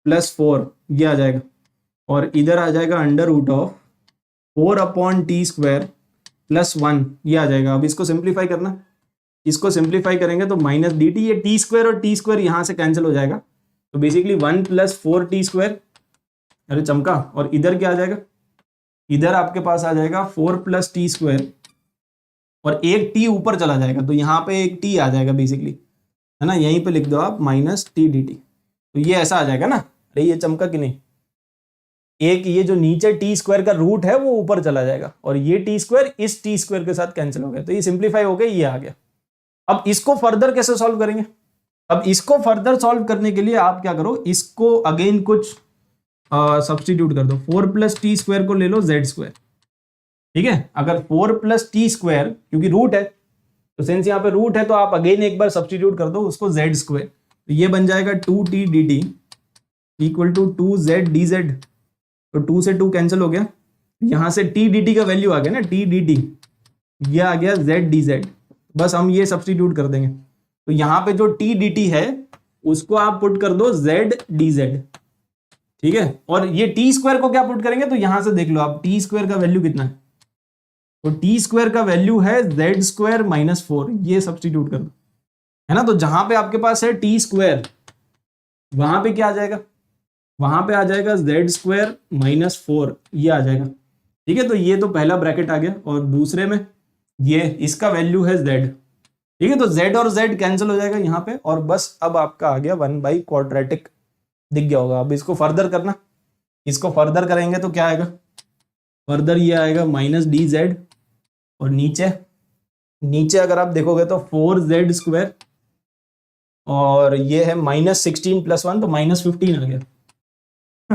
+ 4, ये आ जाएगा, और इधर आ जाएगा अंडर रूट ऑफ 4/t² + 1, ये आ जाएगा। अब इसको सिंप्लीफाई करना, इसको सिंप्लीफाई करेंगे तो -dt, ये t² और t² यहाँ से कैंसिल हो जाएगा, तो बेसिकली 1 + 4t², अरे चमका, और इधर क्या आ जाएगा, इधर आपके पास आ जाएगा 4 + t², और एक t ऊपर चला जाएगा, तो यहाँ पे एक t आ जाएगा बेसिकली, है ना, यहीं पे लिख दो आप -t dt। तो ये ऐसा आ जाएगा ना, अरे ये चमका कि नहीं, एक ये जो नीचे t² का रूट है वो ऊपर चला जाएगा, और ये t² इस t² के साथ कैंसिल हो गया, तो ये सिंप्लीफाई हो गया, ये आ गया। अब इसको फर्दर कैसे सॉल्व करेंगे, अब इसको फर्दर सॉल्व करने के लिए आप क्या करो, इसको अगेन कुछ सब्स्टिट्यूट कर दो, 4 + t² को ले लो z²। ठीक है, अगर 4 + t², क्योंकि रूट है, तो सिंस यहाँ पे रूट है तो आप अगेन एक बार सब्स्टिट्यूट कर दो उसको z², तो ये बन जाएगा 2t dt = 2z dz, तो 2 से 2 कैंसिल हो गया, यहाँ से t dt का वैल्यू आ गया ना, t dt, ये आ गया z dz, बस हम ये सब्स्टिट्यूट कर देंगे। तो यहाँ पे जो t dt है उसको आप पुट कर दो z dz। ठीक है, और ये t² को क्या पुट करेंगे, तो यहां से देख लो आप t² का वैल्यू कितना है, तो t² का वैल्यू है z² - 4, ये सब्स्टिट्यूट कर दो, है ना। तो जहां पे आपके पास है t², वहां पे क्या आ जाएगा, वहां पे आ जाएगा z² - 4, ये आ जाएगा। ठीक है, तो ये तो पहला ब्रैकेट आ गया, और दूसरे में ये इसका वैल्यू है z। ठीक है, तो z और z कैंसिल हो जाएगा यहाँ पे, और बस अब आपका आ गया 1/क्वाड्रेटिक, दिख गया होगा। अब इसको फर्दर करना, इसको फर्दर करेंगे तो क्या आएगा, फर्दर ये आएगा -dz, और नीचे अगर आप देखोगे तो 4z², और ये है -16 + 1, तो -15 आ गया।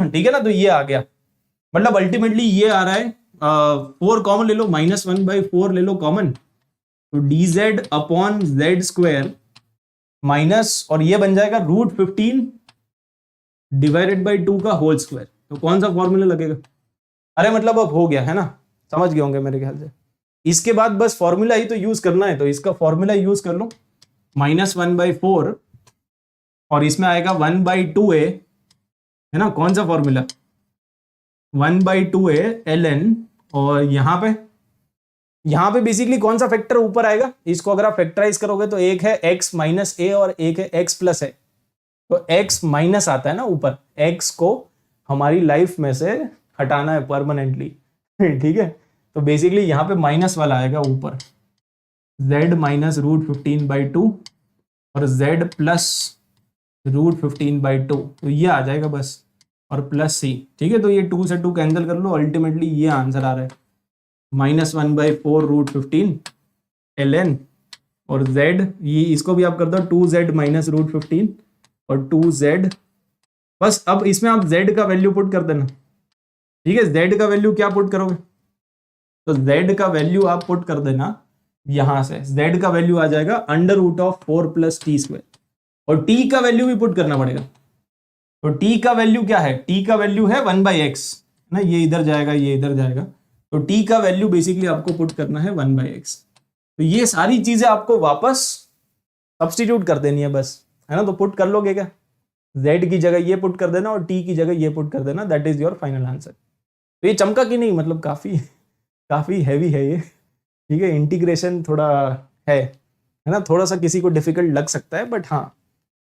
ठीक है ना, तो ये आ गया, मतलब अल्टीमेटली ये आ रहा है 4 कॉमन ले लो, -1/4 ले लो कॉमन, तो dz/z² माइनस, और ये बन जाएगा √15 / 2 का होल स्क्वायर। तो कौन सा फॉर्मूला लगेगा, अरे मतलब अब हो गया है ना, समझ गए होंगे मेरे ख्याल से। इसके बाद बस फॉर्मूला ही तो यूज करना है, तो इसका फॉर्मूला यूज कर लो, -1/4 और इसमें आएगा 1/2a, है ना, कौन सा फॉर्मूला, 1/2a ln, और यहाँ पे बेसिकली कौन सा फैक्टर ऊपर आएगा, इसको अगर आप फैक्टराइज करोगे तो एक है x माइनस ए और एक है x प्लस है, तो x माइनस आता है ना ऊपर, x को हमारी लाइफ में से हटाना है परमानेंटली ठीक है, तो बेसिकली यहाँ पे माइनस वाला आएगा ऊपर, z माइनस √15/2 और z प्लस √15/2, तो ये आ जाएगा बस, और प्लस c, ठीक है, तो ये 2 से 2 कैंसिल कर लो, अल्टीमेटली ये आंसर आ रहा है -1/4 √15 ln, और z, ये इसको भी आप कर दो 2z माइनस √15 और 2z, बस अब इसमें आप z का वैल्यू पुट कर देना, ठीक है, z का वैल्यू क्या पुट करोगे, तो z का वैल्यू आप पुट कर देना, यहां से z का वैल्यू आ जाएगा √4 + t², और t का वैल्यू भी पुट करना पड़ेगा, तो t का वैल्यू क्या है, t का वैल्यू है 1/x ना, ये इधर जाएगा ये इधर जाएगा, तो t का वैल्यू बेसिकली आपको पुट करना है 1/x, तो ये सारी चीजें आपको वापस सब्स्टिट्यूट कर देनी है बस, है ना, तो पुट कर लोगे क्या, z की जगह ये पुट कर देना और t की जगह ये पुट कर देना, that is your final answer. तो ये चमका कि नहीं, मतलब काफी हैवी है ये, ठीक है, इंटीग्रेशन थोड़ा है ना, थोड़ा सा किसी को डिफिकल्ट लग सकता है, बट हाँ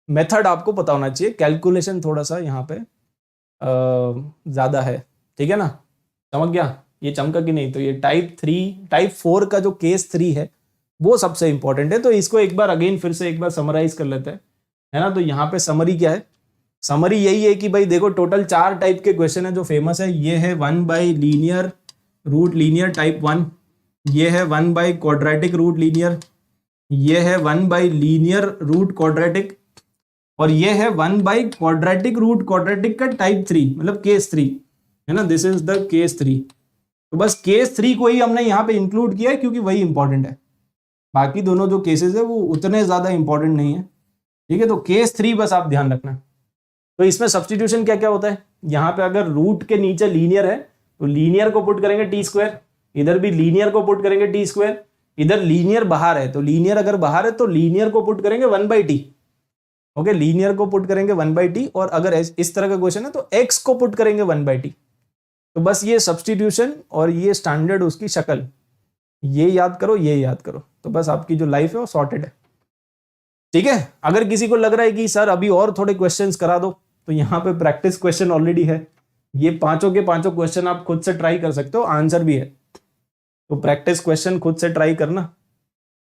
मेथड आपको पता होना चाहिए, कैलकुलेशन थोड़ा सा यहाँ पे ज़्यादा है, ठीक है ना, समझ गया, ये चमका कि नहीं। तो ये टाइप 4 का जो केस 3 है वो सबसे इंपॉर्टेंट है, तो इसको एक बार अगेन फिर से एक बार समराइज कर लेते हैं, है ना। तो यहाँ पे समरी क्या है, समरी यही है कि भाई देखो टोटल 4 टाइप के क्वेश्चन है जो फेमस है, ये है 1/लीनियर रूट लीनियर टाइप 1, ये है 1/क्वाड्रेटिक रूट लीनियर, ये है 1/लीनियर रूट क्वाड्रेटिक, और ये है 1/क्वाड्रेटिक रूट क्वाड्रेटिक का टाइप 3, मतलब केस 3, है ना, दिस इज द केस 3। तो बस केस 3 को ही हमने यहाँ पे इंक्लूड किया है क्योंकि वही इंपॉर्टेंट है, बाकी दोनों जो केसेस है वो उतने ज्यादा इंपॉर्टेंट नहीं है, ठीक है। तो केस 3 बस आप ध्यान रखना। तो इसमें सब्स्टिट्यूशन क्या क्या होता है, यहाँ पे अगर रूट के नीचे लीनियर है तो लीनियर को पुट करेंगे t², इधर भी लीनियर को पुट करेंगे t², इधर लीनियर बाहर है तो लीनियर अगर बाहर है तो लीनियर को पुट करेंगे 1/t, ओके, लीनियर को पुट करेंगे 1/t, और अगर इस तरह का क्वेश्चन है तो x को पुट करेंगे 1/t। तो बस ये सब्स्टिट्यूशन और ये स्टैंडर्ड उसकी शक्ल, ये याद करो, ये याद करो, तो बस आपकी जो लाइफ है वो सॉर्टेड है, ठीक है। अगर किसी को लग रहा है कि सर अभी और थोड़े क्वेश्चंस करा दो, तो यहाँ पे प्रैक्टिस क्वेश्चन ऑलरेडी है, ये पांचों के पांचों क्वेश्चन आप खुद से ट्राई कर सकते हो, आंसर भी है, तो प्रैक्टिस क्वेश्चन खुद से ट्राई करना,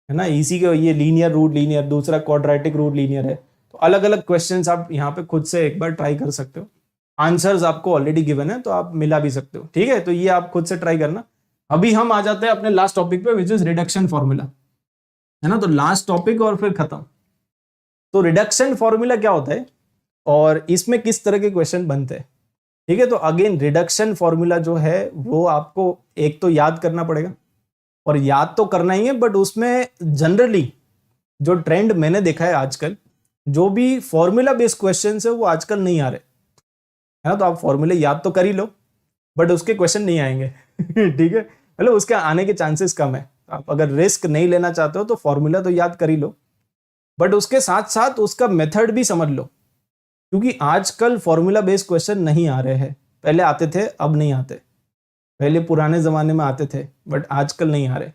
है ना। इसी के ये लीनियर रूट लीनियर, दूसरा क्वाड्रेटिक रूट लीनियर है, तो अलग अलग क्वेश्चंस आप यहाँ पे खुद से एक बार ट्राई कर सकते हो, आंसर्स आपको ऑलरेडी गिवन है तो आप मिला भी सकते हो, ठीक है। तो ये आप खुद से ट्राई करना। अभी हम आ जाते हैं अपने लास्ट टॉपिक पे, विच इज रिडक्शन फॉर्मूला, है ना। तो लास्ट टॉपिक और फिर खत्म। तो रिडक्शन फॉर्मूला क्या होता है और इसमें किस तरह के क्वेश्चन बनते हैं, ठीक है। तो अगेन रिडक्शन फॉर्मूला जो है वो आपको एक तो याद करना पड़ेगा, और याद तो करना ही है, बट उसमें जनरली जो ट्रेंड मैंने देखा है आजकल, जो भी फॉर्मूला बेस्ड क्वेश्चन है वो आजकल नहीं आ रहे, है ना। तो आप फॉर्मूले याद तो कर ही लो, बट उसके क्वेश्चन नहीं आएंगे ठीक है, मतलब उसके आने के चांसेस कम है। आप अगर रिस्क नहीं लेना चाहते हो तो फॉर्मूला तो याद कर ही लो, बट उसके साथ साथ उसका मेथड भी समझ लो, क्योंकि आजकल फॉर्मूला बेस्ड क्वेश्चन नहीं आ रहे हैं, पहले आते थे अब नहीं आते, पहले पुराने जमाने में आते थे बट आजकल नहीं आ रहे।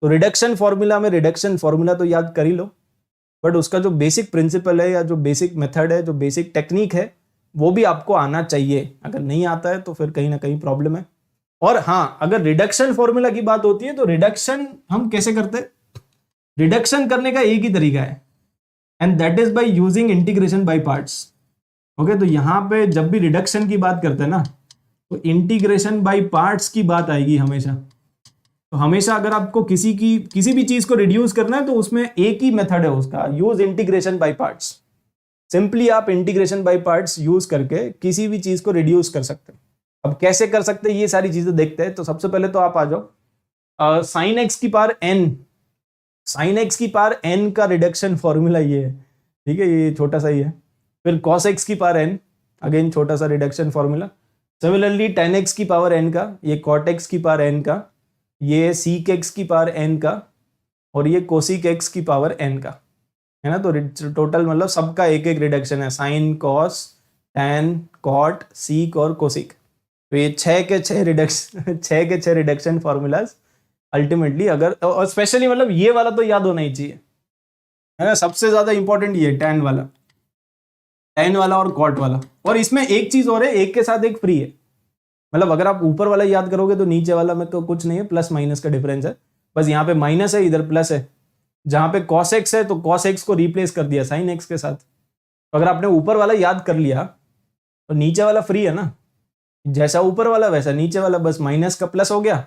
तो रिडक्शन फॉर्मूला में रिडक्शन फॉर्मूला तो याद कर ही लो, बट उसका जो बेसिक प्रिंसिपल है या जो बेसिक मेथड है, जो बेसिक टेक्निक है, वो भी आपको आना चाहिए। अगर नहीं आता है तो फिर कहीं ना कहीं प्रॉब्लम है। और हाँ, अगर रिडक्शन फॉर्मूला की बात होती है तो रिडक्शन हम कैसे करते हैं, रिडक्शन करने का एक ही तरीका है, and that is by using integration by parts, okay. तो यहां पे जब भी रिडक्शन की बात करते हैं ना, तो इंटीग्रेशन बाय पार्ट्स की बात आएगी हमेशा। तो हमेशा अगर आपको किसी भी चीज को रिड्यूस करना है तो उसमें एक ही मेथड है उसका, use integration by parts. Simply आप इंटीग्रेशन बाय पार्ट्स यूज करके किसी भी चीज को रिड्यूस कर सकते हैं। अब कैसे कर सकते हैं ये सारी चीजें देखते हैं। तो सबसे पहले तो आप आ जाओ साइन एक्स की पावर एन, साइन एक्स की पावर एन का रिडक्शन फॉर्मूला ये है, ठीक है, ये छोटा सा ही है। फिर कॉस एक्स की पावर एन, अगेन छोटा सा reduction formula. Similarly ten x की पावर एन का, ये कॉट एक्स की पावर एन का, ये सीक एक्स की पावर एन का, और ये कोसिक एक्स की पावर एन का। है ना। तो टोटल मतलब सबका एक एक रिडक्शन है, sine, cos, tan, cot, sec और कोसिक। तो ये 6 के 6 रिडक्शन 6 के 6 रिडक्शन फॉर्मूलाज अल्टीमेटली, अगर और स्पेशली मतलब ये वाला तो याद होना ही चाहिए, है ना। सबसे ज्यादा इंपॉर्टेंट ये टैन वाला और कॉट वाला। और इसमें एक चीज और है, एक के साथ एक फ्री है। मतलब अगर आप ऊपर वाला याद करोगे तो नीचे वाला में तो कुछ नहीं है, प्लस माइनस का डिफरेंस है, बस यहाँ पे माइनस है, इधर प्लस है। जहां पे cos x है तो cos x को रिप्लेस कर दिया sin x के साथ। तो अगर आपने ऊपर वाला याद कर लिया तो नीचे वाला फ्री है ना, जैसा ऊपर वाला वैसा नीचे वाला, बस माइनस का प्लस हो गया,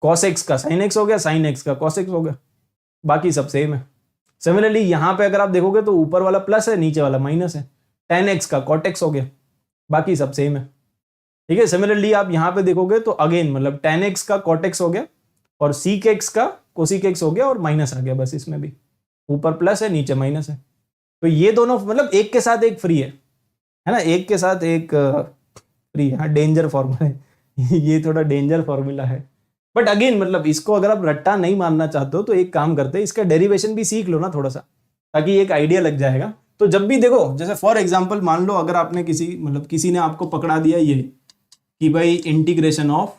cos x का sin x हो गया, sin x का cos x हो गया, बाकी सब सेम है। सिमिलरली यहां पे अगर आप देखोगे तो ऊपर वाला प्लस है, नीचे वाला माइनस है, tan x का cot x हो गया, बाकी सब सेम है, ठीक है। सिमिलरली आप यहां पे देखोगे तो अगेन मतलब tan x का cot x हो गया और sec x का cosec x हो गया और माइनस आ गया, बस इसमें भी ऊपर प्लस है नीचे माइनस है। तो ये दोनों मतलब एक के साथ एक फ्री है ना, एक के साथ एक फ्री है। हाँ, डेंजर फॉर्मूला है ये थोड़ा डेंजर फॉर्मूला है, बट अगेन मतलब इसको अगर आप रट्टा नहीं मानना चाहते हो तो एक काम करते हैं, इसका डेरिवेशन भी सीख लो ना थोड़ा सा, ताकि एक आइडिया लग जाएगा। तो जब भी देखो, जैसे फॉर एग्जाम्पल मान लो अगर आपने किसी ने आपको पकड़ा दिया ये कि भाई इंटीग्रेशन ऑफ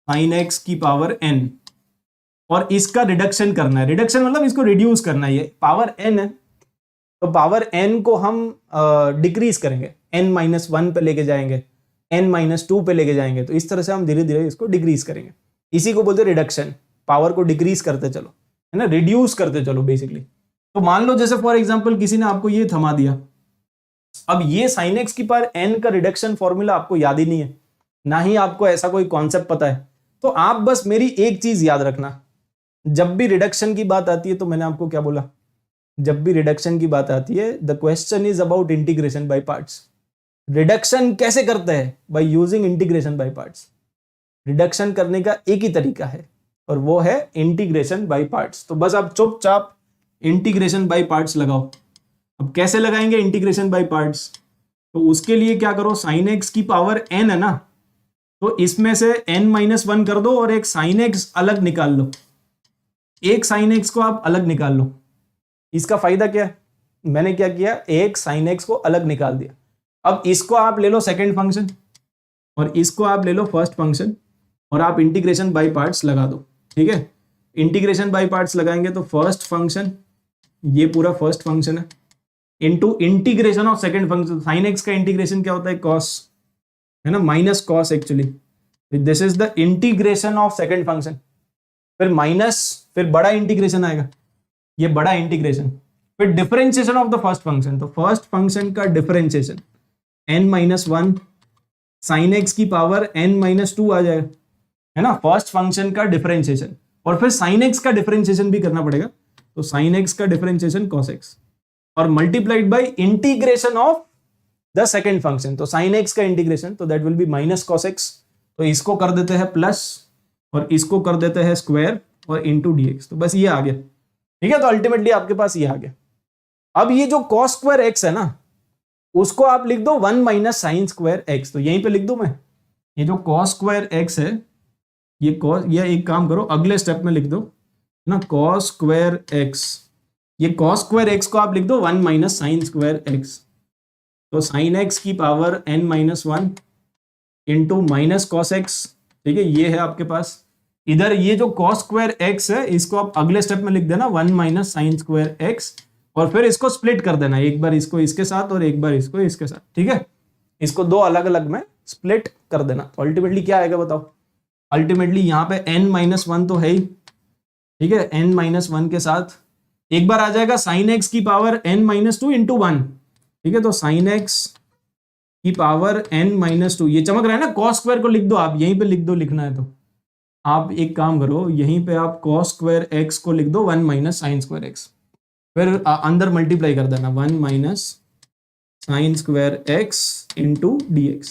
sin x की पावर n और इसका रिडक्शन करना है, रिडक्शन मतलब इसको रिड्यूस करना है, ये पावर n है तो पावर n को हम डिक्रीज करेंगे, n-1 पे लेके जाएंगे, n-2 पे लेके जाएंगे, तो इस तरह से हम धीरे धीरे इसको डिक्रीज करेंगे। इसी को बोलते हैं रिडक्शन, पावर को डिक्रीज करते चलो, है ना, रिड्यूस करते चलो बेसिकली। तो मान लो जैसे फॉर एग्जांपल किसी ने आपको ये थमा दिया, अब ये sin x की पावर n का रिडक्शन फॉर्मूला आपको याद ही नहीं है, ना ही आपको ऐसा कोई कॉन्सेप्ट पता है, तो आप बस मेरी एक चीज याद रखना, जब भी रिडक्शन की बात आती है तो मैंने आपको क्या बोला, जब भी रिडक्शन की बात आती है the question is about integration by parts. Reduction कैसे करते हैं, by using integration by parts. Reduction करने का एक ही तरीका है और वो है इंटीग्रेशन बाय पार्ट्स। तो बस आप चुपचाप इंटीग्रेशन बाय पार्ट्स लगाओ। अब कैसे लगाएंगे इंटीग्रेशन बाय पार्ट्स, तो उसके लिए क्या करो, sin x की पावर n है ना, तो इसमें से n-1 कर दो और एक sin x अलग निकाल लो, एक sin x को आप अलग निकाल लो। इसका फायदा क्या है, मैंने क्या किया, एक sin x को अलग निकाल दिया। अब इसको आप ले लो सेकंड फंक्शन और इसको आप ले लो फर्स्ट फंक्शन और आप इंटीग्रेशन बाय पार्ट्स लगा दो, ठीक है। इंटीग्रेशन बाय पार्ट्स लगाएंगे तो फर्स्ट फंक्शन, ये पूरा फर्स्ट फंक्शन है, into integration of second function. sin x का इंटीग्रेशन क्या होता है, cos, है ना, minus cos actually, this is the integration of second function, फिर माइनस, फिर बड़ा इंटीग्रेशन आएगा, ये बड़ा इंटीग्रेशन, फिर differentiation of the first function, तो फर्स्ट फंक्शन का डिफरेंशिएशन n-1 sin x की पावर n-2 आ जाएगा, है ना, फर्स्ट फंक्शन का डिफरेंशिएशन, और फिर sin x का डिफरेंशिएशन भी करना पड़ेगा, तो sin x का डिफरेंशिएशन cos x और multiplied by integration of the second function, तो sin x का इंटीग्रेशन, तो that will be minus cos x, तो इसको कर देते हैं प्लस और इसको कर देते हैं स्क्वायर और इंटू dx, तो बस ये आ गया, ठीक है। तो अल्टीमेटली आपके पास ये आ गया। अब ये जो cos स्क्वायर x है ना, उसको आप लिख दो 1 माइनस साइन स्क्वायर x, तो यहीं पे लिख दो मैं, ये जो cos स्क्वायर x है, ये एक काम करो अगले स्टेप में लिख दो ना, cos स्क्वायर x, ये cos स्क्वायर x को आप लिख दो 1 माइनस साइन स्क्वायर x, तो साइन x की power n-1 into minus cos x, ठीक है, ये है आपके पास। इधर ये जो cos स्क्वायर x है, इसको आप अगले स्टेप में लिख देना 1 माइनस साइन स्क्वायर x, और फिर इसको स्प्लिट कर देना, एक बार इसको इसके साथ और एक बार इसको इसके साथ, ठीक है, इसको दो अलग अलग में स्प्लिट कर देना। तो अल्टीमेटली क्या आएगा बताओ, अल्टीमेटली यहाँ पे n-1 तो है ही, ठीक है, n-1 के साथ एक बार आ जाएगा साइन x की पावर n-2 इंटू 1, ठीक है, तो साइन x की पावर n-2, ये चमक रहा है ना, cos स्क्वायर को लिख दो, आप यहीं पे लिख दो, लिखना है तो आप एक काम करो, यहीं पे आप cos स्क्वायर x को लिख दो 1 माइनस साइन स्क्वायर x, फिर अंदर मल्टीप्लाई कर देना 1 minus sine square x into dx,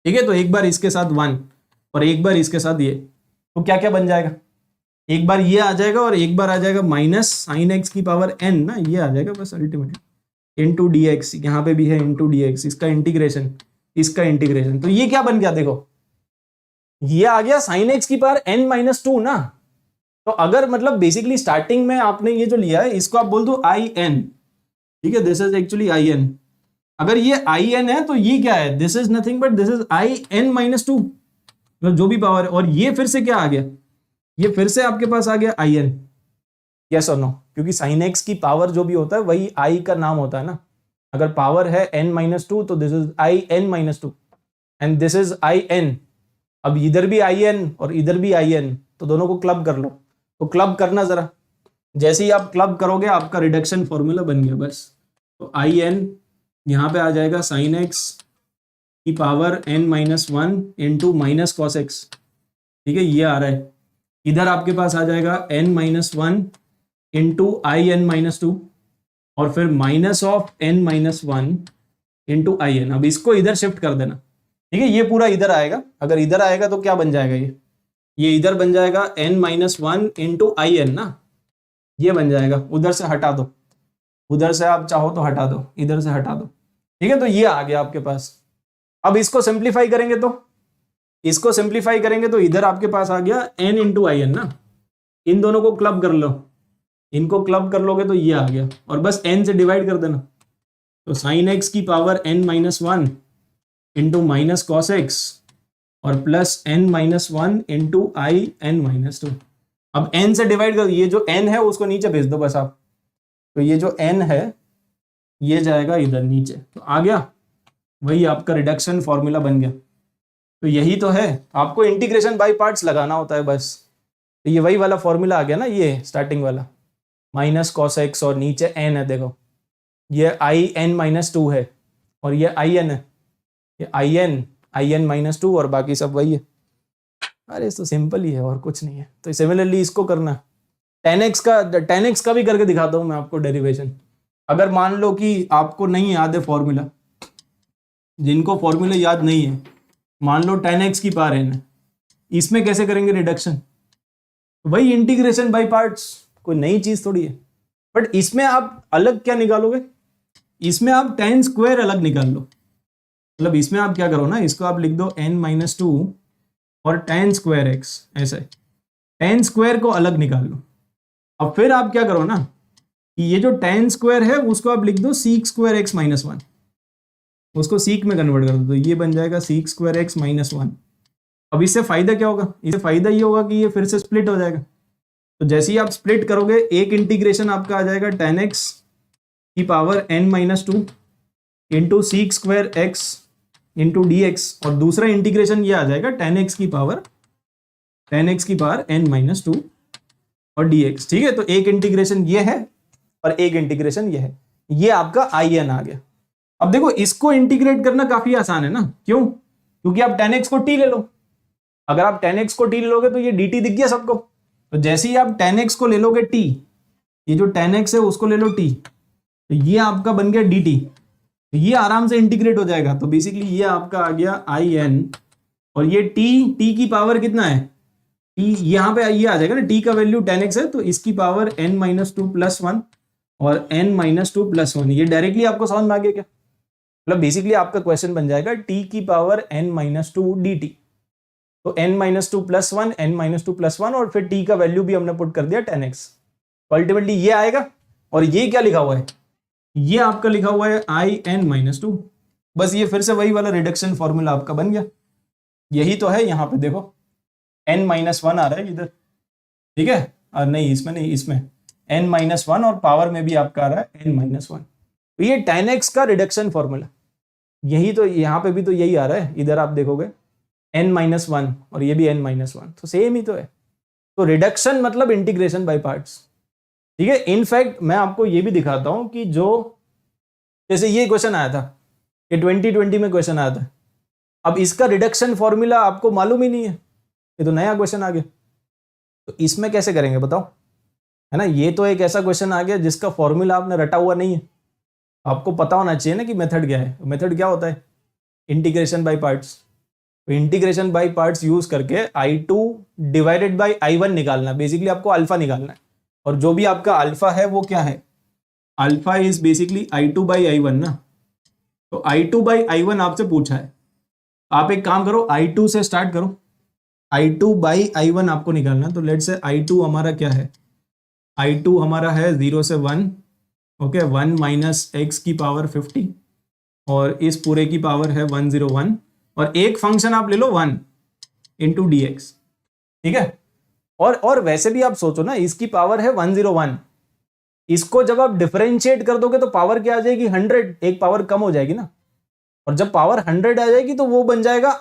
ठीक है। तो एक बार इसके साथ 1 और एक बार इसके साथ ये, तो क्या क्या बन जाएगा, एक बार ये आ जाएगा और एक बार आ जाएगा माइनस साइन x की पावर n ना, ये आ जाएगा बस अल्टीमेटली इंटू dx, यहाँ पे भी है इंटू dx, इसका इंटीग्रेशन, इसका इंटीग्रेशन, तो ये क्या बन गया देखो, ये आ गया साइन x की पावर n-2 ना, तो अगर मतलब बेसिकली स्टार्टिंग में आपने ये जो लिया है इसको आप बोल दो आई एन, ठीक है, this is actually I n. अगर ये आई एन है तो ये क्या है, this is nothing but this is I n minus two, जो भी पावर है। और ये फिर से क्या आ गया, ये फिर से आपके पास आ गया आई एन, यस और नो, क्योंकि साइन एक्स की पावर जो भी होता है वही आई का नाम होता है ना। अगर पावर है एन माइनस टू तो this is I n minus two and this is I n. अब इधर भी आई एन और इधर भी आई एन, तो दोनों को क्लब कर लो। तो क्लब करना जरा, जैसे ही आप क्लब करोगे आपका रिडक्शन फॉर्मूला बन गया बस। तो आई एन यहाँ पे आ जाएगा साइन एक्स की power n minus one into minus cos x, ठीक है, ये आ रहा है। इधर आपके पास आ जाएगा n minus one into I n minus two और फिर minus of n minus one into I n. अब इसको इधर शिफ्ट कर देना, ठीक है, ये पूरा इधर आएगा। अगर इधर आएगा तो क्या बन जाएगा, ये इधर बन जाएगा n minus one into I n ना, ये बन जाएगा। उधर से हटा दो, उधर से आप चाहो तो हटा दो, इधर से हटा दो, ठीक है, तो ये आ गया आपके पास। अब इसको सिंप्लीफाई करेंगे तो इसको सिंप्लीफाई करेंगे तो इधर आपके पास आ गया एन इंटू आई एन ना। इन दोनों को क्लब कर लो, इनको क्लब कर लोगे तो ये आ गया और बस एन से डिवाइड कर देना। तो साइन एक्स की power n minus one into minus cos x और plus n minus one into I n minus two. अब एन से डिवाइड कर, ये जो एन है उसको नीचे भेज दो बस आप। तो ये जो एन है ये जाएगा इधर नीचे, तो आ गया, वही आपका रिडक्शन फॉर्मूला बन गया। तो यही तो है, आपको इंटीग्रेशन बाय पार्ट्स लगाना होता है बस। तो ये वही वाला फॉर्मूला आ गया ना, ये स्टार्टिंग वाला माइनस कॉस एक्स और नीचे एन है, देखो ये आई एन माइनस टू है और ये आई एन है, ये आई एन माइनस टू और बाकी सब वही है। अरे तो सिंपल ही है और कुछ नहीं है। तो सिमिलरली इसको करना, टेन एक्स का भी करके दिखाता हूँ मैं आपको डेरिवेशन। अगर मान लो कि आपको नहीं याद है फॉर्मूला, जिनको फॉर्मूला याद नहीं है, मान लो टेन एक्स की पावर एन है, इसमें कैसे करेंगे रिडक्शन, वही इंटीग्रेशन बाय पार्ट्स, कोई नई चीज थोड़ी है। बट इसमें आप अलग क्या निकालोगे, इसमें आप टेन स्क्वायर अलग निकाल लो। मतलब इसमें आप क्या करो ना, इसको आप लिख दो एन माइनस टू और टेन स्क्वायर एक्स, ऐसा है, टेन स्क्वायर को अलग निकाल लो। अब फिर आप क्या करो ना, ये जो टेन स्क्वायर है उसको आप लिख दो seek square x minus one, उसको सीक में कन्वर्ट कर दो, तो ये बन जाएगा sec square x minus one. अब इससे फायदा क्या होगा, इससे फायदा ये होगा कि ये फिर से स्प्लिट हो जाएगा। तो जैसे ही आप स्प्लिट करोगे एक इंटीग्रेशन आपका आ जाएगा टेन एक्स की power n minus two into sec square x into D x, और दूसरा इंटीग्रेशन ये आ जाएगा टेन एक्स की पावर एन माइनस टू और डी एक्स, ठीक है। तो एक इंटीग्रेशन ये है और एक इंटीग्रेशन ये है, ये आपका आई एन आ गया। अब देखो इसको इंटीग्रेट करना काफी आसान है ना, क्यों, क्योंकि आप टेन एक्स को टी ले लो। अगर आप टेन एक्स को टी ले लोगे तो ये डी टी दिख गया सबको। तो जैसे ही आप टेन एक्स को ले लोगे टी, ये जो टेन एक्स है उसको ले लो टी, तो ये आपका बन गया डी टी, तो ये आराम से इंटीग्रेट हो जाएगा। तो बेसिकली ये आपका आ गया आई एन और ये टी की पावर कितना है, टी यहाँ पे ये आ जाएगा ना, टी का वैल्यू टेन एक्स है तो इसकी power n minus two plus one और n minus two plus one. ये डायरेक्टली आपको समझ में आ गया क्या, मतलब बेसिकली आपका क्वेश्चन बन जाएगा टी की power n minus two D T, तो n minus two plus one, n minus two plus one और फिर टी का वैल्यू भी हमने पुट कर दिया टेन एक्स। तो अल्टीमेटली ये आएगा और ये क्या लिखा हुआ है, ये आपका लिखा हुआ है आई एन माइनस टू। बस ये फिर से वही वाला रिडक्शन फॉर्मूला आपका बन गया। यही तो है, यहाँ पे देखो एन माइनस वन आ रहा है इधर, ठीक है, और नहीं इसमें नहीं, इसमें एन माइनस वन और पावर में भी आपका आ रहा है एन माइनस वन। तो ये टेन एक्स का रिडक्शन फॉर्मूला, यही तो यहाँ पे भी तो यही आ रहा है। इधर आप देखोगे एन माइनस वन और ये भी एन माइनस वन, तो सेम ही तो है। तो रिडक्शन मतलब इंटीग्रेशन बाय पार्ट्स, ठीक है। इनफैक्ट मैं आपको ये भी दिखाता हूं कि जो जैसे ये क्वेश्चन आया था, ये 2020 में क्वेश्चन आया था, अब इसका रिडक्शन फॉर्मूला आपको मालूम ही नहीं है, ये तो नया क्वेश्चन आ गया। तो इसमें कैसे करेंगे बताओ, है ना, ये तो एक ऐसा क्वेश्चन आ गया जिसका फॉर्मूला आपने रटा हुआ नहीं है। आपको पता होना चाहिए ना कि मेथड क्या है। मेथड क्या होता है, इंटीग्रेशन बाय पार्ट्स। तो इंटीग्रेशन बाय पार्ट्स यूज करके I2 डिवाइडेड बाय I1 निकालना, बेसिकली आपको अल्फा निकालना है। और जो भी आपका अल्फा है वो क्या है, alpha is basically I2 by I1 ना। तो I2 बाई I1 आपसे पूछा है, आप एक काम करो I2 से स्टार्ट करो, I2 बाई I1 आपको निकालना है। तो लेट से I2 हमारा क्या है, I2 हमारा है 0 से 1, ओके, 1 माइनस एक्स की पावर 50 और इस पूरे की पावर है 101 और एक फंक्शन आप ले लो 1 इंटू डी एक्स, ठीक है। और वैसे भी आप सोचो ना, इसकी पावर है 101, इसको जब आप डिफरेंशिएट कर दोगे तो पावर क्या आ जाएगी 100, एक पावर कम हो जाएगी ना, और जब पावर 100 आ जाएगी तो वो बन जाएगा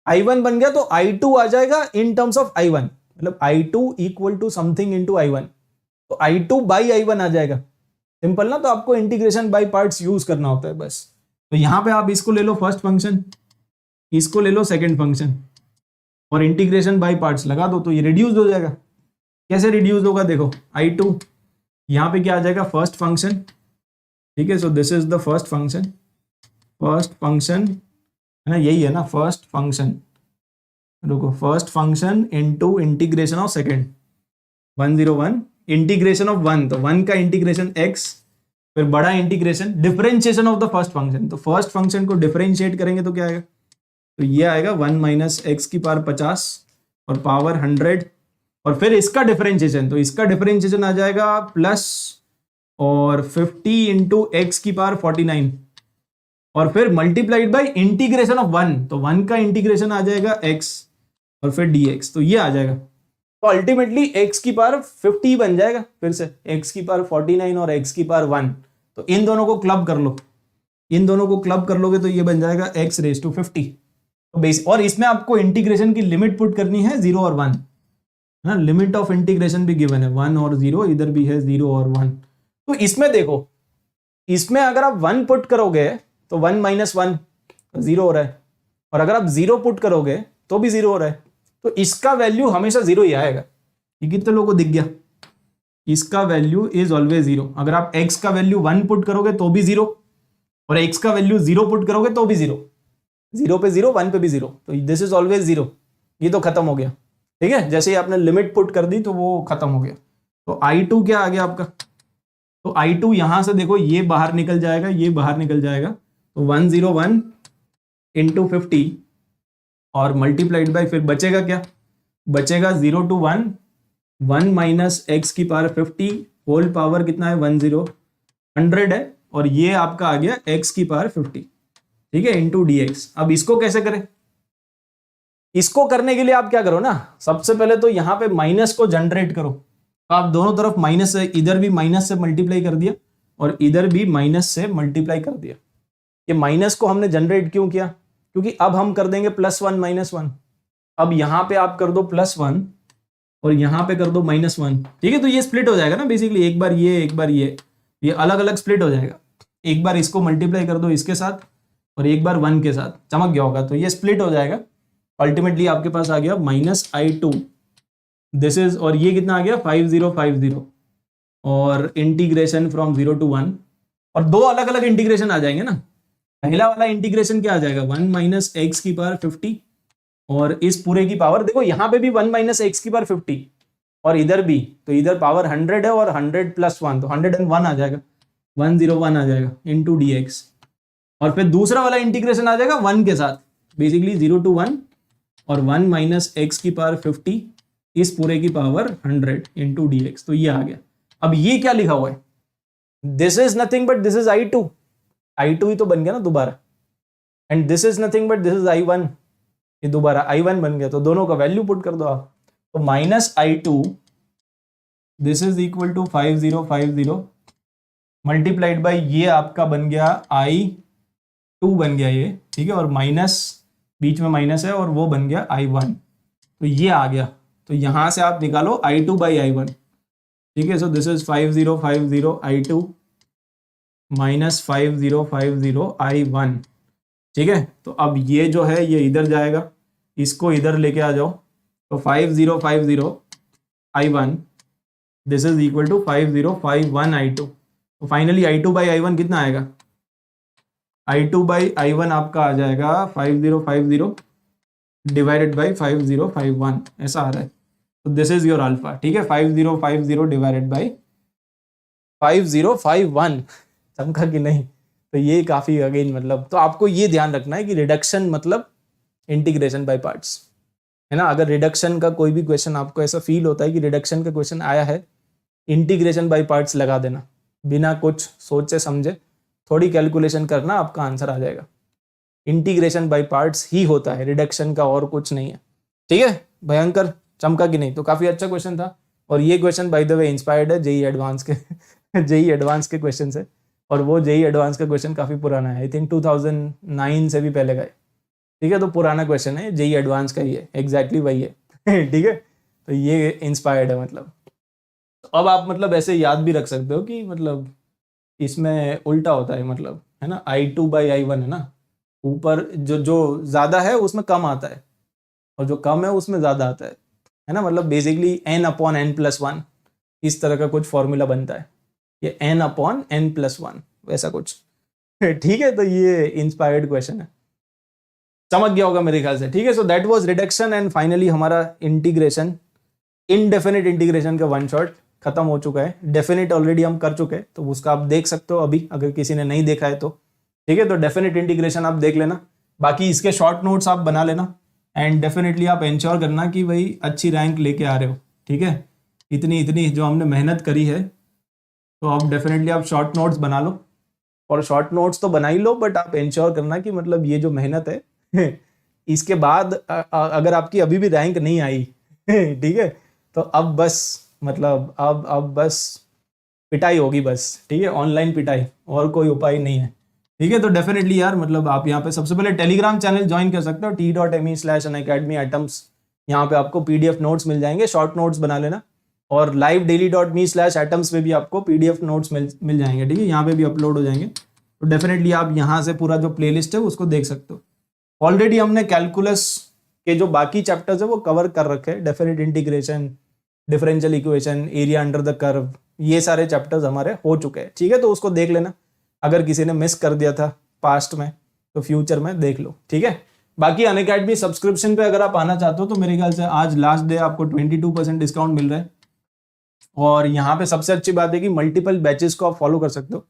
I1 बन गया, तो I2 आ जाएगा इन टर्म्स ऑफ I1, मतलब I2 equal to something into I1, तो I2 बाई I1 आ जाएगा। सिंपल ना, तो आपको इंटीग्रेशन बाय पार्ट्स यूज करना होता है बस। तो यहां पे आप इसको ले लो फर्स्ट फंक्शन, इसको ले लो सेकंड फंक्शन और इंटीग्रेशन बाय पार्ट्स लगा दो, तो ये रिड्यूस हो जाएगा। कैसे रिड्यूस होगा देखो, I2 यहाँ पे क्या आ जाएगा फर्स्ट फंक्शन, ठीक है। So this is the first function है ना, यही है ना फर्स्ट फंक्शन, रुको, first function into integration of second 101 integration of 1, तो 1 का इंटीग्रेशन x, फिर बड़ा integration differentiation of the first function, तो फर्स्ट फंक्शन को डिफरेंशिएट करेंगे तो क्या आएगा, तो ये आएगा 1 माइनस एक्स की पावर 50 और पावर 100 और फिर इसका डिफरेंशिएशन, तो इसका डिफरेंशिएशन आ जाएगा प्लस और 50 इंटू एक्स की पावर 49 और फिर मल्टीप्लाइड बाय इंटीग्रेशन ऑफ 1, तो 1 का इंटीग्रेशन आ जाएगा x और फिर dx, तो ये आ जाएगा। तो अल्टीमेटली x की पावर 50 बन जाएगा, फिर से x की पावर 49 और x की पावर 1, तो इन दोनों को क्लब कर लो, इन दोनों को क्लब कर लोगे तो ये बन जाएगा x रेज टू 50। तो बेस, और इसमें आपको इंटीग्रेशन की लिमिट पुट करनी है 0 और 1, है ना, लिमिट ऑफ इंटीग्रेशन भी गिवन है 1 और 0, इधर भी है 0 और 1। तो इसमें देखो, इसमें अगर आप 1 पुट करोगे तो 1 माइनस 1 0 हो रहा है, और अगर आप 0 पुट करोगे तो भी 0 हो रहा है, तो इसका वैल्यू हमेशा 0 ही आएगा। ये कितने लोगों को दिख गया, इसका वैल्यू इज ऑलवेज 0। अगर आप x का वैल्यू 1 पुट करोगे तो भी 0 और x का वैल्यू 0 पुट करोगे तो भी 0, 0 पे 0, 1 पे भी 0, तो दिस इज ऑलवेज 0। ये तो खत्म हो गया, ठीक है, जैसे ही आपने लिमिट पुट कर दी तो वो खत्म हो गया। तो I2 क्या आ गया आपका, तो I2 यहां से देखो, ये बाहर निकल जाएगा, ये बाहर निकल जाएगा, तो 101 इंटू 50 और मल्टीप्लाइड बाय, फिर बचेगा क्या, बचेगा 0 टू 1, 1 माइनस एक्स की पावर 50 होल पावर कितना है 100 है, और ये आपका आ गया x की पावर 50, ठीक है, इंटू dx। अब इसको कैसे करें, इसको करने के लिए आप क्या करो ना, सबसे पहले तो यहाँ पे माइनस को जनरेट करो, तो आप दोनों तरफ माइनस से, इधर भी माइनस से मल्टीप्लाई कर दिया और इधर भी माइनस से मल्टीप्लाई कर दिया। ये माइनस को हमने जनरेट क्यों किया, क्योंकि अब हम कर देंगे +1 -1, अब यहां पे आप कर दो +1 और यहां पे कर दो -1, ठीक है। तो ये स्प्लिट हो जाएगा ना बेसिकली, एक बार ये एक बार ये अलग अलग स्प्लिट हो जाएगा। एक बार इसको मल्टीप्लाई कर दो इसके साथ और एक बार 1 के साथ, चमक गया होगा, तो ये स्प्लिट हो जाएगा। अल्टीमेटली आपके पास आ गया -I2 दिस इज, और ये कितना आ गया 5050 और इंटीग्रेशन फ्रॉम 0 टू 1, और दो अलग अलग इंटीग्रेशन आ जाएंगे ना। पहला वाला इंटीग्रेशन क्या आ जाएगा 1 माइनस एक्स की पावर 50 और इस पूरे की पावर, देखो यहाँ पे भी 1 माइनस एक्स की पावर 50 और इधर भी, तो इधर पावर 100 है और 100 + 1, तो 101 आ जाएगा, 101 आ जाएगा इंटू dx। और फिर दूसरा वाला इंटीग्रेशन आ जाएगा 1 के साथ, बेसिकली 0 टू 1 और 1 माइनस एक्स की पावर 50 इस पूरे की पावर 100 इंटू dx, तो ये आ गया। अब ये क्या लिखा हुआ है, this is nothing but this is I2 ही तो बन गया ना दोबारा, and this is nothing but this is I1, ये दोबारा I1 बन गया, तो दोनों का वैल्यू पुट कर दो आप, तो -I2 this is equal to 5050 multiplied by ये आपका बन गया I2 बन गया ये, ठीक है, और माइनस बीच में माइनस है और वो बन गया I1, तो ये आ गया। तो यहां से आप निकालो I2 बाई I1, ठीक है। So this is 5050 I2 minus 5050 I1, ठीक है। तो अब ये जो है ये इधर जाएगा, इसको इधर लेके आ जाओ, तो 5050 I1 this is equal to 5051 I2, तो फाइनली I2 बाई I1 कितना आएगा, I2 बाई I1 आपका आ जाएगा 5050 डिवाइडेड बाई 5051, ऐसा आ रहा है। तो दिस इज योर अल्फा, ठीक है, 5050 डिवाइडेड बाई 5051, चमका कि नहीं। तो ये काफी अगेन मतलब, तो आपको ये ध्यान रखना है कि रिडक्शन मतलब इंटीग्रेशन बाय पार्ट्स। है ना। अगर रिडक्शन का कोई भी क्वेश्चन आपको ऐसा फील होता है कि रिडक्शन का क्वेश्चन आया है, इंटीग्रेशन बाय पार्ट्स लगा देना, बिना कुछ सोचे समझे, थोड़ी कैलकुलेशन करना, आपका आंसर आ जाएगा। इंटीग्रेशन बाय पार्ट्स ही होता है, रिडक्शन का और कुछ नहीं है। ठीक है, भयंकर चमका कि नहीं? तो काफी अच्छा क्वेश्चन था। और ये question by the way inspired है जेई एडवांस के जेई एडवांस के क्वेश्चन से, और वो जेई एडवांस का क्वेश्चन काफी पुराना है, आई थिंक 2009 से भी पहले का है। ठीक है, तो पुराना क्वेश्चन है, जेई एडवांस का ही है, एग्जैक्टली वही है ठीक है, तो ये इंस्पायर्ड है मतलब। तो अब आप मतलब ऐसे याद भी रख सकते हो कि मतलब इसमें उल्टा होता है, मतलब है ना, I2/I1 है ना, ऊपर जो जो ज्यादा है उसमें कम आता है, और जो कम है उसमें ज्यादा आता है ना। मतलब बेसिकली n/n+1 इस तरह का कुछ फॉर्मूला बनता है, ये n/n+1 वैसा कुछ ठीक है, तो ये इंस्पायर्ड क्वेश्चन है, समझ गया होगा मेरे ख्याल से। ठीक है, so that was reduction, and finally हमारा इंटीग्रेशन, इनडेफिनिट इंटीग्रेशन का वन शॉट खत्म हो चुका है। डेफिनिट ऑलरेडी हम कर चुके हैं, तो उसका आप देख सकते हो अभी, अगर किसी ने नहीं देखा है तो। ठीक है, तो डेफिनेट इंटीग्रेशन आप देख लेना, बाकी इसके शॉर्ट नोट्स आप बना लेना, एंड डेफिनेटली आप इंश्योर करना कि भाई अच्छी रैंक लेके आ रहे हो। ठीक है, इतनी इतनी जो हमने मेहनत करी है, तो आप डेफिनेटली आप शॉर्ट नोट्स बना लो, और शॉर्ट नोट्स तो बना ही लो, बट आप इंश्योर करना कि मतलब ये जो मेहनत है इसके बाद अगर आपकी अभी भी रैंक नहीं आई ठीक है, तो अब बस मतलब अब बस पिटाई होगी बस। ठीक है, ऑनलाइन पिटाई, और कोई उपाय नहीं है। ठीक है, तो डेफिनेटली यार मतलब आप यहाँ पे सबसे पहले टेलीग्राम चैनल ज्वाइन कर सकते हो, t.me/unacademy_atoms। यहाँ पे आपको पीडीएफ नोट्स मिल जाएंगे, शॉर्ट नोट्स बना लेना, और livedaily.me/atoms पे भी आपको पीडीएफ नोट्स मिल जाएंगे। ठीक है, यहाँ पे भी अपलोड हो जाएंगे, तो डेफिनेटली आप यहाँ से पूरा जो प्लेलिस्ट है उसको देख सकते हो। ऑलरेडी हमने कैलकुलस के जो बाकी चैप्टर्स है वो कवर कर रखे हैं, definite integration, differential equation, area under the curve, ये सारे चैप्टर्स हमारे हो चुके हैं। ठीक है, तो उसको देख लेना, अगर किसी ने मिस कर दिया था पास्ट में तो फ्यूचर में देख लो। ठीक है, बाकी अनअकैडमी सब्सक्रिप्शन पे अगर आप आना चाहते हो तो मेरे ख्याल से आज लास्ट डे, आपको 22% डिस्काउंट मिल रहा है, और यहाँ पे सबसे अच्छी बात है कि मल्टीपल बैचेस को आप फॉलो कर सकते हो।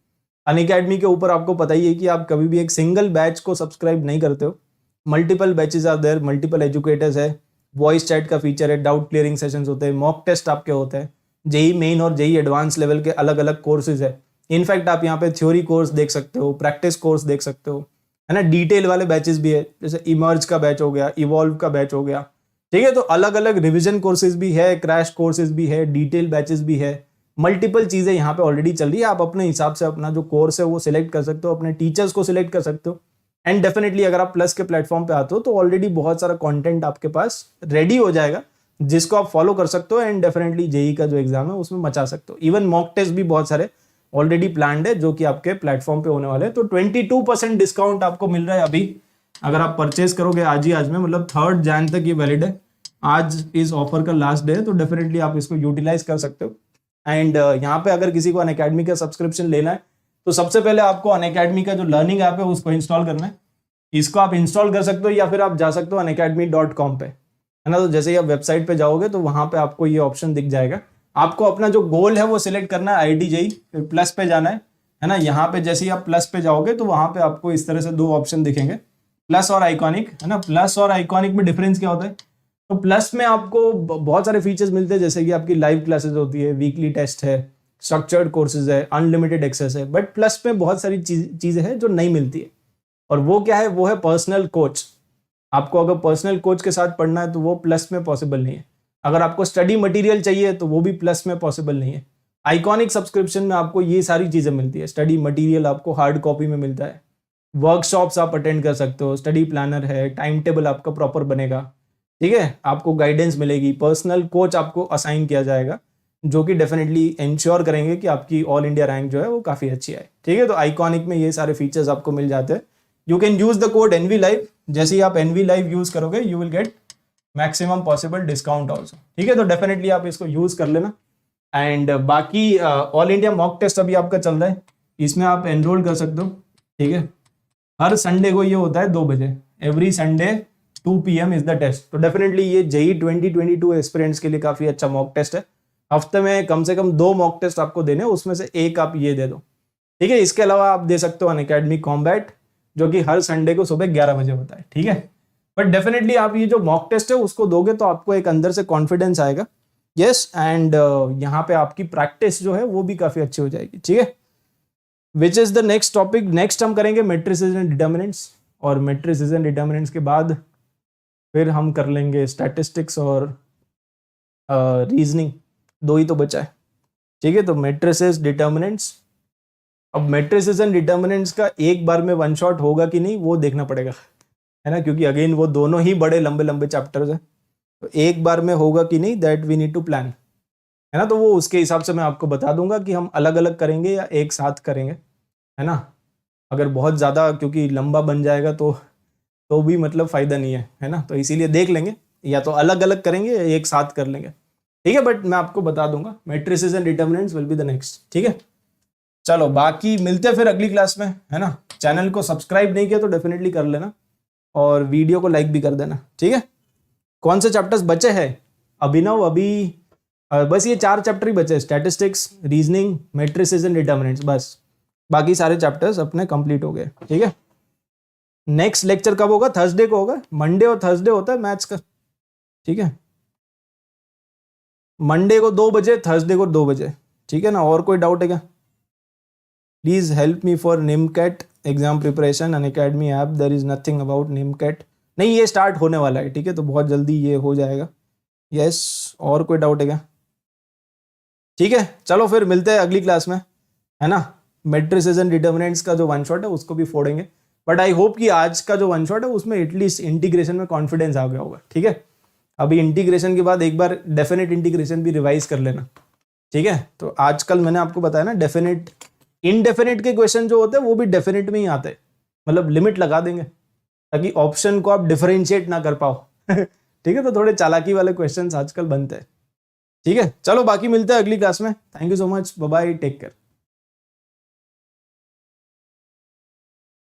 अनअकैडमी के ऊपर आपको पता ही है कि आप कभी भी एक सिंगल बैच को सब्सक्राइब नहीं करते हो, multiple batches are there, multiple educators है, वॉइस चैट का फीचर है, डाउट क्लियरिंग सेशंस होते हैं, मॉक टेस्ट आपके होते हैं, जेई मेन और जेई एडवांस लेवल के अलग अलग कोर्सेज है। इनफैक्ट आप यहाँ पे थ्योरी कोर्स देख सकते हो, प्रैक्टिस कोर्स देख सकते हो, है ना। डिटेल वाले बैचेस भी है, जैसे इमर्ज का बैच हो गया, इवॉल्व का बैच हो गया। ठीक है, तो अलग अलग रिविजन कोर्सेज भी है, क्रैश कोर्सेज भी है, डिटेल बैचेस भी है, मल्टीपल चीजें यहाँ पे ऑलरेडी चल रही है। आप अपने हिसाब से अपना जो कोर्स है वो सिलेक्ट कर सकते हो, अपने टीचर्स को सिलेक्ट कर सकते हो, एंड डेफिनेटली अगर आप प्लस के प्लेटफॉर्म पे आते हो तो ऑलरेडी बहुत सारा कंटेंट आपके पास रेडी हो जाएगा, जिसको आप फॉलो कर सकते हो, एंड डेफिनेटली जेई का जो एग्जाम है उसमें मचा सकते हो। इवन मॉक टेस्ट भी बहुत सारे ऑलरेडी प्लान्ड है जो कि आपके प्लेटफॉर्म पे होने वाले हैं। तो 22% डिस्काउंट आपको मिल रहा है अभी, अगर आप परचेज करोगे आज ही आज में, मतलब 3 जैन तक ये वैलिड है, आज इस ऑफर का लास्ट डे है, तो डेफिनेटली आप इसको यूटिलाइज कर सकते हो। एंड यहाँ पे अगर किसी को अनअकैडमी का सब्सक्रिप्शन लेना है तो सबसे पहले आपको अनअकैडमी का जो लर्निंग ऐप है उसको इंस्टॉल करना है। इसको आप इंस्टॉल कर सकते हो, या फिर आप जा सकते हो unacademy.com पे, है ना। तो जैसे ही आप वेबसाइट पे जाओगे तो वहां पे आपको ये ऑप्शन दिख जाएगा। आपको अपना जो गोल है वो सिलेक्ट करना है, IDJEE, फिर प्लस पे जाना है ना। यहाँ पे जैसे ही आप प्लस पे जाओगे तो वहां पे आपको इस तरह से 2 ऑप्शन दिखेंगे, प्लस और आइकॉनिक, है ना। प्लस और आइकॉनिक में डिफरेंस क्या होता है? तो प्लस में आपको बहुत सारे फीचर्स मिलते हैं, जैसे कि आपकी लाइव क्लासेस होती है, वीकली टेस्ट है, स्ट्रक्चर्ड कोर्सेज है, अनलिमिटेड एक्सेस है। बट प्लस में बहुत सारी चीजें हैं जो नहीं मिलती है, और वो क्या है? वो है पर्सनल कोच। आपको अगर पर्सनल कोच के साथ पढ़ना है तो वो प्लस में पॉसिबल नहीं है। अगर आपको स्टडी मटेरियल चाहिए तो वो भी प्लस में पॉसिबल नहीं है। आइकॉनिक सब्सक्रिप्शन में आपको ये सारी चीजें मिलती है, स्टडी मटेरियल आपको हार्ड कॉपी में मिलता है, वर्कशॉप्स आप अटेंड कर सकते हो, स्टडी प्लानर है, टाइम टेबल आपका प्रॉपर बनेगा। ठीक है, आपको गाइडेंस मिलेगी, पर्सनल कोच आपको असाइन किया जाएगा, जो कि डेफिनेटली इंश्योर करेंगे कि आपकी ऑल इंडिया रैंक जो है वो काफी अच्छी आए। ठीक है, तो आइकॉनिक में ये सारे फीचर्स आपको मिल जाते हैं। You can use the code NVLive, जैसे ही आप NVLive यूज करोगे you will get maximum possible discount also. ठीक है, तो डेफिनेटली आप इसको यूज कर लेना। एंड बाकी ऑल इंडिया मॉक टेस्ट अभी आपका चल रहा है, इसमें आप एनरोल कर सकते हो। ठीक है, हर संडे को ये होता है 2 बजे, every Sunday 2 PM is the test. तो डेफिनेटली ये जेई 2022 एस्पिरेंट्स के लिए काफी अच्छा मॉक टेस्ट है। हफ्ते में कम से कम 2 मॉक टेस्ट आपको देने, उसमें से एक आप ये दे दो। ठीक है, इसके अलावा आप दे सकते हो अनअकैडमी कॉम्बैट, जो कि हर संडे को सुबह 11 बजे होता है। ठीक है, बट डेफिनेटली आप ये जो मॉक टेस्ट है उसको दोगे तो आपको एक अंदर से कॉन्फिडेंस आएगा। यस, एंड यहाँ पे आपकी प्रैक्टिस जो है वो भी काफी अच्छी हो जाएगी, ठीक है। विच is the next topic, next हम करेंगे मैट्रिसेस एंड डिटर्मिनेंट्स, और मैट्रिसेस एंड डिटर्मिनेंट्स के बाद फिर हम कर लेंगे स्टैटिस्टिक्स और रीजनिंग, दो ही तो बचा है, ठीक है। तो मैट्रिसेस, डिटर्मिनेंट्स, अब मैट्रिसेस एंड डिटर्मिनेंट्स का एक बार में वन शॉट होगा कि नहीं वो देखना पड़ेगा, है ना, क्योंकि अगेन वो दोनों ही बड़े लंबे लंबे चैप्टर्स हैं, तो एक बार में होगा कि नहीं that we need to plan, है ना। तो वो उसके हिसाब से मैं आपको बता दूंगा कि हम अलग अलग करेंगे या एक साथ करेंगे, है ना। अगर बहुत ज़्यादा क्योंकि लंबा बन जाएगा तो भी मतलब फ़ायदा नहीं है ना, तो इसीलिए देख लेंगे, या तो अलग अलग करेंगे या एक साथ कर लेंगे, ठीक है। बट मैं आपको बता दूंगा matrices and determinants will be the next, ठीक है। चलो बाकी मिलते हैं फिर अगली क्लास में, है ना। चैनल को सब्सक्राइब नहीं किया तो डेफिनेटली कर लेना, और वीडियो को लाइक भी कर देना, ठीक है। कौन से चैप्टर्स बचे हैं अभिनव? अभी बस ये 4 चैप्टर ही बचे, statistics, reasoning, matrices and determinants, बस बाकी सारे चैप्टर्स अपने कंप्लीट हो गए, ठीक है। नेक्स्ट लेक्चर कब होगा? थर्सडे को होगा, मंडे और थर्सडे होता है मैथ्स का, ठीक है। मंडे को 2 बजे, थर्सडे को 2 बजे, ठीक है ना। और कोई डाउट है क्या? Please help me for NIMCET exam preparation, Unacademy app, there is nothing about NIMCET. नहीं, ये स्टार्ट होने वाला है, ठीक है, तो बहुत जल्दी ये हो जाएगा। यस, और कोई डाउट है क्या? ठीक है, चलो फिर मिलते हैं अगली क्लास में, है ना। मैट्रिसेस एंड डिटर्मिनेंट्स का जो वन शॉट है उसको भी फोड़ेंगे, बट आई होप कि आज का जो वन शॉट है उसमें एटलीस्ट इंटीग्रेशन में कॉन्फिडेंस आ गया होगा, ठीक है। अभी इंटीग्रेशन के बाद एक बार डेफिनेट इंटीग्रेशन भी रिवाइज कर लेना, ठीक है। तो आजकल मैंने आपको बताया ना, डेफिनेट इनडेफिनेट के क्वेश्चन जो होते हैं वो भी डेफिनेट में ही आते हैं, मतलब लिमिट लगा देंगे ताकि ऑप्शन को आप डिफरेंशिएट ना कर पाओ ठीक है, तो थोड़े चालाकी वाले क्वेश्चंस आजकल बनते हैं, ठीक है। चलो बाकी मिलते हैं अगली क्लास में। Thank you so much, bye bye, take care.